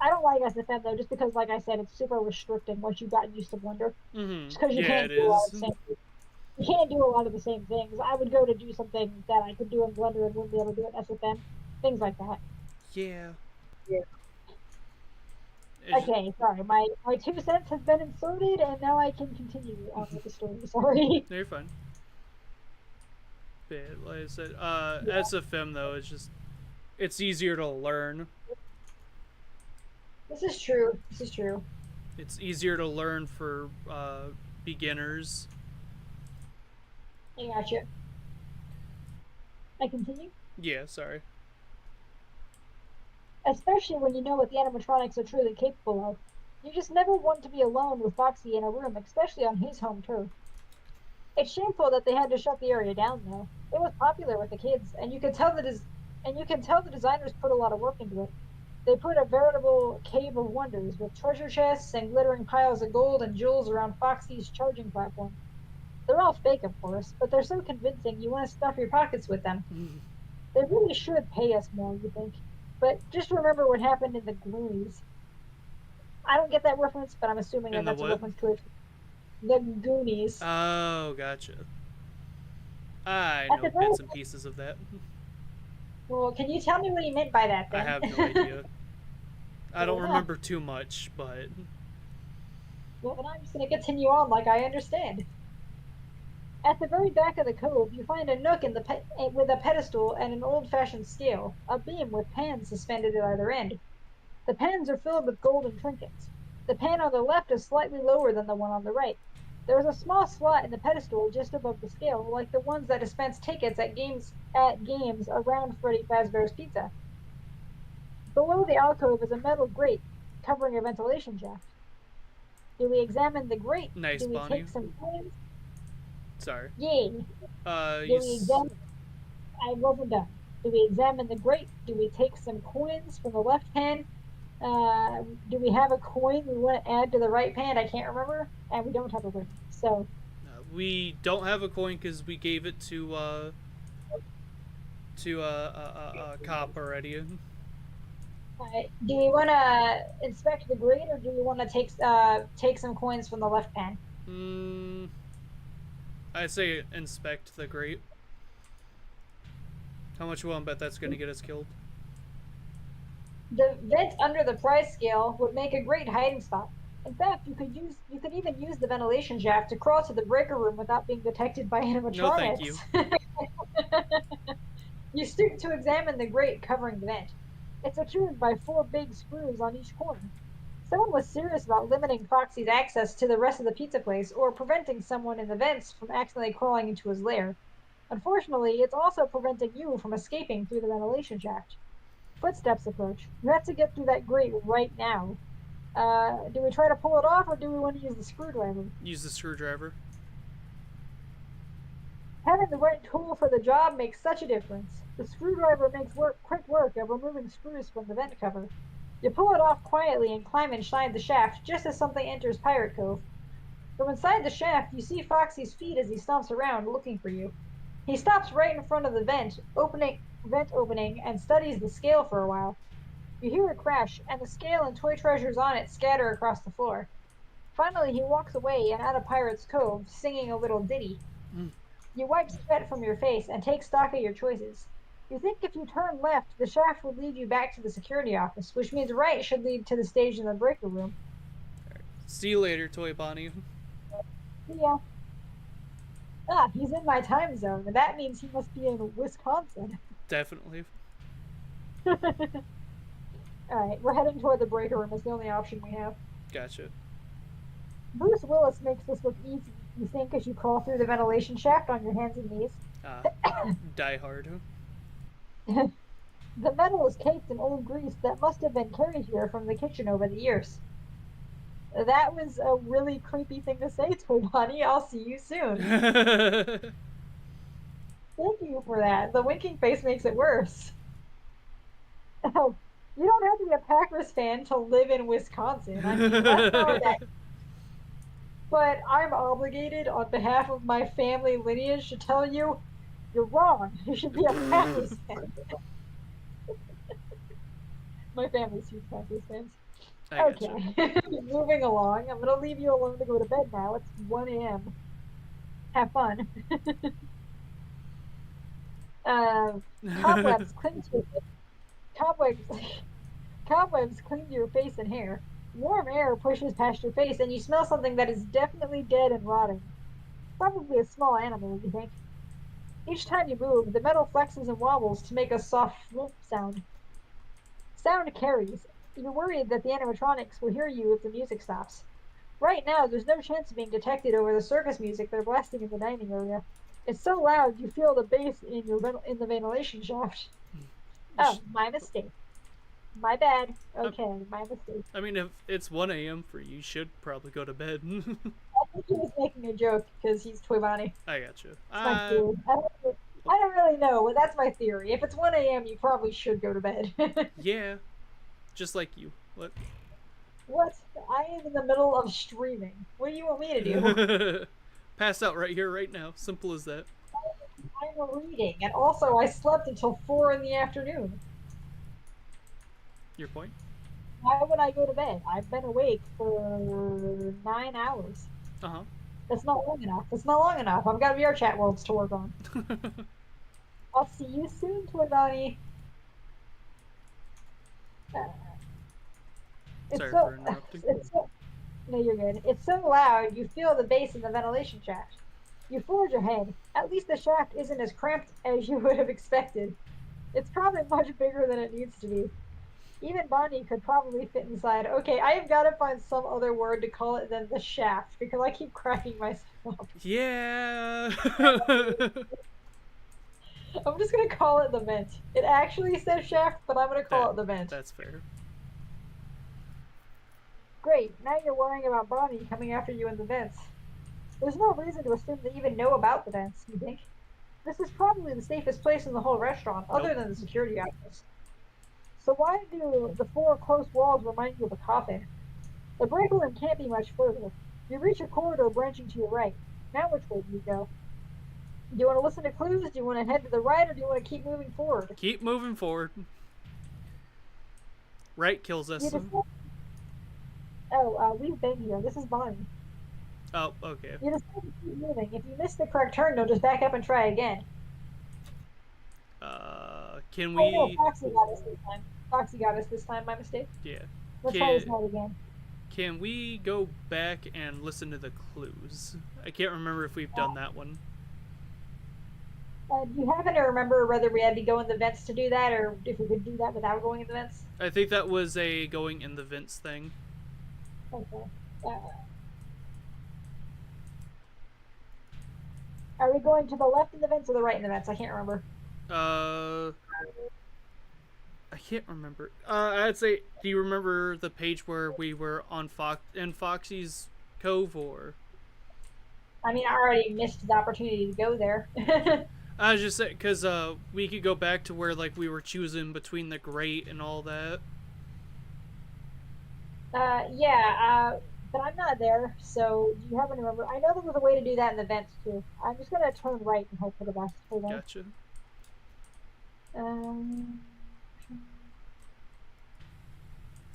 [SPEAKER 2] I don't like SFM though, just because, like I said, it's super restricting once you've gotten used to Blender.
[SPEAKER 1] Mm-hmm.
[SPEAKER 2] Just because you
[SPEAKER 1] Yeah,
[SPEAKER 2] can't
[SPEAKER 1] it
[SPEAKER 2] do a lot of
[SPEAKER 1] is.
[SPEAKER 2] the same things. You can't do a lot of the same things. I would go to do something that I could do in Blender and wouldn't be able to do in SFM. Things like that.
[SPEAKER 1] Yeah.
[SPEAKER 2] Yeah.
[SPEAKER 1] It's
[SPEAKER 2] Okay, sorry. My 2 cents has been inserted, and now I can continue on with the story. Sorry.
[SPEAKER 1] They're fun. But like I said,
[SPEAKER 2] Yeah.
[SPEAKER 1] SFM though is just it's easier to learn.
[SPEAKER 2] This is true. This is true.
[SPEAKER 1] It's easier to learn for beginners.
[SPEAKER 2] I gotcha. I continue?
[SPEAKER 1] Yeah, sorry.
[SPEAKER 2] Especially when you know what the animatronics are truly capable of. You just never want to be alone with Foxy in a room, especially on his home turf. It's shameful that they had to shut the area down, though. It was popular with the kids, and you can tell the designers put a lot of work into it. They put a veritable cave of wonders with treasure chests and glittering piles of gold and jewels around Foxy's charging platform. They're all fake, of course, but they're so convincing you want to stuff your pockets with them. They really should pay us more, you think. But just remember what happened in the Goonies. I don't get that reference, but I'm assuming that that's a reference to it. The Goonies.
[SPEAKER 1] Oh, gotcha. I
[SPEAKER 2] At
[SPEAKER 1] know
[SPEAKER 2] the very
[SPEAKER 1] bits and pieces of that.
[SPEAKER 2] Well, can you tell me what he meant by that, then?
[SPEAKER 1] I have no idea. I don't
[SPEAKER 2] Fair enough.
[SPEAKER 1] remember too much, but
[SPEAKER 2] Well, then I'm just going to continue on like I understand. At the very back of the cove, you find a nook with a pedestal and an old-fashioned scale, a beam with pans suspended at either end. The pans are filled with golden trinkets. The pan on the left is slightly lower than the one on the right. There is a small slot in the pedestal just above the scale, like the ones that dispense tickets at games around Freddy Fazbear's Pizza. Below the alcove is a metal grate covering a ventilation shaft. Do we examine the grate?
[SPEAKER 1] nice,
[SPEAKER 2] Do we
[SPEAKER 1] Bonnie.
[SPEAKER 2] take some coins?
[SPEAKER 1] Sorry.
[SPEAKER 2] Yay.
[SPEAKER 1] Uh,
[SPEAKER 2] Do we examine? I wasn't done. Do we examine the grate? Do we take some coins from the left pan? Do we have a coin we want to add to the right pan? I can't remember. And we don't have a ring. So.
[SPEAKER 1] We don't have a coin because we gave it to a cop already.
[SPEAKER 2] Do we want to inspect the grate, or do we want to take some coins from the left pan?
[SPEAKER 1] I say inspect the grate. How much you want to bet that's going to get us killed?
[SPEAKER 2] The vent under the price scale would make a great hiding spot. In fact, you could even use the ventilation shaft to crawl to the breaker room without being detected by animatronics.
[SPEAKER 1] No, thank you.
[SPEAKER 2] You stoop to examine the grate covering the vent. It's secured by 4 big screws on each corner. Someone was serious about limiting Foxy's access to the rest of the pizza place, or preventing someone in the vents from accidentally crawling into his lair. Unfortunately, it's also preventing you from escaping through the ventilation shaft. Footsteps approach. You have to get through that grate right now. Do we try to pull it off, or do we want to use the screwdriver?
[SPEAKER 1] Use the screwdriver.
[SPEAKER 2] Having the right tool for the job makes such a difference. The screwdriver makes quick work of removing screws from the vent cover. You pull it off quietly and climb inside the shaft just as something enters Pirate Cove. From inside the shaft, you see Foxy's feet as he stomps around looking for you. He stops right in front of the vent opening, and studies the scale for a while. You hear a crash, and the scale and toy treasures on it scatter across the floor. Finally, he walks away and out of Pirate's Cove, singing a little ditty. You wipe sweat from your face and take stock of your choices. You think if you turn left, the shaft would lead you back to the security office, which means right should lead to the stage in the breaker room.
[SPEAKER 1] See you later, Toy Bonnie.
[SPEAKER 2] Yeah. Ah, he's in my time zone, and that means he must be in Wisconsin.
[SPEAKER 1] Definitely.
[SPEAKER 2] Alright, we're heading toward the breaker room. It's the only option we have.
[SPEAKER 1] Gotcha.
[SPEAKER 2] Bruce Willis makes this look easy, you think, as you crawl through the ventilation shaft on your hands and knees.
[SPEAKER 1] Die Hard.
[SPEAKER 2] The metal is caked in old grease that must have been carried here from the kitchen over the years. That was a really creepy thing to say, Toy Bonnie. I'll see you soon. Thank you for that. The winking face makes it worse. Oh, you don't have to be a Packers fan to live in Wisconsin. I mean, that's not that. but I'm obligated on behalf of my family lineage to tell you you're wrong. You should be a Packers fan. My family's huge Packers fans.
[SPEAKER 1] I gotcha.
[SPEAKER 2] Okay, moving along. I'm gonna leave you alone to go to bed now. It's 1 a.m. Have fun. Uh, cobwebs cling to your cobwebs cobwebs cling to your face and hair. Warm air pushes past your face, and you smell something that is definitely dead and rotting. Probably a small animal, you think. Each time you move, the metal flexes and wobbles to make a soft flip sound. Sound carries. You're worried that the animatronics will hear you if the music stops. Right now, there's no chance of being detected over the circus music they're blasting in the dining area. It's so loud you feel the bass in the ventilation shaft. Oh, my mistake. My bad. Okay, my mistake.
[SPEAKER 1] I mean, if it's 1 a.m. for you, you should probably go to bed.
[SPEAKER 2] I think he was making a joke because he's Toy Bonnie.
[SPEAKER 1] I gotcha.
[SPEAKER 2] My theory. I don't really know, but that's my theory. If it's 1 a.m., you probably should go to bed.
[SPEAKER 1] Yeah, just like you. What?
[SPEAKER 2] What? I am in the middle of streaming. What do you want me to do?
[SPEAKER 1] Pass out right here, right now. Simple as that.
[SPEAKER 2] I'm reading, and also I slept until 4 in the afternoon.
[SPEAKER 1] Your point?
[SPEAKER 2] Why would I go to bed? I've been awake for 9 hours.
[SPEAKER 1] Uh-huh.
[SPEAKER 2] That's not long enough. That's not long enough. I've got VR chat worlds to work on. I'll see you soon, Toy Bonnie.
[SPEAKER 1] Sorry for interrupting.
[SPEAKER 2] No, you're good. It's so loud, you feel the bass in the ventilation shaft. You forge ahead. At least the shaft isn't as cramped as you would have expected. It's probably much bigger than it needs to be. Even Bonnie could probably fit inside. Okay, I have got to find some other word to call it than the shaft, because I keep cracking myself up.
[SPEAKER 1] Yeah.
[SPEAKER 2] I'm just going to call it the vent. It actually says shaft, but I'm going to call it the vent.
[SPEAKER 1] That's fair.
[SPEAKER 2] Great, now you're worrying about Bonnie coming after you in the vents. There's no reason to assume they even know about the vents, you think? This is probably the safest place in the whole restaurant, other than the security office. So why do the 4 close walls remind you of a coffin? The break room can't be much further. You reach a corridor branching to your right. Now which way do you go? Do you want to listen to clues? Do you want to head to the right, or do you want to keep moving forward?
[SPEAKER 1] Keep moving forward. Right kills us.
[SPEAKER 2] We've been here. This is Bonnie.
[SPEAKER 1] Oh, okay.
[SPEAKER 2] You just have to keep moving. If you miss the correct turn, you'll just back up and try again.
[SPEAKER 1] Can we...
[SPEAKER 2] Oh, no, Foxy got us this time. Foxy got us this time, my mistake.
[SPEAKER 1] Yeah.
[SPEAKER 2] Let's try this out again.
[SPEAKER 1] Can we go back and listen to the clues? I can't remember if we've done that one.
[SPEAKER 2] Do you happen to remember whether we had to go in the vents to do that, or if we could do that without going in the vents?
[SPEAKER 1] I think that was a going in the vents thing.
[SPEAKER 2] Okay. Are we going to the left in the vents or the right in the vents? I can't remember.
[SPEAKER 1] I can't remember. I'd say, do you remember the page where we were on Foxy's Cove, or?
[SPEAKER 2] I mean, I already missed the opportunity to go there.
[SPEAKER 1] I was just saying, because we could go back to where, like, we were choosing between the grate and all that.
[SPEAKER 2] But I'm not there, so do you happen to remember? I know there was a way to do that in the vents, too. I'm just going to turn right and hope for the best. Hold on.
[SPEAKER 1] Gotcha.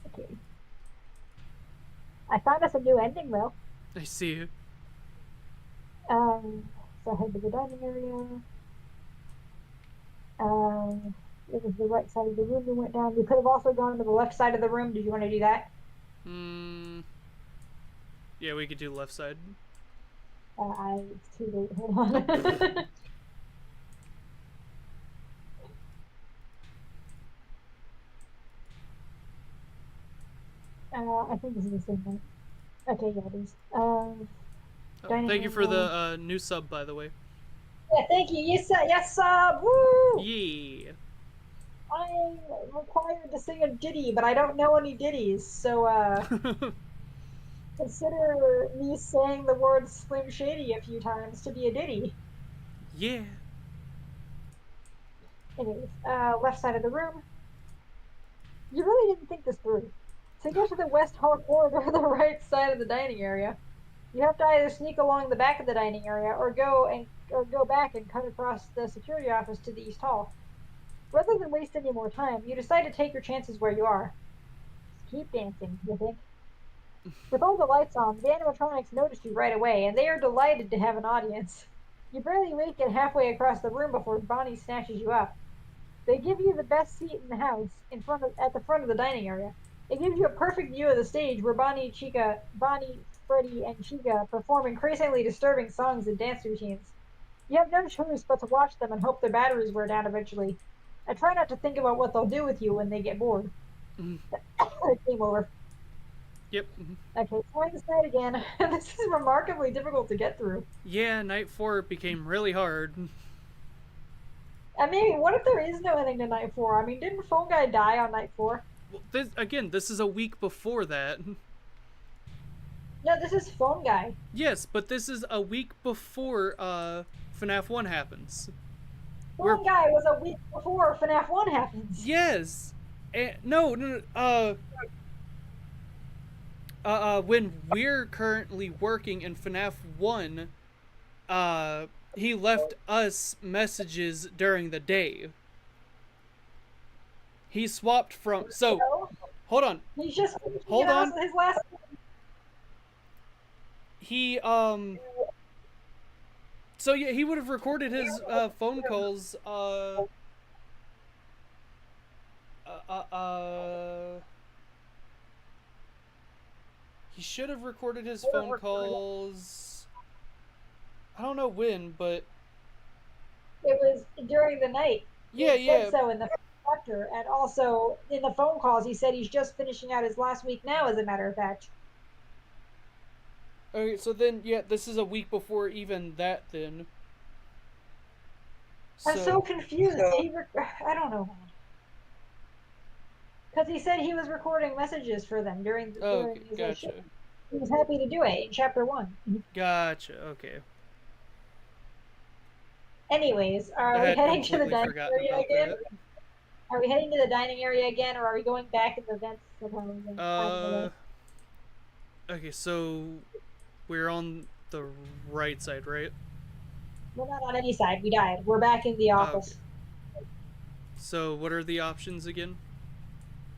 [SPEAKER 2] Okay. I found us a new ending, though.
[SPEAKER 1] I see it.
[SPEAKER 2] So head to the dining area. It was the right side of the room we went down. We could have also gone to the left side of the room. Did you want to do that?
[SPEAKER 1] Yeah, we could do left side.
[SPEAKER 2] It's too late. Hold on. I think this is the same one. Okay, yeah, it is.
[SPEAKER 1] Thank you for the new sub, by the way.
[SPEAKER 2] Yeah, thank you. Yes, sub. Woo!
[SPEAKER 1] Yeah.
[SPEAKER 2] I'm required to sing a ditty, but I don't know any ditties, so consider me saying the word Slim Shady a few times to be a ditty.
[SPEAKER 1] Yeah.
[SPEAKER 2] Anyways, left side of the room. You really didn't think this through. To get to the West Hall corridor, the right side of the dining area. You have to either sneak along the back of the dining area or go back and cut across the security office to the East Hall. Rather than waste any more time, you decide to take your chances where you are. Just keep dancing, you think. With all the lights on, the animatronics notice you right away, and they are delighted to have an audience. You barely make it halfway across the room before Bonnie snatches you up. They give you the best seat in the house, at the front of the dining area. It gives you a perfect view of the stage where Bonnie, Freddy, and Chica perform increasingly disturbing songs and dance routines. You have no choice but to watch them and hope their batteries wear down eventually. I try not to think about what they'll do with you when they get bored. Game over.
[SPEAKER 1] Yep.
[SPEAKER 2] Okay, trying this night again. This is remarkably difficult to get through.
[SPEAKER 1] Yeah, night 4 became really hard.
[SPEAKER 2] I mean, what if there is no ending to night 4? I mean, didn't Phone Guy die on night 4?
[SPEAKER 1] Well, this is a week before that.
[SPEAKER 2] No, this is Phone Guy.
[SPEAKER 1] Yes, but this is a week before FNAF 1 happens.
[SPEAKER 2] Phone Guy was a week before FNAF 1 happens.
[SPEAKER 1] Yes. No, when we're currently working in FNAF 1, he left us messages during the day. He swapped from... So, hold on.
[SPEAKER 2] He's just...
[SPEAKER 1] Hold on.
[SPEAKER 2] His last...
[SPEAKER 1] He, So, yeah, he would have recorded his, phone calls, he should have recorded his phone calls... I don't know when, but...
[SPEAKER 2] It was during the night.
[SPEAKER 1] Yeah,
[SPEAKER 2] he said so in the chapter, and also in the phone calls he said he's just finishing out his last week now, as a matter of fact.
[SPEAKER 1] Okay, so then, yeah, this is a week before even that, then.
[SPEAKER 2] I'm so confused. I don't know. Because he said he was recording messages for them during his
[SPEAKER 1] gotcha.
[SPEAKER 2] shift. He was happy to do it in chapter 1.
[SPEAKER 1] Gotcha, okay.
[SPEAKER 2] Anyways, are we heading to the dining area again?
[SPEAKER 1] That.
[SPEAKER 2] Are we heading to the dining area again, or are we going back in the vents somehow?
[SPEAKER 1] Okay, so we're on the right side, right?
[SPEAKER 2] We're not on any side. We died. We're back in the office.
[SPEAKER 1] Okay. So what are the options again?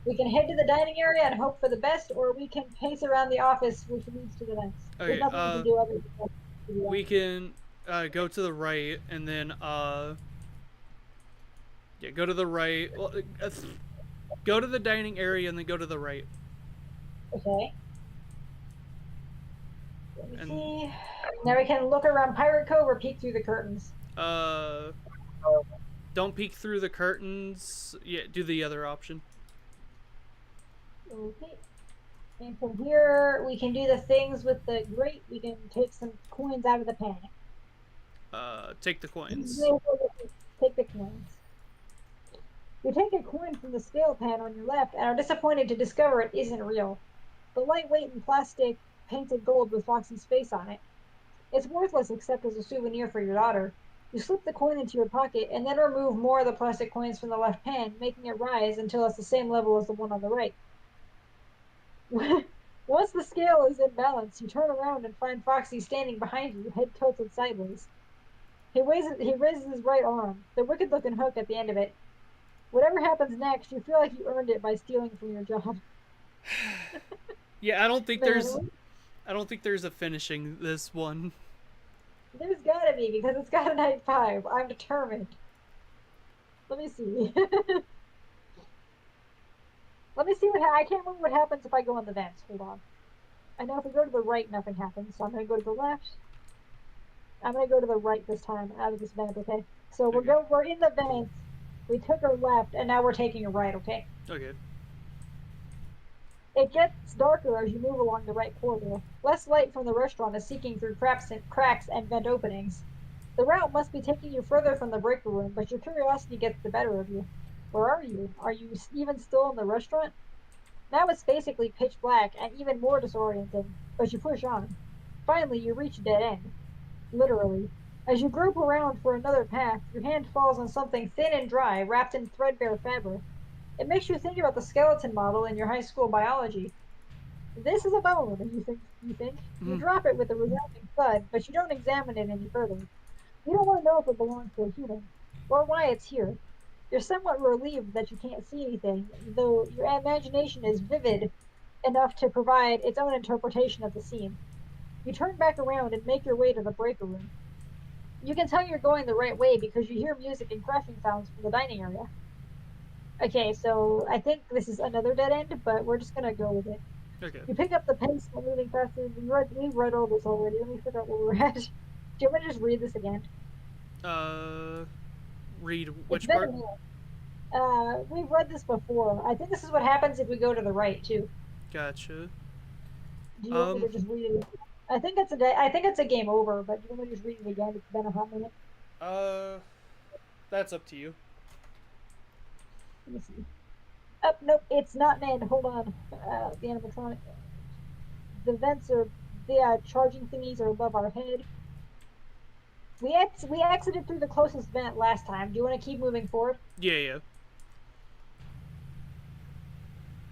[SPEAKER 2] We can head to the dining area and hope for the best, or we can pace around the office, which leads to the vents.
[SPEAKER 1] Okay,
[SPEAKER 2] There's nothing we can do other than
[SPEAKER 1] we can go to the right, and then yeah, go to the right. Well, go to the dining area and then go to the right.
[SPEAKER 2] Okay. Let me see. Now we can look around Pirate Cove or peek through the curtains.
[SPEAKER 1] Don't peek through the curtains. Yeah, do the other option.
[SPEAKER 2] Okay. And from here, we can do the things with the grate. We can take some coins out of the pan.
[SPEAKER 1] Take the coins.
[SPEAKER 2] Take the coins. You take a coin from the scale pan on your left and are disappointed to discover it isn't real. The lightweight and plastic painted gold with Foxy's face on it. It's worthless except as a souvenir for your daughter. You slip the coin into your pocket and then remove more of the plastic coins from the left pan, making it rise until it's the same level as the one on the right. Once the scale is in balance, you turn around and find Foxy standing behind you, head tilted sideways. He raises his right arm, the wicked-looking hook at the end of it. Whatever happens next, you feel like you earned it by stealing from your job.
[SPEAKER 1] Yeah, I don't think there's a finishing this one.
[SPEAKER 2] There's gotta be, because it's got a night 5. I'm determined. Let me see. Let me see I can't remember what happens if I go in the vents. Hold on. I know if we go to the right, nothing happens, so I'm gonna go to the left. I'm gonna go to the right this time, out of this vent, okay? So we're in the vents. We took a left, and now we're taking a right, okay?
[SPEAKER 1] Okay.
[SPEAKER 2] It gets darker as you move along the right corridor. Less light from the restaurant is seeking through cracks and vent openings. The route must be taking you further from the breaker room, but your curiosity gets the better of you. Where are you? Are you even still in the restaurant? Now it's basically pitch black and even more disorienting, but you push on. Finally, you reach a dead end. Literally. As you grope around for another path, your hand falls on something thin and dry, wrapped in threadbare fabric. It makes you think about the skeleton model in your high school biology. This is a bone, you think. You drop it with a resounding thud, but you don't examine it any further. You don't want to know if it belongs to a human, or why it's here. You're somewhat relieved that you can't see anything, though your imagination is vivid enough to provide its own interpretation of the scene. You turn back around and make your way to the breaker room. You can tell you're going the right way because you hear music and crashing sounds from the dining area. Okay, so I think this is another dead end, but we're just gonna go with it.
[SPEAKER 1] Okay.
[SPEAKER 2] You pick up the pace while moving faster. We've read all this already. Let me figure out where we're at. Do you want me to just read this again?
[SPEAKER 1] Read
[SPEAKER 2] It's
[SPEAKER 1] which
[SPEAKER 2] been a
[SPEAKER 1] part?
[SPEAKER 2] minute. We've read this before. I think this is what happens if we go to the right too.
[SPEAKER 1] Gotcha.
[SPEAKER 2] Do you want me to just read it? I think it's a game over, but do you want me to just read it again? It's been a hot minute.
[SPEAKER 1] That's up to you.
[SPEAKER 2] Let me see. Oh, nope, it's not an end. Hold on. The animatronic. The vents are the charging thingies are above our head. We exited through the closest vent last time. Do you want to keep moving forward?
[SPEAKER 1] Yeah.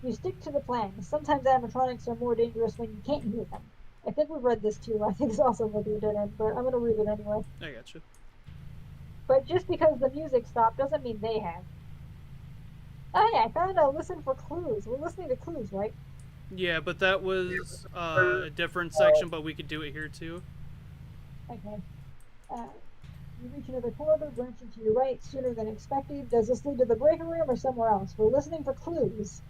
[SPEAKER 2] You stick to the plan. Sometimes animatronics are more dangerous when you can't hear them. I think we've read this too. I think it's also will be a dead end, but I'm gonna read it anyway.
[SPEAKER 1] I gotcha.
[SPEAKER 2] But just because the music stopped doesn't mean they have. Oh yeah, I found a listen for clues. We're listening to clues, right?
[SPEAKER 1] Yeah, but that was a different section, but we could do it here too.
[SPEAKER 2] Okay. You reach another corridor, branching to your right sooner than expected. Does this lead to the breaker room or somewhere else? We're listening for clues.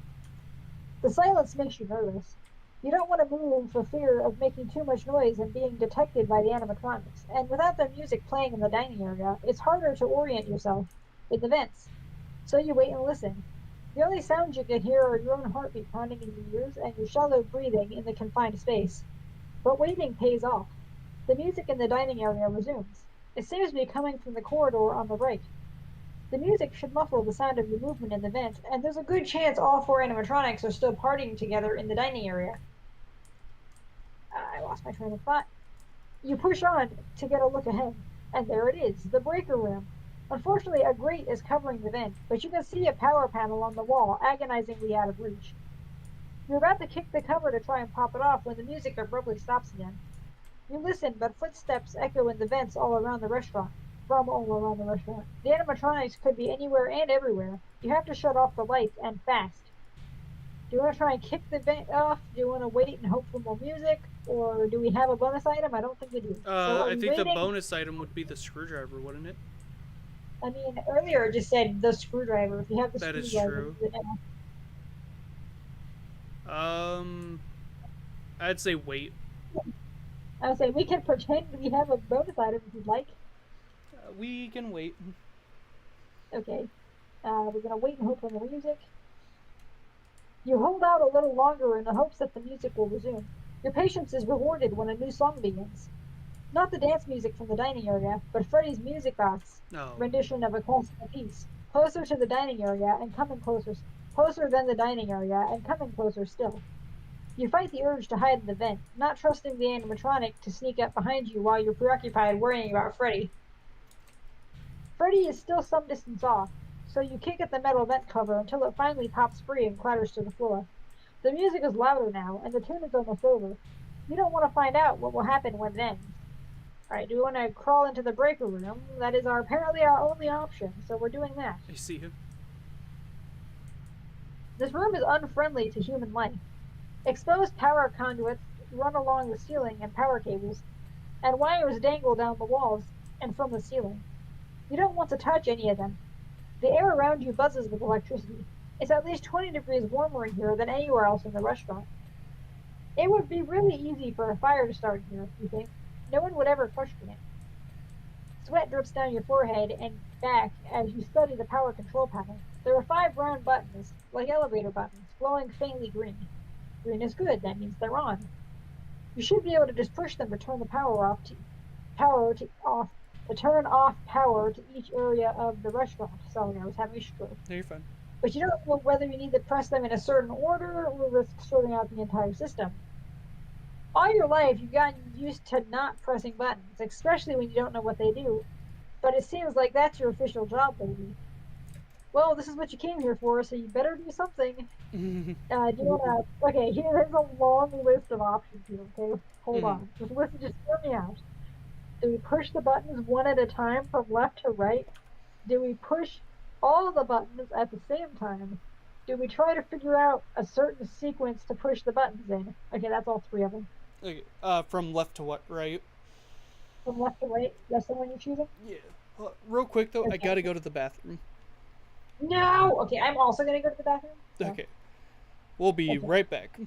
[SPEAKER 2] The silence makes you nervous. You don't want to move for fear of making too much noise and being detected by the animatronics. And without their music playing in the dining area, it's harder to orient yourself in the vents. So you wait and listen. The only sounds you can hear are your own heartbeat pounding in your ears and your shallow breathing in the confined space. But waiting pays off. The music in the dining area resumes. It seems to be coming from the corridor on the right. The music should muffle the sound of your movement in the vent, and there's a good chance all four animatronics are still partying together in the dining area. I lost my train of thought. You push on to get a look ahead, and there it is, the breaker room. Unfortunately, a grate is covering the vent, but you can see a power panel on the wall, agonizingly out of reach. You're about to kick the cover to try and pop it off when the music abruptly stops again. You listen, but footsteps echo in the vents all around the restaurant. The animatronics could be anywhere and everywhere. You have to shut off the lights, and fast. Do you want to try and kick the vent off? Do you want to wait and hope for more music? Or do we have a bonus item? I don't think we do. So
[SPEAKER 1] I think
[SPEAKER 2] waiting?
[SPEAKER 1] the bonus item would be the screwdriver, wouldn't it?
[SPEAKER 2] I mean, earlier it just said the screwdriver. If you have the
[SPEAKER 1] That is
[SPEAKER 2] screwdriver,
[SPEAKER 1] true. I'd say wait.
[SPEAKER 2] I would say we can pretend we have a bonus item if you'd like.
[SPEAKER 1] We can wait.
[SPEAKER 2] Okay. We're gonna wait and hope for the music. You hold out a little longer in the hopes that the music will resume. Your patience is rewarded when a new song begins. Not the dance music from the dining area, but Freddy's music box rendition of a classical piece. Closer to the dining area and coming closer than the dining area and coming closer still. You fight the urge to hide in the vent, not trusting the animatronic to sneak up behind you while you're preoccupied worrying about Freddy. Freddy is still some distance off, so you kick at the metal vent cover until it finally pops free and clatters to the floor. The music is louder now, and the tune is almost over. You don't want to find out what will happen when it ends. Alright, do we want to crawl into the breaker room? That is apparently our only option, so we're doing that.
[SPEAKER 1] I see him.
[SPEAKER 2] This room is unfriendly to human life. Exposed power conduits run along the ceiling and power cables, and wires dangle down the walls and from the ceiling. You don't want to touch any of them. The air around you buzzes with electricity. It's at least 20 degrees warmer in here than anywhere else in the restaurant. It would be really easy for a fire to start here, you think. No one would ever question it. Sweat drips down your forehead and back as you study the power control panel. There are 5 round buttons, like elevator buttons, glowing faintly green. Green is good, that means they're on. You should be able to just push them to turn the power to turn off power to each area of the restaurant. Sorry, I was having a stroke.
[SPEAKER 1] No, you're fine.
[SPEAKER 2] But you don't know whether you need to press them in a certain order or risk sorting out the entire system. All your life, you've gotten used to not pressing buttons, especially when you don't know what they do. But it seems like that's your official job, baby. well, this is what you came here for, so you better do something. Do you want to? Okay, here's a long list of options here. Okay, hold on. Just listen. Just hear me out. Do we push the buttons one at a time from left to right? Do we push all the buttons at the same time? Do we try to figure out a certain sequence to push the buttons in? Okay, that's all 3 of them.
[SPEAKER 1] Okay, from left to what, right?
[SPEAKER 2] From left to right, that's the one you're choosing?
[SPEAKER 1] Yeah. Real quick, though,
[SPEAKER 2] Okay.
[SPEAKER 1] I gotta go to the bathroom.
[SPEAKER 2] No! Okay, I'm also gonna go to the bathroom. So.
[SPEAKER 1] Okay. We'll be right back.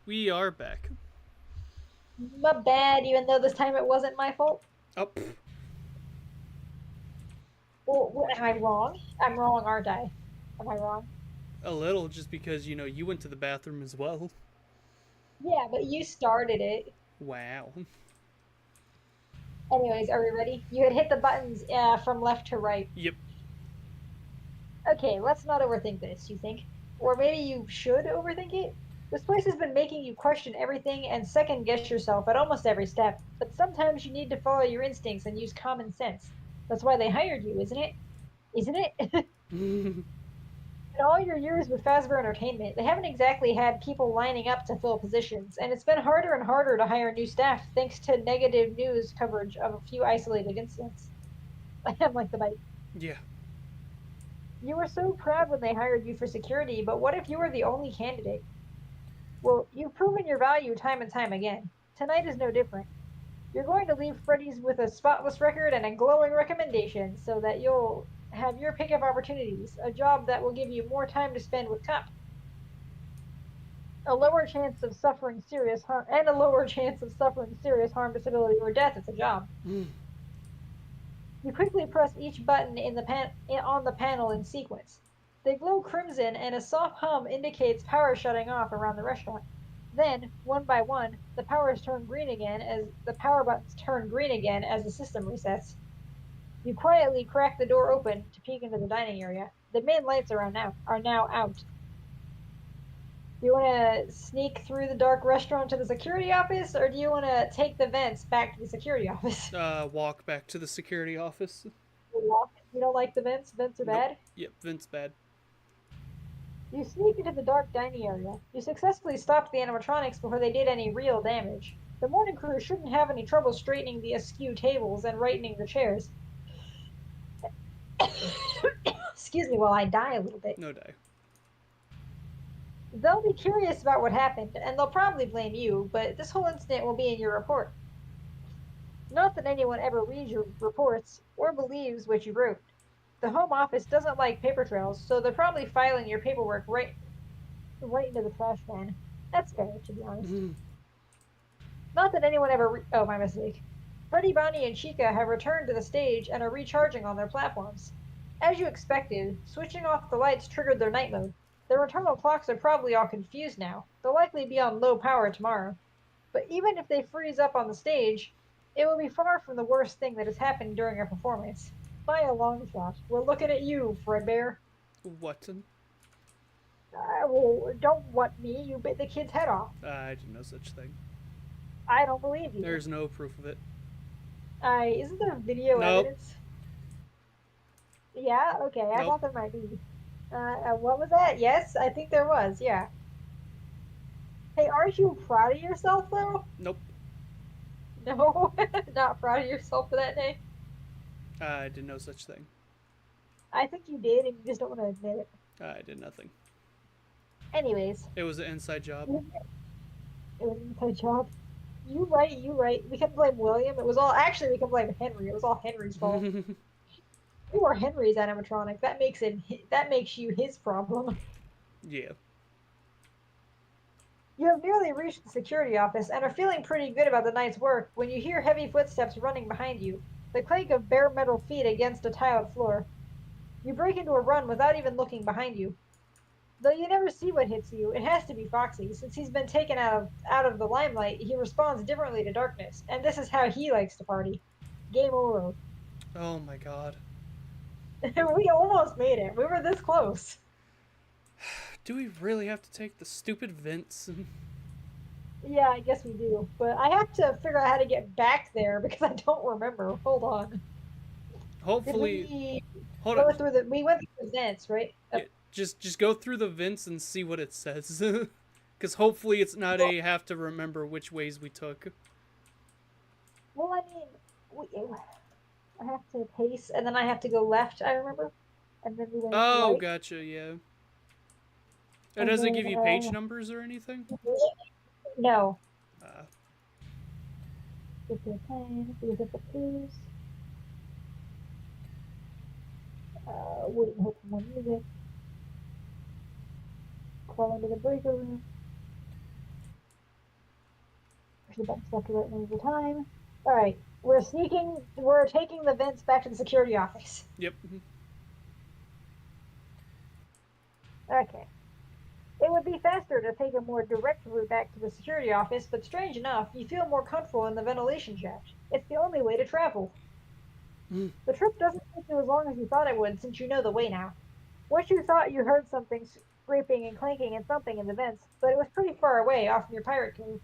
[SPEAKER 1] We are back.
[SPEAKER 2] My bad, even though this time it wasn't my fault.
[SPEAKER 1] Oh.
[SPEAKER 2] Well, am I wrong? I'm wrong, aren't I? Am I wrong?
[SPEAKER 1] A little, just because, you went to the bathroom as well.
[SPEAKER 2] Yeah, but you started it.
[SPEAKER 1] Wow.
[SPEAKER 2] Anyways, are we ready? You had hit the buttons from left to right.
[SPEAKER 1] Yep.
[SPEAKER 2] Okay, let's not overthink this, you think? Or maybe you should overthink it? This place has been making you question everything and second guess yourself at almost every step, but sometimes you need to follow your instincts and use common sense. That's why they hired you, isn't it? Isn't it? In all your years with Fazbear Entertainment, they haven't exactly had people lining up to fill positions, and it's been harder and harder to hire new staff thanks to negative news coverage of a few isolated incidents. I'm like the bite.
[SPEAKER 1] Yeah.
[SPEAKER 2] You were so proud when they hired you for security, but what if you were the only candidate? Well, you've proven your value time and time again. Tonight is no different. You're going to leave Freddy's with a spotless record and a glowing recommendation so that you'll have your pick of opportunities, a job that will give you more time to spend with Cup. A lower chance of suffering serious harm, and a lower chance of suffering serious harm, disability, or death at the job. You quickly press each button on the panel in sequence. They glow crimson, and a soft hum indicates power shutting off around the restaurant. Then, one by one, the power buttons turn green again as the system resets. You quietly crack the door open to peek into the dining area. The main lights are now out. Do you want to sneak through the dark restaurant to the security office, or do you want to take the vents back to the security office?
[SPEAKER 1] Walk back to the security office.
[SPEAKER 2] Walk. You don't like the vents? Vents are
[SPEAKER 1] Nope.
[SPEAKER 2] bad?
[SPEAKER 1] Yep, Vince bad.
[SPEAKER 2] You sneak into the dark dining area. You successfully stopped the animatronics before they did any real damage. The morning crew shouldn't have any trouble straightening the askew tables and rightening the chairs. Excuse me while I die a little bit.
[SPEAKER 1] No die.
[SPEAKER 2] They'll be curious about what happened, and they'll probably blame you, but this whole incident will be in your report. Not that anyone ever reads your reports or believes what you wrote. The Home Office doesn't like paper trails, so they're probably filing your paperwork right into the trash can. That's fair, to be honest. Not that anyone ever. Oh, my mistake. Freddy, Bonnie, and Chica have returned to the stage and are recharging on their platforms. As you expected, switching off the lights triggered their night mode. Their internal clocks are probably all confused now. They'll likely be on low power tomorrow. But even if they freeze up on the stage, it will be far from the worst thing that has happened during a performance. By a long shot. We're looking at you, Fredbear.
[SPEAKER 1] What?
[SPEAKER 2] Well, don't what me. You bit the kid's head off.
[SPEAKER 1] I do no such thing.
[SPEAKER 2] I don't believe you.
[SPEAKER 1] There's no proof of it.
[SPEAKER 2] Isn't there video evidence? Yeah, okay, I thought there might be. What was that? Yes, I think there was, yeah. Hey, aren't you proud of yourself, though?
[SPEAKER 1] Nope.
[SPEAKER 2] No? Not proud of yourself for that day?
[SPEAKER 1] I did no such thing.
[SPEAKER 2] I think you did, and you just don't want to admit it.
[SPEAKER 1] I did nothing.
[SPEAKER 2] Anyways.
[SPEAKER 1] It was an inside job.
[SPEAKER 2] It was an inside job. You right. We can blame William. Actually, we can blame Henry. It was all Henry's fault. You are Henry's animatronic. That makes you his problem.
[SPEAKER 1] Yeah.
[SPEAKER 2] You have nearly reached the security office and are feeling pretty good about the night's work when you hear heavy footsteps running behind you, the clank of bare metal feet against a tiled floor. You break into a run without even looking behind you. Though you never see what hits you, it has to be Foxy. Since he's been taken out of the limelight, he responds differently to darkness, and this is how he likes to party. Game over.
[SPEAKER 1] Oh my god.
[SPEAKER 2] We almost made it. We were this close.
[SPEAKER 1] Do we really have to take the stupid vents?
[SPEAKER 2] Yeah, I guess we do. But I have to figure out how to get back there because I don't remember. Hold on.
[SPEAKER 1] Hopefully.
[SPEAKER 2] We went through the vents, right?
[SPEAKER 1] Yeah, just go through the vents and see what it says. Because hopefully it's not a have to remember which ways we took.
[SPEAKER 2] Well, I mean, I have to pace, and then I have to go left, I remember. And then we went right.
[SPEAKER 1] Gotcha, yeah. It doesn't give you page numbers or anything?
[SPEAKER 2] No. Get the pen, get the clues. Wait and hope for more music. Crawl into the breaker room. the button stuff right most of the time. Alright. We're taking the vents back to the security office.
[SPEAKER 1] Yep.
[SPEAKER 2] Okay. It would be faster to take a more direct route back to the security office, but strange enough, you feel more comfortable in the ventilation shaft. It's the only way to travel. The trip doesn't take you as long as you thought it would, since you know the way now. Once you thought you heard something scraping and clanking and thumping in the vents, but it was pretty far away off in your pirate cove.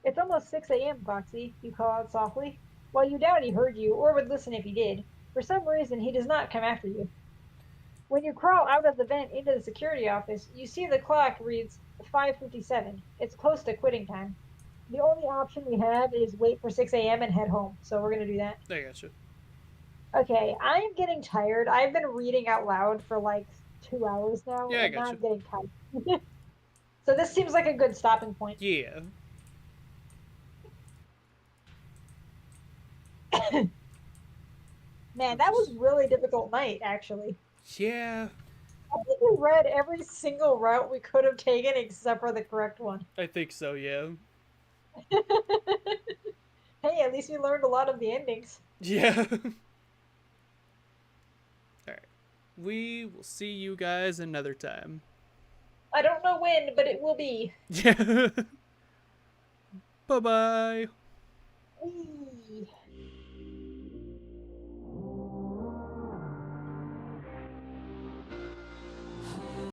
[SPEAKER 2] It's almost 6 a.m., Foxy, you call out softly. While you doubt he heard you, or would listen if he did, for some reason he does not come after you. When you crawl out of the vent into the security office, you see the clock reads 5:57. It's close to quitting time. The only option we have is wait for 6 a.m. and head home, so we're going to do that.
[SPEAKER 1] I gotcha.
[SPEAKER 2] Okay, I am getting tired. I've been reading out loud for like 2 hours now,
[SPEAKER 1] Yeah, I
[SPEAKER 2] and now
[SPEAKER 1] gotcha.
[SPEAKER 2] I'm getting tired. So this seems like a good stopping point.
[SPEAKER 1] Yeah.
[SPEAKER 2] Man, that was really difficult night, actually.
[SPEAKER 1] Yeah.
[SPEAKER 2] I think we read every single route we could have taken except for the correct one.
[SPEAKER 1] I think so, yeah.
[SPEAKER 2] Hey, at least we learned a lot of the endings.
[SPEAKER 1] Yeah. Alright. We will see you guys another time.
[SPEAKER 2] I don't know when, but it will be.
[SPEAKER 1] Yeah. Bye-bye.
[SPEAKER 2] Whee!